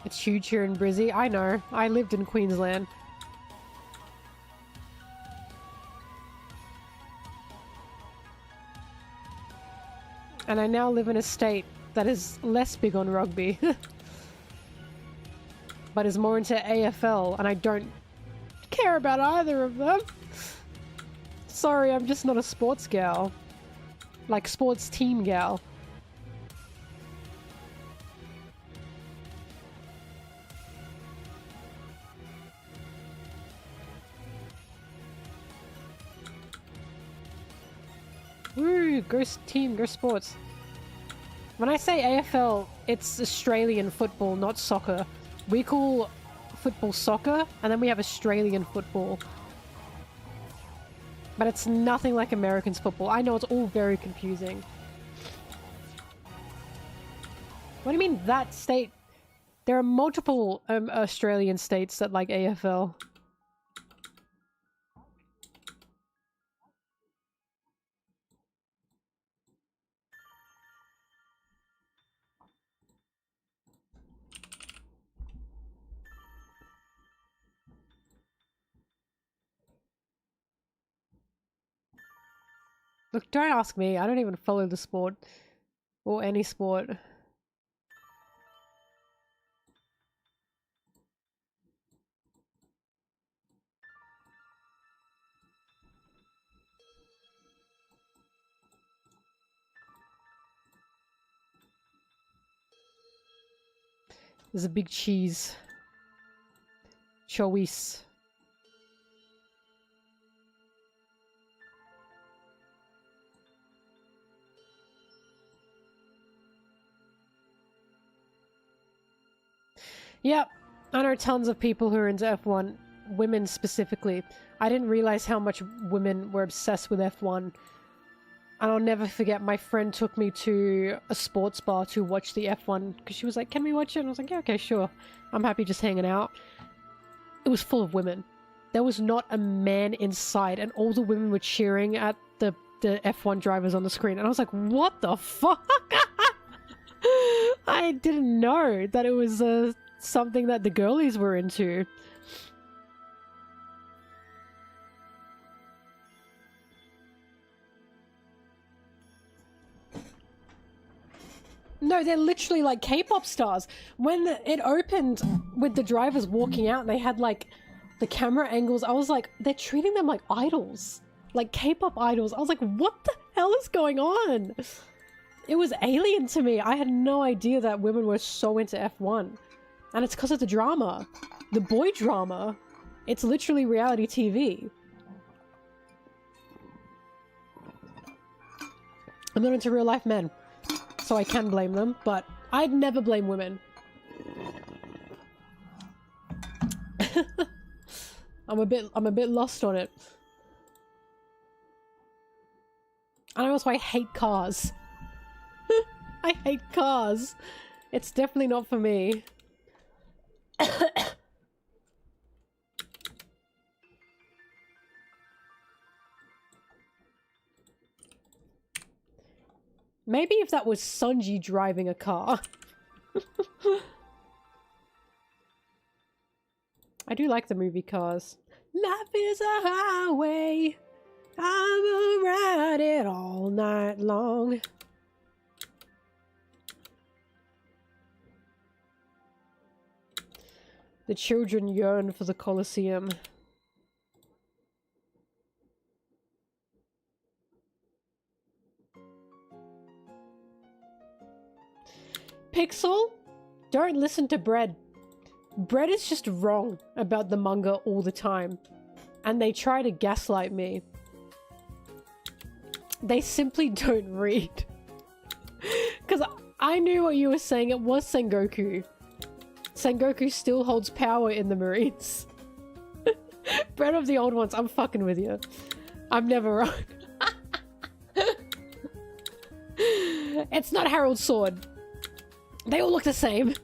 It's huge here in Brizzy. I know. I lived in Queensland. And I now live in a state that is less big on rugby. But is more into AFL, and I don't care about either of them. Sorry, I'm just not a sports gal. Like, sports team gal. Woo! Go team, go sports. When I say AFL, it's Australian football, not soccer. We call football soccer, and then we have Australian football. But it's nothing like Americans football. I know it's all very confusing. What do you mean that state? There are multiple Australian states that like AFL. Look, don't ask me. I don't even follow the sport. Or any sport. There's a big cheese. Choice. Yep, I know tons of people who are into F1, women specifically. I didn't realize how much women were obsessed with F1. And I'll never forget, my friend took me to a sports bar to watch the F1 because she was like, can we watch it? And I was like, yeah, okay, sure. I'm happy just hanging out. It was full of women. There was not a man in sight, and all the women were cheering at the F1 drivers on the screen. And I was like, what the fuck? I didn't know that it was something that the girlies were into. No, they're literally like K-pop stars. When it opened with the drivers walking out and they had like the camera angles, I was like, they're treating them like idols. Like K-pop idols. I was like, what the hell is going on? It was alien to me. I had no idea that women were so into F1. And it's because of the drama. The boy drama. It's literally reality TV. I'm not into real life men, so I can blame them, but I'd never blame women. I'm a bit lost on it. And also I hate cars. I hate cars. It's definitely not for me. Maybe if that was Sunji driving a car. I do like the movie Cars. Life is a highway. I'ma ride it all night long. The children yearn for the Colosseum. Pixel? Don't listen to Bread. Bread is just wrong about the manga all the time. And they try to gaslight me. They simply don't read. Because I knew what you were saying. It was Sengoku. Sengoku still holds power in the Marines. Bread of the old ones, I'm fucking with you. I'm never wrong. It's not Harold's sword. They all look the same.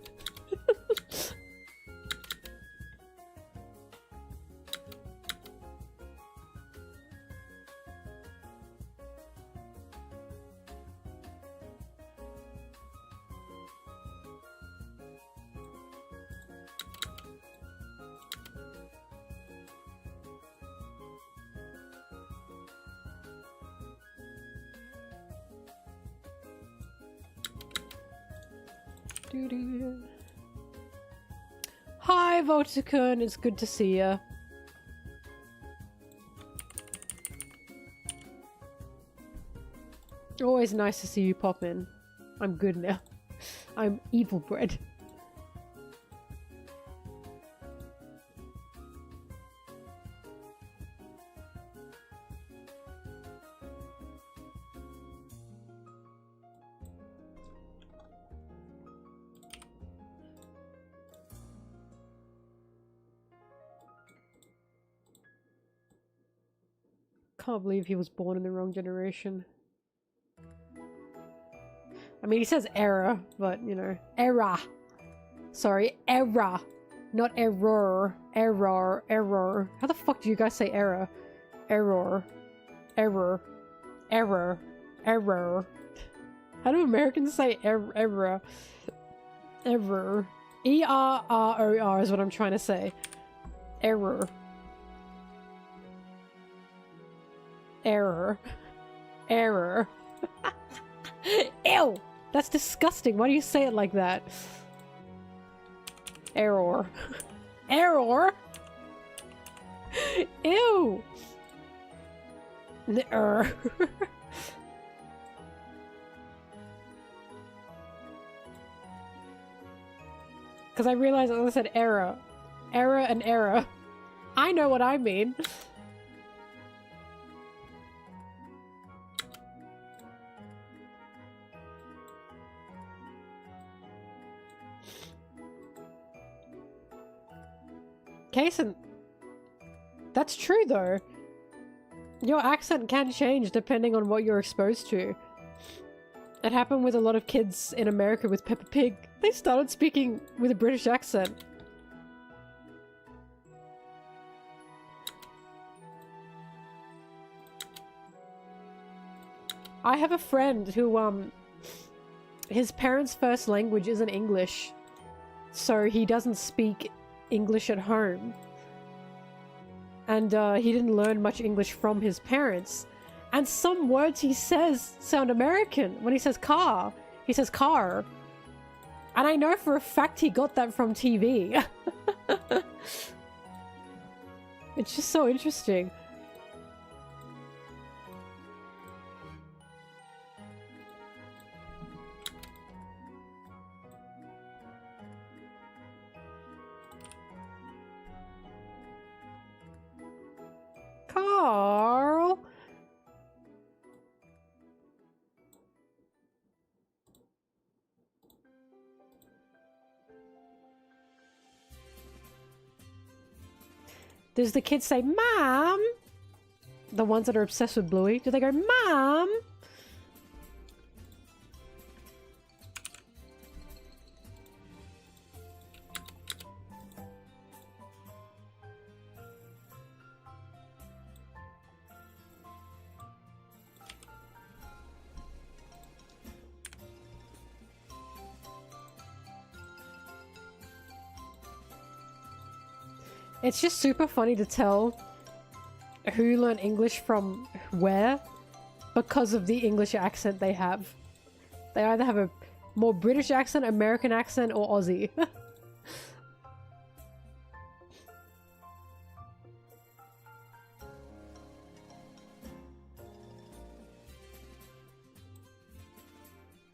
Hi, Voltakun. It's good to see ya. Always nice to see you pop in. I'm good now. I'm evil Bread. Can't believe he was born in the wrong generation. I mean, he says error, but, you know, error. Sorry, error. Not error. Error. Error. How the fuck do you guys say error? Error. Error. Error. Error. How do Americans say error? Error. E-R-R-O-R is what I'm trying to say. Error. Error. Error. Ew! That's disgusting. Why do you say it like that? Error. Error? Ew! Error. Because I realized I said error. Error and error. I know what I mean. Kason, that's true though. Your accent can change depending on what you're exposed to. It happened with a lot of kids in America with Peppa Pig. They started speaking with a British accent. I have a friend who, his parents' first language isn't English, so he doesn't speak English at home. And, he didn't learn much English from his parents. And some words he says sound American. When he says car, he says car. And I know for a fact he got that from TV. It's just so interesting. Carl! Does the kids say, Mom? The ones that are obsessed with Bluey. Do they go, Mom? It's just super funny to tell who learned English from where because of the English accent they have. They either have a more British accent, American accent, or Aussie.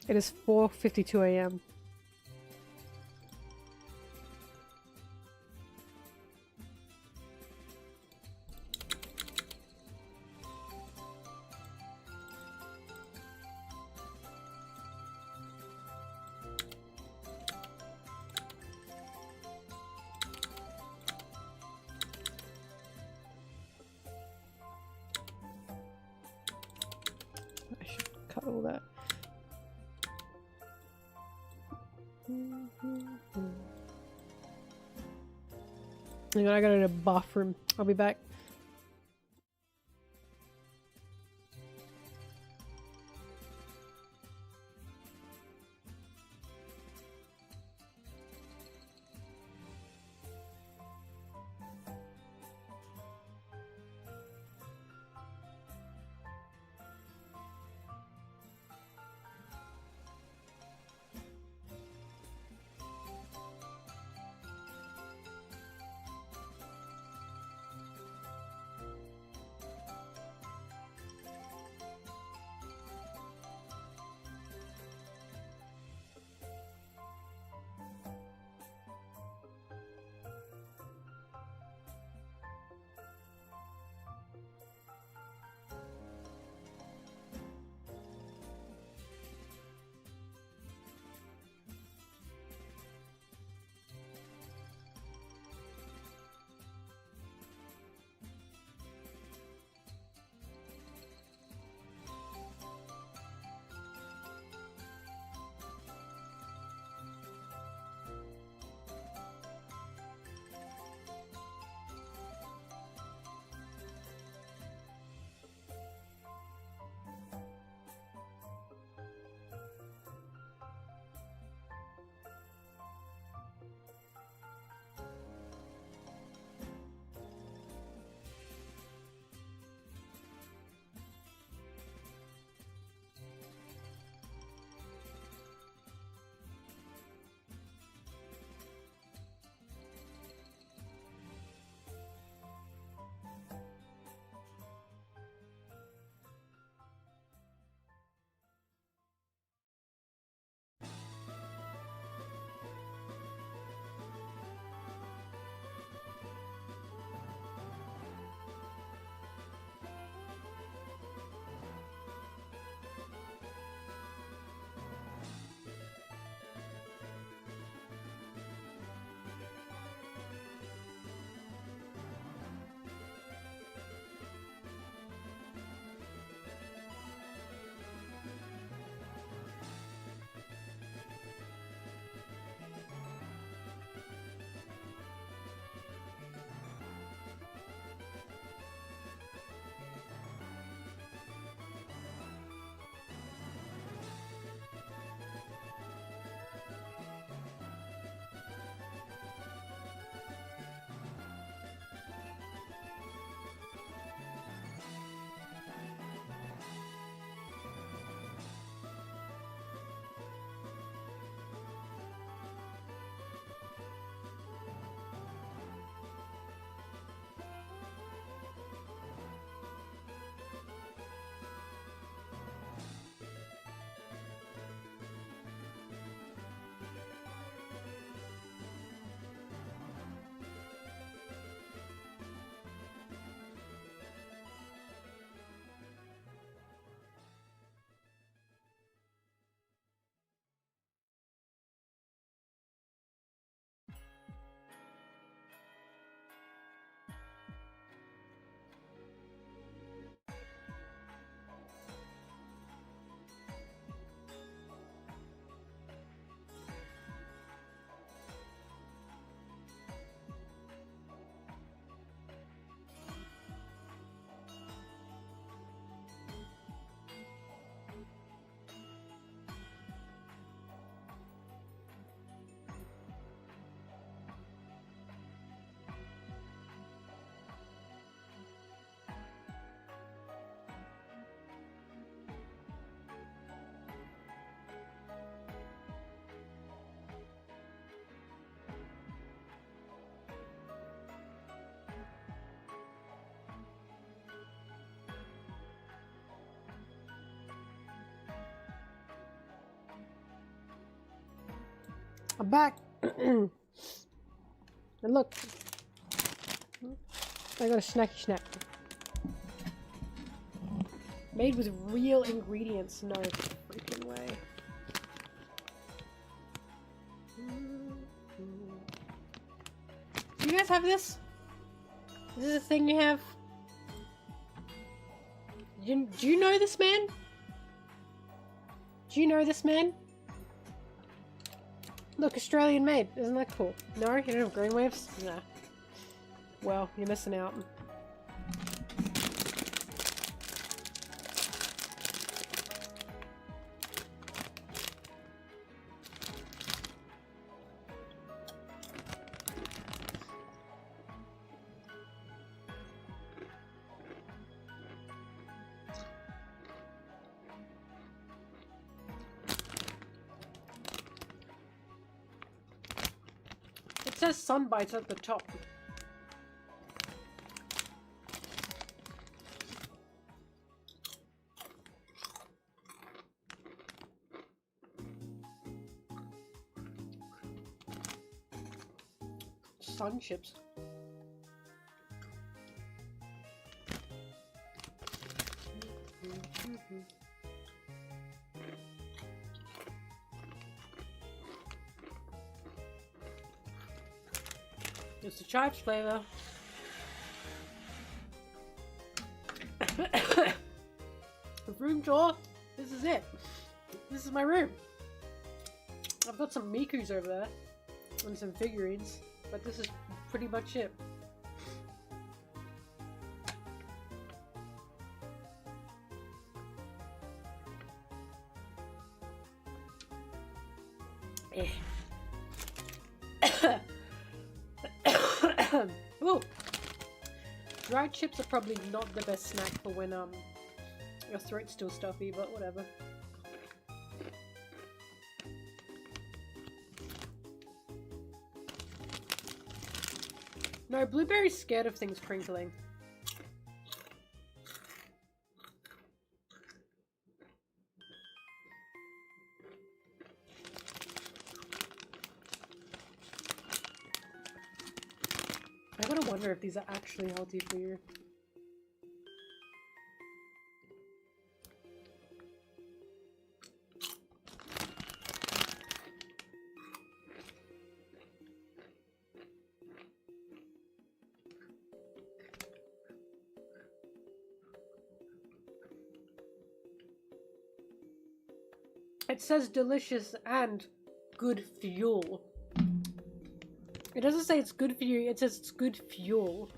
It is 4:52 a.m. I should cut all that. Hang on, I gotta go to the bathroom. I'll be back. I'm back. And look, I got a snacky snack. Made with real ingredients. No freaking way. Do you guys have this? Is this a thing you have? Do you know this man? Do you know this man? Look, Australian made. Isn't that cool? No? You don't have brainwaves? Nah. Well, you're missing out. It says Sunbites at the top. Sun chips. It's the chives flavor. Room tour. This is it. This is my room. I've got some Mikus over there and some figurines, but this is pretty much it. Ooh. Dried chips are probably not the best snack for when your throat's still stuffy, but whatever. No, Blueberry's scared of things crinkling. I gotta wonder if these are actually healthy for you. It says delicious and good fuel. It doesn't say it's good for you, it says it's good fuel.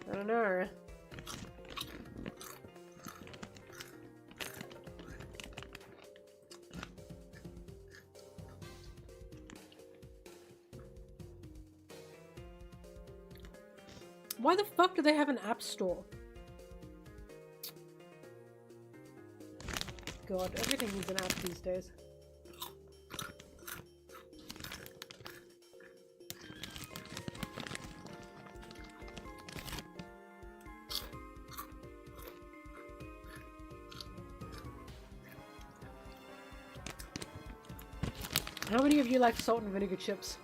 I don't know. Why the fuck do they have an app store? God, everything needs an app these days. How many of you like salt and vinegar chips?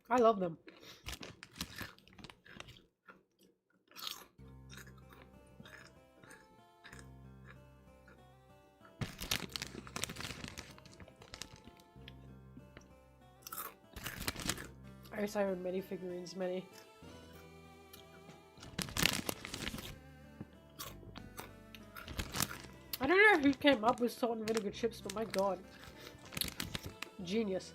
I love them. I guess I own many figurines, many. I don't know who came up with salt and vinegar chips, but my god. Genius.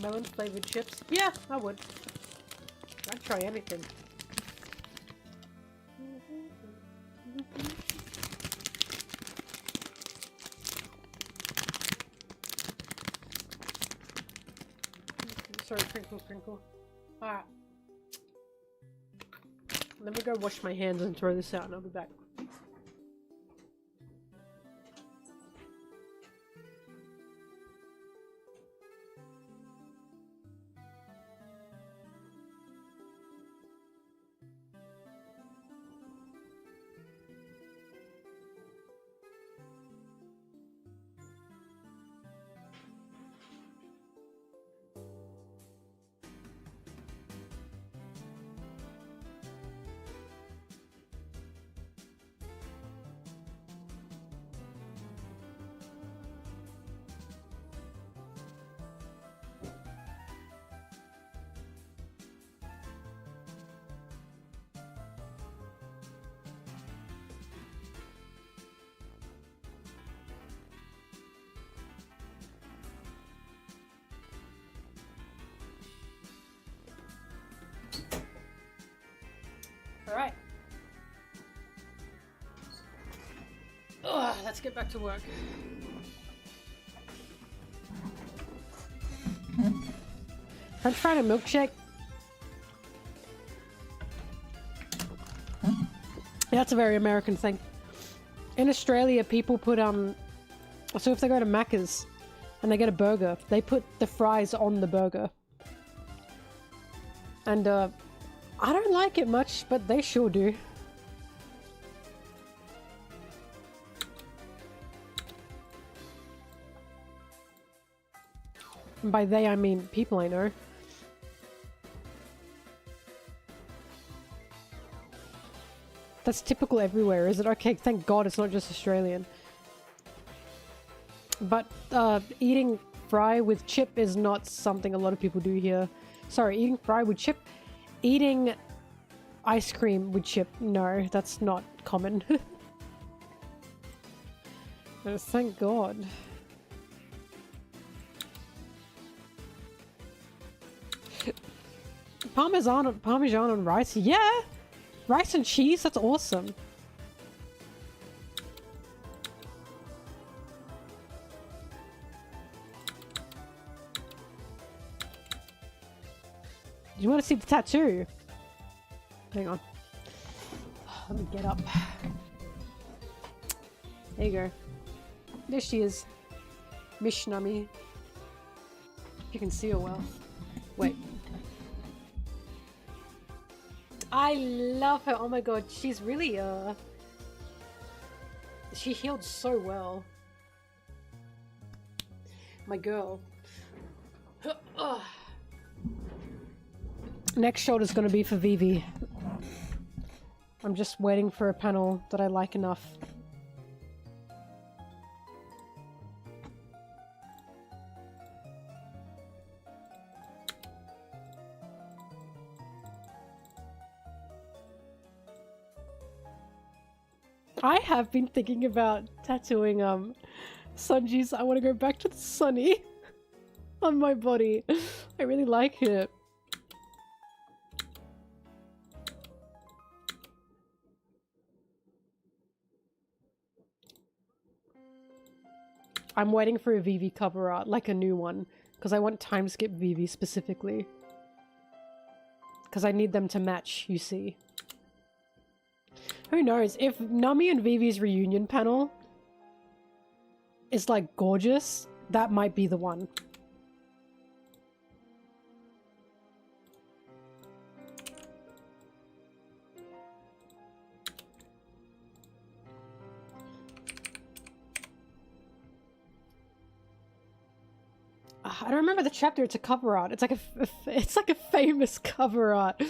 Melon flavored chips? Yeah, I would. I'd try anything. sorry, crinkle, crinkle. Alright. Let me go wash my hands and throw this out and I'll be back. Alright. Let's get back to work. I'm trying a milkshake. That's a very American thing. In Australia, people put, so if they go to Macca's and they get a burger, they put the fries on the burger. And, I don't like it much, but they sure do. And by they, I mean people I know. That's typical everywhere, is it? Okay, thank God it's not just Australian. But, eating fry with chip is not something a lot of people do here. Sorry, eating fry with chip? Eating ice cream with chip, no, that's not common. Oh, thank God. Parmesan on rice? Yeah! Rice and cheese? That's awesome. Do you want to see the tattoo? Hang on. Let me get up. There you go. There she is. Mishnami. You can see her well. Wait. I love her. Oh my god, she's really, she healed so well. My girl. Next shoulder's gonna be for Vivi. I'm just waiting for a panel that I like enough. I have been thinking about tattooing Sunji's I want to go back to the sunny on my body. I really like it. I'm waiting for a Vivi cover art, like a new one, because I want time skip Vivi specifically. Because I need them to match, you see. Who knows, if Nami and Vivi's reunion panel is like gorgeous, that might be the one. I don't remember the chapter. It's a cover art. It's like a famous cover art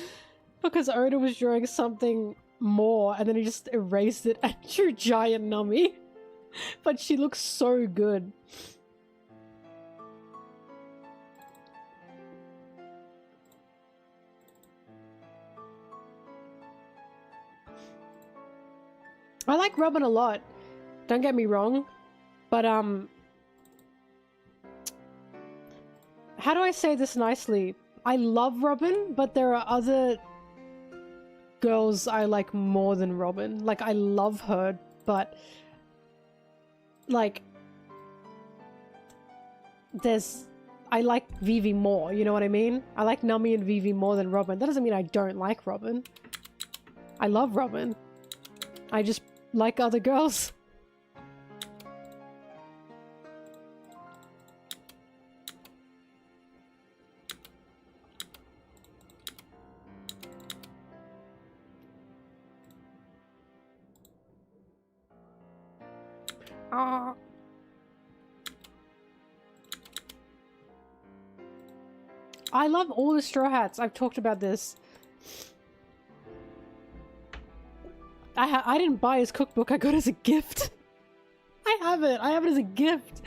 because Oda was drawing something more and then he just erased it and drew giant Nami. But she looks so good. I like Robin a lot. Don't get me wrong, but how do I say this nicely? I love Robin, but there are other girls I like more than Robin. Like, I love her, but like, I like Vivi more, you know what I mean? I like Nummy and Vivi more than Robin. That doesn't mean I don't like Robin. I love Robin. I just like other girls. Ah. I love all the Straw Hats. I've talked about this. I didn't buy his cookbook. I got it as a gift. I have it. I have it as a gift.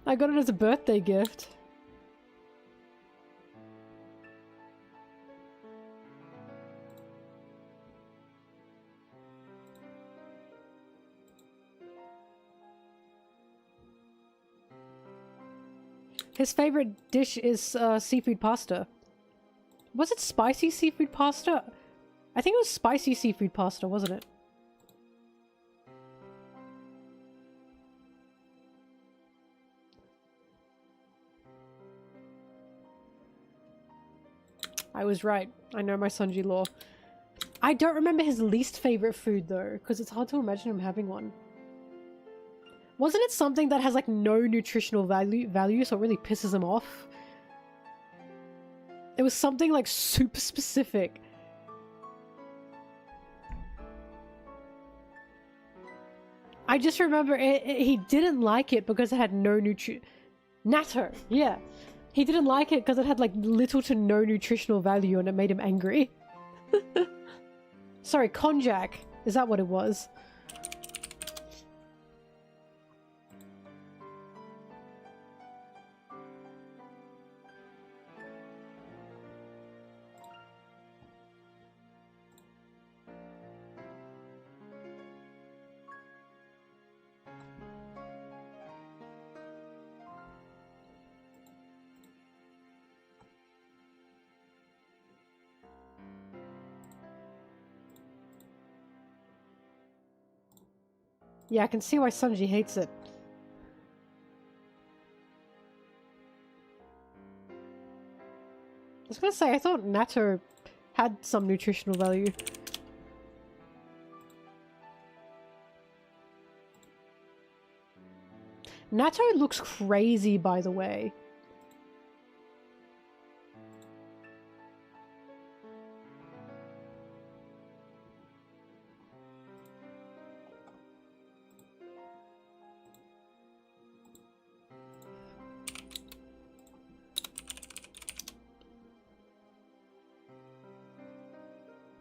I got it as a birthday gift. His favorite dish is seafood pasta. Was it spicy seafood pasta? I think it was spicy seafood pasta, wasn't it? I was right. I know my Sanji lore. I don't remember his least favorite food though, because it's hard to imagine him having one. Wasn't it something that has like no nutritional value, so it really pisses him off? It was something like super specific. I just remember he didn't like it because it had no Natto, yeah. He didn't like it because it had like little to no nutritional value and it made him angry. Sorry, konjac. Is that what it was? Yeah, I can see why Sanji hates it. I was gonna say, I thought Natto had some nutritional value. Natto looks crazy, by the way.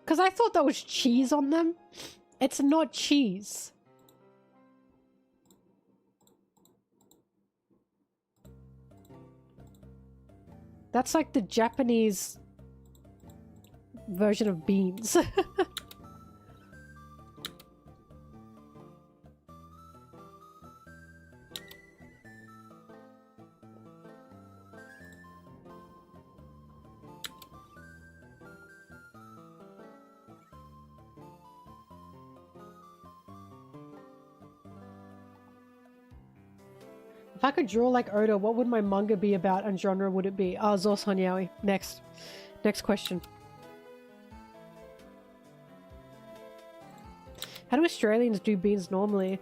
Because I thought that was cheese on them. It's not cheese. That's like the Japanese version of beans. If I could draw like Oda, what would my manga be about and genre would it be? Ah, Zos Hanyaoi. Next. Next question. How do Australians do beans normally?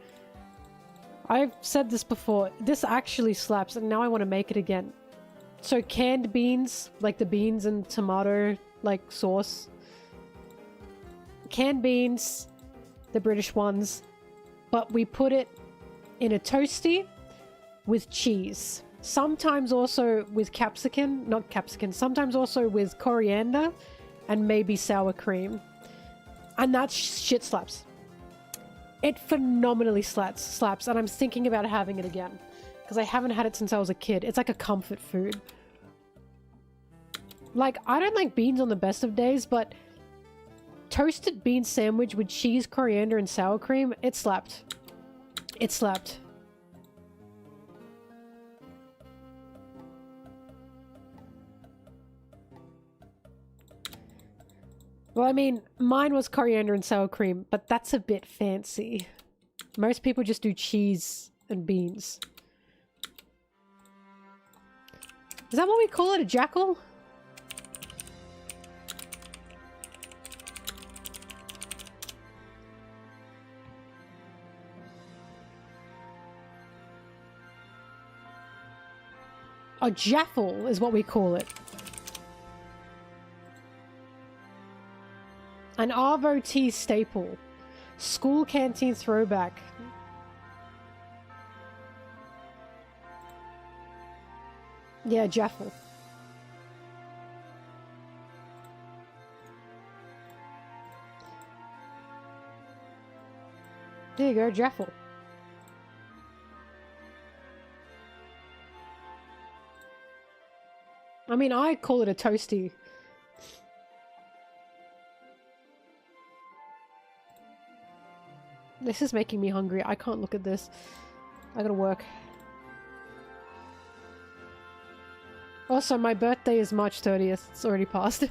I've said this before. This actually slaps and now I want to make it again. So canned beans, like the beans and tomato like sauce. Canned beans, the British ones. But we put it in a toasty with cheese. Sometimes also with sometimes also with coriander and maybe sour cream. And that shit slaps. It phenomenally slaps and I'm thinking about having it again. Because I haven't had it since I was a kid. It's like a comfort food. Like, I don't like beans on the best of days, but toasted bean sandwich with cheese, coriander, and sour cream, it slapped. It slapped. Well, I mean, mine was coriander and sour cream, but that's a bit fancy. Most people just do cheese and beans. Is that what we call it? A jackal? A jaffle is what we call it. An Arvo tea staple. School canteen throwback. Yeah, jaffle. There you go, jaffle. I mean, I call it a toasty. This is making me hungry. I can't look at this. I gotta work. Also, my birthday is March 30th. It's already passed.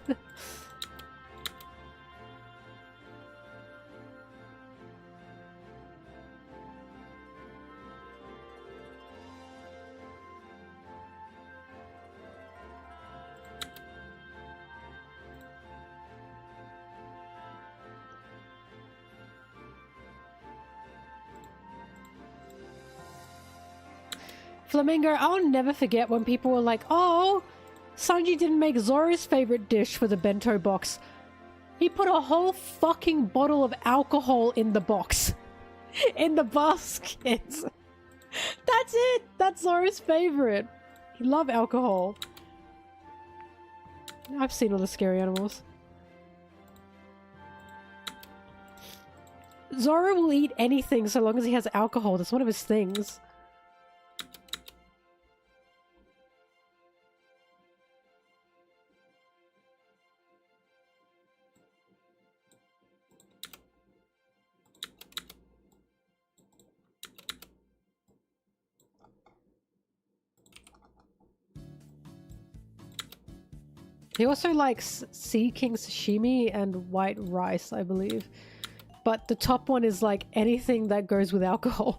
Flamingo, I'll never forget when people were like, oh, Sanji didn't make Zoro's favorite dish for the bento box. He put a whole fucking bottle of alcohol in the box. In the basket. That's it. That's Zoro's favorite. He loved alcohol. I've seen all the scary animals. Zoro will eat anything so long as he has alcohol. That's one of his things. He also likes Sea King sashimi and white rice, I believe. But the top one is like anything that goes with alcohol.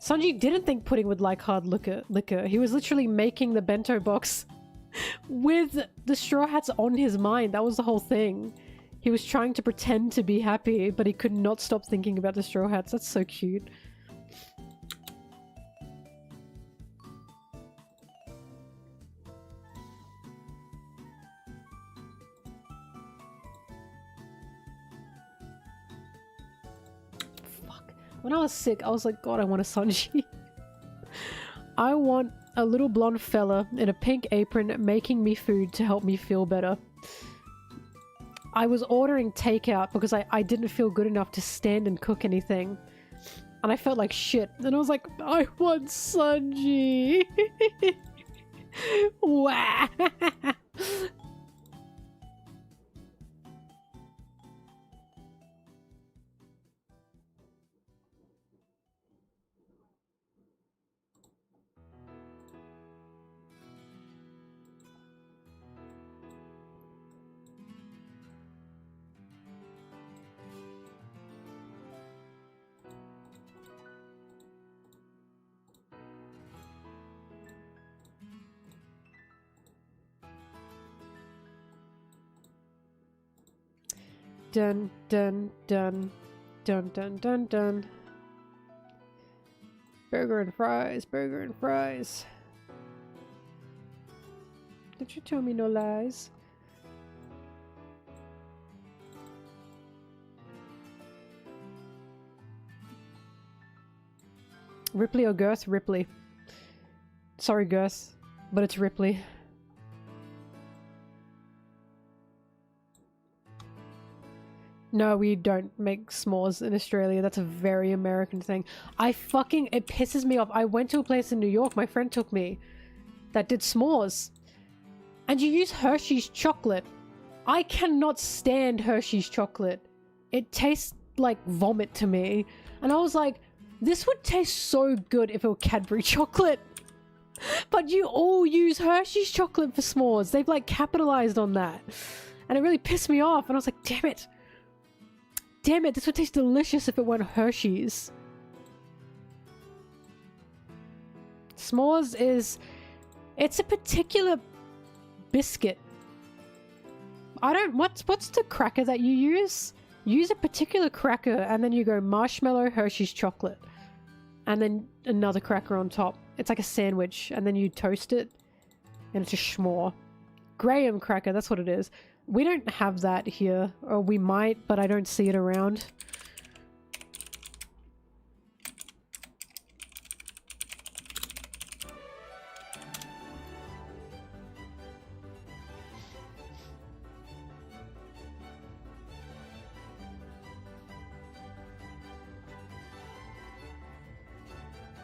Sanji didn't think pudding would like hard liquor. He was literally making the bento box with the Straw Hats on his mind. That was the whole thing. He was trying to pretend to be happy, but he could not stop thinking about the Straw Hats. That's so cute. Fuck. When I was sick, I was like, God, I want a Sanji. I want a little blonde fella in a pink apron making me food to help me feel better. I was ordering takeout because I didn't feel good enough to stand and cook anything. And I felt like shit. And I was like, I want Sanji. Wow. Dun dun dun dun dun dun dun. Burger and fries, burger and fries. Did you tell me no lies? Ripley or Girth? Ripley. Sorry, Girth, but it's Ripley. No, we don't make s'mores in Australia. That's a very American thing. It pisses me off. I went to a place in New York, my friend took me, that did s'mores. And you use Hershey's chocolate. I cannot stand Hershey's chocolate. It tastes like vomit to me. And I was like, this would taste so good if it were Cadbury chocolate. But you all use Hershey's chocolate for s'mores. They've like capitalized on that. And it really pissed me off. And I was like, damn it. damn it, this would taste delicious if it weren't Hershey's. S'mores is... It's a particular biscuit. I don't... What's the cracker that you use? Use a particular cracker and then you go marshmallow, Hershey's chocolate. And then another cracker on top. It's like a sandwich and then you toast it. And it's a s'more. Graham cracker, that's what it is. We don't have that here. Or we might, but I don't see it around.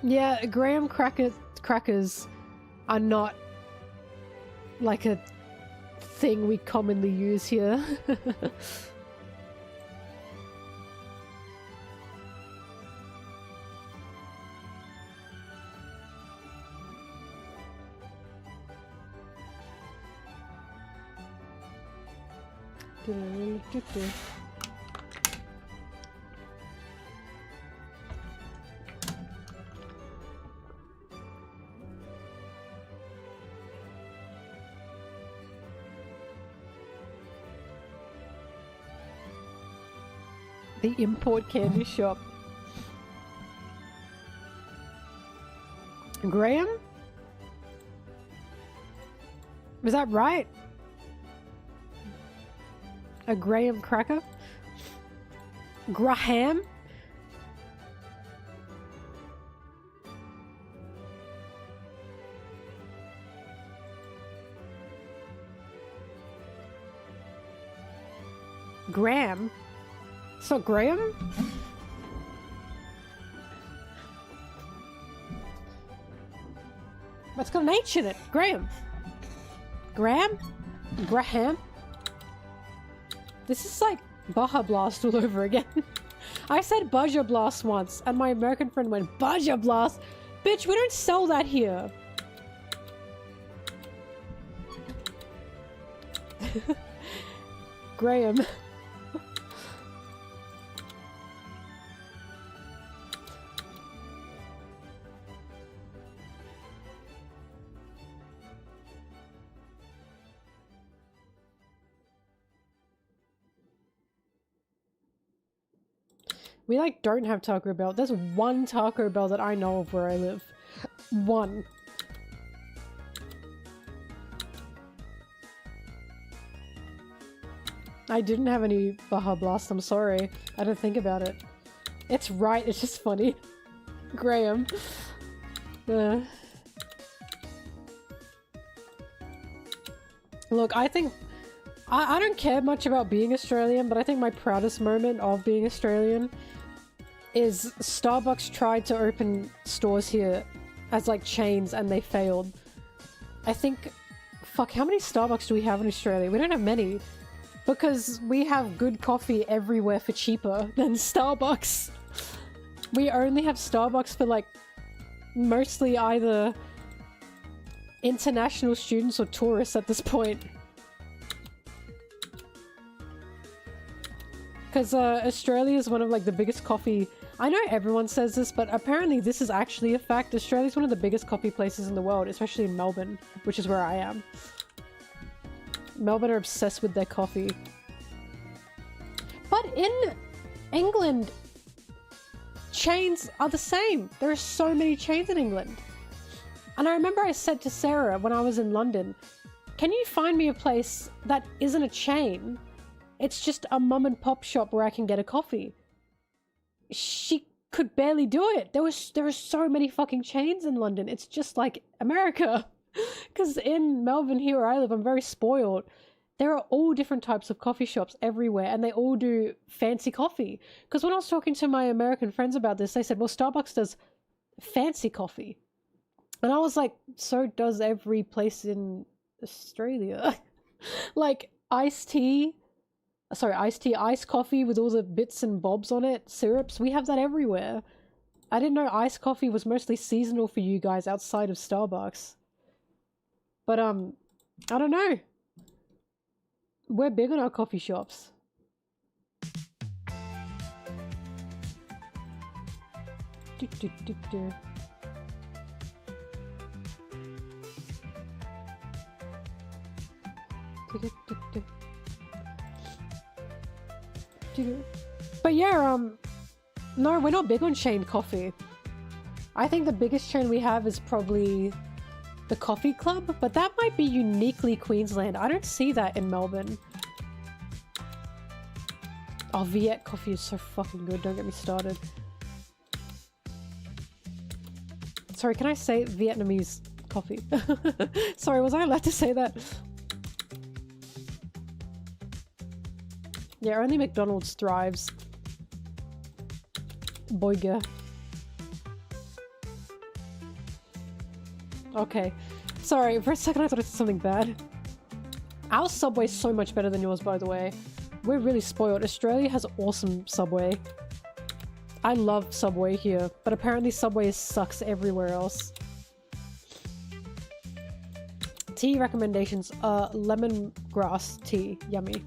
Yeah, graham crackers are not like a thing we commonly use here. The import candy shop. Graham? Was that right? A graham cracker? Graham? Graham? It's not Graham? It's got an H in it. Graham. Graham? Graham? This is like Baja Blast all over again. I said Baja Blast once, and my American friend went, Baja Blast? Bitch, we don't sell that here. Graham. We like don't have Taco Bell. There's one Taco Bell that I know of where I live. One. I didn't have any Baja Blast, I'm sorry. I didn't think about it. It's right, it's just funny. Graham. Look, I think... I don't care much about being Australian, but I think my proudest moment of being Australian is Starbucks tried to open stores here as like chains and they failed. I think... Fuck, how many Starbucks do we have in Australia? We don't have many. Because we have good coffee everywhere for cheaper than Starbucks. We only have Starbucks for like mostly either international students or tourists at this point. Because Australia is one of like the biggest coffee... I know everyone says this, but apparently this is actually a fact. Australia is one of the biggest coffee places in the world, especially in Melbourne, which is where I am. Melbourne are obsessed with their coffee. But in England, chains are the same. There are so many chains in England. And I remember I said to Sarah when I was in London, can you find me a place that isn't a chain? It's just a mum and pop shop where I can get a coffee. She could barely do it. There are so many fucking chains in London. It's just like America. Because in Melbourne, here where I live, I'm very spoiled. There are all different types of coffee shops everywhere, and they all do fancy coffee. Because when I was talking to my American friends about this, they said, well, Starbucks does fancy coffee. And I was like, so does every place in Australia. Like, iced coffee with all the bits and bobs on it, syrups, we have that everywhere. I didn't know iced coffee was mostly seasonal for you guys outside of Starbucks. But, I don't know. We're big on our coffee shops. Do, do, do, do. Do, do, do, do. Do, do. But yeah, no, we're not big on chain coffee. I think the biggest chain we have is probably the Coffee Club, but that might be uniquely Queensland. I don't see that in Melbourne. Oh, Viet coffee is so fucking good, don't get me started. Sorry, can I say Vietnamese coffee? Sorry, was I allowed to say that? Yeah, only McDonald's thrives. Boyga. Okay. Sorry, for a second I thought it was something bad. Our Subway's so much better than yours, by the way. We're really spoiled. Australia has awesome Subway. I love Subway here, but apparently Subway sucks everywhere else. Tea recommendations. Lemongrass tea. Yummy.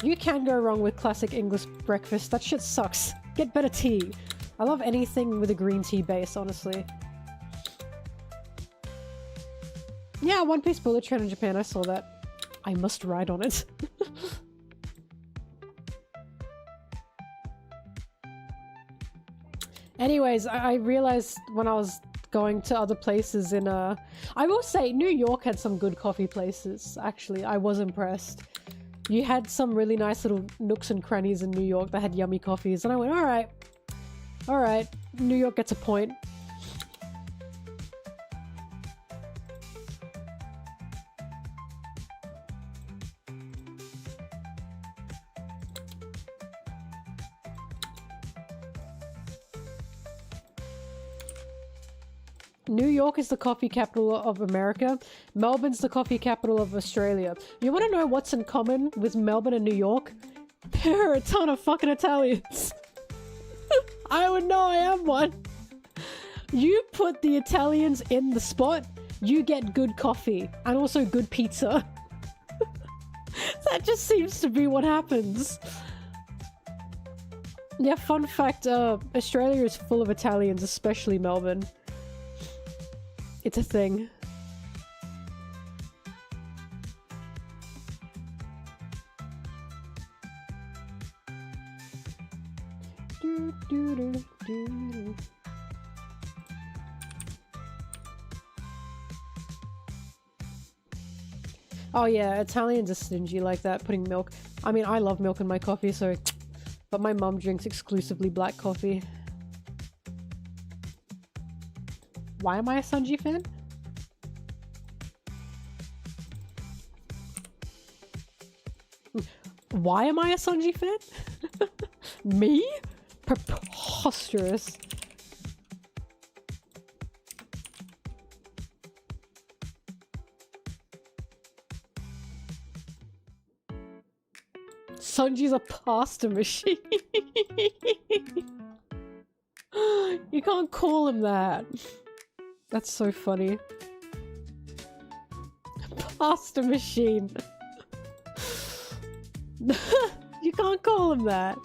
You can go wrong with classic English breakfast. That shit sucks. Get better tea. I love anything with a green tea base, honestly. Yeah, One Piece bullet train in Japan. I saw that. I must ride on it. Anyways, I realized when I was going to other places in I will say New York had some good coffee places, actually. I was impressed. You had some really nice little nooks and crannies in New York that had yummy coffees, and I went, alright, New York gets a point. New York is the coffee capital of America. Melbourne's the coffee capital of Australia. You want to know what's in common with Melbourne and New York? There are a ton of fucking Italians. I would know I am one. You put the Italians in the spot, you get good coffee and also good pizza. That just seems to be what happens. Yeah, fun fact, Australia is full of Italians, especially Melbourne. It's a thing. Do, do, do, do. Oh yeah, Italians are stingy like that, putting milk. I mean, I love milk in my coffee, so... But my mum drinks exclusively black coffee. Why am I a Sunji fan? Why am I a Sunji fan? Me? Preposterous. Sunji's a pasta machine. You can't call him that. That's so funny. Pasta machine. You can't call him that.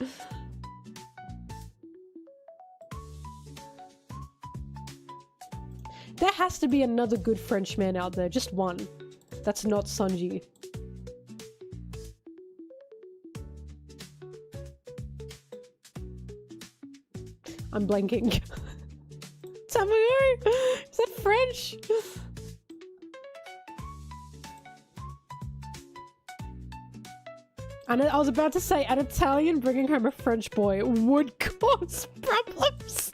There has to be another good Frenchman out there, just one. That's not Sunji. I'm blanking. Tamago? Is that French? And I was about to say, an Italian bringing home a French boy would cause problems.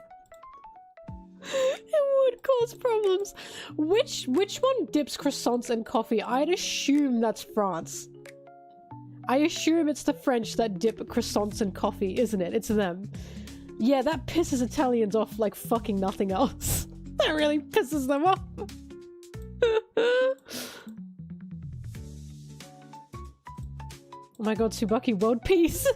It would cause problems. Which one dips croissants in coffee? I'd assume that's France. I assume it's the French that dip croissants in coffee, isn't it? It's them. Yeah, that pisses Italians off like fucking nothing else. That really pisses them off. Oh my god, Tsubaki, world peace.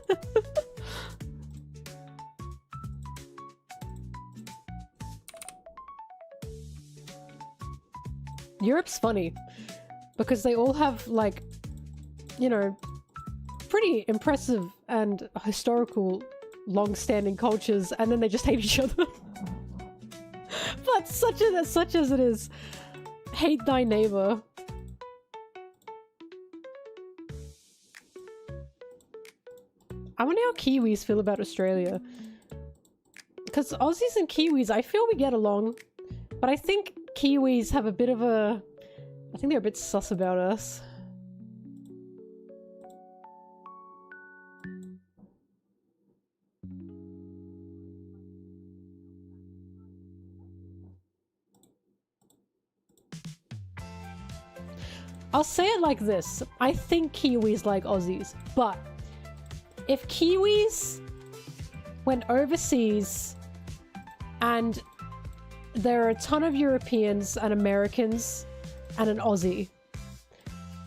Europe's funny because they all have, like, you know, pretty impressive and historical long-standing cultures, and then they just hate each other. But such as it is, hate thy neighbor. I wonder how Kiwis feel about Australia. Because Aussies and Kiwis, I feel we get along, but I think Kiwis have a bit of a... I think they're a bit sus about us. I'll say it like this. I think Kiwis like Aussies, but if Kiwis went overseas and there are a ton of Europeans and Americans and an Aussie,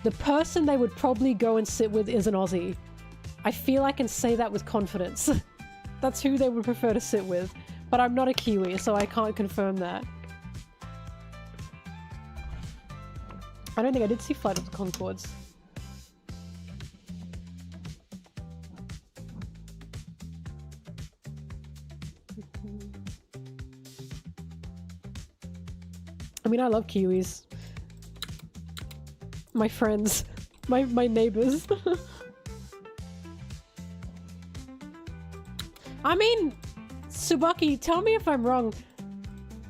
the person they would probably go and sit with is an Aussie. I feel I can say that with confidence. That's who they would prefer to sit with. But I'm not a Kiwi, so I can't confirm that. I don't think I did see Flight of the Conchords. I mean, I love Kiwis. My friends. My neighbors. I mean, Tsubaki, tell me if I'm wrong.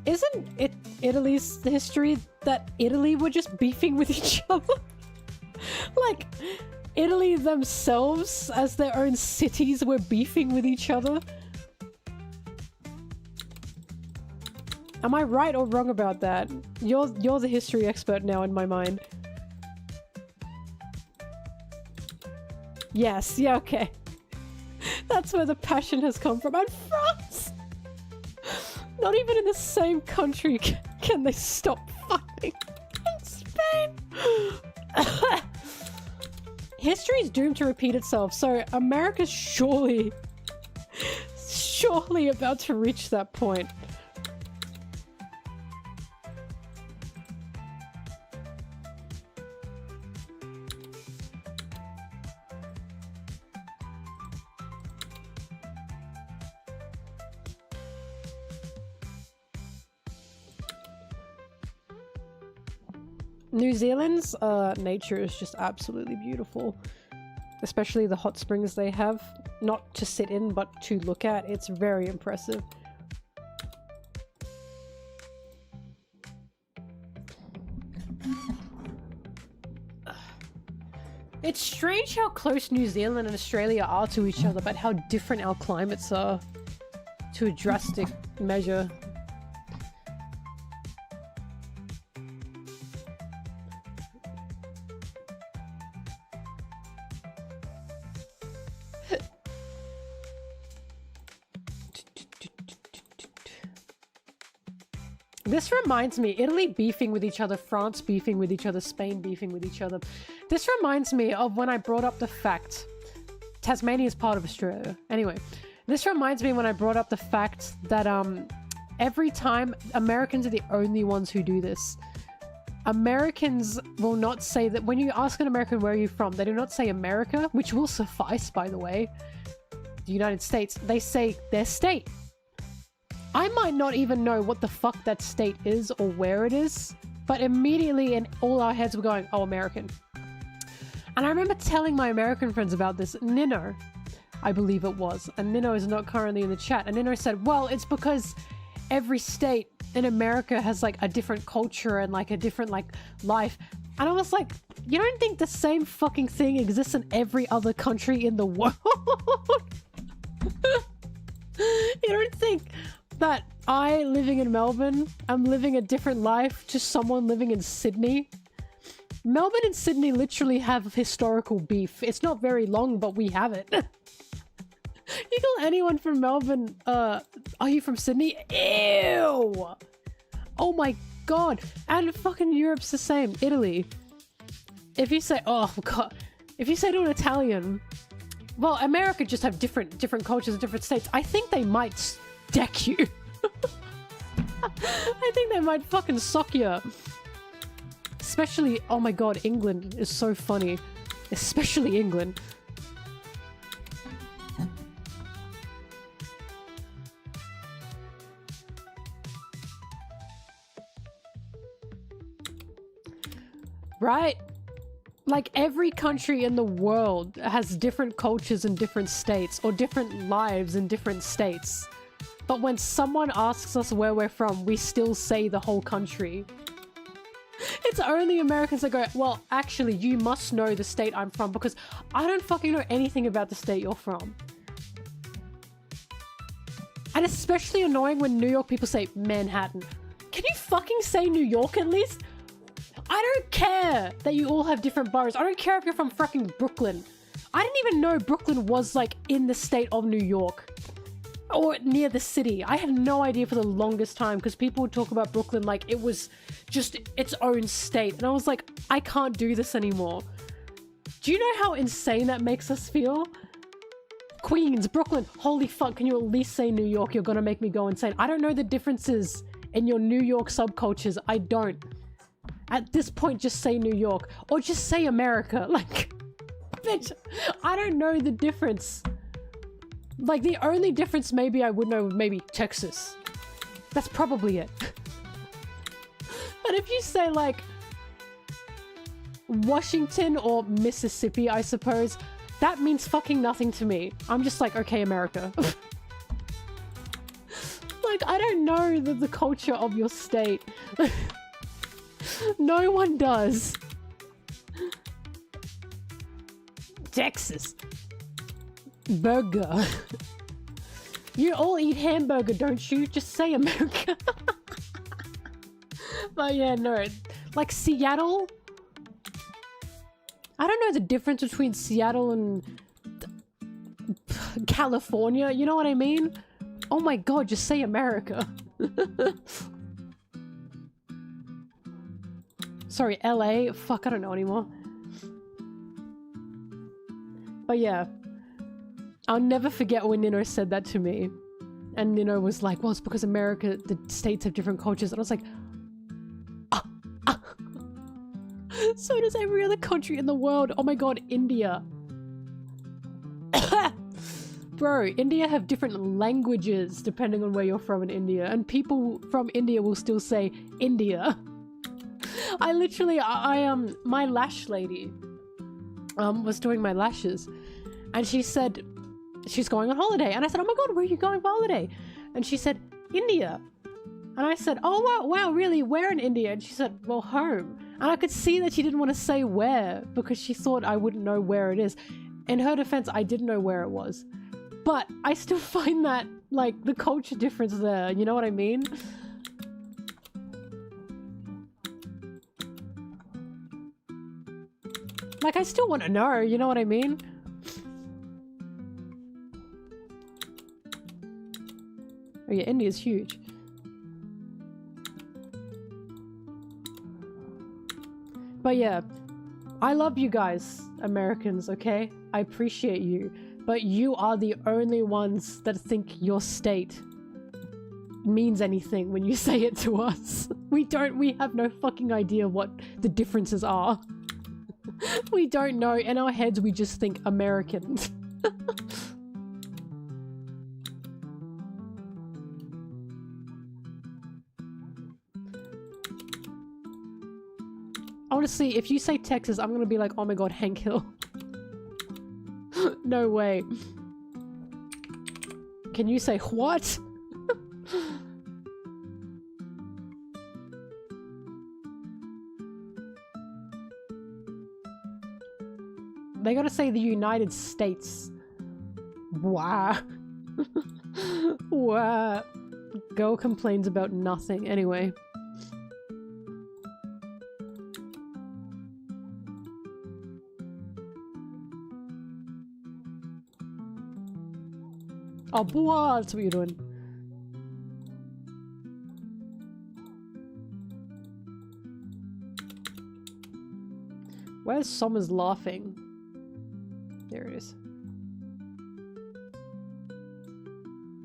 Isn't it Italy's history that Italy were just beefing with each other? Like, Italy themselves, as their own cities, were beefing with each other? Am I right or wrong about that? You're the history expert now in my mind. Yes, yeah, okay. That's where the passion has come from. And France! Not even in the same country can they stop fighting. In Spain! History is doomed to repeat itself, so America's surely about to reach that point. New Zealand's nature is just absolutely beautiful. Especially the hot springs they have. Not to sit in, but to look at. It's very impressive. It's strange how close New Zealand and Australia are to each other, but how different our climates are to a drastic measure. This reminds me, Italy beefing with each other, France beefing with each other, Spain beefing with each other. This reminds me of when I brought up the fact Tasmania is part of Australia. Anyway, this reminds me when I brought up the fact that every time Americans are the only ones who do this. Americans will not say that when you ask an American where are you from, they do not say America, which will suffice, by the way. The United States, they say their state. I might not even know what the fuck that state is or where it is, but immediately in all our heads we're going, oh, American. And I remember telling my American friends about this. Nino, I believe it was, and Nino is not currently in the chat, and Nino said, well, it's because every state in America has like a different culture and like a different like life. And I was like, you don't think the same fucking thing exists in every other country in the world? You don't think that I, living in Melbourne, I'm living a different life to someone living in Sydney? Melbourne and Sydney literally have historical beef. It's not very long, but we have it. You call anyone from Melbourne, are you from Sydney? Ew! Oh my god. And fucking Europe's the same. Italy. If you say, oh god. If you say to an Italian, well, America just have different cultures and different states. I think they might deck you. I think they might fucking sock you. Especially, oh my god, England is so funny. Especially England. Right? Like, every country in the world has different cultures in different states, or different lives in different states. But when someone asks us where we're from, we still say the whole country. It's only Americans that go, well, actually, you must know the state I'm from, because I don't fucking know anything about the state you're from. And especially annoying when New York people say Manhattan. Can you fucking say New York at least? I don't care that you all have different boroughs. I don't care if you're from fucking Brooklyn. I didn't even know Brooklyn was like in the state of New York. Or near the city. I had no idea for the longest time because people would talk about Brooklyn like it was just its own state. And I was like, I can't do this anymore. Do you know how insane that makes us feel? Queens, Brooklyn, holy fuck, can you at least say New York? You're gonna make me go insane. I don't know the differences in your New York subcultures. I don't. At this point, just say New York. Or just say America. Like, bitch, I don't know the difference. Like, the only difference maybe I would know, maybe Texas. That's probably it. But if you say, like, Washington or Mississippi, I suppose, that means fucking nothing to me. I'm just like, okay, America. Like, I don't know the culture of your state. No one does. Texas. Burger. You all eat hamburger, don't you? Just say America. But yeah, no. Like Seattle? I don't know the difference between Seattle and California. You know what I mean? Oh my god, just say America. Sorry, LA? Fuck, I don't know anymore. But yeah. I'll never forget when Nino said that to me. And Nino was like, well, it's because America, the states have different cultures. And I was like, so does every other country in the world. Oh my god, India. Bro, India have different languages depending on where you're from in India. And people from India will still say India. I literally, my lash lady was doing my lashes. And she said, she's going on holiday. And I said, oh my god, where are you going for holiday? And she said, India. And I said, oh wow, really? Where in India? And she said, well, home. And I could see that she didn't want to say where because she thought I wouldn't know where it is. In her defense, I didn't know where it was. But I still find that, like, the culture difference there. You know what I mean? Like, I still want to know, you know what I mean? Oh yeah, India's huge. But yeah, I love you guys, Americans, okay? I appreciate you. But you are the only ones that think your state means anything when you say it to us. We have no fucking idea what the differences are. We don't know. In our heads, we just think Americans. Honestly, if you say Texas, I'm gonna be like, oh my god, Hank Hill. No way. Can you say what? They gotta say the United States. Wow. Wow. Girl complains about nothing. Anyway. Oh, boy, that's what you're doing. Where's Sommer's laughing? There it is.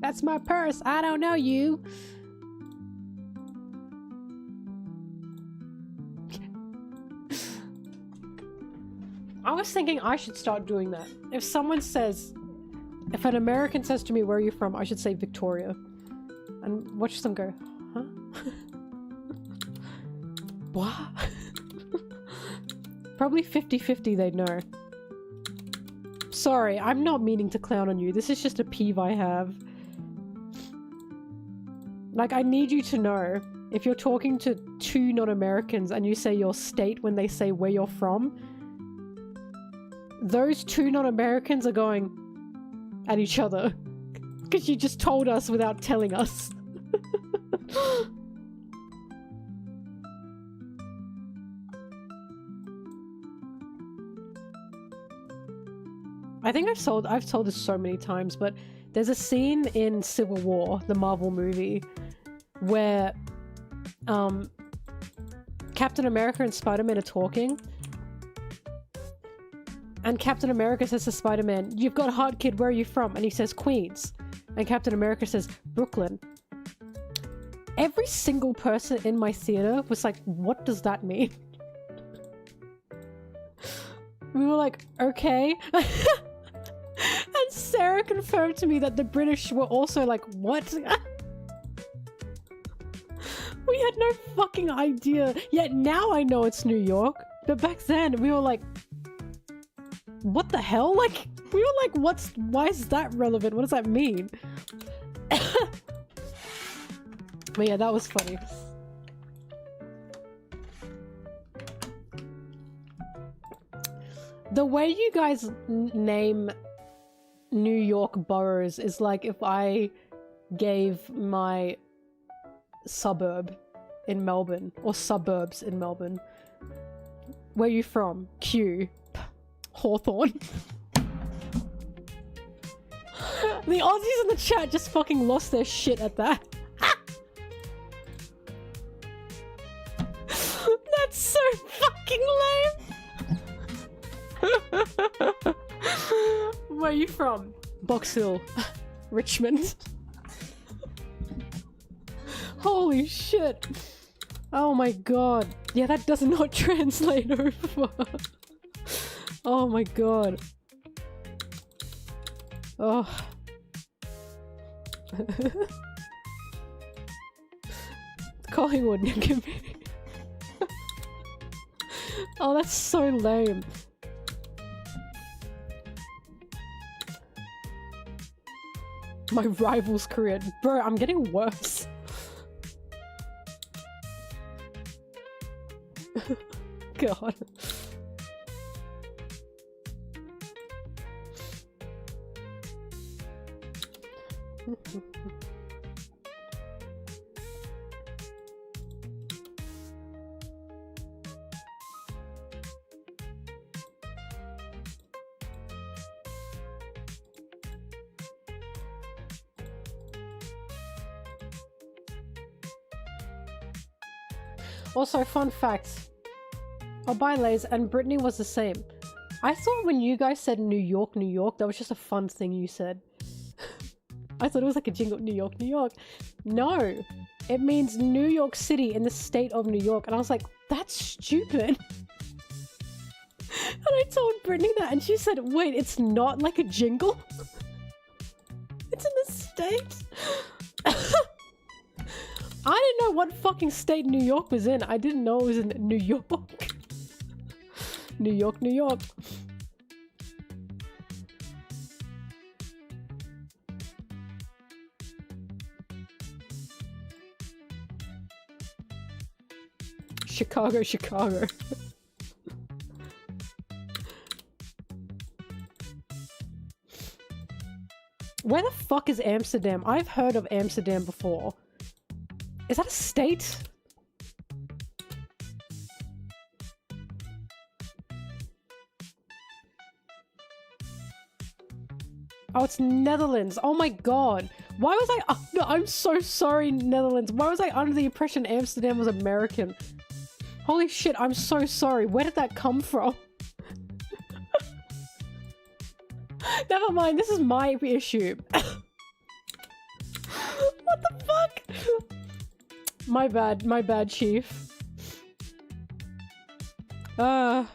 That's my purse. I don't know you. I was thinking I should start doing that. If someone says, if an American says to me, where are you from? I should say Victoria. And watch them go, huh? What? Probably 50-50 they'd know. Sorry, I'm not meaning to clown on you. This is just a peeve I have. Like, I need you to know, if you're talking to two non-Americans and you say your state when they say where you're from, those two non-Americans are going at each other. Because you just told us without telling us. I think I've told this so many times, but there's a scene in Civil War, the Marvel movie, where Captain America and Spider-Man are talking, and Captain America says to Spider-Man, "You've got a heart, kid, where are you from?" And he says, "Queens." And Captain America says, "Brooklyn." Every single person in my theater was like, what does that mean? We were like, okay. And Sarah confirmed to me that the British were also like, what? We had no fucking idea. Yet now I know it's New York. But back then we were like, what the hell? Like, we were like, why is that relevant? What does that mean? But yeah, that was funny. The way you guys name New York boroughs is like if I gave my suburb in Melbourne, or suburbs in Melbourne. Where are you from? Q. Hawthorne. The Aussies in the chat just fucking lost their shit at that. That's so fucking lame. Where are you from? Box Hill. Richmond. Holy shit. Oh my god. Yeah, that does not translate over. Oh my god. Oh. Collingwood, give me. Oh, that's so lame. My rival's career. Bro, I'm getting worse. God. Also, fun fact. Oh, bye, Lays. And Brittany was the same. I thought when you guys said New York, New York, that was just a fun thing you said. I thought it was like a jingle, New York, New York. No, it means New York City in the state of New York. And I was like, that's stupid. And I told Brittany that, and she said, wait, it's not like a jingle? It's in the States? I didn't know what fucking state New York was in. I didn't know it was in New York. New York, New York. Chicago, Chicago. Where the fuck is Amsterdam? I've heard of Amsterdam before. Is that a state? Oh, it's Netherlands. Oh my god. Why was I... Oh, no, I'm so sorry, Netherlands. Why was I under the impression Amsterdam was American? Holy shit, I'm so sorry. Where did that come from? Never mind, this is my issue. What the fuck? My bad, chief. I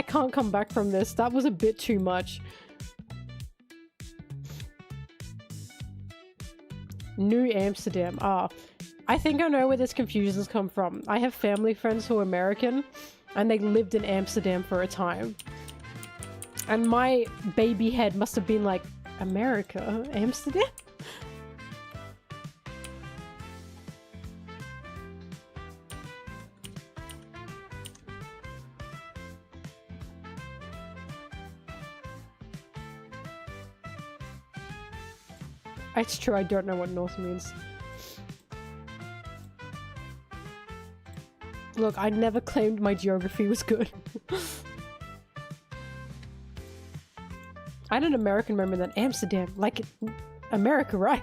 can't come back from this. That was a bit too much. New Amsterdam. Ah, I think I know where this confusion's come from. I have family friends who are American, and they lived in Amsterdam for a time. And my baby head must have been like, America? Amsterdam? It's true, I don't know what north means. Look, I never claimed my geography was good. I had an American memory that Amsterdam, like America, right?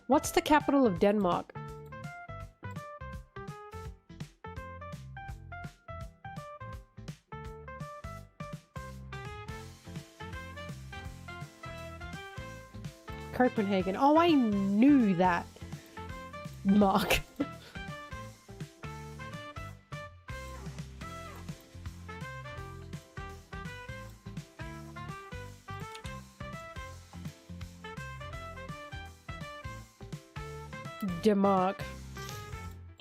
What's the capital of Denmark? Copenhagen. Oh, I knew that. Mark. Denmark.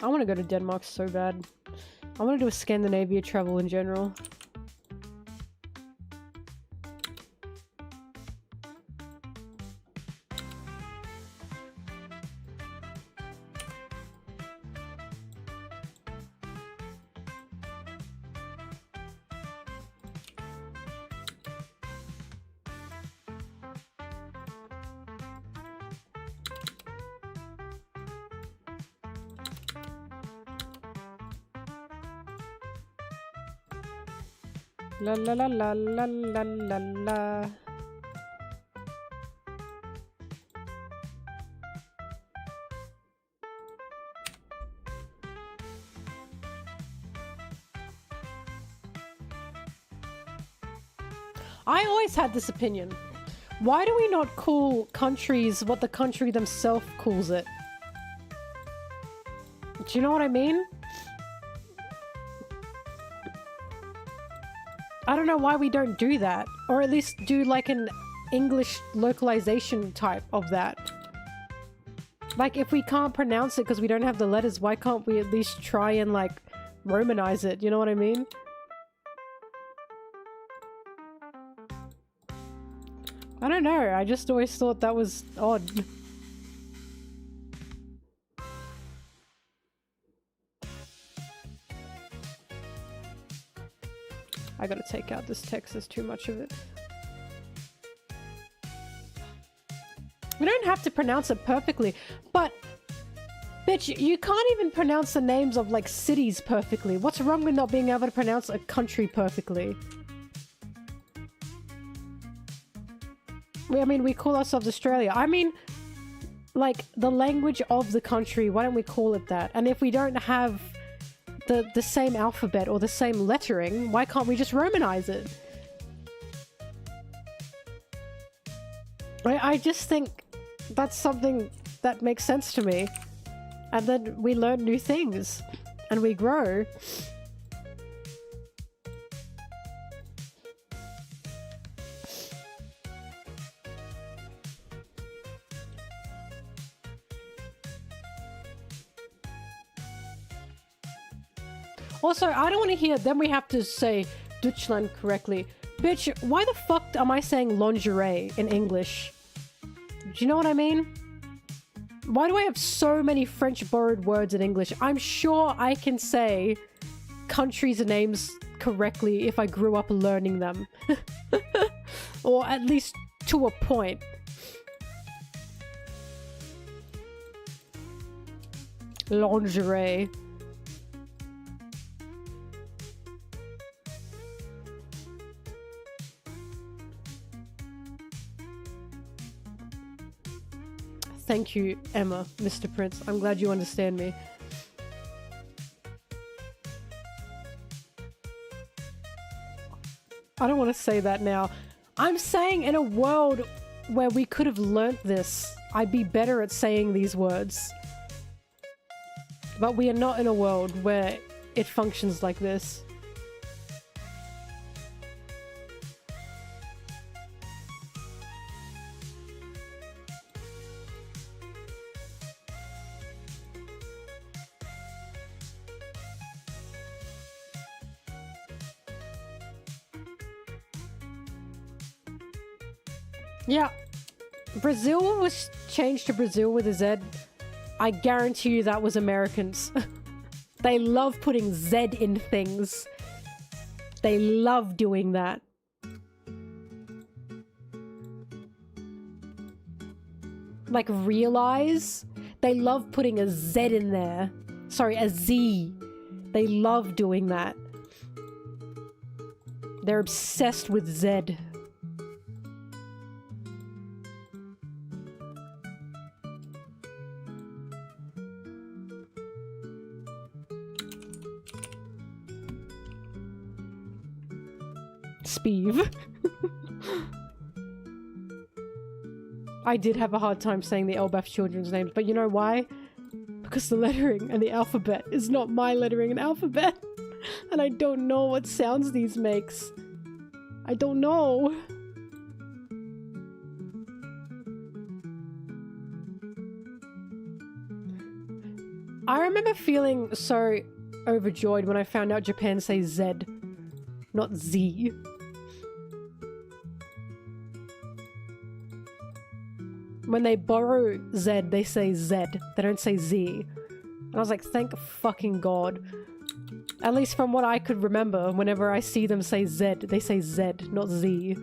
I want to go to Denmark so bad. I want to do a Scandinavia travel in general. La la la la la la la la. I always had this opinion. Why do we not call countries what the country themselves calls it? Do you know what I mean? I don't know why we don't do that. Or at least do like an English localization type of that. Like if we can't pronounce it because we don't have the letters, why can't we at least try and like Romanize it? You know what I mean? I don't know. I just always thought that was odd. I gotta take out this text, there's too much of it. We don't have to pronounce it perfectly, but bitch, you can't even pronounce the names of like cities perfectly. What's wrong with not being able to pronounce a country perfectly? I mean, we call ourselves Australia. I mean, like, the language of the country, why don't we call it that? And if we don't have the same alphabet or the same lettering, why can't we just Romanize it? I just think that's something that makes sense to me. And then we learn new things. And we grow. Also, I don't want to hear, then we have to say Deutschland correctly. Bitch, why the fuck am I saying lingerie in English? Do you know what I mean? Why do I have so many French borrowed words in English? I'm sure I can say countries' names correctly if I grew up learning them. Or at least to a point. Lingerie. Thank you, Emma, Mr. Prince. I'm glad you understand me. I don't want to say that now. I'm saying in a world where we could have learnt this, I'd be better at saying these words. But we are not in a world where it functions like this. Yeah, Brazil was changed to Brazil with a Z. I guarantee you that was Americans. They love putting Z in things. They love doing that. Like realize? They love putting a Z in there. Sorry, a Z. They love doing that. They're obsessed with Z. Speeve. I did have a hard time saying the Elbaf children's names, but you know why? Because the lettering and the alphabet is not my lettering and alphabet. And I don't know what sounds these makes. I don't know. I remember feeling so overjoyed when I found out Japan says Z, not Z. When they borrow Z, they say Z. They don't say Z. And I was like, thank fucking God. At least from what I could remember, whenever I see them say Z, they say Z, not Z.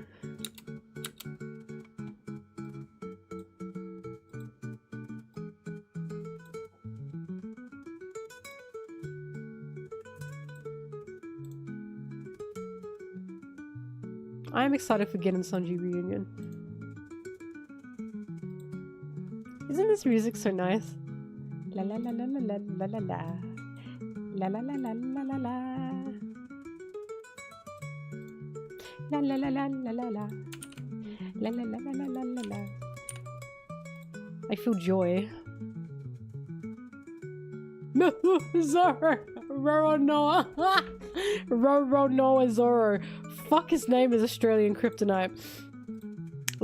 I am excited for Gen and Sanji reunion. Isn't this music so nice? La la la la la la la la. La la la la la la la. La la la la la la la. La la la la la la la la. I feel joy. No, Zoro! Roro Noah! Roro Noah Zoro. Fuck, his name is Australian Kryptonite.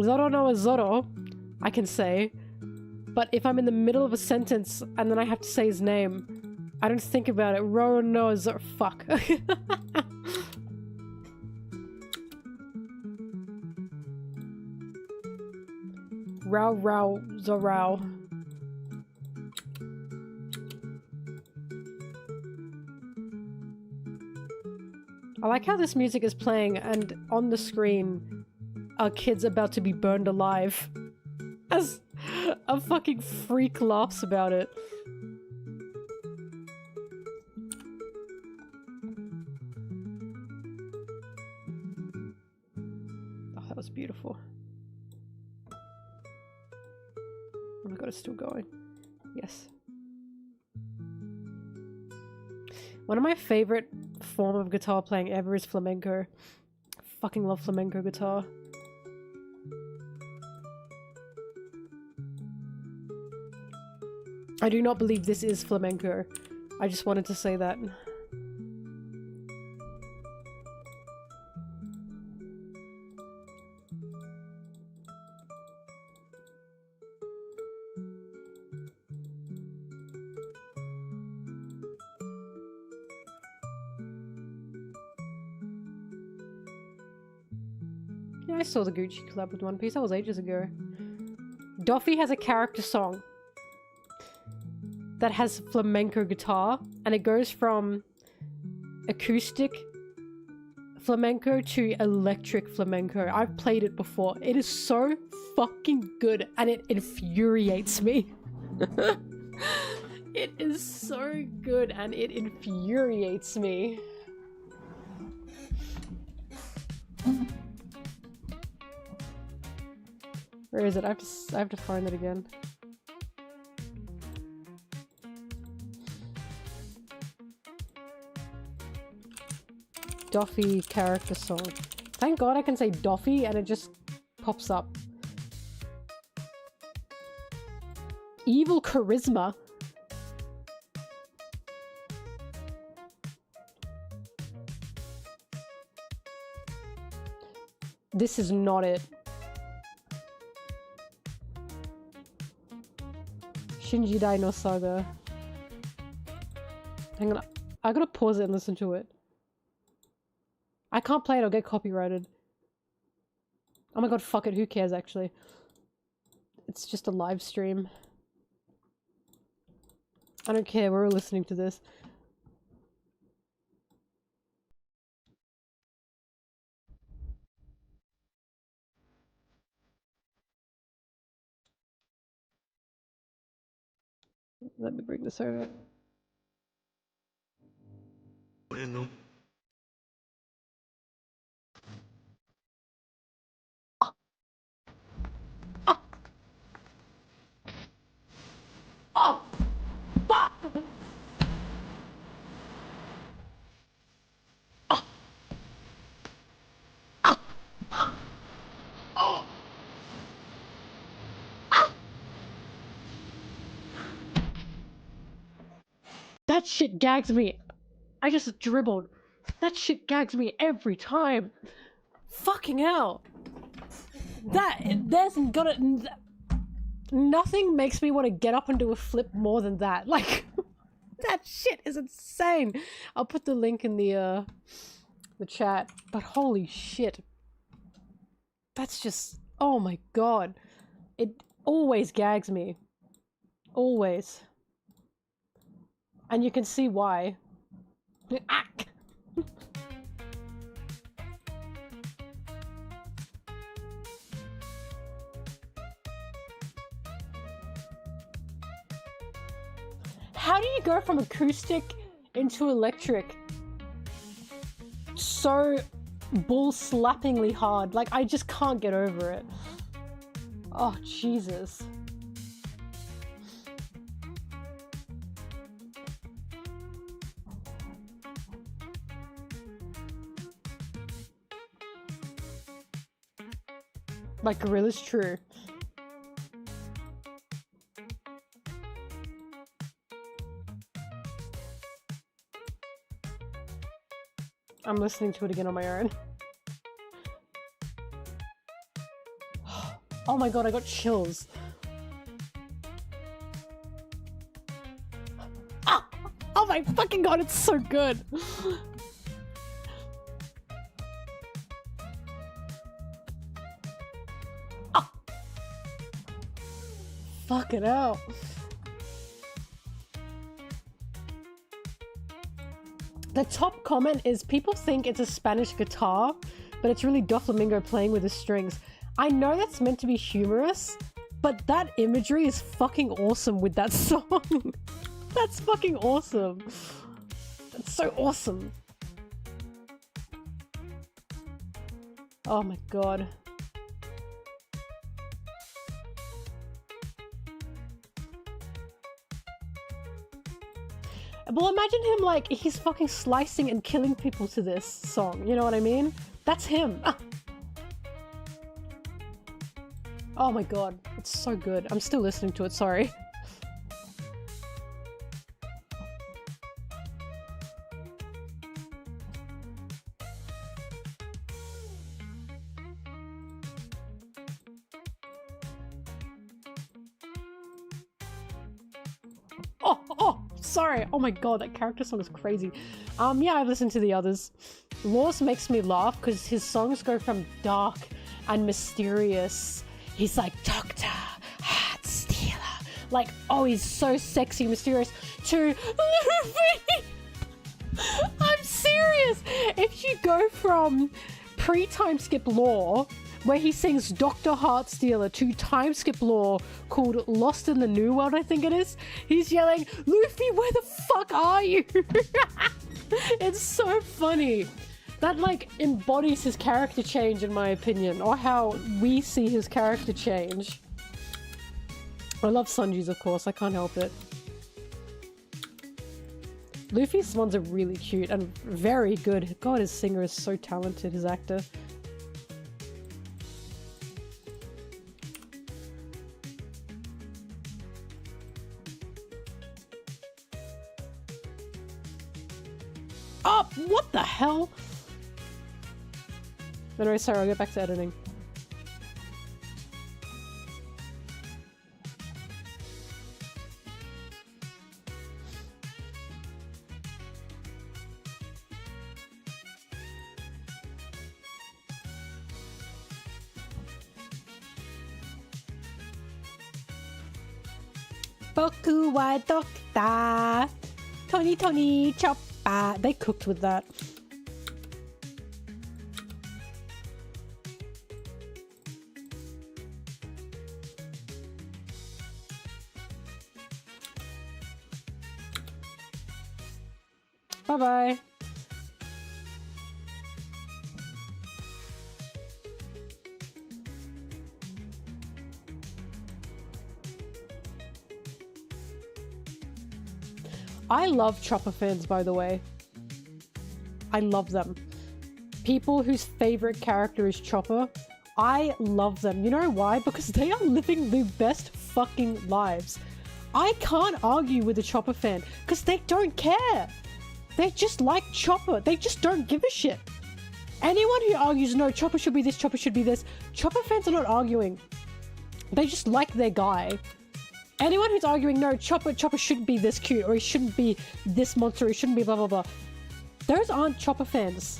Zoro Noah Zoro, I can say. But if I'm in the middle of a sentence and then I have to say his name, I don't think about it. Roro Noah Zoro. Fuck. Rao Rao Zorao. I like how this music is playing and on the screen are kids about to be burned alive. As a fucking freak laughs about it. Oh, that was beautiful. Oh my god, it's still going. Yes. One of my favorite form of guitar playing ever is flamenco. I fucking love flamenco guitar. I do not believe this is flamenco. I just wanted to say that. Yeah, I saw the Gucci collab with One Piece. That was ages ago. Doffy has a character song that has flamenco guitar, and it goes from acoustic flamenco to electric flamenco. I've played it before. It is so fucking good, and it infuriates me. It is so good, and it infuriates me. Where is it? I have to find it again. Doffy character song. Thank God I can say Doffy and it just pops up. Evil charisma. This is not it. Shinji Dai no Saga. Hang on, I gotta pause it and listen to it. I can't play it, I'll get copyrighted. Oh my god, fuck it, who cares actually? It's just a live stream. I don't care, we're all listening to this. Let me bring this over. Bueno. That shit gags me. I just dribbled. That shit gags me every time. Fucking hell. There's gonna... Nothing makes me want to get up and do a flip more than that. Like, that shit is insane. I'll put the link in the chat. But holy shit. That's just... Oh my god. It always gags me. Always. And you can see why. Ah! How do you go from acoustic into electric so bull-slappingly hard? Like, I just can't get over it. Oh, Jesus. Like, Gorilla's true. I'm listening to it again on my own. Oh my god, I got chills. Ah! Oh my fucking god, it's so good! Ah! Fucking hell. The top comment is, people think it's a Spanish guitar, but it's really Doflamingo playing with the strings. I know that's meant to be humorous, but that imagery is fucking awesome with that song. That's fucking awesome. That's so awesome. Oh my god. Well, imagine him, like, he's fucking slicing and killing people to this song, you know what I mean? That's him! Oh my god, it's so good. I'm still listening to it, sorry. Sorry. Oh my god, that character song is crazy. Yeah, I've listened to the others. Laws makes me laugh because his songs go from dark and mysterious. He's like, Doctor Heart Stealer. Like, oh, he's so sexy, mysterious. To Luffy! I'm serious! If you go from pre-time skip Law, where he sings Dr. Heartstealer, to time skip Law called Lost in the New World, I think it is. He's yelling, Luffy, where the fuck are you? It's so funny. That, like, embodies his character change, in my opinion, or how we see his character change. I love Sanji's, of course, I can't help it. Luffy's ones are really cute and very good. God, his singer is so talented, his actor. Oh, what the hell? Anyway, sorry, I'll get back to editing. Boku wa dokta, Tony Tony choppa. They cooked with that. Bye bye. I love Chopper fans, by the way. I love them. People whose favorite character is Chopper, I love them. You know why? Because they are living the best fucking lives. I can't argue with a Chopper fan because they don't care. They just like Chopper. They just don't give a shit. Anyone who argues, no, Chopper should be this, Chopper should be this, Chopper fans are not arguing. They just like their guy. Anyone who's arguing, no, Chopper shouldn't be this cute, or he shouldn't be this monster, or he shouldn't be blah blah blah. Those aren't Chopper fans.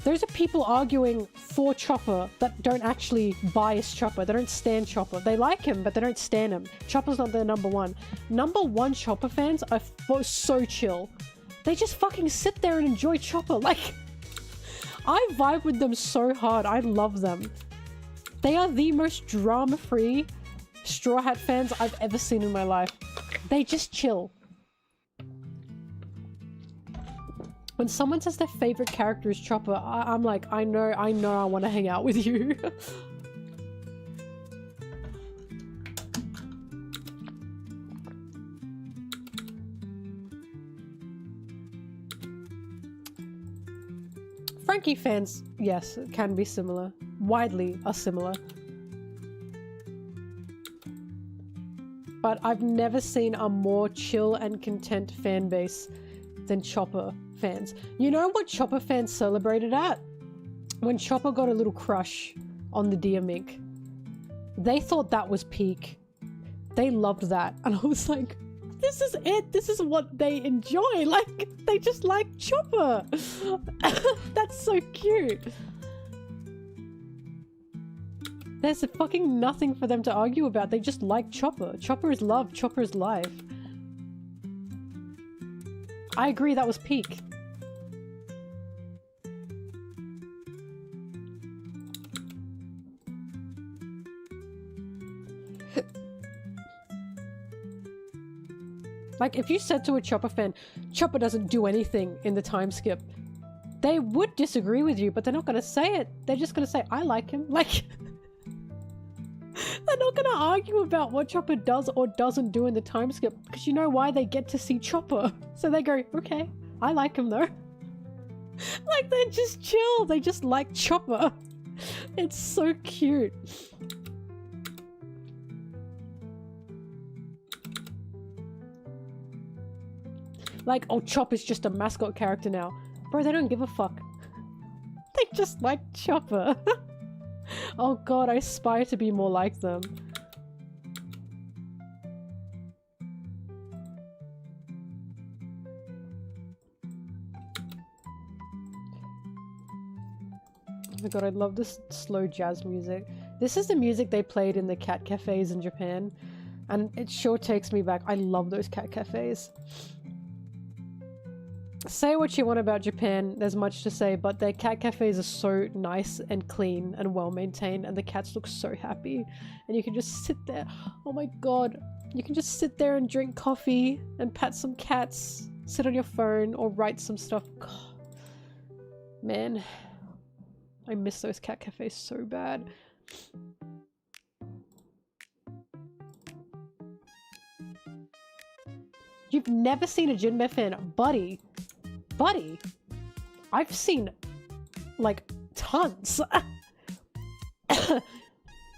Those are people arguing for Chopper that don't actually bias Chopper. They don't stan Chopper. They like him, but they don't stan him. Chopper's not their number one. Number one Chopper fans are so chill. They just fucking sit there and enjoy Chopper. Like, I vibe with them so hard. I love them. They are the most drama-free Straw Hat fans I've ever seen in my life. They just chill. When someone says their favorite character is Chopper, I'm like, I know I want to hang out with you. Frankie fans, yes, can be similar. Widely are similar. But I've never seen a more chill and content fan base than Chopper fans. You know what Chopper fans celebrated at? When Chopper got a little crush on the deer mink. They thought that was peak. They loved that. And I was like, this is it. This is what they enjoy. Like, they just like Chopper. That's so cute. There's fucking nothing for them to argue about. They just like Chopper. Chopper is love. Chopper is life. I agree, that was peak. Like, if you said to a Chopper fan, Chopper doesn't do anything in the time skip, they would disagree with you, but they're not gonna say it. They're just gonna say, I like him. Like, they're not gonna argue about what Chopper does or doesn't do in the time skip, because you know why? They get to see Chopper. So they go, okay, I like him though. Like, they're just chill. They just like Chopper. It's so cute. Like, oh, Chopper's just a mascot character now. Bro, they don't give a fuck. They just like Chopper. Oh god, I aspire to be more like them. Oh my god, I love this slow jazz music. This is the music they played in the cat cafes in Japan. And it sure takes me back. I love those cat cafes. Say what you want about Japan, there's much to say, but their cat cafes are so nice and clean and well maintained, and the cats look so happy. And you can just sit there. Oh my god. You can just sit there and drink coffee and pat some cats, sit on your phone or write some stuff. God. Man, I miss those cat cafes so bad. You've never seen a Jinbei fan? Buddy. Buddy. I've seen, like, tons.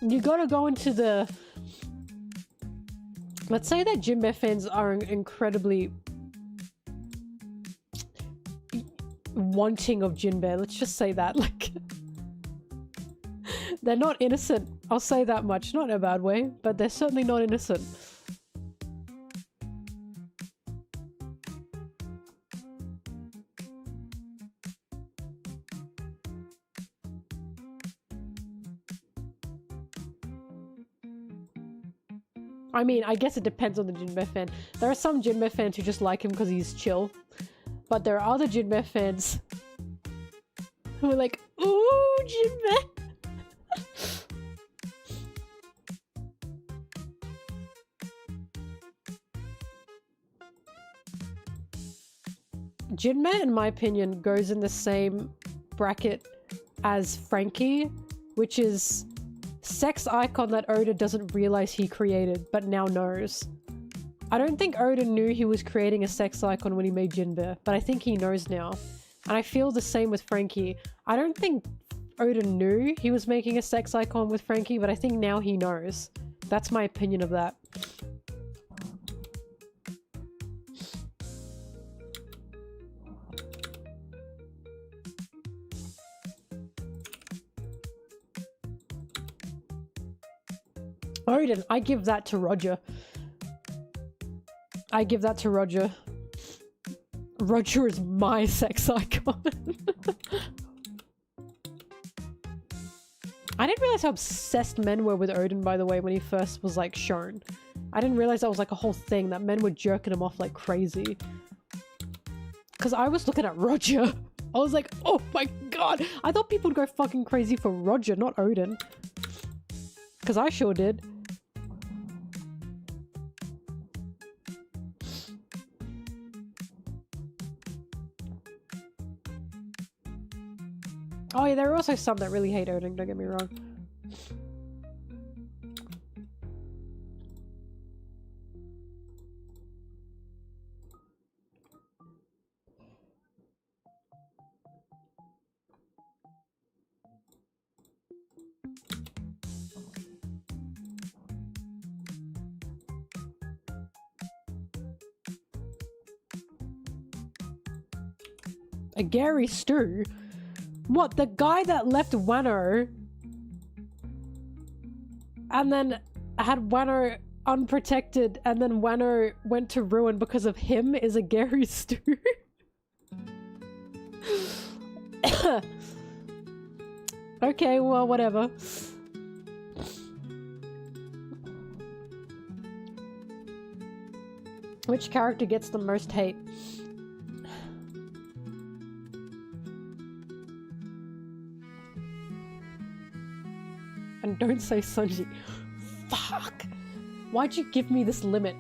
You gotta go into the... Let's say that Jinbei fans are incredibly wanting of Jinbei. Let's just say that, like... They're not innocent. I'll say that much. Not in a bad way, but they're certainly not innocent. I mean, I guess it depends on the Jinbei fan. There are some Jinbei fans who just like him because he's chill. But there are other Jinbei fans who are like, ooh, Jinbei! Jinbei, in my opinion, goes in the same bracket as Frankie, which is sex icon that Oda doesn't realize he created, but now knows. I don't think Oda knew he was creating a sex icon when he made Jinbei, but I think he knows now. And I feel the same with Frankie. I don't think Oda knew he was making a sex icon with Frankie, but I think now he knows. That's my opinion of that. Odin, I give that to Roger. I give that to Roger. Roger is my sex icon. I didn't realize how obsessed men were with Odin, by the way, when he first was, like, shown. I didn't realize that was, like, a whole thing, that men were jerking him off like crazy. Because I was looking at Roger. I was like, oh my god! I thought people would go fucking crazy for Roger, not Odin. Because I sure did. Oh yeah, there are also some that really hate Odin, don't get me wrong. A Gary Stu? What, the guy that left Wano and then had Wano unprotected and then Wano went to ruin because of him is a Gary Stu? Okay, well, whatever. Which character gets the most hate? And don't say Sanji. Fuck! Why'd you give me this limit?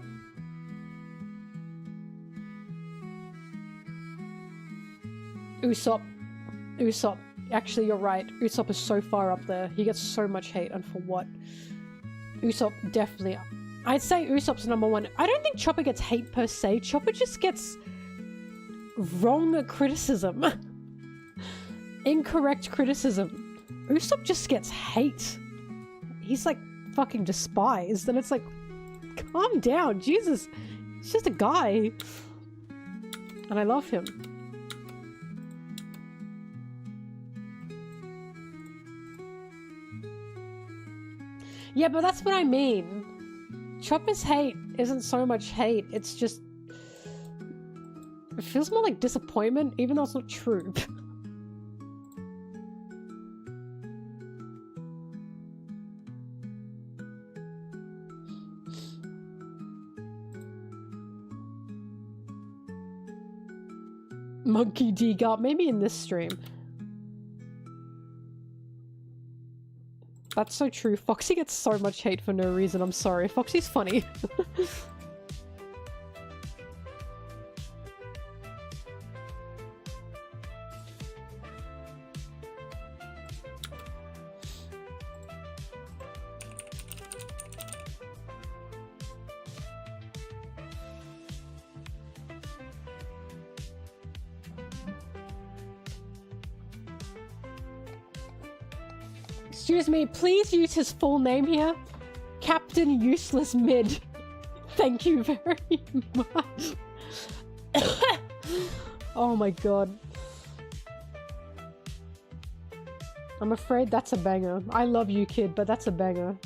Usopp. Usopp. Actually, you're right. Usopp is so far up there. He gets so much hate, and for what? Usopp, definitely. I'd say Usopp's number one. I don't think Chopper gets hate per se. Chopper just gets wrong criticism. Incorrect criticism. Usopp just gets hate. He's like fucking despised, and it's like, calm down, Jesus. He's just a guy. And I love him. Yeah, but that's what I mean. Chopper's hate isn't so much hate, it's just... It feels more like disappointment, even though it's not true. Monkey D got maybe in this stream. That's so true. Foxy gets so much hate for no reason, I'm sorry. Foxy's funny. Excuse me, please use his full name here. Captain Useless Mid. Thank you very much. Oh my god. I'm afraid that's a banger. I love you, kid, but that's a banger.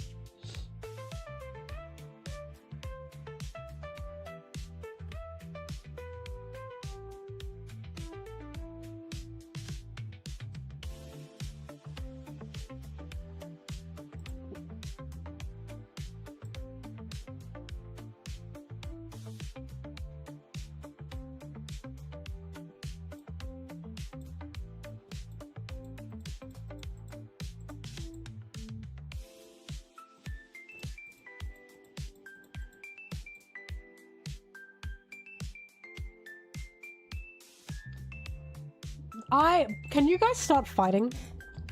Can you guys start fighting?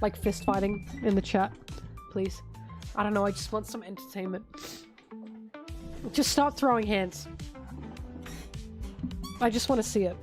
Like fist fighting in the chat, please? I don't know, I just want some entertainment. Just start throwing hands. I just want to see it.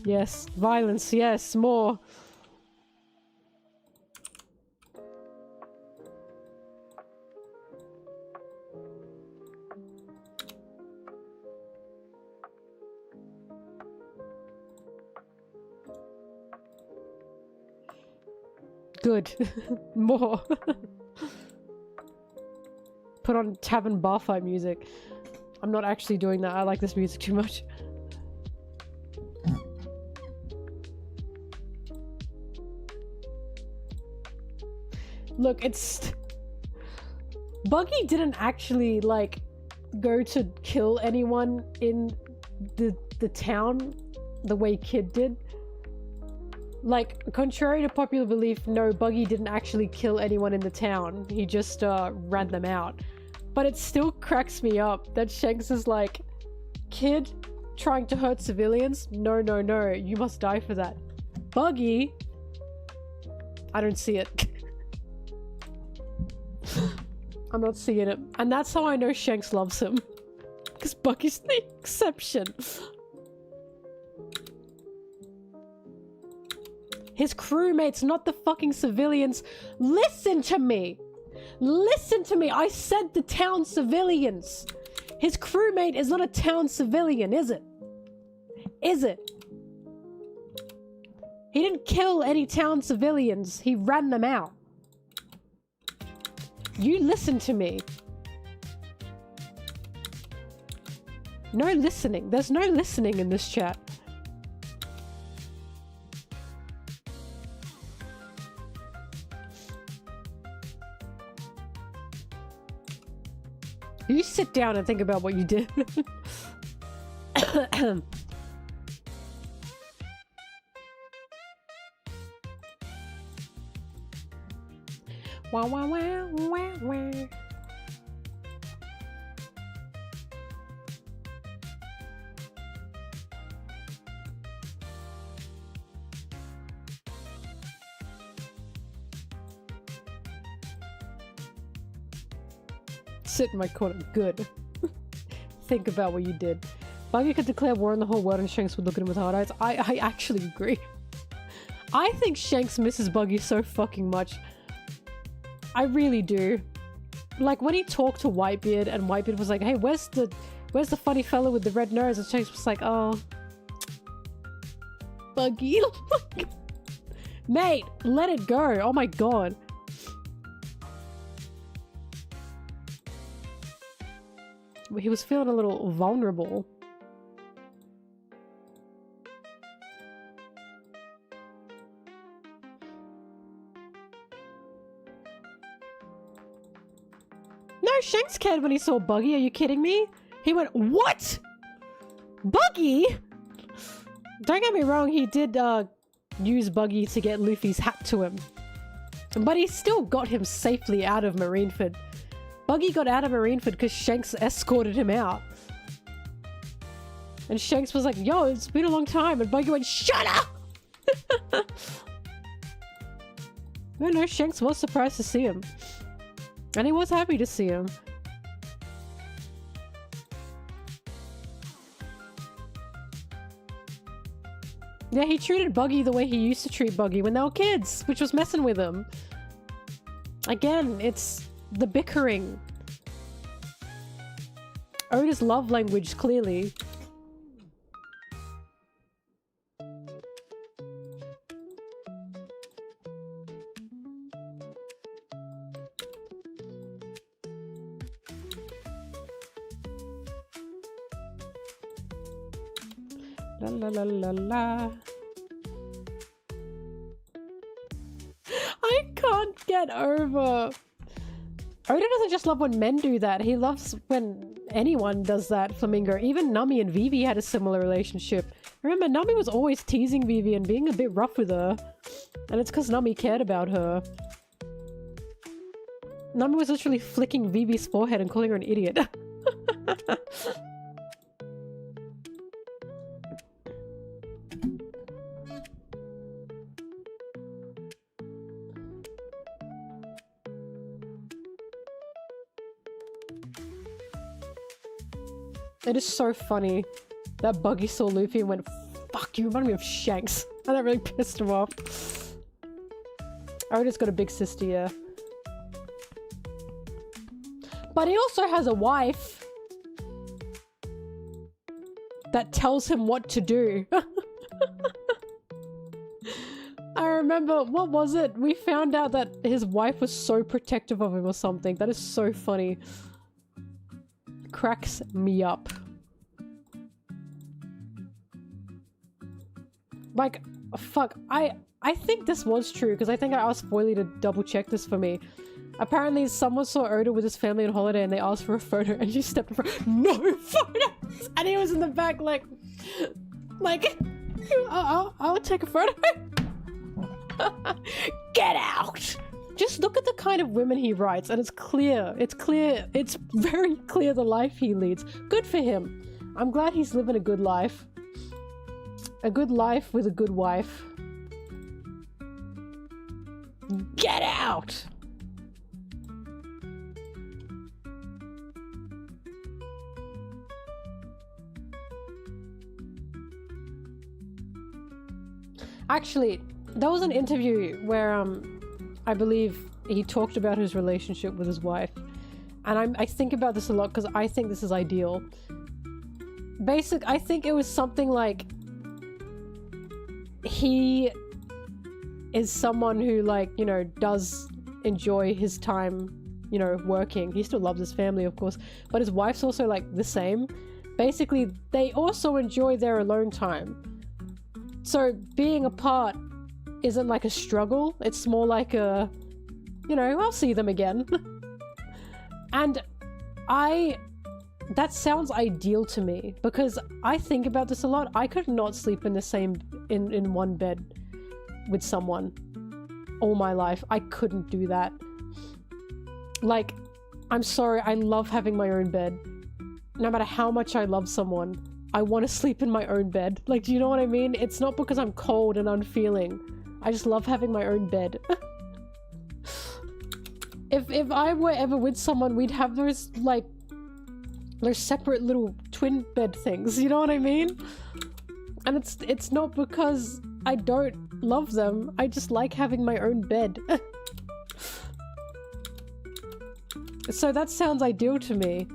Yes, violence, yes, more. Good. More. Put on tavern bar fight music. I'm not actually doing that. I like this music too much. Look, it's... Buggy didn't actually, like, go to kill anyone in the town the way Kid did. Like, contrary to popular belief, no, Buggy didn't actually kill anyone in the town. He just, ran them out. But it still cracks me up that Shanks is like, Kid trying to hurt civilians? No, no, no, you must die for that. Buggy? I don't see it. I'm not seeing it. And that's how I know Shanks loves him. Because Buggy's the exception. His crewmates, not the fucking civilians. Listen to me! Listen to me! I said the town civilians! His crewmate is not a town civilian, is it? Is it? He didn't kill any town civilians. He ran them out. You listen to me. No listening. There's no listening in this chat. You sit down and think about what you did. Wow, wow, wow, wow, wow. Sit in my corner. Good. Think about what you did. Buggy could declare war on the whole world and Shanks would look at him with hard eyes. I actually agree. I think Shanks misses Buggy so fucking much. I really do. Like when he talked to Whitebeard and Whitebeard was like, hey, where's the funny fella with the red nose? And Shanks was like, oh, Buggy. Mate, let it go. Oh my god. He was feeling a little vulnerable. No, Shanks cared when he saw Buggy. Are you kidding me? He went, what? Buggy? Don't get me wrong, he did use Buggy to get Luffy's hat to him. But he still got him safely out of Marineford. Buggy got out of Marineford because Shanks escorted him out. And Shanks was like, yo, it's been a long time. And Buggy went, shut up! No, Shanks was surprised to see him. And he was happy to see him. Yeah, he treated Buggy the way he used to treat Buggy when they were kids, which was messing with him. Again, it's the bickering. Oda's love language, clearly. La la la la la. I can't get over. Oda doesn't just love when men do that. He loves when anyone does that, Flamingo. Even Nami and Vivi had a similar relationship. Remember, Nami was always teasing Vivi and being a bit rough with her. And it's because Nami cared about her. Nami was literally flicking Vivi's forehead and calling her an idiot. It is so funny that Buggy saw Luffy and went, fuck, you remind me of Shanks. And that really pissed him off. Oda's got a big sister, yeah. But he also has a wife that tells him what to do. I remember, what was it? We found out that his wife was so protective of him or something. That is so funny. Cracks me up. Like, fuck, I think this was true, because I think I asked Foily to double check this for me. Apparently someone saw Oda with his family on holiday and they asked for a photo and she stepped in front. No photos! And he was in the back like I'll take a photo. Get out! Just look at the kind of women he writes, and it's clear, it's very clear the life he leads. Good for him. I'm glad he's living a good life. A good life with a good wife. Get out! Actually, there was an interview where, I believe he talked about his relationship with his wife. And I think about this a lot because I think this is ideal. I think it was something like he is someone who, like, you know, does enjoy his time, you know, working. He still loves his family, of course, but his wife's also like the same. Basically, they also enjoy their alone time. So being apart isn't like a struggle, it's more like a, you know, I'll see them again. And that sounds ideal to me, because I think about this a lot. I could not sleep in the same, in one bed with someone all my life. I couldn't do that. Like, I'm sorry, I love having my own bed. No matter how much I love someone, I want to sleep in my own bed. Like, do you know what I mean? It's not because I'm cold and unfeeling. I just love having my own bed. If I were ever with someone, we'd have those, like, those separate little twin bed things, you know what I mean? And it's not because I don't love them, I just like having my own bed. So that sounds ideal to me.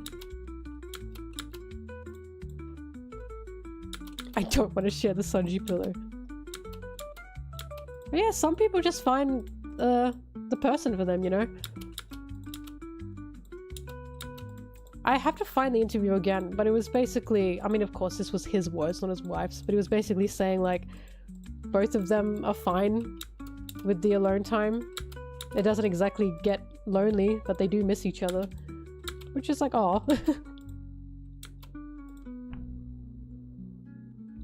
I don't want to share the Sanji pillow. But yeah, some people just find the person for them, you know? I have to find the interview again, but it was basically, I mean, of course, this was his words, not his wife's, but he was basically saying, like, both of them are fine with the alone time. It doesn't exactly get lonely, but they do miss each other. Which is like, aw.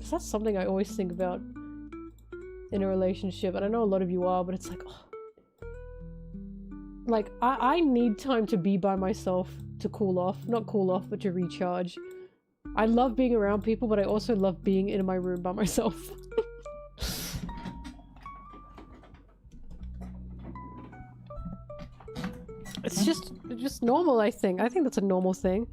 That's something I always think about in a relationship, and I know a lot of you are, but it's like, oh, Like, I need time to be by myself to cool off. Not cool off, but to recharge. I love being around people, but I also love being in my room by myself. It's just normal, I think. I think that's a normal thing.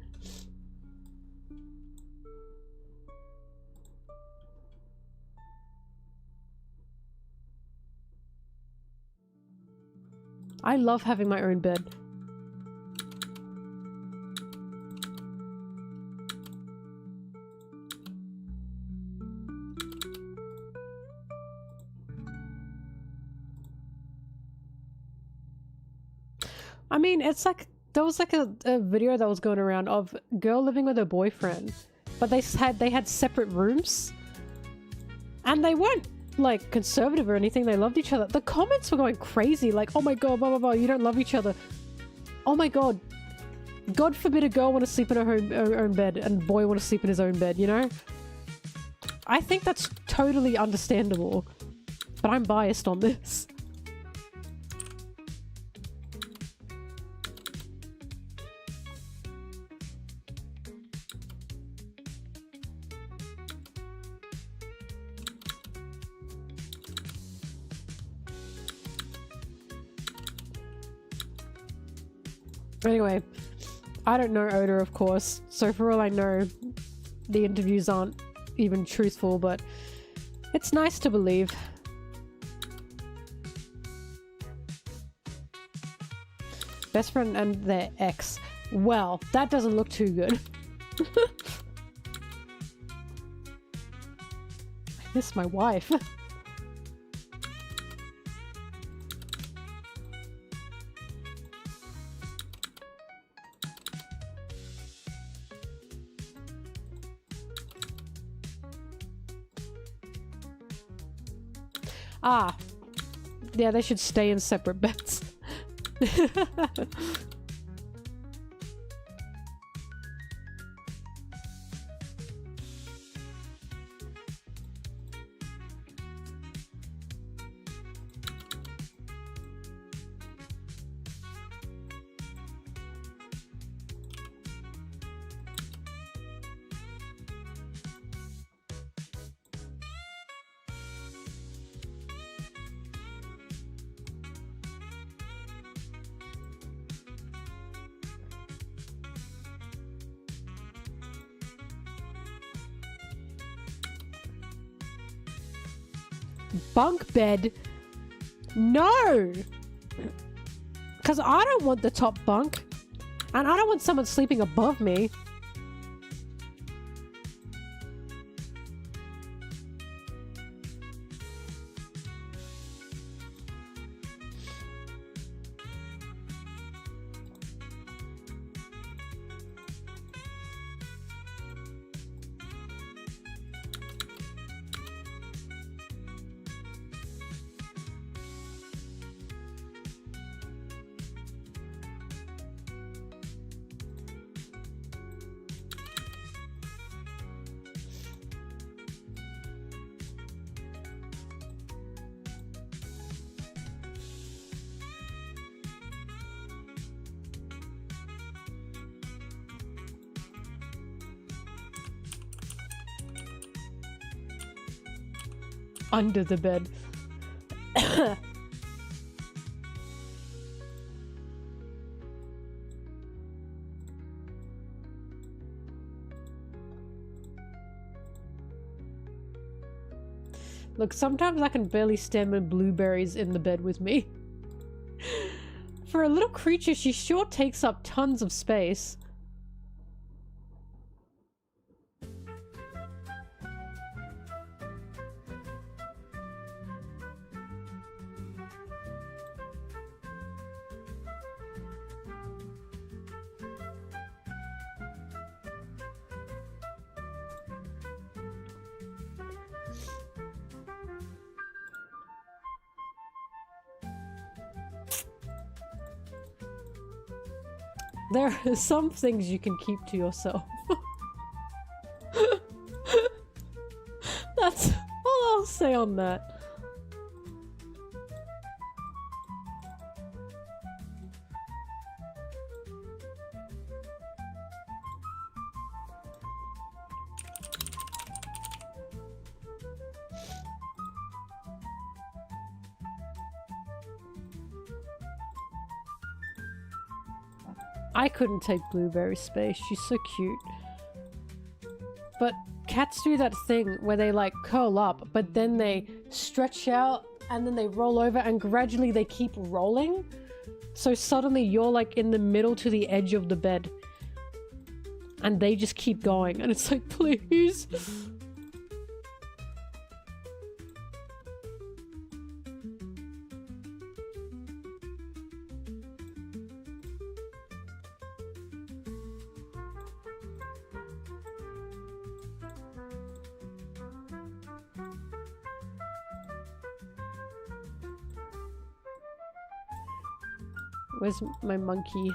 I love having my own bed. I mean, it's like, there was like a video that was going around of a girl living with her boyfriend, but they had separate rooms, and they weren't like conservative or anything. They loved each other. The comments were going crazy, like, oh my god, blah blah blah, you don't love each other. Oh my god, God forbid a girl want to sleep in her own bed and a boy want to sleep in his own bed, you know? I think that's totally understandable, but I'm biased on this. Anyway, I don't know Oda, of course, so for all I know, the interviews aren't even truthful, but it's nice to believe. Best friend and their ex. Well, that doesn't look too good. I miss my wife. Ah, yeah, they should stay in separate beds. Bunk bed? No! Because I don't want the top bunk. And I don't want someone sleeping above me. Under the bed. Look, sometimes I can barely stand my blueberries in the bed with me. For a little creature, she sure takes up tons of space. There are some things you can keep to yourself. That's all I'll say on that. I couldn't take Blueberry's space. She's so cute. But cats do that thing where they like curl up, but then they stretch out and then they roll over and gradually they keep rolling. So suddenly you're like in the middle to the edge of the bed. And they just keep going. And it's like, please. Where's my monkey?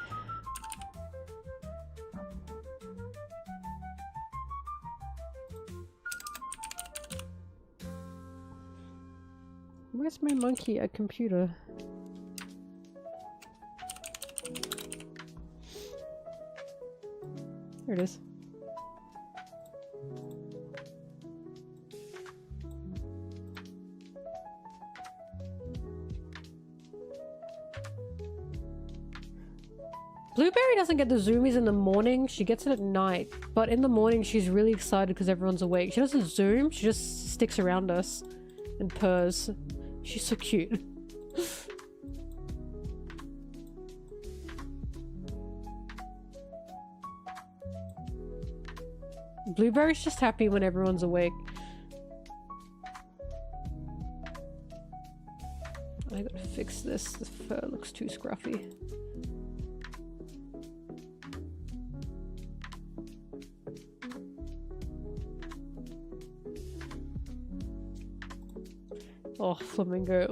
Where's my monkey at computer? There it is. Blueberry doesn't get the zoomies in the morning, she gets it at night. But in the morning she's really excited because everyone's awake. She doesn't zoom, she just sticks around us and purrs. She's so cute. Blueberry's just happy when everyone's awake. I gotta fix this, the fur looks too scruffy. Oh, flamingo.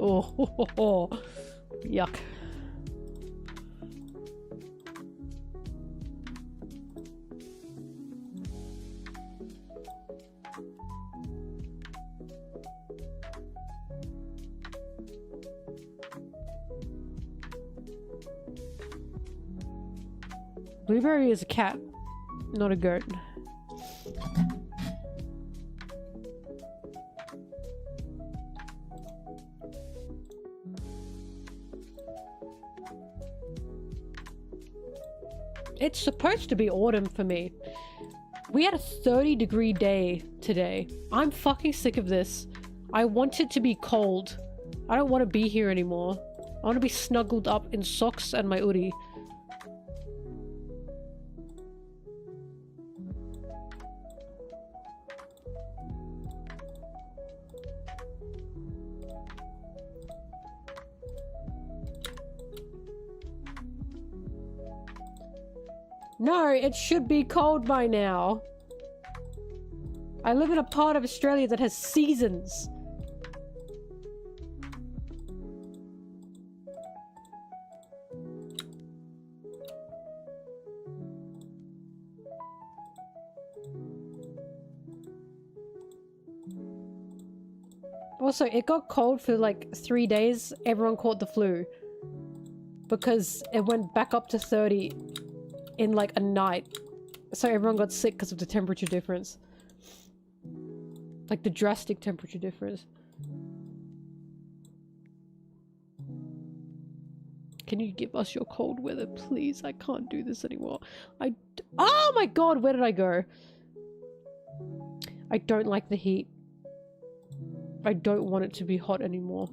Oh, yuck. Blueberry is a cat, not a goat. It's supposed to be autumn for me. We had a 30-degree day today. I'm fucking sick of this. I want it to be cold. I don't want to be here anymore. I want to be snuggled up in socks and my hoodie. No, it should be cold by now. I live in a part of Australia that has seasons. Also, it got cold for like 3 days. Everyone caught the flu. Because it went back up to 30 in like a night. So everyone got sick because of the temperature difference. Like the drastic temperature difference. Can you give us your cold weather, please? I can't do this anymore. Oh my god, where did I go? I don't like the heat. I don't want it to be hot anymore.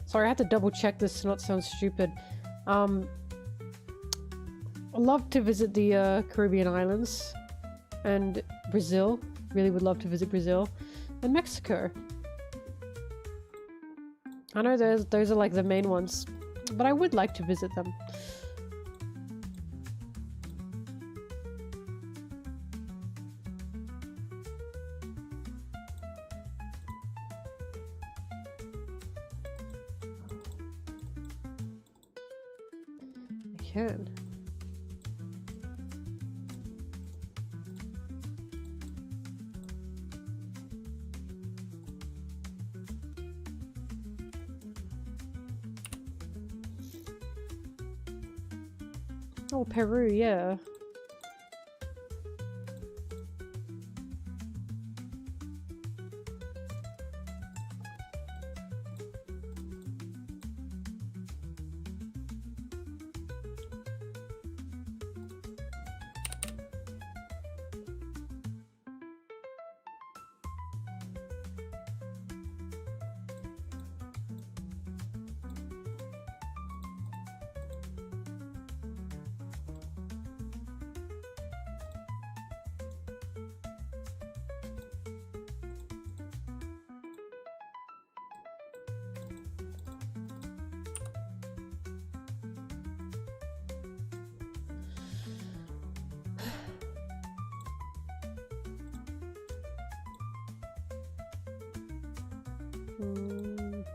Sorry, I had to double check this to not sound stupid. I'd love to visit the Caribbean islands and Brazil. Really would love to visit Brazil and Mexico. I know those are like the main ones. But I would like to visit them. I can. Oh, Peru, yeah.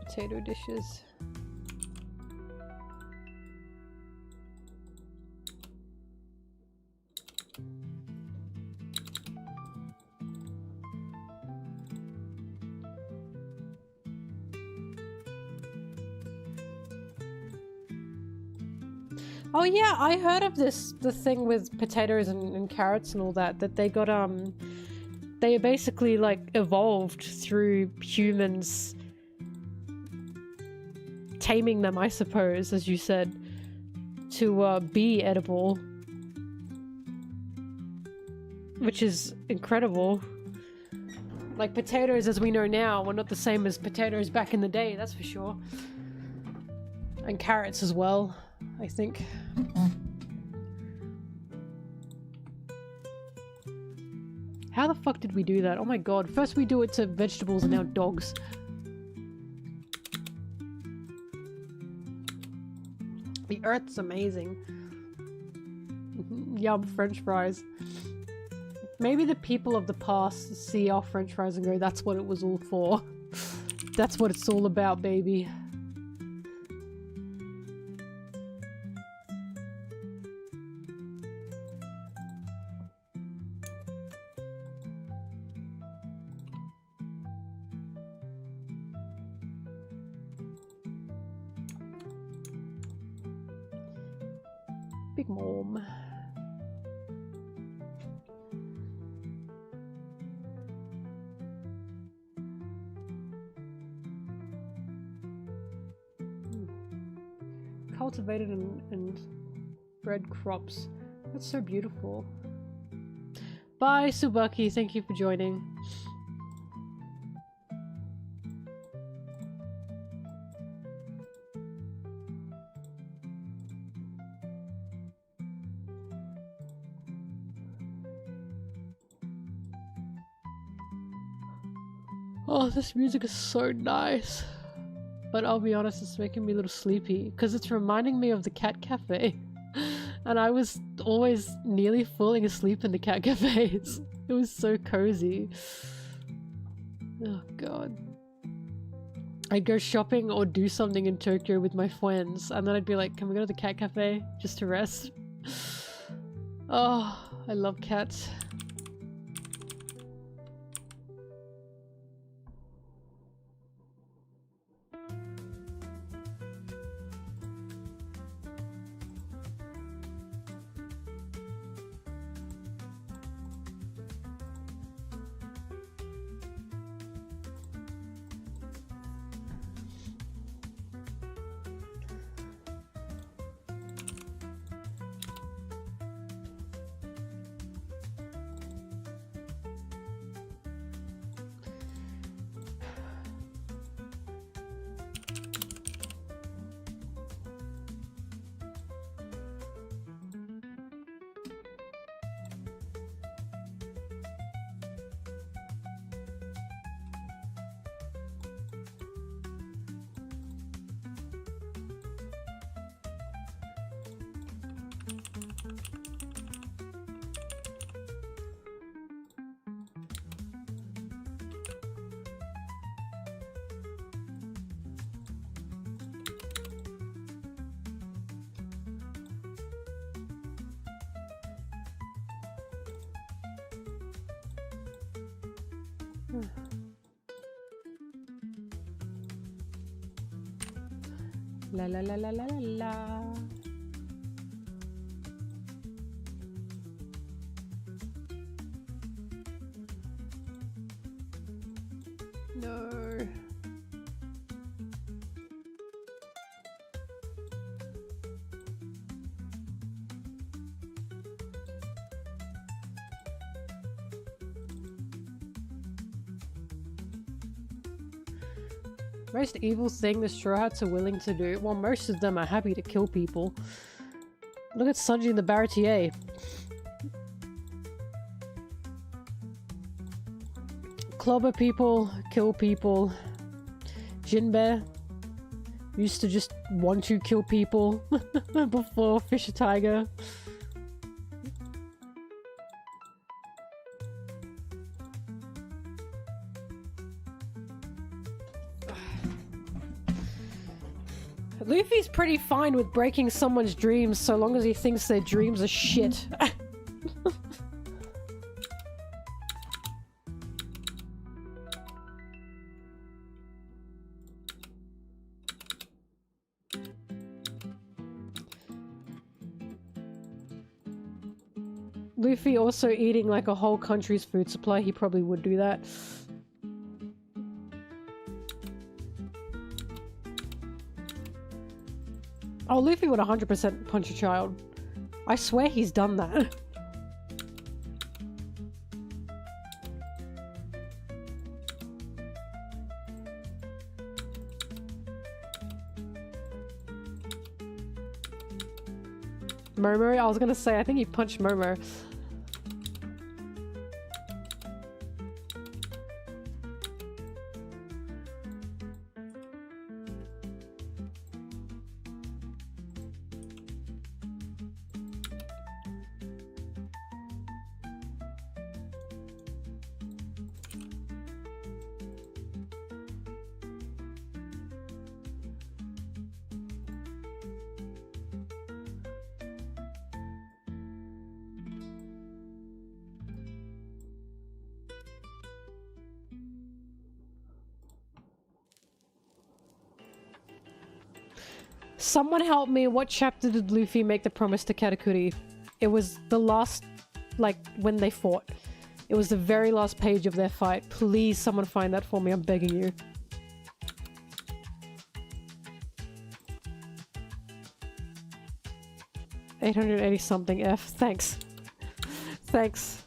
Potato dishes. Oh yeah, I heard of this, the thing with potatoes and carrots and all that, that they got, they basically, like, evolved through humans taming them, I suppose, as you said, to, be edible. Which is incredible. Like, potatoes as we know now were not the same as potatoes back in the day, that's for sure. And carrots as well, I think. How the fuck did we do that? Oh my god. First we do it to vegetables and now dogs. The earth's amazing. Yum, french fries. Maybe the people of the past see our french fries and go, that's what it was all for. That's what it's all about, baby. Big Mom. Cultivated and bred crops. That's so beautiful. Bye, Subaki. Thank you for joining. Oh, this music is so nice. But I'll be honest, it's making me a little sleepy because it's reminding me of the cat cafe. And I was always nearly falling asleep in the cat cafes. It was so cozy. Oh god. I'd go shopping or do something in Tokyo with my friends and then I'd be like, can we go to the cat cafe just to rest? Oh, I love cats. La la la la la la la. No. Most evil thing the Straw Hats are willing to do. Well, most of them are happy to kill people. Look at Sanji and the Baratier. Clobber people, kill people. Jinbe used to just want to kill people before Fisher Tiger. Luffy's pretty fine with breaking someone's dreams so long as he thinks their dreams are shit. Luffy also eating like a whole country's food supply, he probably would do that. Oh, Luffy would 100% punch a child. I swear he's done that. Momo? I was gonna say, I think he punched Momo. Someone help me, what chapter did Luffy make the promise to Katakuri? It was the last, like, when they fought. It was the very last page of their fight. Please, someone find that for me, I'm begging you. $880 something F. Thanks. Thanks.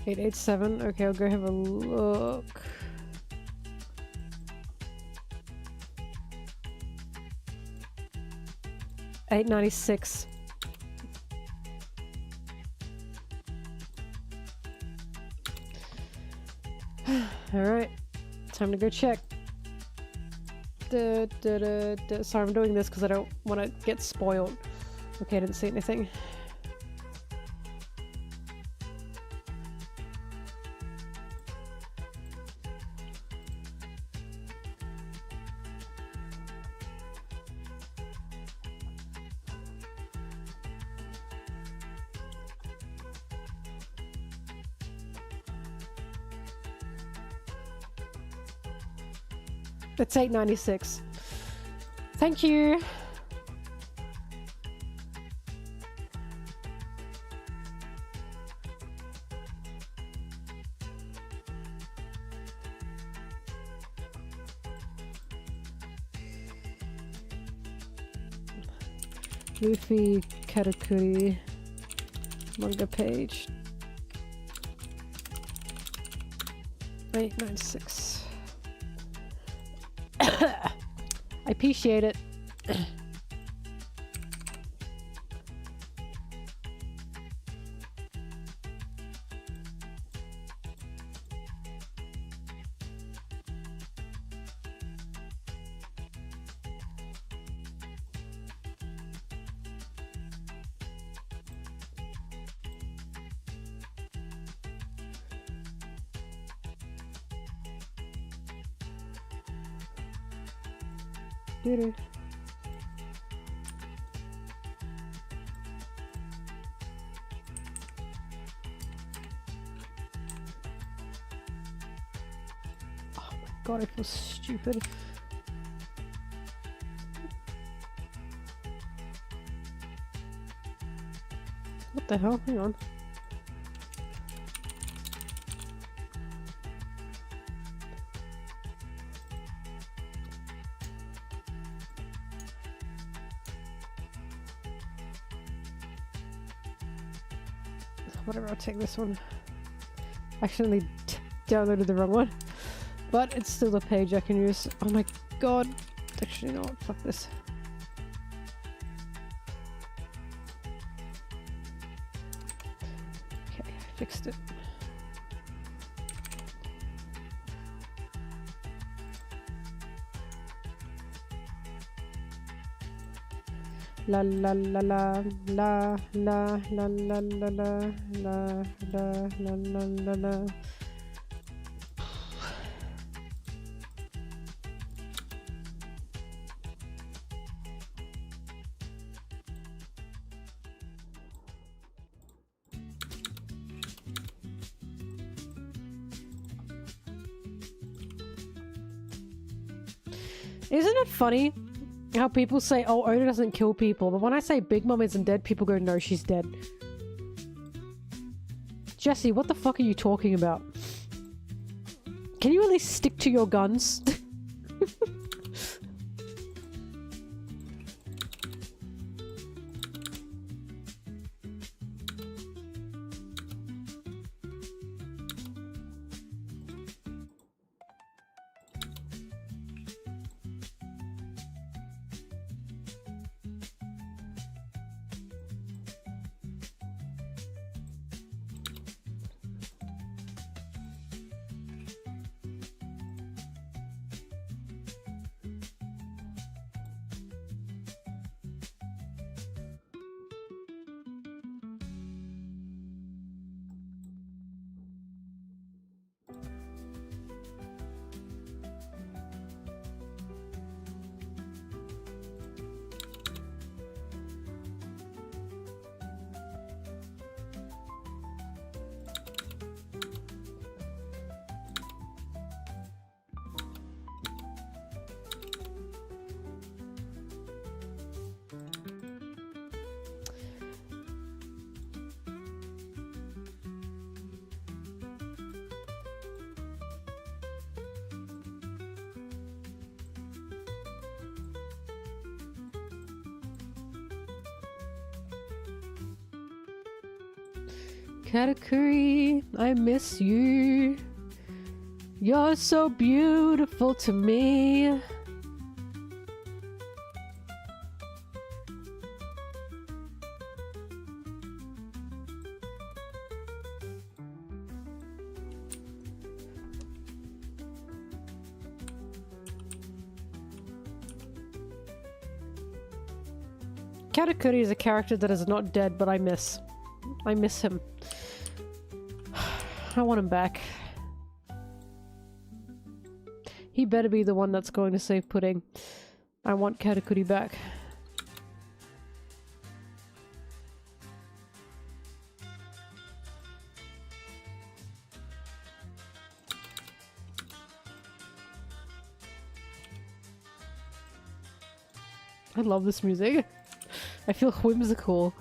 $887. Okay, I'll go have a look. $896. Alright, time to go check. Sorry, I'm doing this because I don't want to get spoiled. Okay, I didn't see anything. That's $896. Thank you. Luffy Katakuri manga page 896. I appreciate it. Doo-doo. Oh my god, I feel stupid. What the hell? Hang on. Whatever, I'll take this one. I accidentally downloaded the wrong one. But it's still the page I can use. Oh my god. Actually, no, fuck this. Okay, I fixed it. La la la la la la la la la la la la la la la la. Isn't it funny how people say, oh, Oda doesn't kill people, but when I say Big Mom isn't dead, people go, no, she's dead. Jesse, what the fuck are you talking about? Can you at least stick to your guns? Katakuri, I miss you. You're so beautiful to me. Katakuri is a character that is not dead, but I miss. I miss him. I want him back. He better be the one that's going to save Pudding. I want Katakuri back. I love this music. I feel whimsical.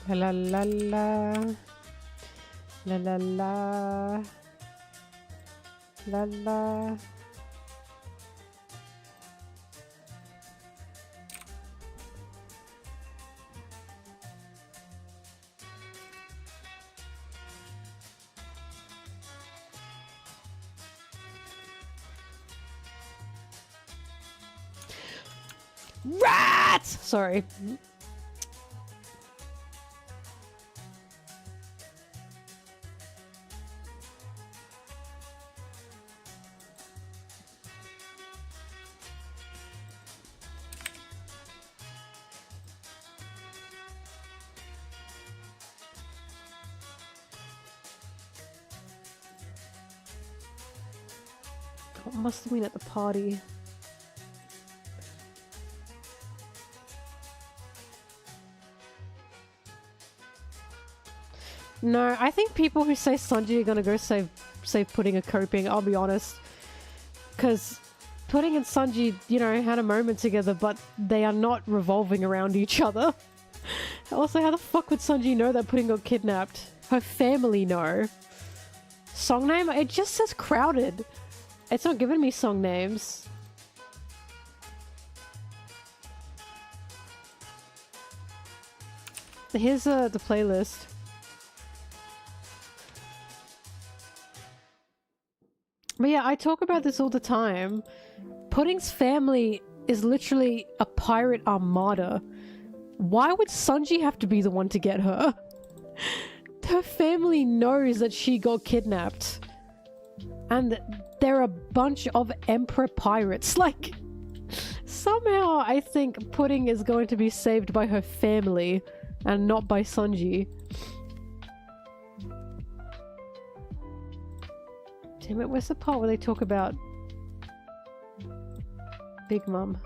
La la la la la la la la Rats! Sorry. What must have been at the party? No, I think people who say Sanji are gonna go save Pudding are coping, I'll be honest. Because Pudding and Sanji, you know, had a moment together, but they are not revolving around each other. Also, how the fuck would Sanji know that Pudding got kidnapped? Her family know. Song name? It just says crowded. It's not giving me song names. Here's the playlist. But yeah, I talk about this all the time. Pudding's family is literally a pirate armada. Why would Sanji have to be the one to get her? Her family knows that she got kidnapped. And they're a bunch of emperor pirates. Like, somehow I think Pudding is going to be saved by her family and not by Sanji. Damn it, where's the part where they talk about Big Mum?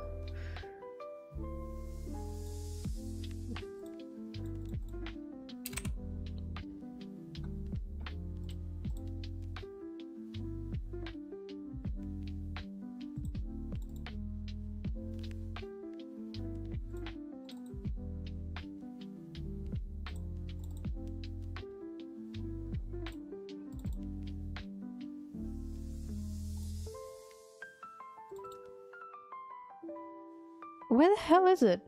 Where the hell is it?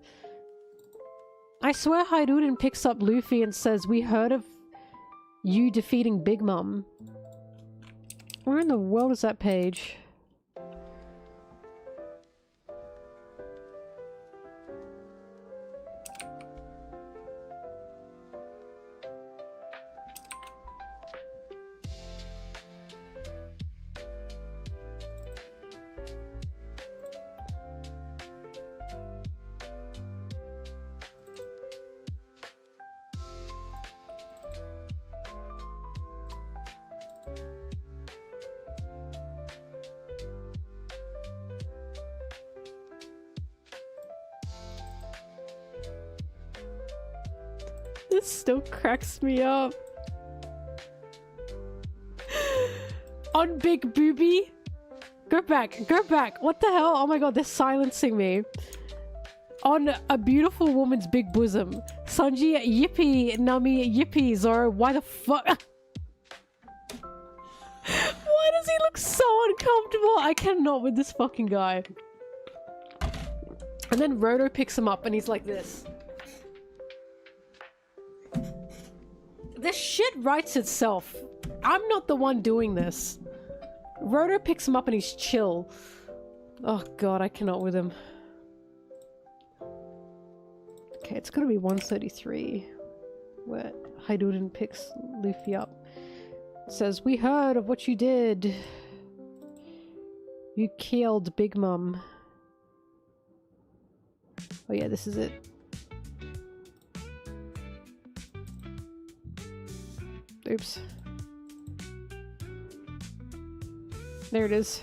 I swear Hyduden picks up Luffy and says, "We heard of you defeating Big Mum." Where in the world is that page? This still cracks me up. On Big Booby? Go back, go back. What the hell? Oh my god, they're silencing me. On a beautiful woman's big bosom. Sanji, yippee, Nami, yippee, Zoro. Why the fuck? Why does he look so uncomfortable? I cannot with this fucking guy. And then Roto picks him up and he's like this. This shit writes itself. I'm not the one doing this. Roto picks him up and he's chill. Oh god, I cannot with him. Okay, it's gotta be 133. Where Hyduden picks Luffy up. It says, "We heard of what you did. You killed Big Mum." Oh yeah, this is it. Oops. There it is.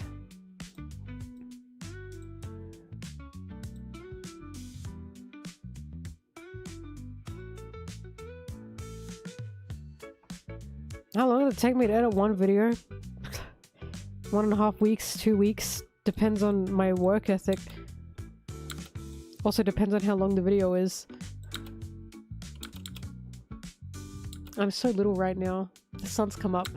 How long did it take me to edit one video? 1.5 weeks, 2 weeks. Depends on my work ethic. Also depends on how long the video is. I'm so little right now. The sun's come up.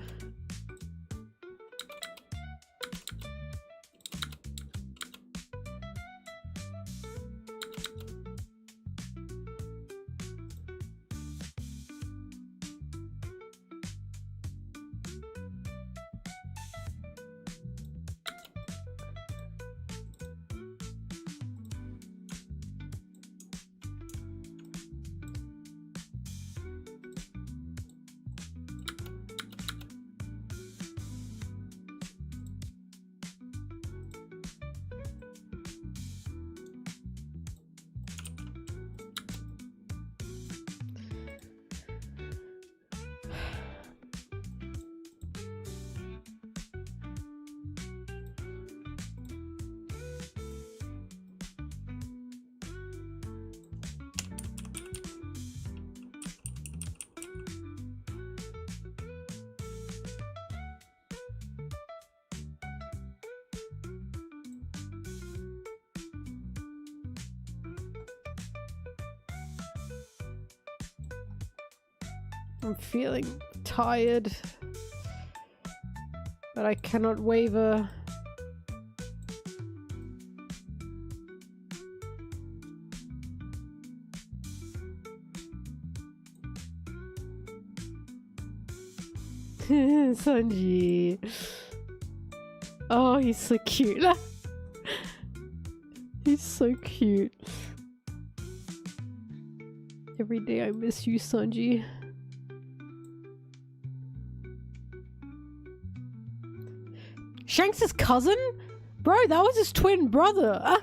I'm feeling tired, but I cannot waver. Sanji. Oh, he's so cute. He's so cute. Every day I miss you, Sanji. Shanks' cousin? Bro, that was his twin brother.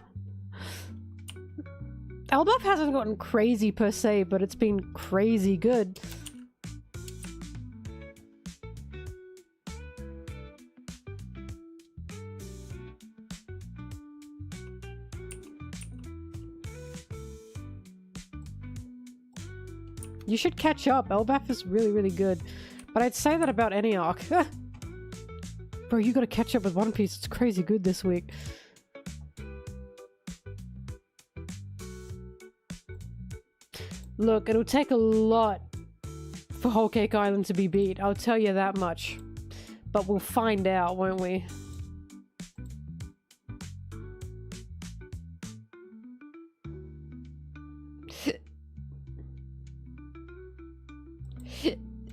Elbaf hasn't gotten crazy per se, but it's been crazy good. You should catch up. Elbaf is really, really good. But I'd say that about any arc. Bro, you gotta catch up with One Piece. It's crazy good this week. Look, it'll take a lot for Whole Cake Island to be beat. I'll tell you that much. But we'll find out, won't we?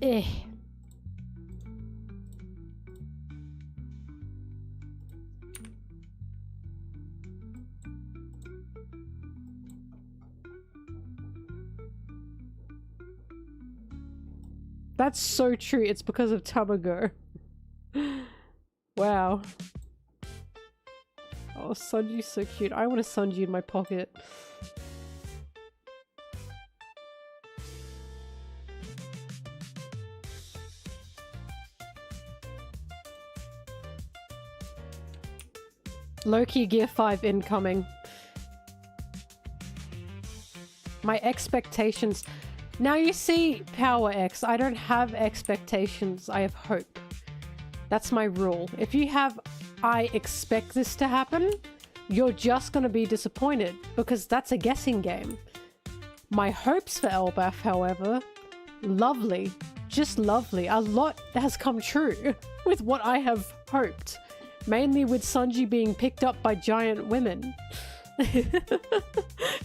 Eh. That's so true. It's because of Tamago. Wow. Oh, Sanji's so cute. I want a Sanji in my pocket. Loki Gear 5 incoming. My expectations... Now you see, Power X, I don't have expectations, I have hope. That's my rule. If you have, I expect this to happen, you're just gonna be disappointed, because that's a guessing game. My hopes for Elbaf, however, lovely. Just lovely. A lot has come true with what I have hoped. Mainly with Sanji being picked up by giant women.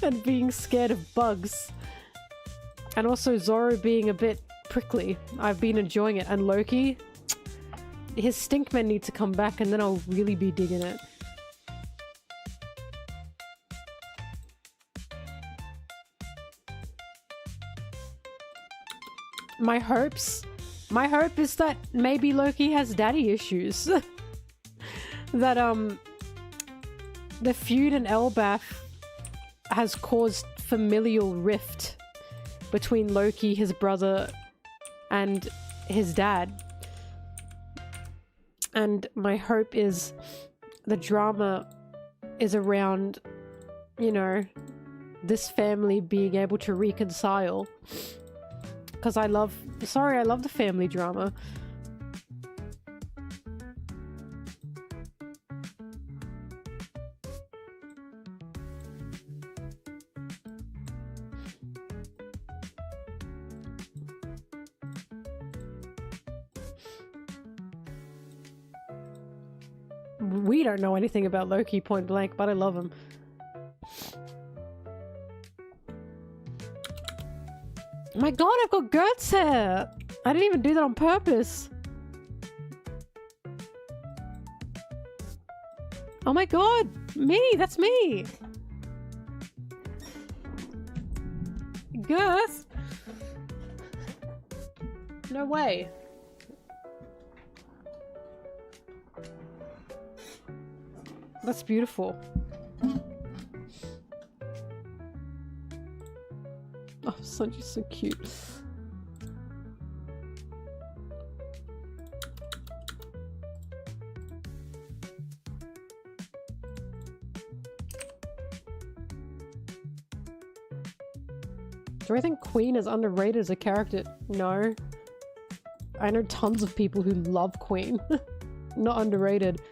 And being scared of bugs. And also Zoro being a bit prickly. I've been enjoying it. And Loki, his stinkmen need to come back and then I'll really be digging it. My hope is that maybe Loki has daddy issues. That the feud in Elbaf has caused familial rift between Loki, his brother, and his dad. And my hope is the drama is around, you know, this family being able to reconcile. Because I love the family drama. We don't know anything about Loki, point blank, but I love him. My god, I've got Gert's hair! I didn't even do that on purpose. Oh my god! Me! That's me! Gert! No way. That's beautiful. Oh, Sanji's so cute. Do I think Queen is underrated as a character? No. I know tons of people who love Queen. Not underrated.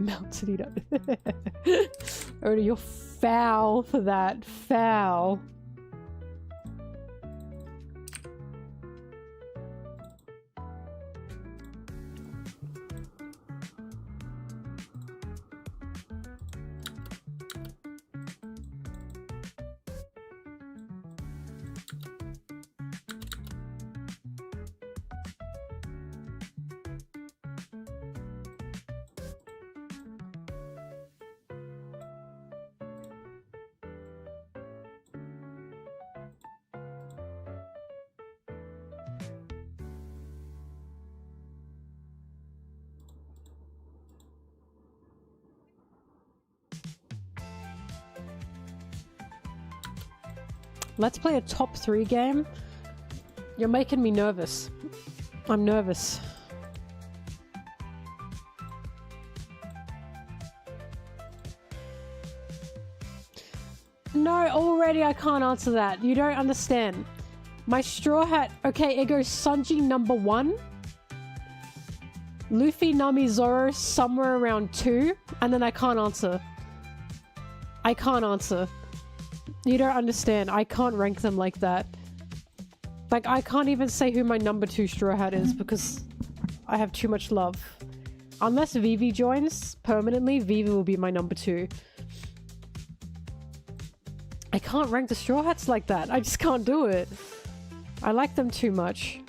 Melted eater. Oda, you're foul for that. Foul. Let's play a top 3 game. You're making me nervous. I'm nervous. No, already I can't answer that. You don't understand. My Straw Hat... Okay, it goes Sanji number 1. Luffy, Nami, Zoro somewhere around 2. And then I can't answer. I can't answer. You don't understand. I can't rank them like that. Like, I can't even say who my number 2 Straw Hat is because I have too much love. Unless Vivi joins permanently, Vivi will be my number 2. I can't rank the Straw Hats like that. I just can't do it. I like them too much.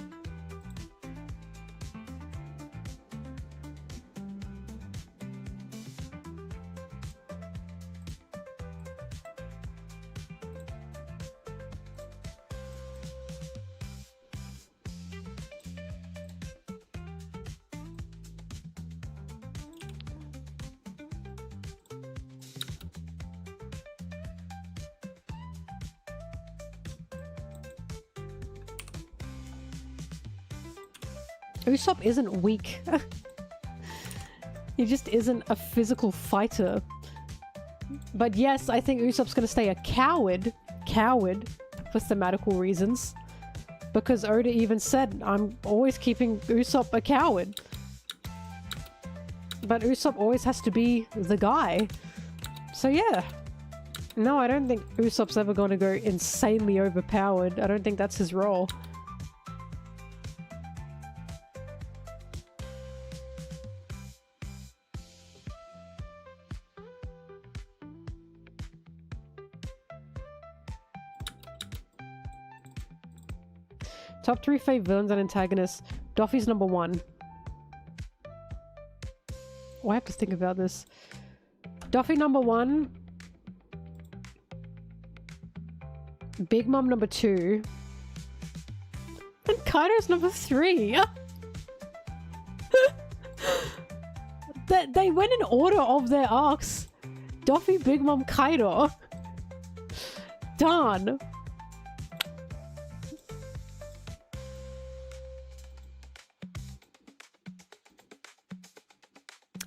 Usopp isn't weak. He just isn't a physical fighter. But yes, I think Usopp's gonna stay a coward. Coward. For thematical reasons. Because Oda even said, I'm always keeping Usopp a coward. But Usopp always has to be the guy. So yeah. No, I don't think Usopp's ever gonna go insanely overpowered. I don't think that's his role. Top 3 fave villains and antagonists. Doffy's number 1. Oh, I have to think about this. Doffy number 1. Big Mom number 2. And Kaido's number 3. They went in order of their arcs. Doffy, Big Mom, Kaido. Darn.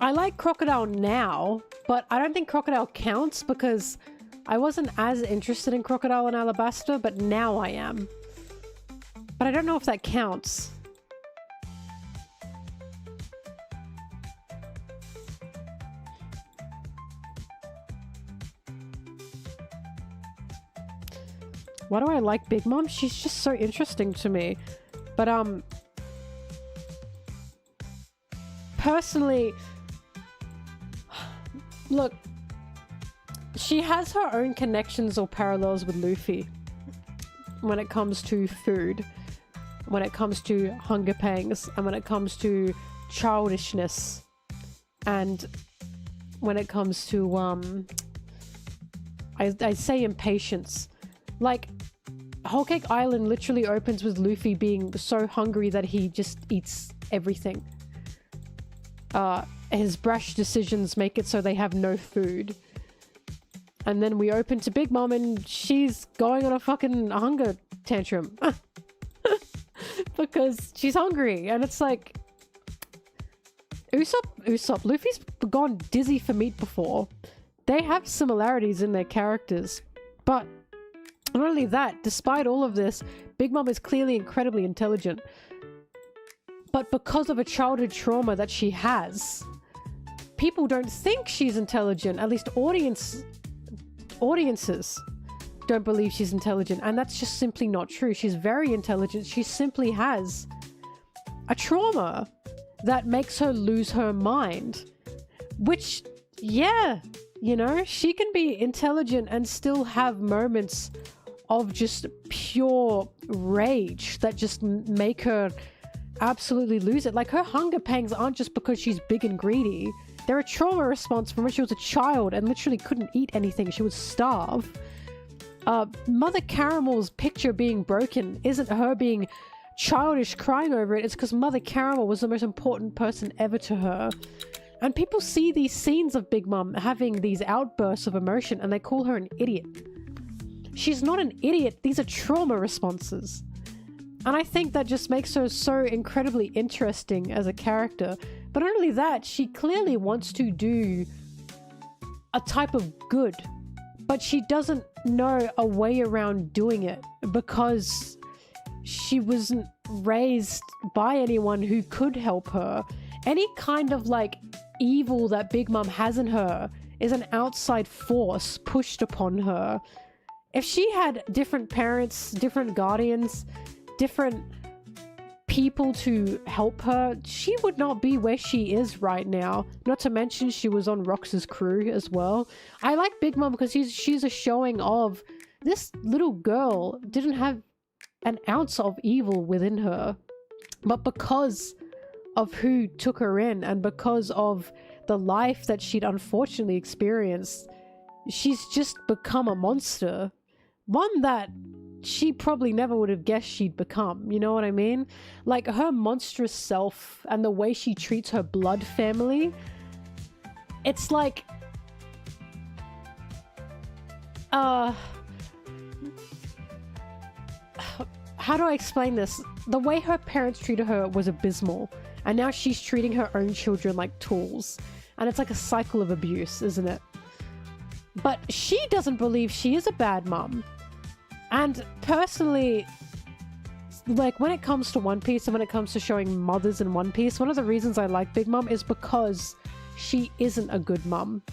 I like Crocodile now, but I don't think Crocodile counts because I wasn't as interested in Crocodile and Alabasta, but now I am. But I don't know if that counts. Why do I like Big Mom? She's just so interesting to me. But, personally... Look, she has her own connections or parallels with Luffy when it comes to food, when it comes to hunger pangs, and when it comes to childishness, and when it comes to, I say impatience. Like, Whole Cake Island literally opens with Luffy being so hungry that he just eats everything. His brash decisions make it so they have no food. And then we open to Big Mom and she's going on a fucking hunger tantrum. Because she's hungry. And it's like... Usopp. Luffy's gone dizzy for meat before. They have similarities in their characters. But not only that, despite all of this, Big Mom is clearly incredibly intelligent. But because of a childhood trauma that she has... people don't think she's intelligent. At least audiences don't believe she's intelligent, and that's just simply not true. She's very intelligent. She simply has a trauma that makes her lose her mind, which, yeah, you know, she can be intelligent and still have moments of just pure rage that just make her absolutely lose it. Like, her hunger pangs aren't just because she's big and greedy. They're a trauma response from when she was a child and literally couldn't eat anything. She would starve. Mother Caramel's picture being broken isn't her being childish crying over it. It's because Mother Caramel was the most important person ever to her. And people see these scenes of Big Mom having these outbursts of emotion and they call her an idiot. She's not an idiot. These are trauma responses. And I think that just makes her so incredibly interesting as a character. But not only that, she clearly wants to do a type of good, but she doesn't know a way around doing it because she wasn't raised by anyone who could help her. Any kind of like evil that Big Mom has in her is an outside force pushed upon her. If she had different parents, different guardians, different people to help her, she would not be where she is right now. Not to mention she was on Rox's crew as well. I like Big Mom because she's a showing of this little girl didn't have an ounce of evil within her, but because of who took her in and because of the life that she'd unfortunately experienced, she's just become a monster. One that she probably never would have guessed she'd become, you know what I mean? Like, her monstrous self and the way she treats her blood family, it's like, how do I explain this? The way her parents treated her was abysmal, and now she's treating her own children like tools, and it's like a cycle of abuse, isn't it? But she doesn't believe she is a bad mom. And personally, like, when it comes to One Piece and when it comes to showing mothers in One Piece, one of the reasons I like Big Mom is because she isn't a good mom.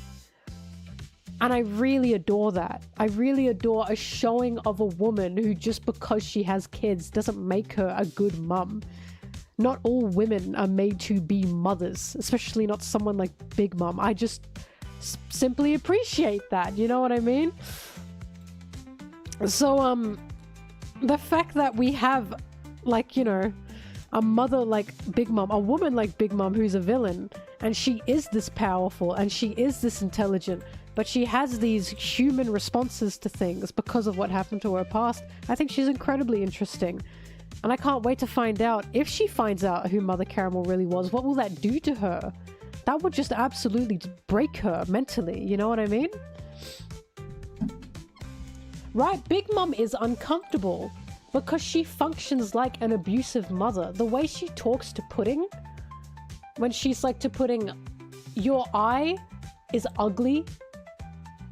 And I really adore that. I really adore a showing of a woman who, just because she has kids, doesn't make her a good mom. Not all women are made to be mothers, especially not someone like Big Mom. I just simply appreciate that, you know what I mean? So, the fact that we have, like, you know, a mother like Big Mom, a woman like Big Mom who's a villain, and she is this powerful and she is this intelligent, but she has these human responses to things because of what happened to her past, I think she's incredibly interesting. And I can't wait to find out, if she finds out who Mother Caramel really was, what will that do to her? That would just absolutely break her mentally, you know what I mean? Right, Big Mom is uncomfortable because she functions like an abusive mother. The way she talks to Pudding, when she's like to Pudding, your eye is ugly,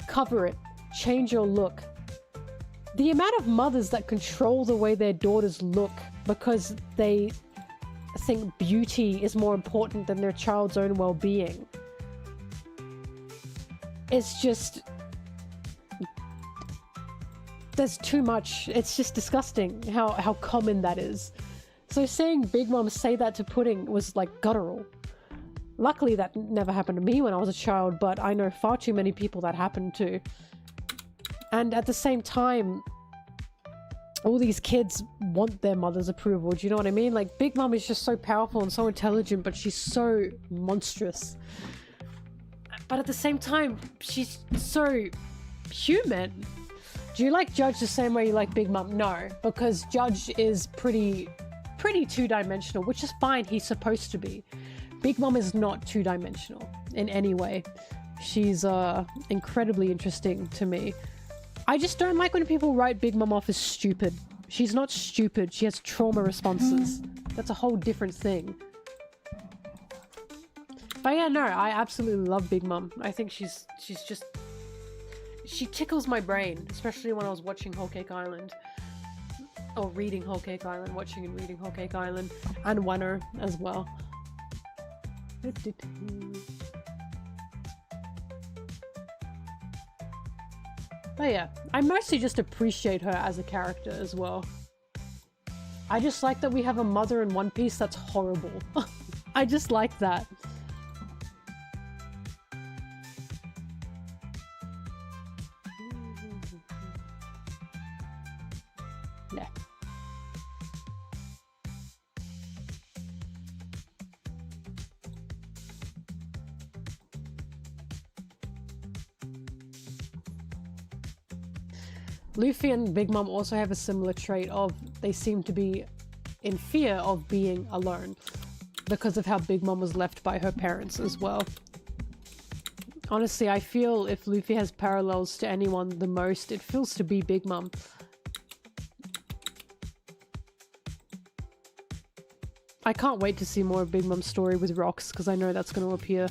cover it, change your look. The amount of mothers that control the way their daughters look because they think beauty is more important than their child's own well-being. It's just... there's too much. It's just disgusting how common that is. So seeing Big Mom say that to Pudding was like guttural. Luckily that never happened to me when I was a child, but I know far too many people that happened to. And at the same time, all these kids want their mother's approval. Do you know what I mean? Like, Big Mom is just so powerful and so intelligent, but she's so monstrous. But at the same time, she's so human. Do you like Judge the same way you like Big Mom? No, because Judge is pretty two-dimensional, which is fine. He's supposed to be. Big Mom is not two-dimensional in any way. She's incredibly interesting to me. I just don't like when people write Big Mom off as stupid. She's not stupid. She has trauma responses. That's a whole different thing. But yeah, no, I absolutely love Big Mom. I think she's just... she tickles my brain, especially when I was watching Whole Cake Island. Or reading Whole Cake Island, watching and reading Whole Cake Island. And Wano as well. But yeah, I mostly just appreciate her as a character as well. I just like that we have a mother in One Piece that's horrible. I just like that. Yeah. Luffy and Big Mom also have a similar trait of they seem to be in fear of being alone because of how Big Mom was left by her parents as well. Honestly, I feel if Luffy has parallels to anyone the most, it feels to be Big Mom. I can't wait to see more of Big Mom's story with Rocks because I know that's going to appear.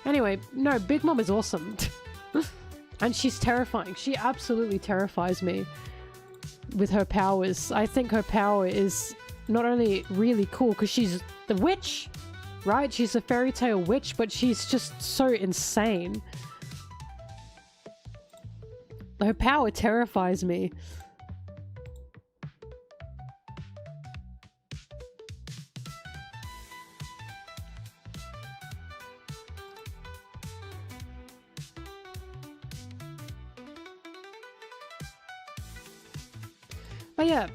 Anyway, no, Big Mom is awesome. And she's terrifying. She absolutely terrifies me with her powers. I think her power is not only really cool because she's the witch, right? She's a fairy tale witch, but she's just so insane. Her power terrifies me. But yeah.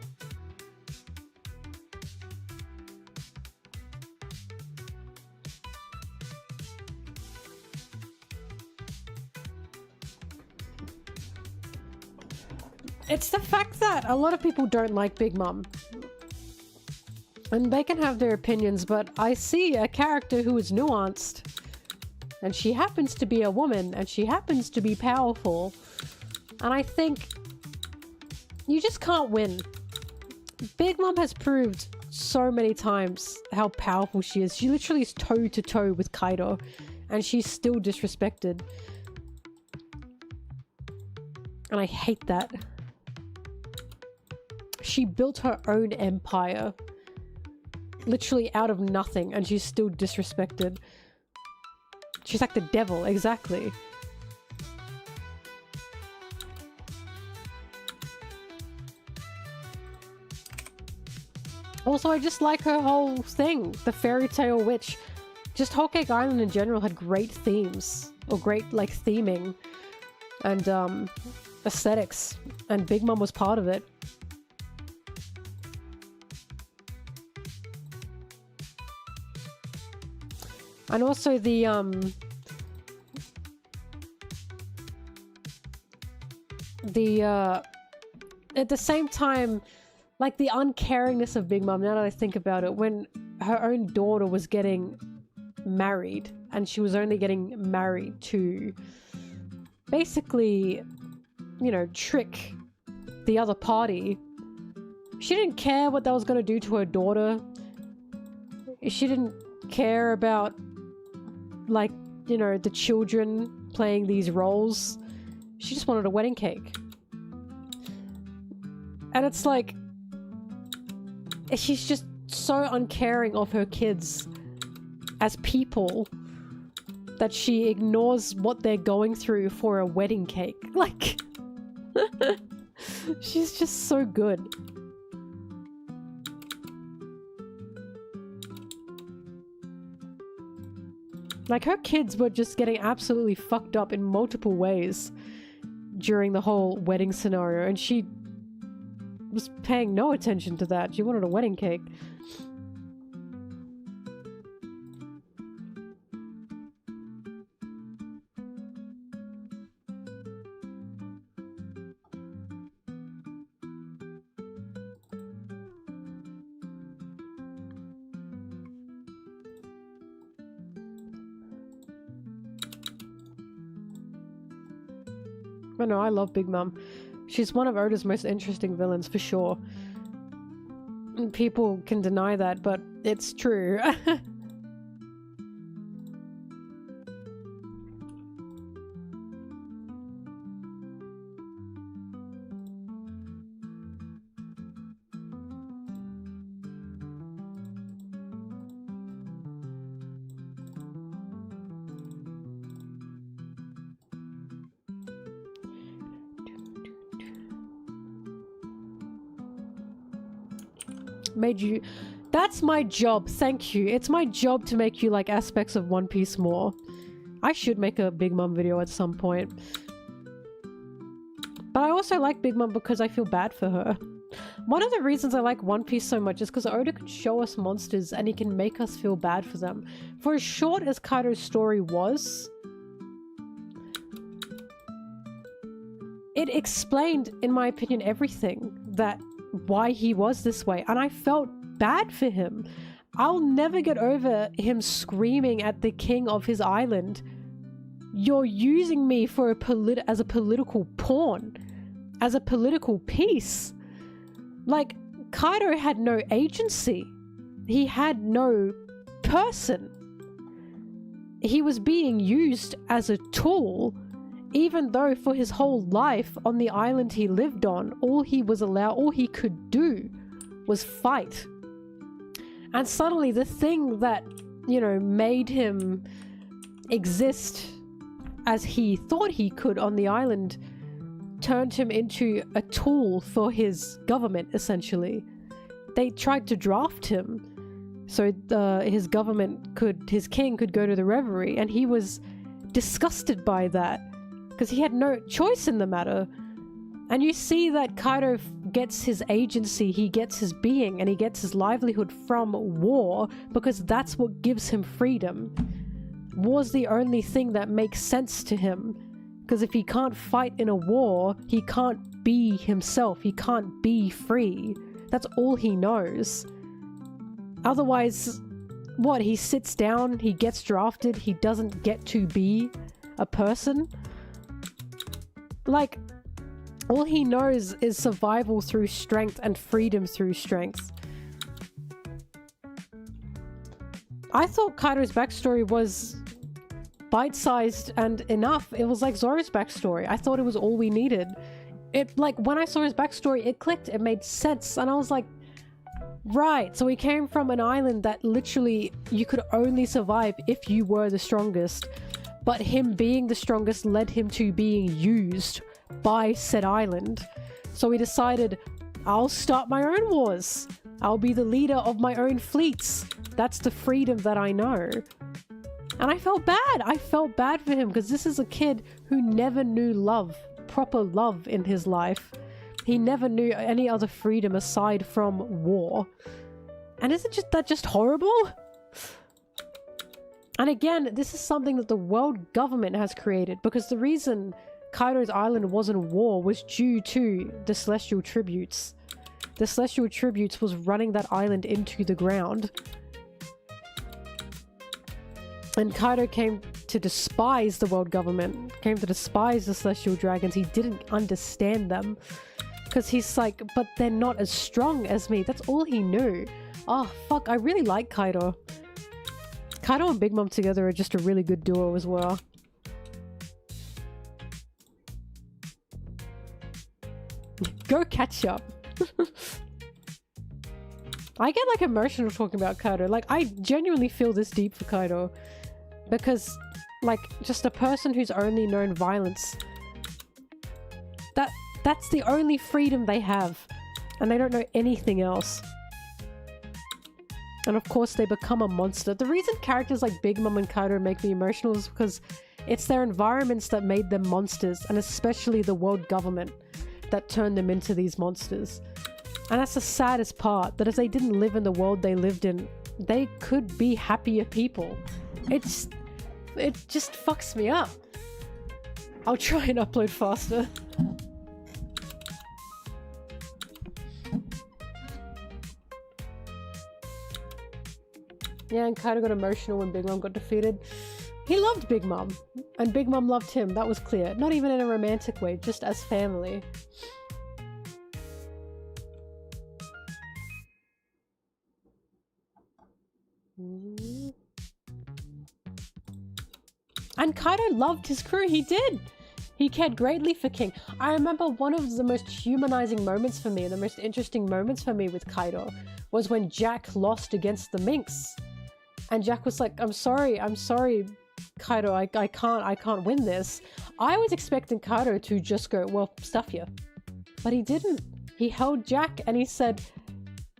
It's the fact that a lot of people don't like Big Mom. And they can have their opinions, but I see a character who is nuanced. And she happens to be a woman, and she happens to be powerful. And I think you just can't win. Big Mom has proved so many times how powerful she is. She literally is toe to toe with Kaido, and she's still disrespected. And I hate that. She built her own empire, literally out of nothing, and she's still disrespected. She's like the devil, exactly. Also, I just like her whole thing, the fairy tale witch. Just Whole Cake Island in general had great themes, or great, like, theming, and, aesthetics, and Big Mom was part of it. And also the, at the same time, like the uncaringness of Big Mom, now that I think about it, when her own daughter was getting married, and she was only getting married to basically, you know, trick the other party. She didn't care what that was going to do to her daughter. She didn't care about, like, you know, the children playing these roles. She just wanted a wedding cake. And it's like, she's just so uncaring of her kids as people that she ignores what they're going through for a wedding cake. Like, she's just so good. Like, her kids were just getting absolutely fucked up in multiple ways during the whole wedding scenario, and she was paying no attention to that. She wanted a wedding cake. But no, I love Big Mom. She's one of Oda's most interesting villains, for sure. People can deny that, but it's true. made you... That's my job, thank you. It's my job to make you like aspects of One Piece more. I should make a Big Mom video at some point. But I also like Big Mom because I feel bad for her. One of the reasons I like One Piece so much is because Oda can show us monsters and he can make us feel bad for them. For as short as Kaido's story was, it explained, in my opinion, everything that why he was this way, and I felt bad for him. I'll never get over him screaming at the king of his island, "You're using me for as a political pawn, as a political piece." Like, Kaido had no agency. He had no person. He was being used as a tool, even though for his whole life on the island he lived on, all he could do was fight. And suddenly the thing that, you know, made him exist as he thought he could on the island turned him into a tool for his government, essentially. They tried to draft him so his king could go to the Reverie, and he was disgusted by that because he had no choice in the matter. And you see that Kaido gets his agency, he gets his being, and he gets his livelihood from war because that's what gives him freedom. War's the only thing that makes sense to him. Because if he can't fight in a war, he can't be himself. He can't be free. That's all he knows. Otherwise, what? He sits down, he gets drafted, he doesn't get to be a person? Like, all he knows is survival through strength and freedom through strength. I thought Kaido's backstory was bite-sized and enough. It was like Zoro's backstory. I thought it was all we needed. It, like, when I saw his backstory, it clicked, it made sense, and I was like, right, so he came from an island that literally you could only survive if you were the strongest, but him being the strongest led him to being used by said island. So he decided, I'll start my own wars. I'll be the leader of my own fleets. That's the freedom that I know. And I felt bad. I felt bad for him because this is a kid who never knew love, proper love in his life. He never knew any other freedom aside from war. And isn't that just horrible? And again, this is something that the world government has created, because the reason Kaido's island was in war was due to the Celestial Tributes. The Celestial Tributes was running that island into the ground. And Kaido came to despise the world government, came to despise the Celestial Dragons. He didn't understand them. Because he's like, but they're not as strong as me. That's all he knew. Oh, fuck, I really like Kaido. Kaido and Big Mom together are just a really good duo as well. Go catch up. I get like emotional talking about Kaido. Like, I genuinely feel this deep for Kaido. Because, like, just a person who's only known violence, that's the only freedom they have. And they don't know anything else. And of course they become a monster. The reason characters like Big Mom and Kaido make me emotional is because it's their environments that made them monsters, and especially the world government that turned them into these monsters. And that's the saddest part, that if they didn't live in the world they lived in, they could be happier people. It just fucks me up. I'll try and upload faster. Yeah, and Kaido got emotional when Big Mom got defeated. He loved Big Mom, and Big Mom loved him, that was clear. Not even in a romantic way, just as family. And Kaido loved his crew, he did! He cared greatly for King. I remember one of the most humanizing moments for me, and the most interesting moments for me with Kaido, was when Jack lost against the Minx. And Jack was like, I'm sorry, Kaido, I can't win this. I was expecting Kaido to just go, well, stuff you. But he didn't. He held Jack and he said,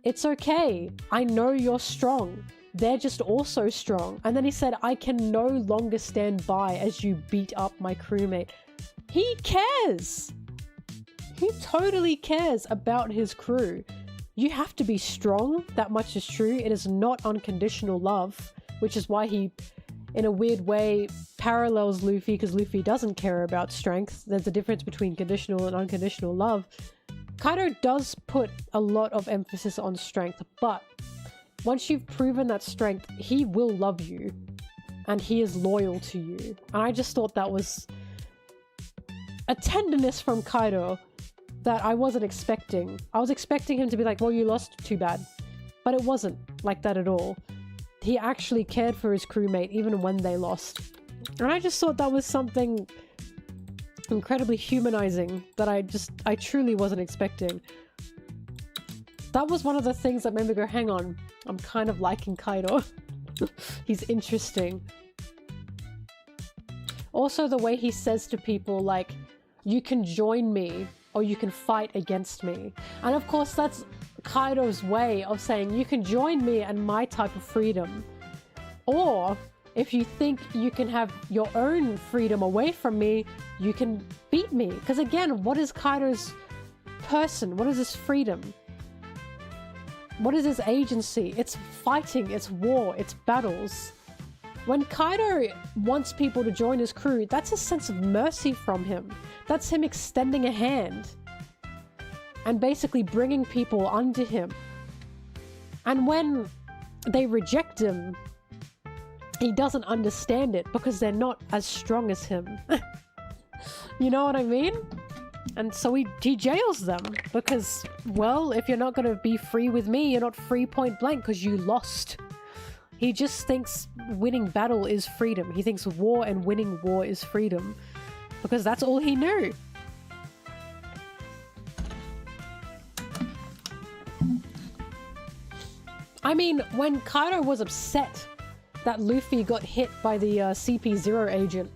It's okay. I know you're strong. They're just also strong. And then he said, I can no longer stand by as you beat up my crewmate. He cares. He totally cares about his crew. You have to be strong. That much is true. It is not unconditional love, which is why he, in a weird way, parallels Luffy, because Luffy doesn't care about strength. There's a difference between conditional and unconditional love. Kaido does put a lot of emphasis on strength, but once you've proven that strength, he will love you and he is loyal to you. And I just thought that was a tenderness from Kaido that I wasn't expecting. I was expecting him to be like, well, you lost, too bad. But it wasn't like that at all. He actually cared for his crewmate even when they lost. And I just thought that was something incredibly humanizing that I truly wasn't expecting. That was one of the things that made me go, hang on, I'm kind of liking Kaido. He's interesting. Also the way he says to people like, you can join me or you can fight against me. And of course that's Kaido's way of saying you can join me and my type of freedom. Or if you think you can have your own freedom away from me, you can beat me. Because again, what is Kaido's person? What is his freedom? What is his agency? It's fighting, it's war, it's battles. When Kaido wants people to join his crew, that's a sense of mercy from him. That's him extending a hand and basically bringing people unto him. And when they reject him, he doesn't understand it because they're not as strong as him. You know what I mean? And so he jails them because, well, if you're not going to be free with me, you're not free point blank because you lost. He just thinks winning battle is freedom. He thinks war and winning war is freedom because that's all he knew. I mean, when Kaido was upset that Luffy got hit by the CP0 agent,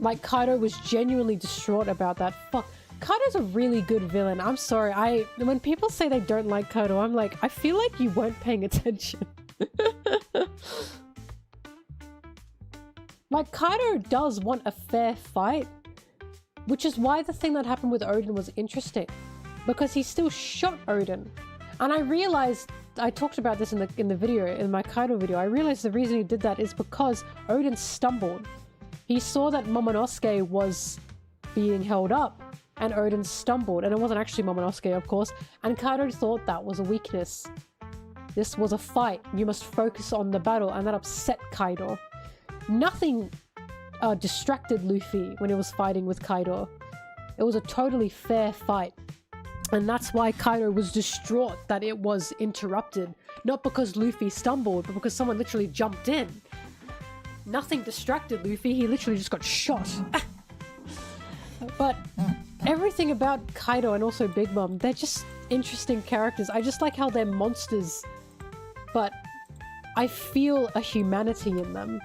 like, Kaido was genuinely distraught about that. Fuck. Kaido's a really good villain. I'm sorry. When people say they don't like Kaido, I'm like, I feel like you weren't paying attention. Like, Kaido does want a fair fight, which is why the thing that happened with Odin was interesting, because he still shot Odin. And I realized, I talked about this in the video, in my Kaido video, I realized the reason he did that is because Odin stumbled. He saw that Momonosuke was being held up, and Odin stumbled, and it wasn't actually Momonosuke, of course, and Kaido thought that was a weakness. This was a fight. You must focus on the battle, and that upset Kaido. Nothing distracted Luffy when he was fighting with Kaido. It was a totally fair fight. And that's why Kaido was distraught that it was interrupted. Not because Luffy stumbled, but because someone literally jumped in. Nothing distracted Luffy, he literally just got shot. But everything about Kaido and also Big Mom, they're just interesting characters. I just like how they're monsters, but I feel a humanity in them.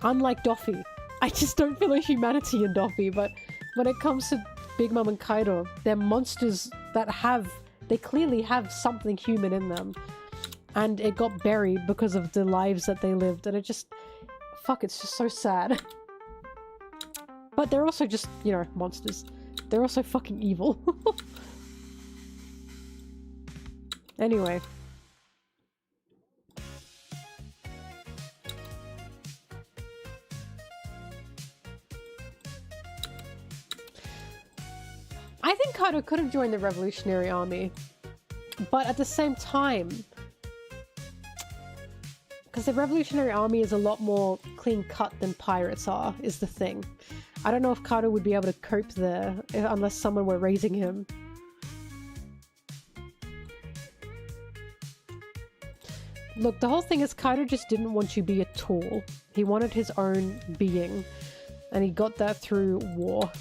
Unlike Doffy. I just don't feel a humanity in Doffy, but when it comes to Big Mom and Kaido, they're monsters that they clearly have something human in them. And it got buried because of the lives that they lived, and it just... Fuck, it's just so sad. But they're also just, you know, monsters. They're also fucking evil. Anyway. I think Kaido could have joined the Revolutionary Army. But at the same time... Because the Revolutionary Army is a lot more clean-cut than pirates are, is the thing. I don't know if Kaido would be able to cope there unless someone were raising him. Look, the whole thing is Kaido just didn't want to be a tool. He wanted his own being. And he got that through war.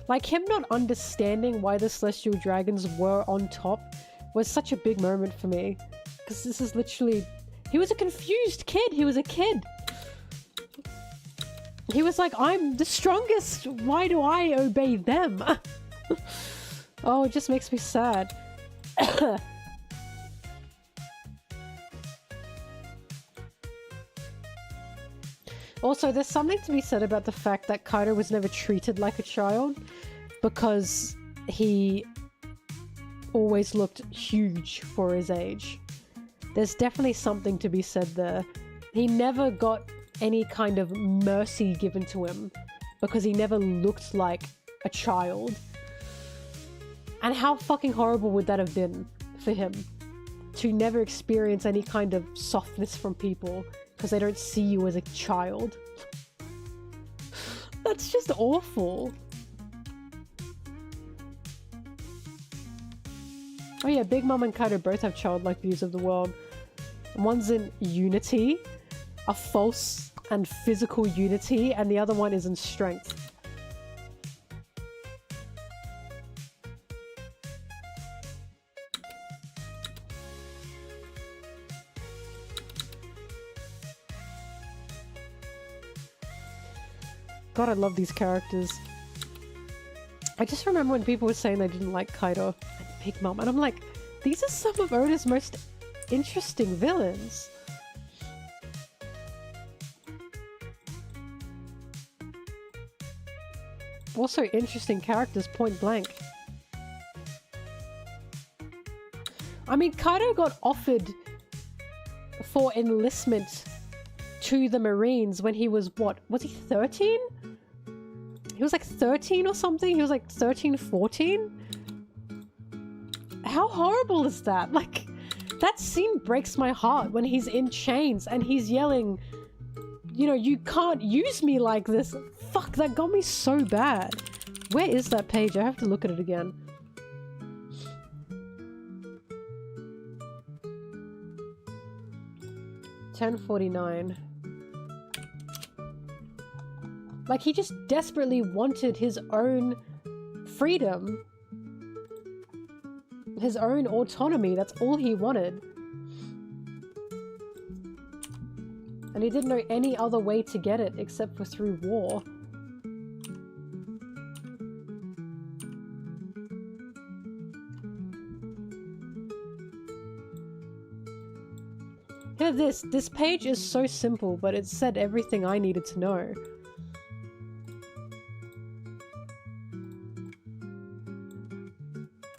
Like, him not understanding why the Celestial Dragons were on top was such a big moment for me. Because this is literally... He was a confused kid. He was a kid. He was like, I'm the strongest. Why do I obey them? Oh, it just makes me sad. Also, there's something to be said about the fact that Kaido was never treated like a child because he always looked huge for his age. There's definitely something to be said there. He never got any kind of mercy given to him because he never looked like a child. And how fucking horrible would that have been for him to never experience any kind of softness from people because they don't see you as a child? That's just awful. Oh yeah, Big Mom and Kaido both have childlike views of the world. One's in unity, a false and physical unity, and the other one is in strength. God, I love these characters. I just remember when people were saying they didn't like Kaido and Big Mom, and I'm like, these are some of Oda's most interesting villains. Also interesting characters, point blank. I mean, Kaido got offered for enlistment to the Marines when he was, what, was he 13? He was like 13 or something? He was like 13, 14? How horrible is that? Like, that scene breaks my heart when he's in chains and he's yelling, you know, you can't use me like this. Fuck, that got me so bad. Where is that page? I have to look at it again. $10.49. Like, he just desperately wanted his own freedom. His own autonomy. That's all he wanted. And he didn't know any other way to get it except for through war. Hear this. This page is so simple, but it said everything I needed to know.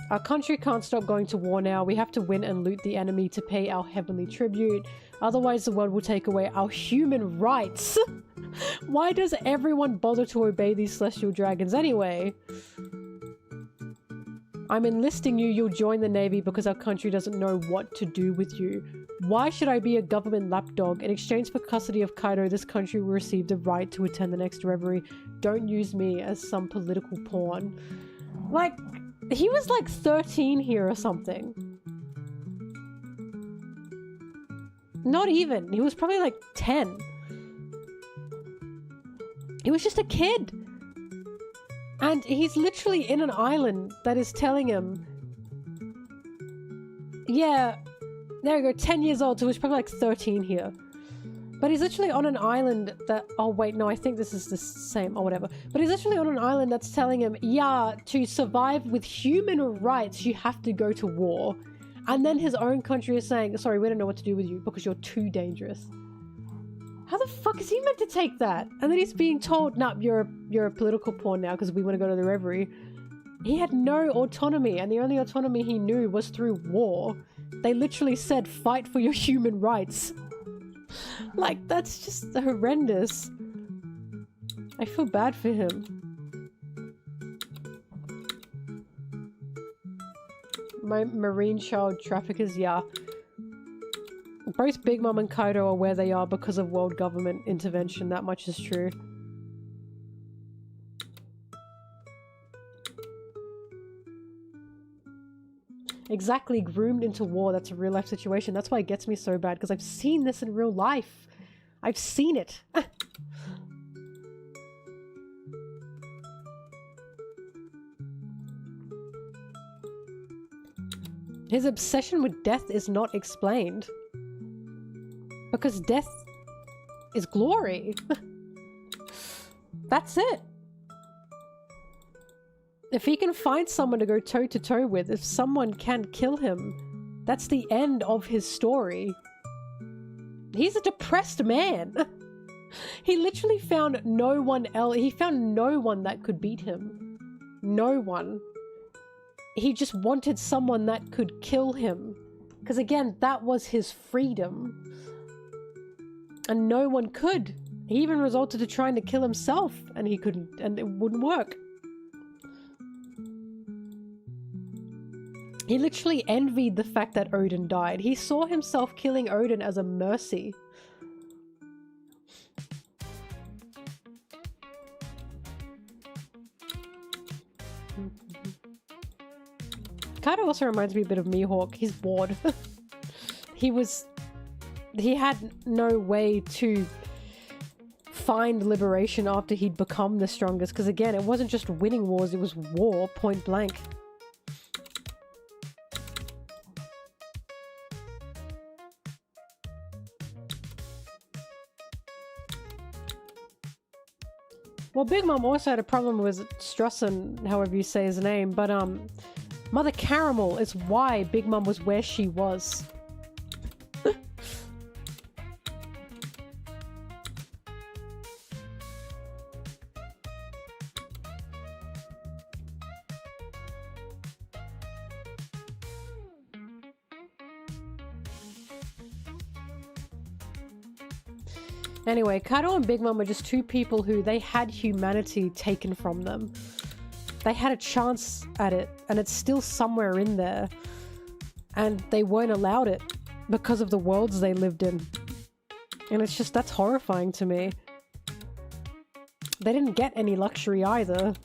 Our country can't stop going to war now. We have to win and loot the enemy to pay our heavenly tribute. Otherwise, the world will take away our human rights. Why does everyone bother to obey these celestial dragons anyway? I'm enlisting you. You'll join the Navy because our country doesn't know what to do with you. Why should I be a government lapdog? In exchange for custody of Kaido, this country will receive the right to attend the next reverie. Don't use me as some political pawn. Like, he was like 13 here or something. Not even. He was probably like 10. He was just a kid. And he's literally in an island that is telling him, yeah, there you go, 10 years old, so he's probably like 13 here. But he's literally on an island that, oh wait, no, I think this is the same, or whatever. But he's literally on an island that's telling him, yeah, to survive with human rights, you have to go to war. And then his own country is saying, sorry, we don't know what to do with you because you're too dangerous. How the fuck is he meant to take that? And then he's being told, nah, you're a political pawn now because we want to go to the reverie. He had no autonomy, and the only autonomy he knew was through war. They literally said, fight for your human rights. Like, that's just horrendous. I feel bad for him. My marine child traffickers, yeah. Both Big Mom and Kaido are where they are because of world government intervention, that much is true. Exactly, groomed into war. That's a real life situation. That's why it gets me so bad, because I've seen this in real life. I've seen it. His obsession with death is not explained. Because death is glory. That's it. If he can find someone to go toe to toe with, if someone can kill him, that's the end of his story. He's a depressed man. He literally found no one else. He found no one that could beat him. No one. He just wanted someone that could kill him. Because again, that was his freedom. And no one could. He even resorted to trying to kill himself, and he couldn't, and it wouldn't work. He literally envied the fact that Odin died. He saw himself killing Odin as a mercy. Kind of also reminds me a bit of Mihawk. He's bored. He had no way to find liberation after he'd become the strongest. Because again, it wasn't just winning wars, it was war, point blank. Well, Big Mom also had a problem with Strussen, however you say his name, but Mother Caramel is why Big Mom was where she was. Anyway, Kato and Big Mom are just two people who they had humanity taken from them. They had a chance at it, and it's still somewhere in there. And they weren't allowed it because of the worlds they lived in. And it's just, that's horrifying to me. They didn't get any luxury either.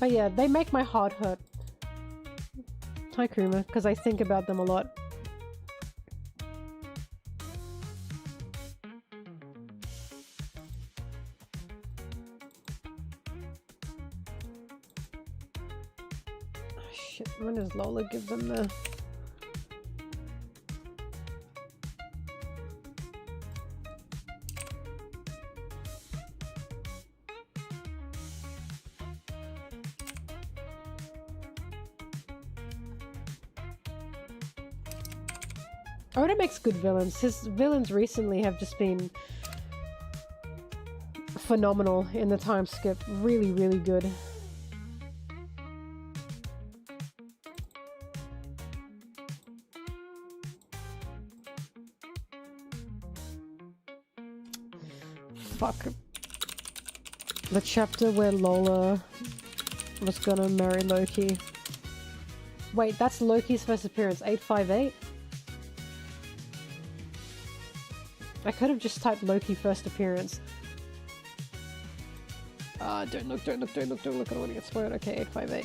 But yeah, they make my heart hurt. Hi Kuma, because I think about them a lot. Oh, shit, when does Lola give them the... Oda makes good villains. His villains recently have just been phenomenal in the time skip. Really, really good. Fuck. The chapter where Lola was gonna marry Loki. Wait, that's Loki's first appearance, 858? I could have just typed Loki first appearance. Don't look, I don't want to get spoiled. Okay, 858.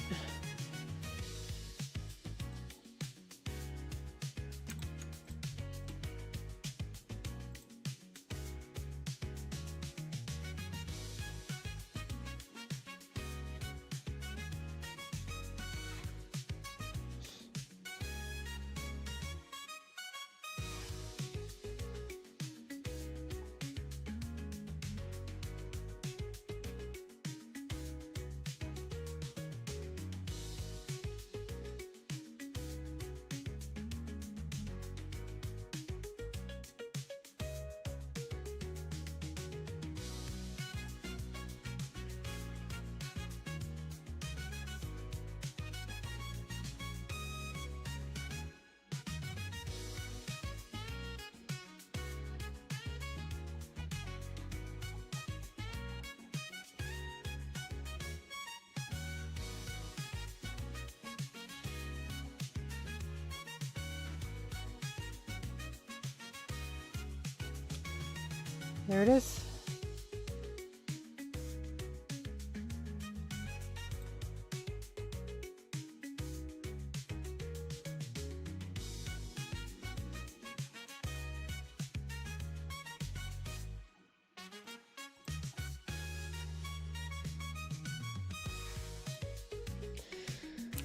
There it is.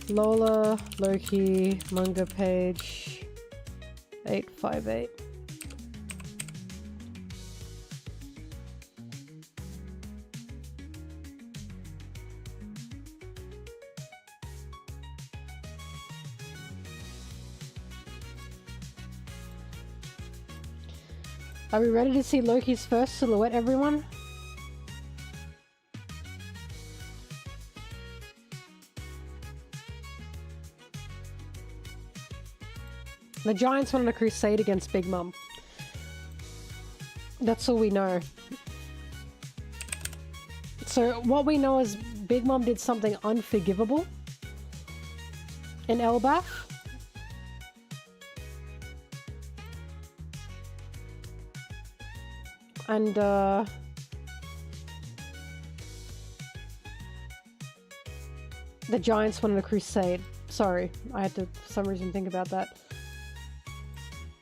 Lola, Loki, manga page 858. Are we ready to see Loki's first silhouette, everyone? The Giants went on a crusade against Big Mom. That's all we know. So what we know is Big Mom did something unforgivable in Elbaf. And the Giants went on a crusade. Sorry, I had to for some reason think about that.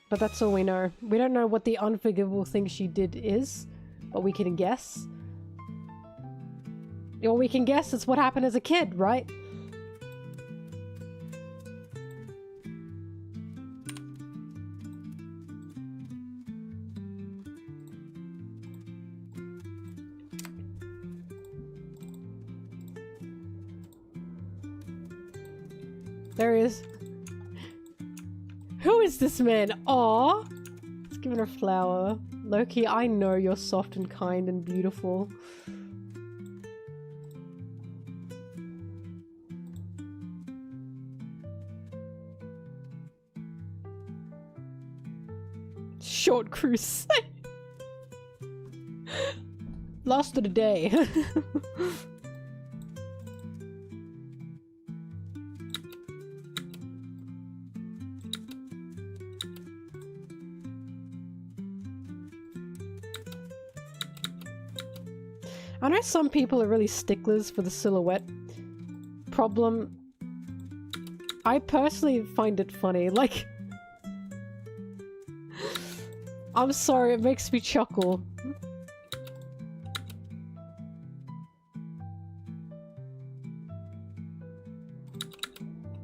But that's all we know. We don't know what the unforgivable thing she did is, but we can guess. All we can guess is what happened as a kid, right? There he is. Who is this man? Aw! He's giving her a flower. Loki, I know you're soft and kind and beautiful. Short crusade. Lasted a day. I know some people are really sticklers for the silhouette problem. I personally find it funny. Like, I'm sorry, it makes me chuckle.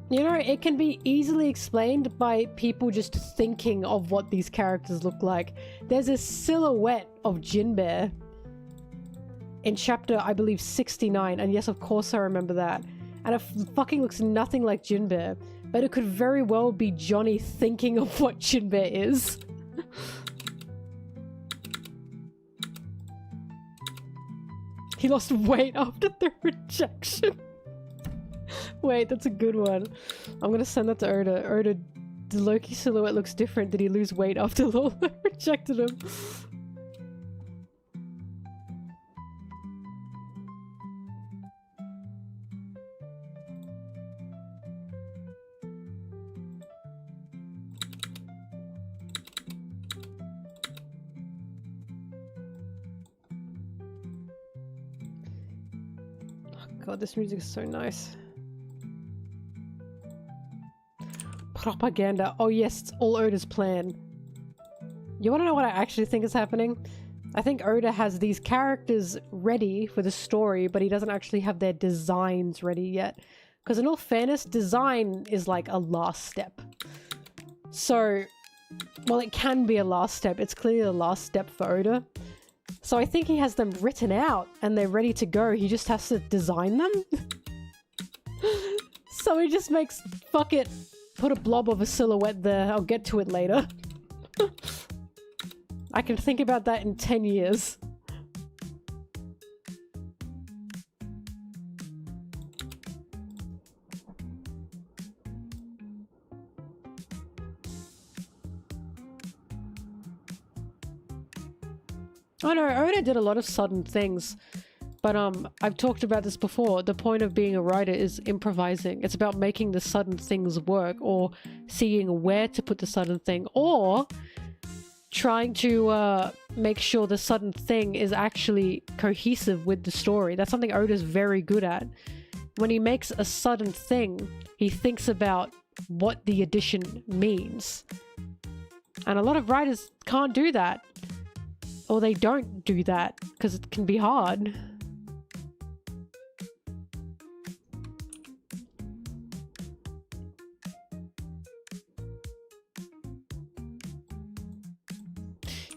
You know, it can be easily explained by people just thinking of what these characters look like. There's a silhouette of Jinbei in chapter, I believe, 69, and yes, of course I remember that. And it fucking looks nothing like Jinbei, but it could very well be Johnny thinking of what Jinbei is. He lost weight after the rejection. Wait, that's a good one. I'm gonna send that to Oda. Oda, the Loki silhouette looks different. Did he lose weight after Lola rejected him? God, this music is so nice. Propaganda. Oh yes, it's all Oda's plan. You want to know what I actually think is happening? I think Oda has these characters ready for the story, but he doesn't actually have their designs ready yet. Because in all fairness, design is like a last step. So, well, it can be a last step. It's clearly a last step for Oda. So I think he has them written out and they're ready to go. He just has to design them. So he just makes, fuck it, put a blob of a silhouette there. I'll get to it later. I can think about that in 10 years. I know, Oda did a lot of sudden things, but I've talked about this before. The point of being a writer is improvising. It's about making the sudden things work, or seeing where to put the sudden thing, or trying to make sure the sudden thing is actually cohesive with the story. That's something Oda's very good at. When he makes a sudden thing, he thinks about what the addition means. And a lot of writers can't do that. Or they don't do that, because it can be hard.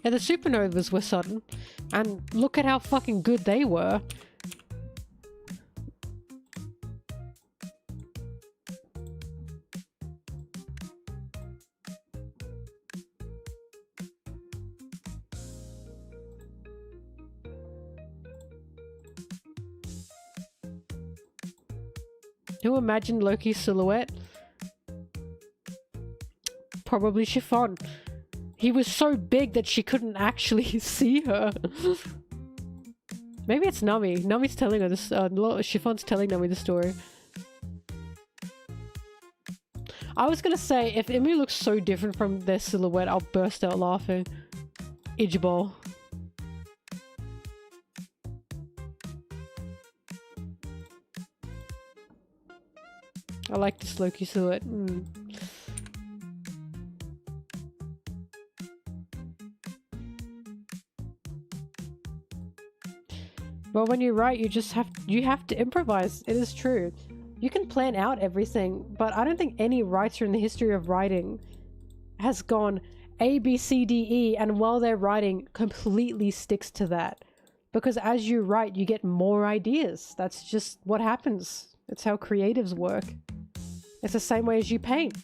Yeah, the supernovas were sudden. And look at how fucking good they were. Who imagined Loki's silhouette? Probably Chiffon. He was so big that she couldn't actually see her. Maybe it's Nami. Nami's telling her this. Chiffon's telling Nami the story. I was gonna say, if Emu looks so different from their silhouette, I'll burst out laughing. Ichibo. I like this Loki silhouette. But when you write, you have to improvise. It is true. You can plan out everything, but I don't think any writer in the history of writing has gone A, B, C, D, E, and while they're writing, completely sticks to that. Because as you write, you get more ideas. That's just what happens. It's how creatives work. It's the same way as you paint,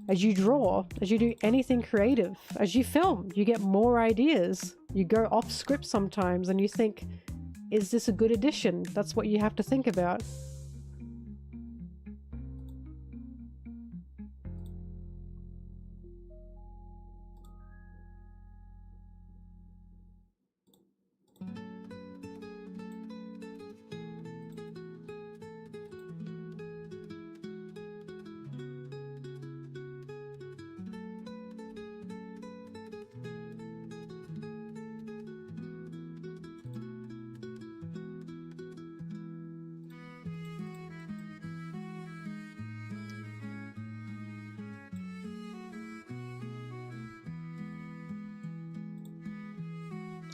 as you draw, as you do anything creative, as you film. You get more ideas. You go off script sometimes and you think, is this a good addition? That's what you have to think about.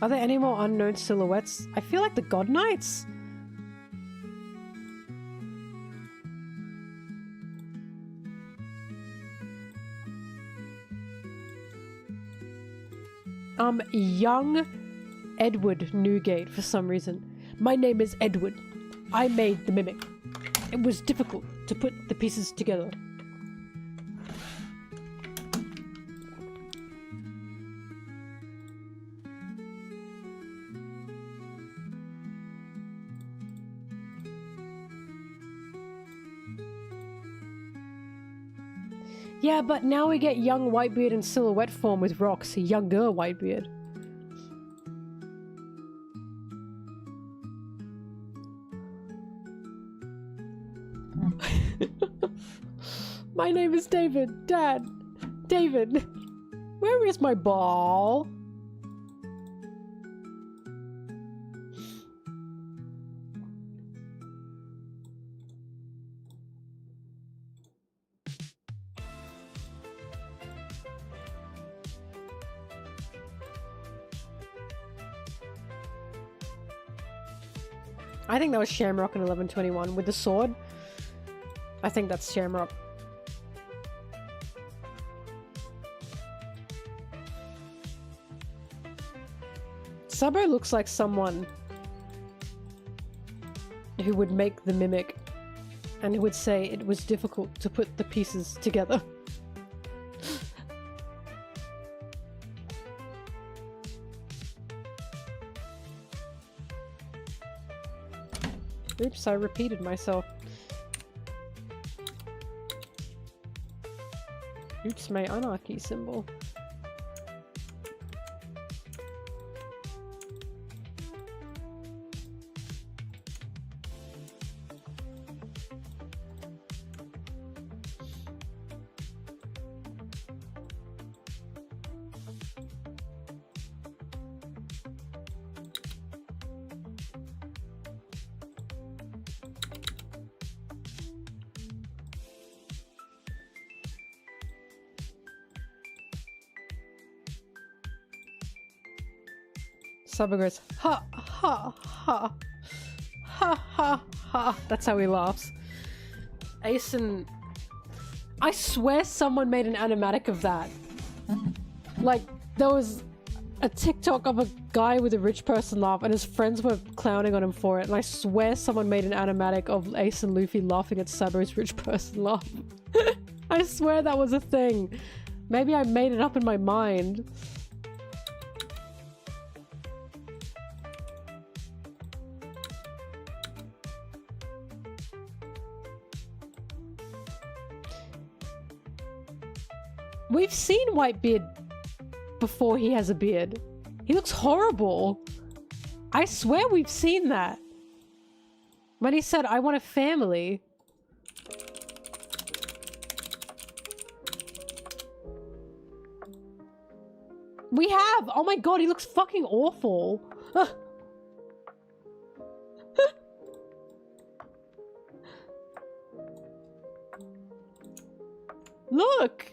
Are there any more unknown silhouettes? I feel like the God Knights? Young Edward Newgate for some reason. My name is Edward. I made the mimic. It was difficult to put the pieces together. Yeah, but now we get young Whitebeard in silhouette form with rocks. Younger Whitebeard. My name is David. Dad. David. Where is my ball? I think that was Shamrock in 1121 with the sword. I think that's Shamrock. Sabo looks like someone who would make the mimic and who would say it was difficult to put the pieces together. Oops, I repeated myself. Oops, my anarchy symbol. Saba goes, ha, ha, ha. Ha, ha, ha. That's how he laughs. Ace and... I swear someone made an animatic of that. Like, there was a TikTok of a guy with a rich person laugh and his friends were clowning on him for it, and I swear someone made an animatic of Ace and Luffy laughing at Sabo's rich person laugh. I swear that was a thing. Maybe I made it up in my mind. We've seen Whitebeard before he has a beard. He looks horrible. I swear we've seen that. When he said, I want a family. We have! Oh my god, he looks fucking awful. Look!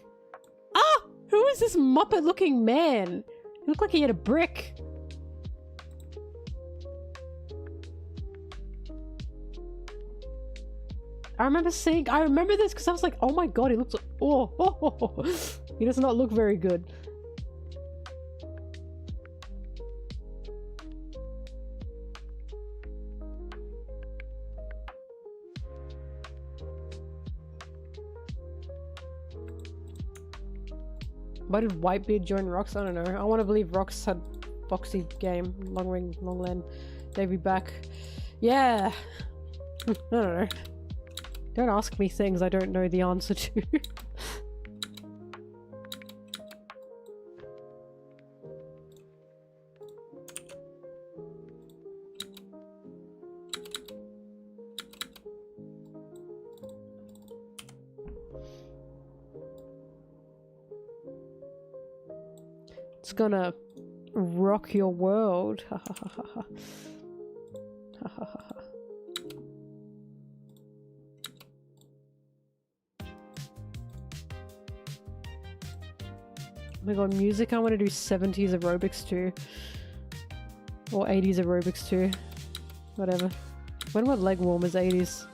Ah! Who is this Muppet-looking man? He looked like he had a brick. I remember this because I was like, oh my god, he looks... Oh. He does not look very good. Why did Whitebeard join Rox? I don't know. I want to believe Rox had boxy game. Long ring, long land. Davey back. Yeah. I don't know. Don't ask me things I don't know the answer to. It's gonna rock your world. Ha ha ha ha ha. Ha ha ha ha. Oh my god, music, I want to do 70s aerobics too. Or 80s aerobics too. Whatever. When were leg warmers? 80s.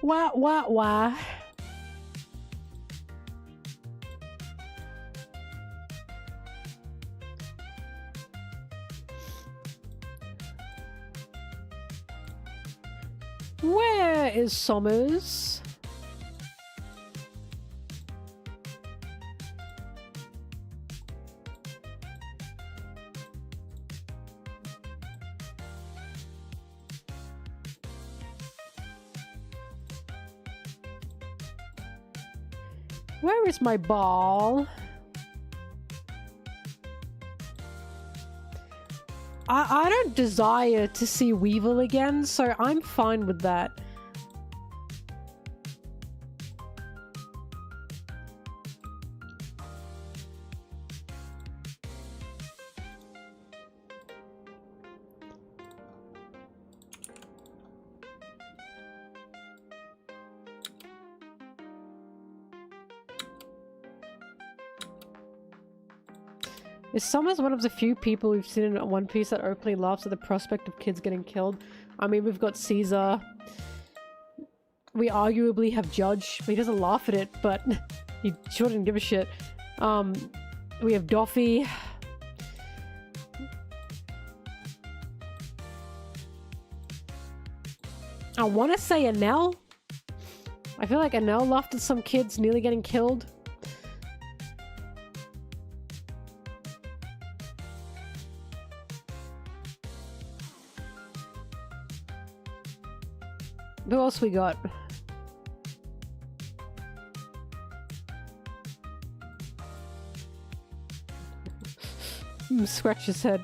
Wah. Where is Sommers? Where is my ball? I don't desire to see Weevil again, so I'm fine with that. Is Summers one of the few people we've seen in One Piece that openly laughs at the prospect of kids getting killed? I mean, we've got Caesar. We arguably have Judge. He doesn't laugh at it, but he sure didn't give a shit. We have Doffy. I want to say Enel. I feel like Enel laughed at some kids nearly getting killed. Who else we got? Scratch his head.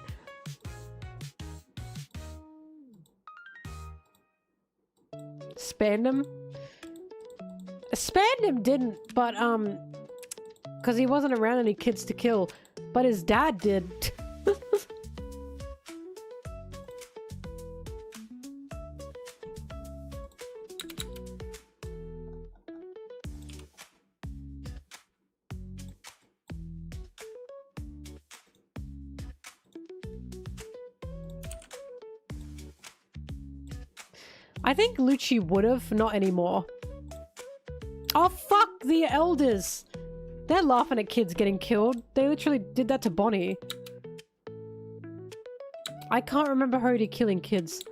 Spandam? Spandam didn't, but because he wasn't around any kids to kill, but his dad did. I think Lucci would have, not anymore. Oh fuck the elders! They're laughing at kids getting killed. They literally did that to Bonnie. I can't remember Hodie killing kids.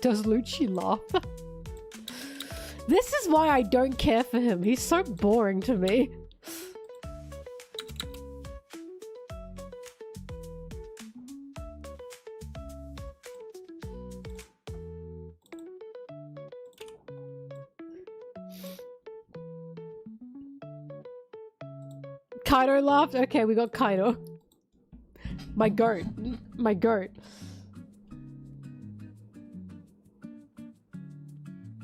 Does Lucci laugh? This is why I don't care for him. He's so boring to me. Kaido laughed? Okay, we got Kaido. My goat. My goat.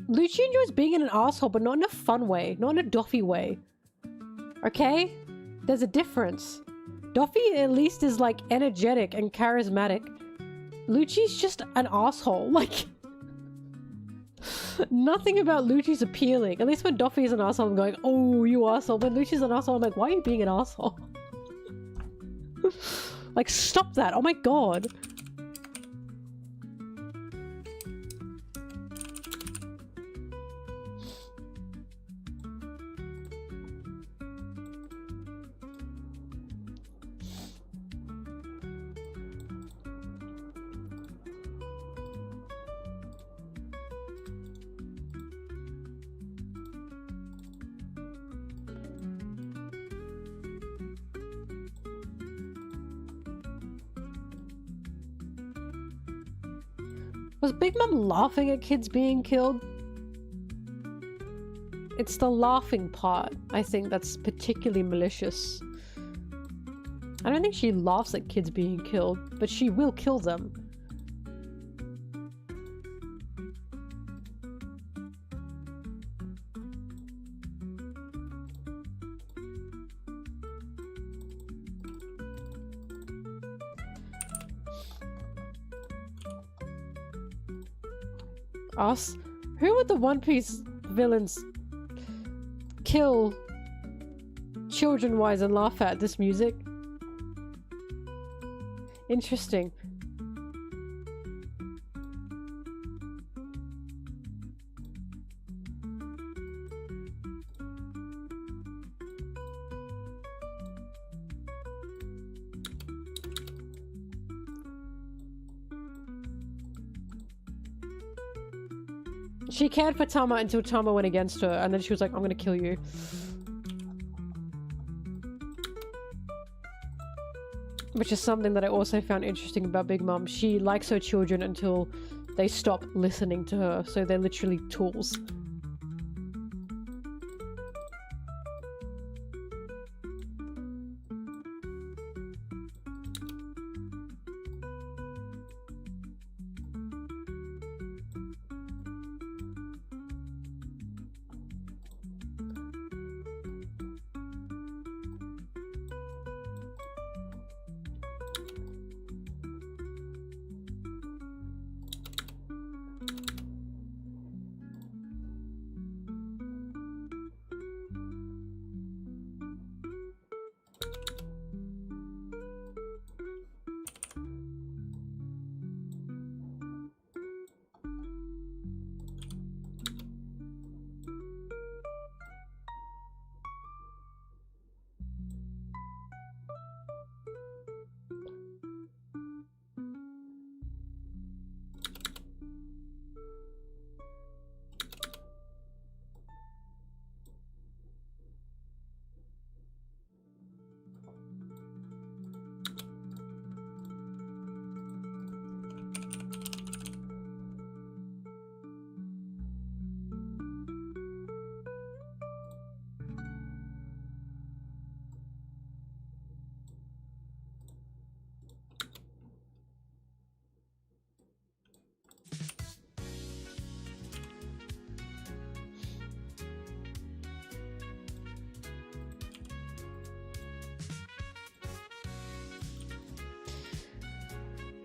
Lucci enjoys being an asshole, but not in a fun way. Not in a Doffy way. Okay? There's a difference. Doffy at least is like energetic and charismatic. Lucci's just an asshole. Like, nothing about Lucci's appealing. At least when Doffy is an asshole, I'm going, oh, you asshole. When Lucci's an asshole, I'm like, why are you being an asshole? Like, stop that. Oh my god. Was Big Mom laughing at kids being killed? It's the laughing part, I think, that's particularly malicious. I don't think she laughs at kids being killed, but she will kill them. Us? Who would the One Piece villains kill children-wise and laugh at this music? Interesting. She cared for Tama until Tama went against her, and then she was like, I'm gonna kill you. Which is something that I also found interesting about Big Mom. She likes her children until they stop listening to her, so they're literally tools.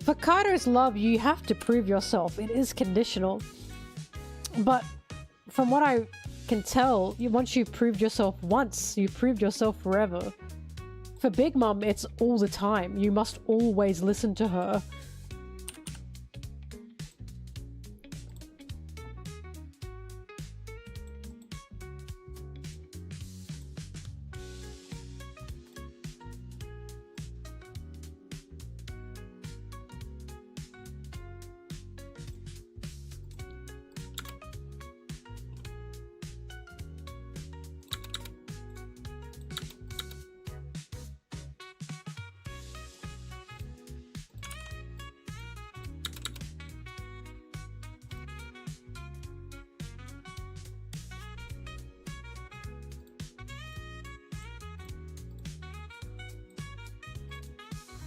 For Kaido's love, you have to prove yourself. It is conditional. But from what I can tell, once you've proved yourself once, you've proved yourself forever. For Big Mum, it's all the time. You must always listen to her.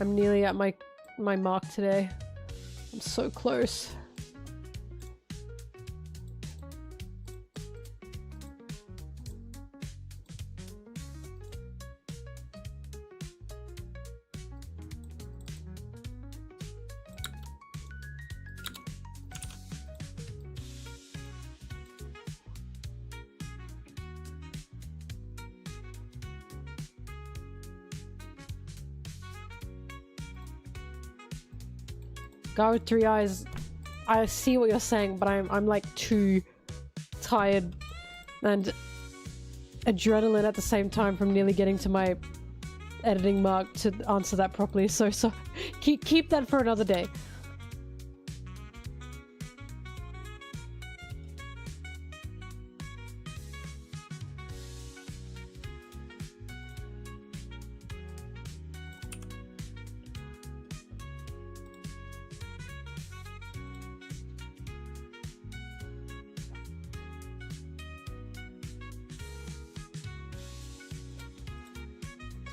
I'm nearly at my mark today. I'm so close. Guy with 3 eyes, I see what you're saying, but I'm like too tired and adrenaline at the same time from nearly getting to my editing mark to answer that properly. So keep that for another day.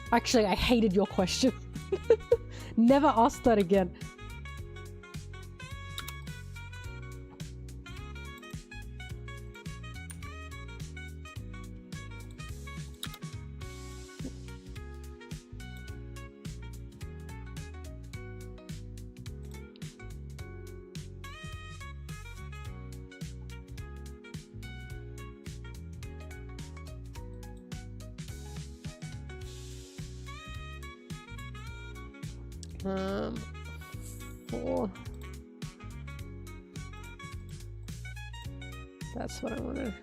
Actually, I hated your question. Never ask that again. Four. That's what I want to...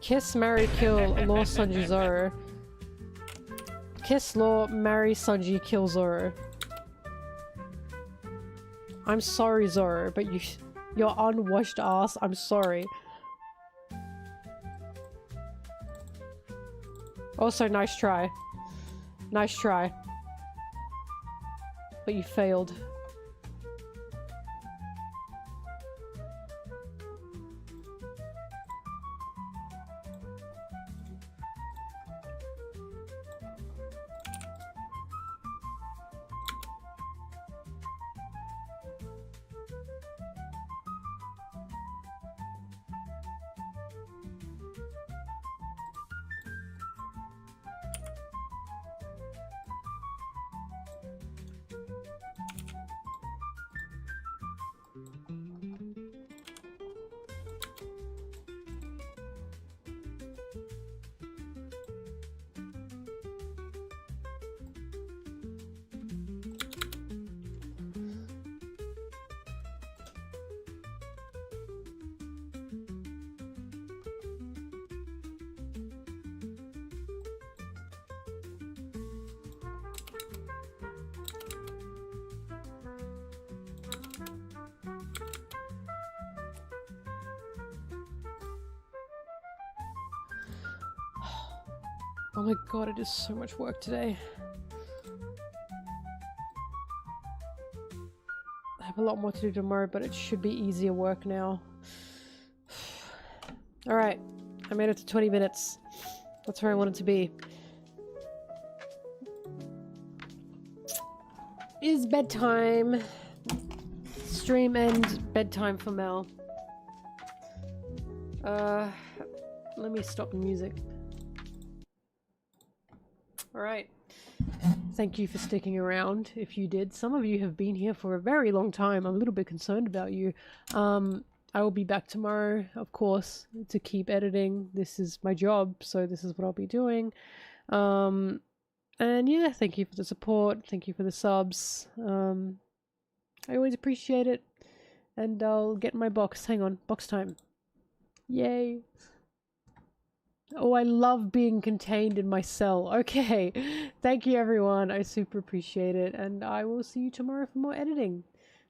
Kiss, marry, kill, law, Sanji, Zoro. Kiss, law, marry, Sanji, kill, Zoro. I'm sorry, Zoro, but your unwashed ass, I'm sorry. Also, nice try. Nice try. But you failed. Oh my god, it is so much work today. I have a lot more to do tomorrow, but it should be easier work now. Alright, I made it to 20 minutes. That's where I want it to be. Is bedtime. Stream end, bedtime for Mel. Let me stop the music. Alright. Thank you for sticking around, if you did. Some of you have been here for a very long time. I'm a little bit concerned about you. I will be back tomorrow, of course, to keep editing. This is my job, so this is what I'll be doing. And yeah, thank you for the support. Thank you for the subs. I always appreciate it. And I'll get my box. Hang on, box time. Yay. Oh, I love being contained in my cell. Okay. Thank you, everyone. I super appreciate it. And I will see you tomorrow for more editing.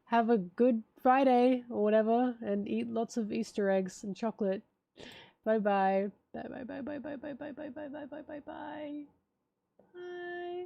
Have a good Friday or whatever. And eat lots of Easter eggs and chocolate. Bye-bye. Bye-bye, bye-bye, bye-bye, bye-bye, bye-bye, bye-bye, bye-bye. Bye.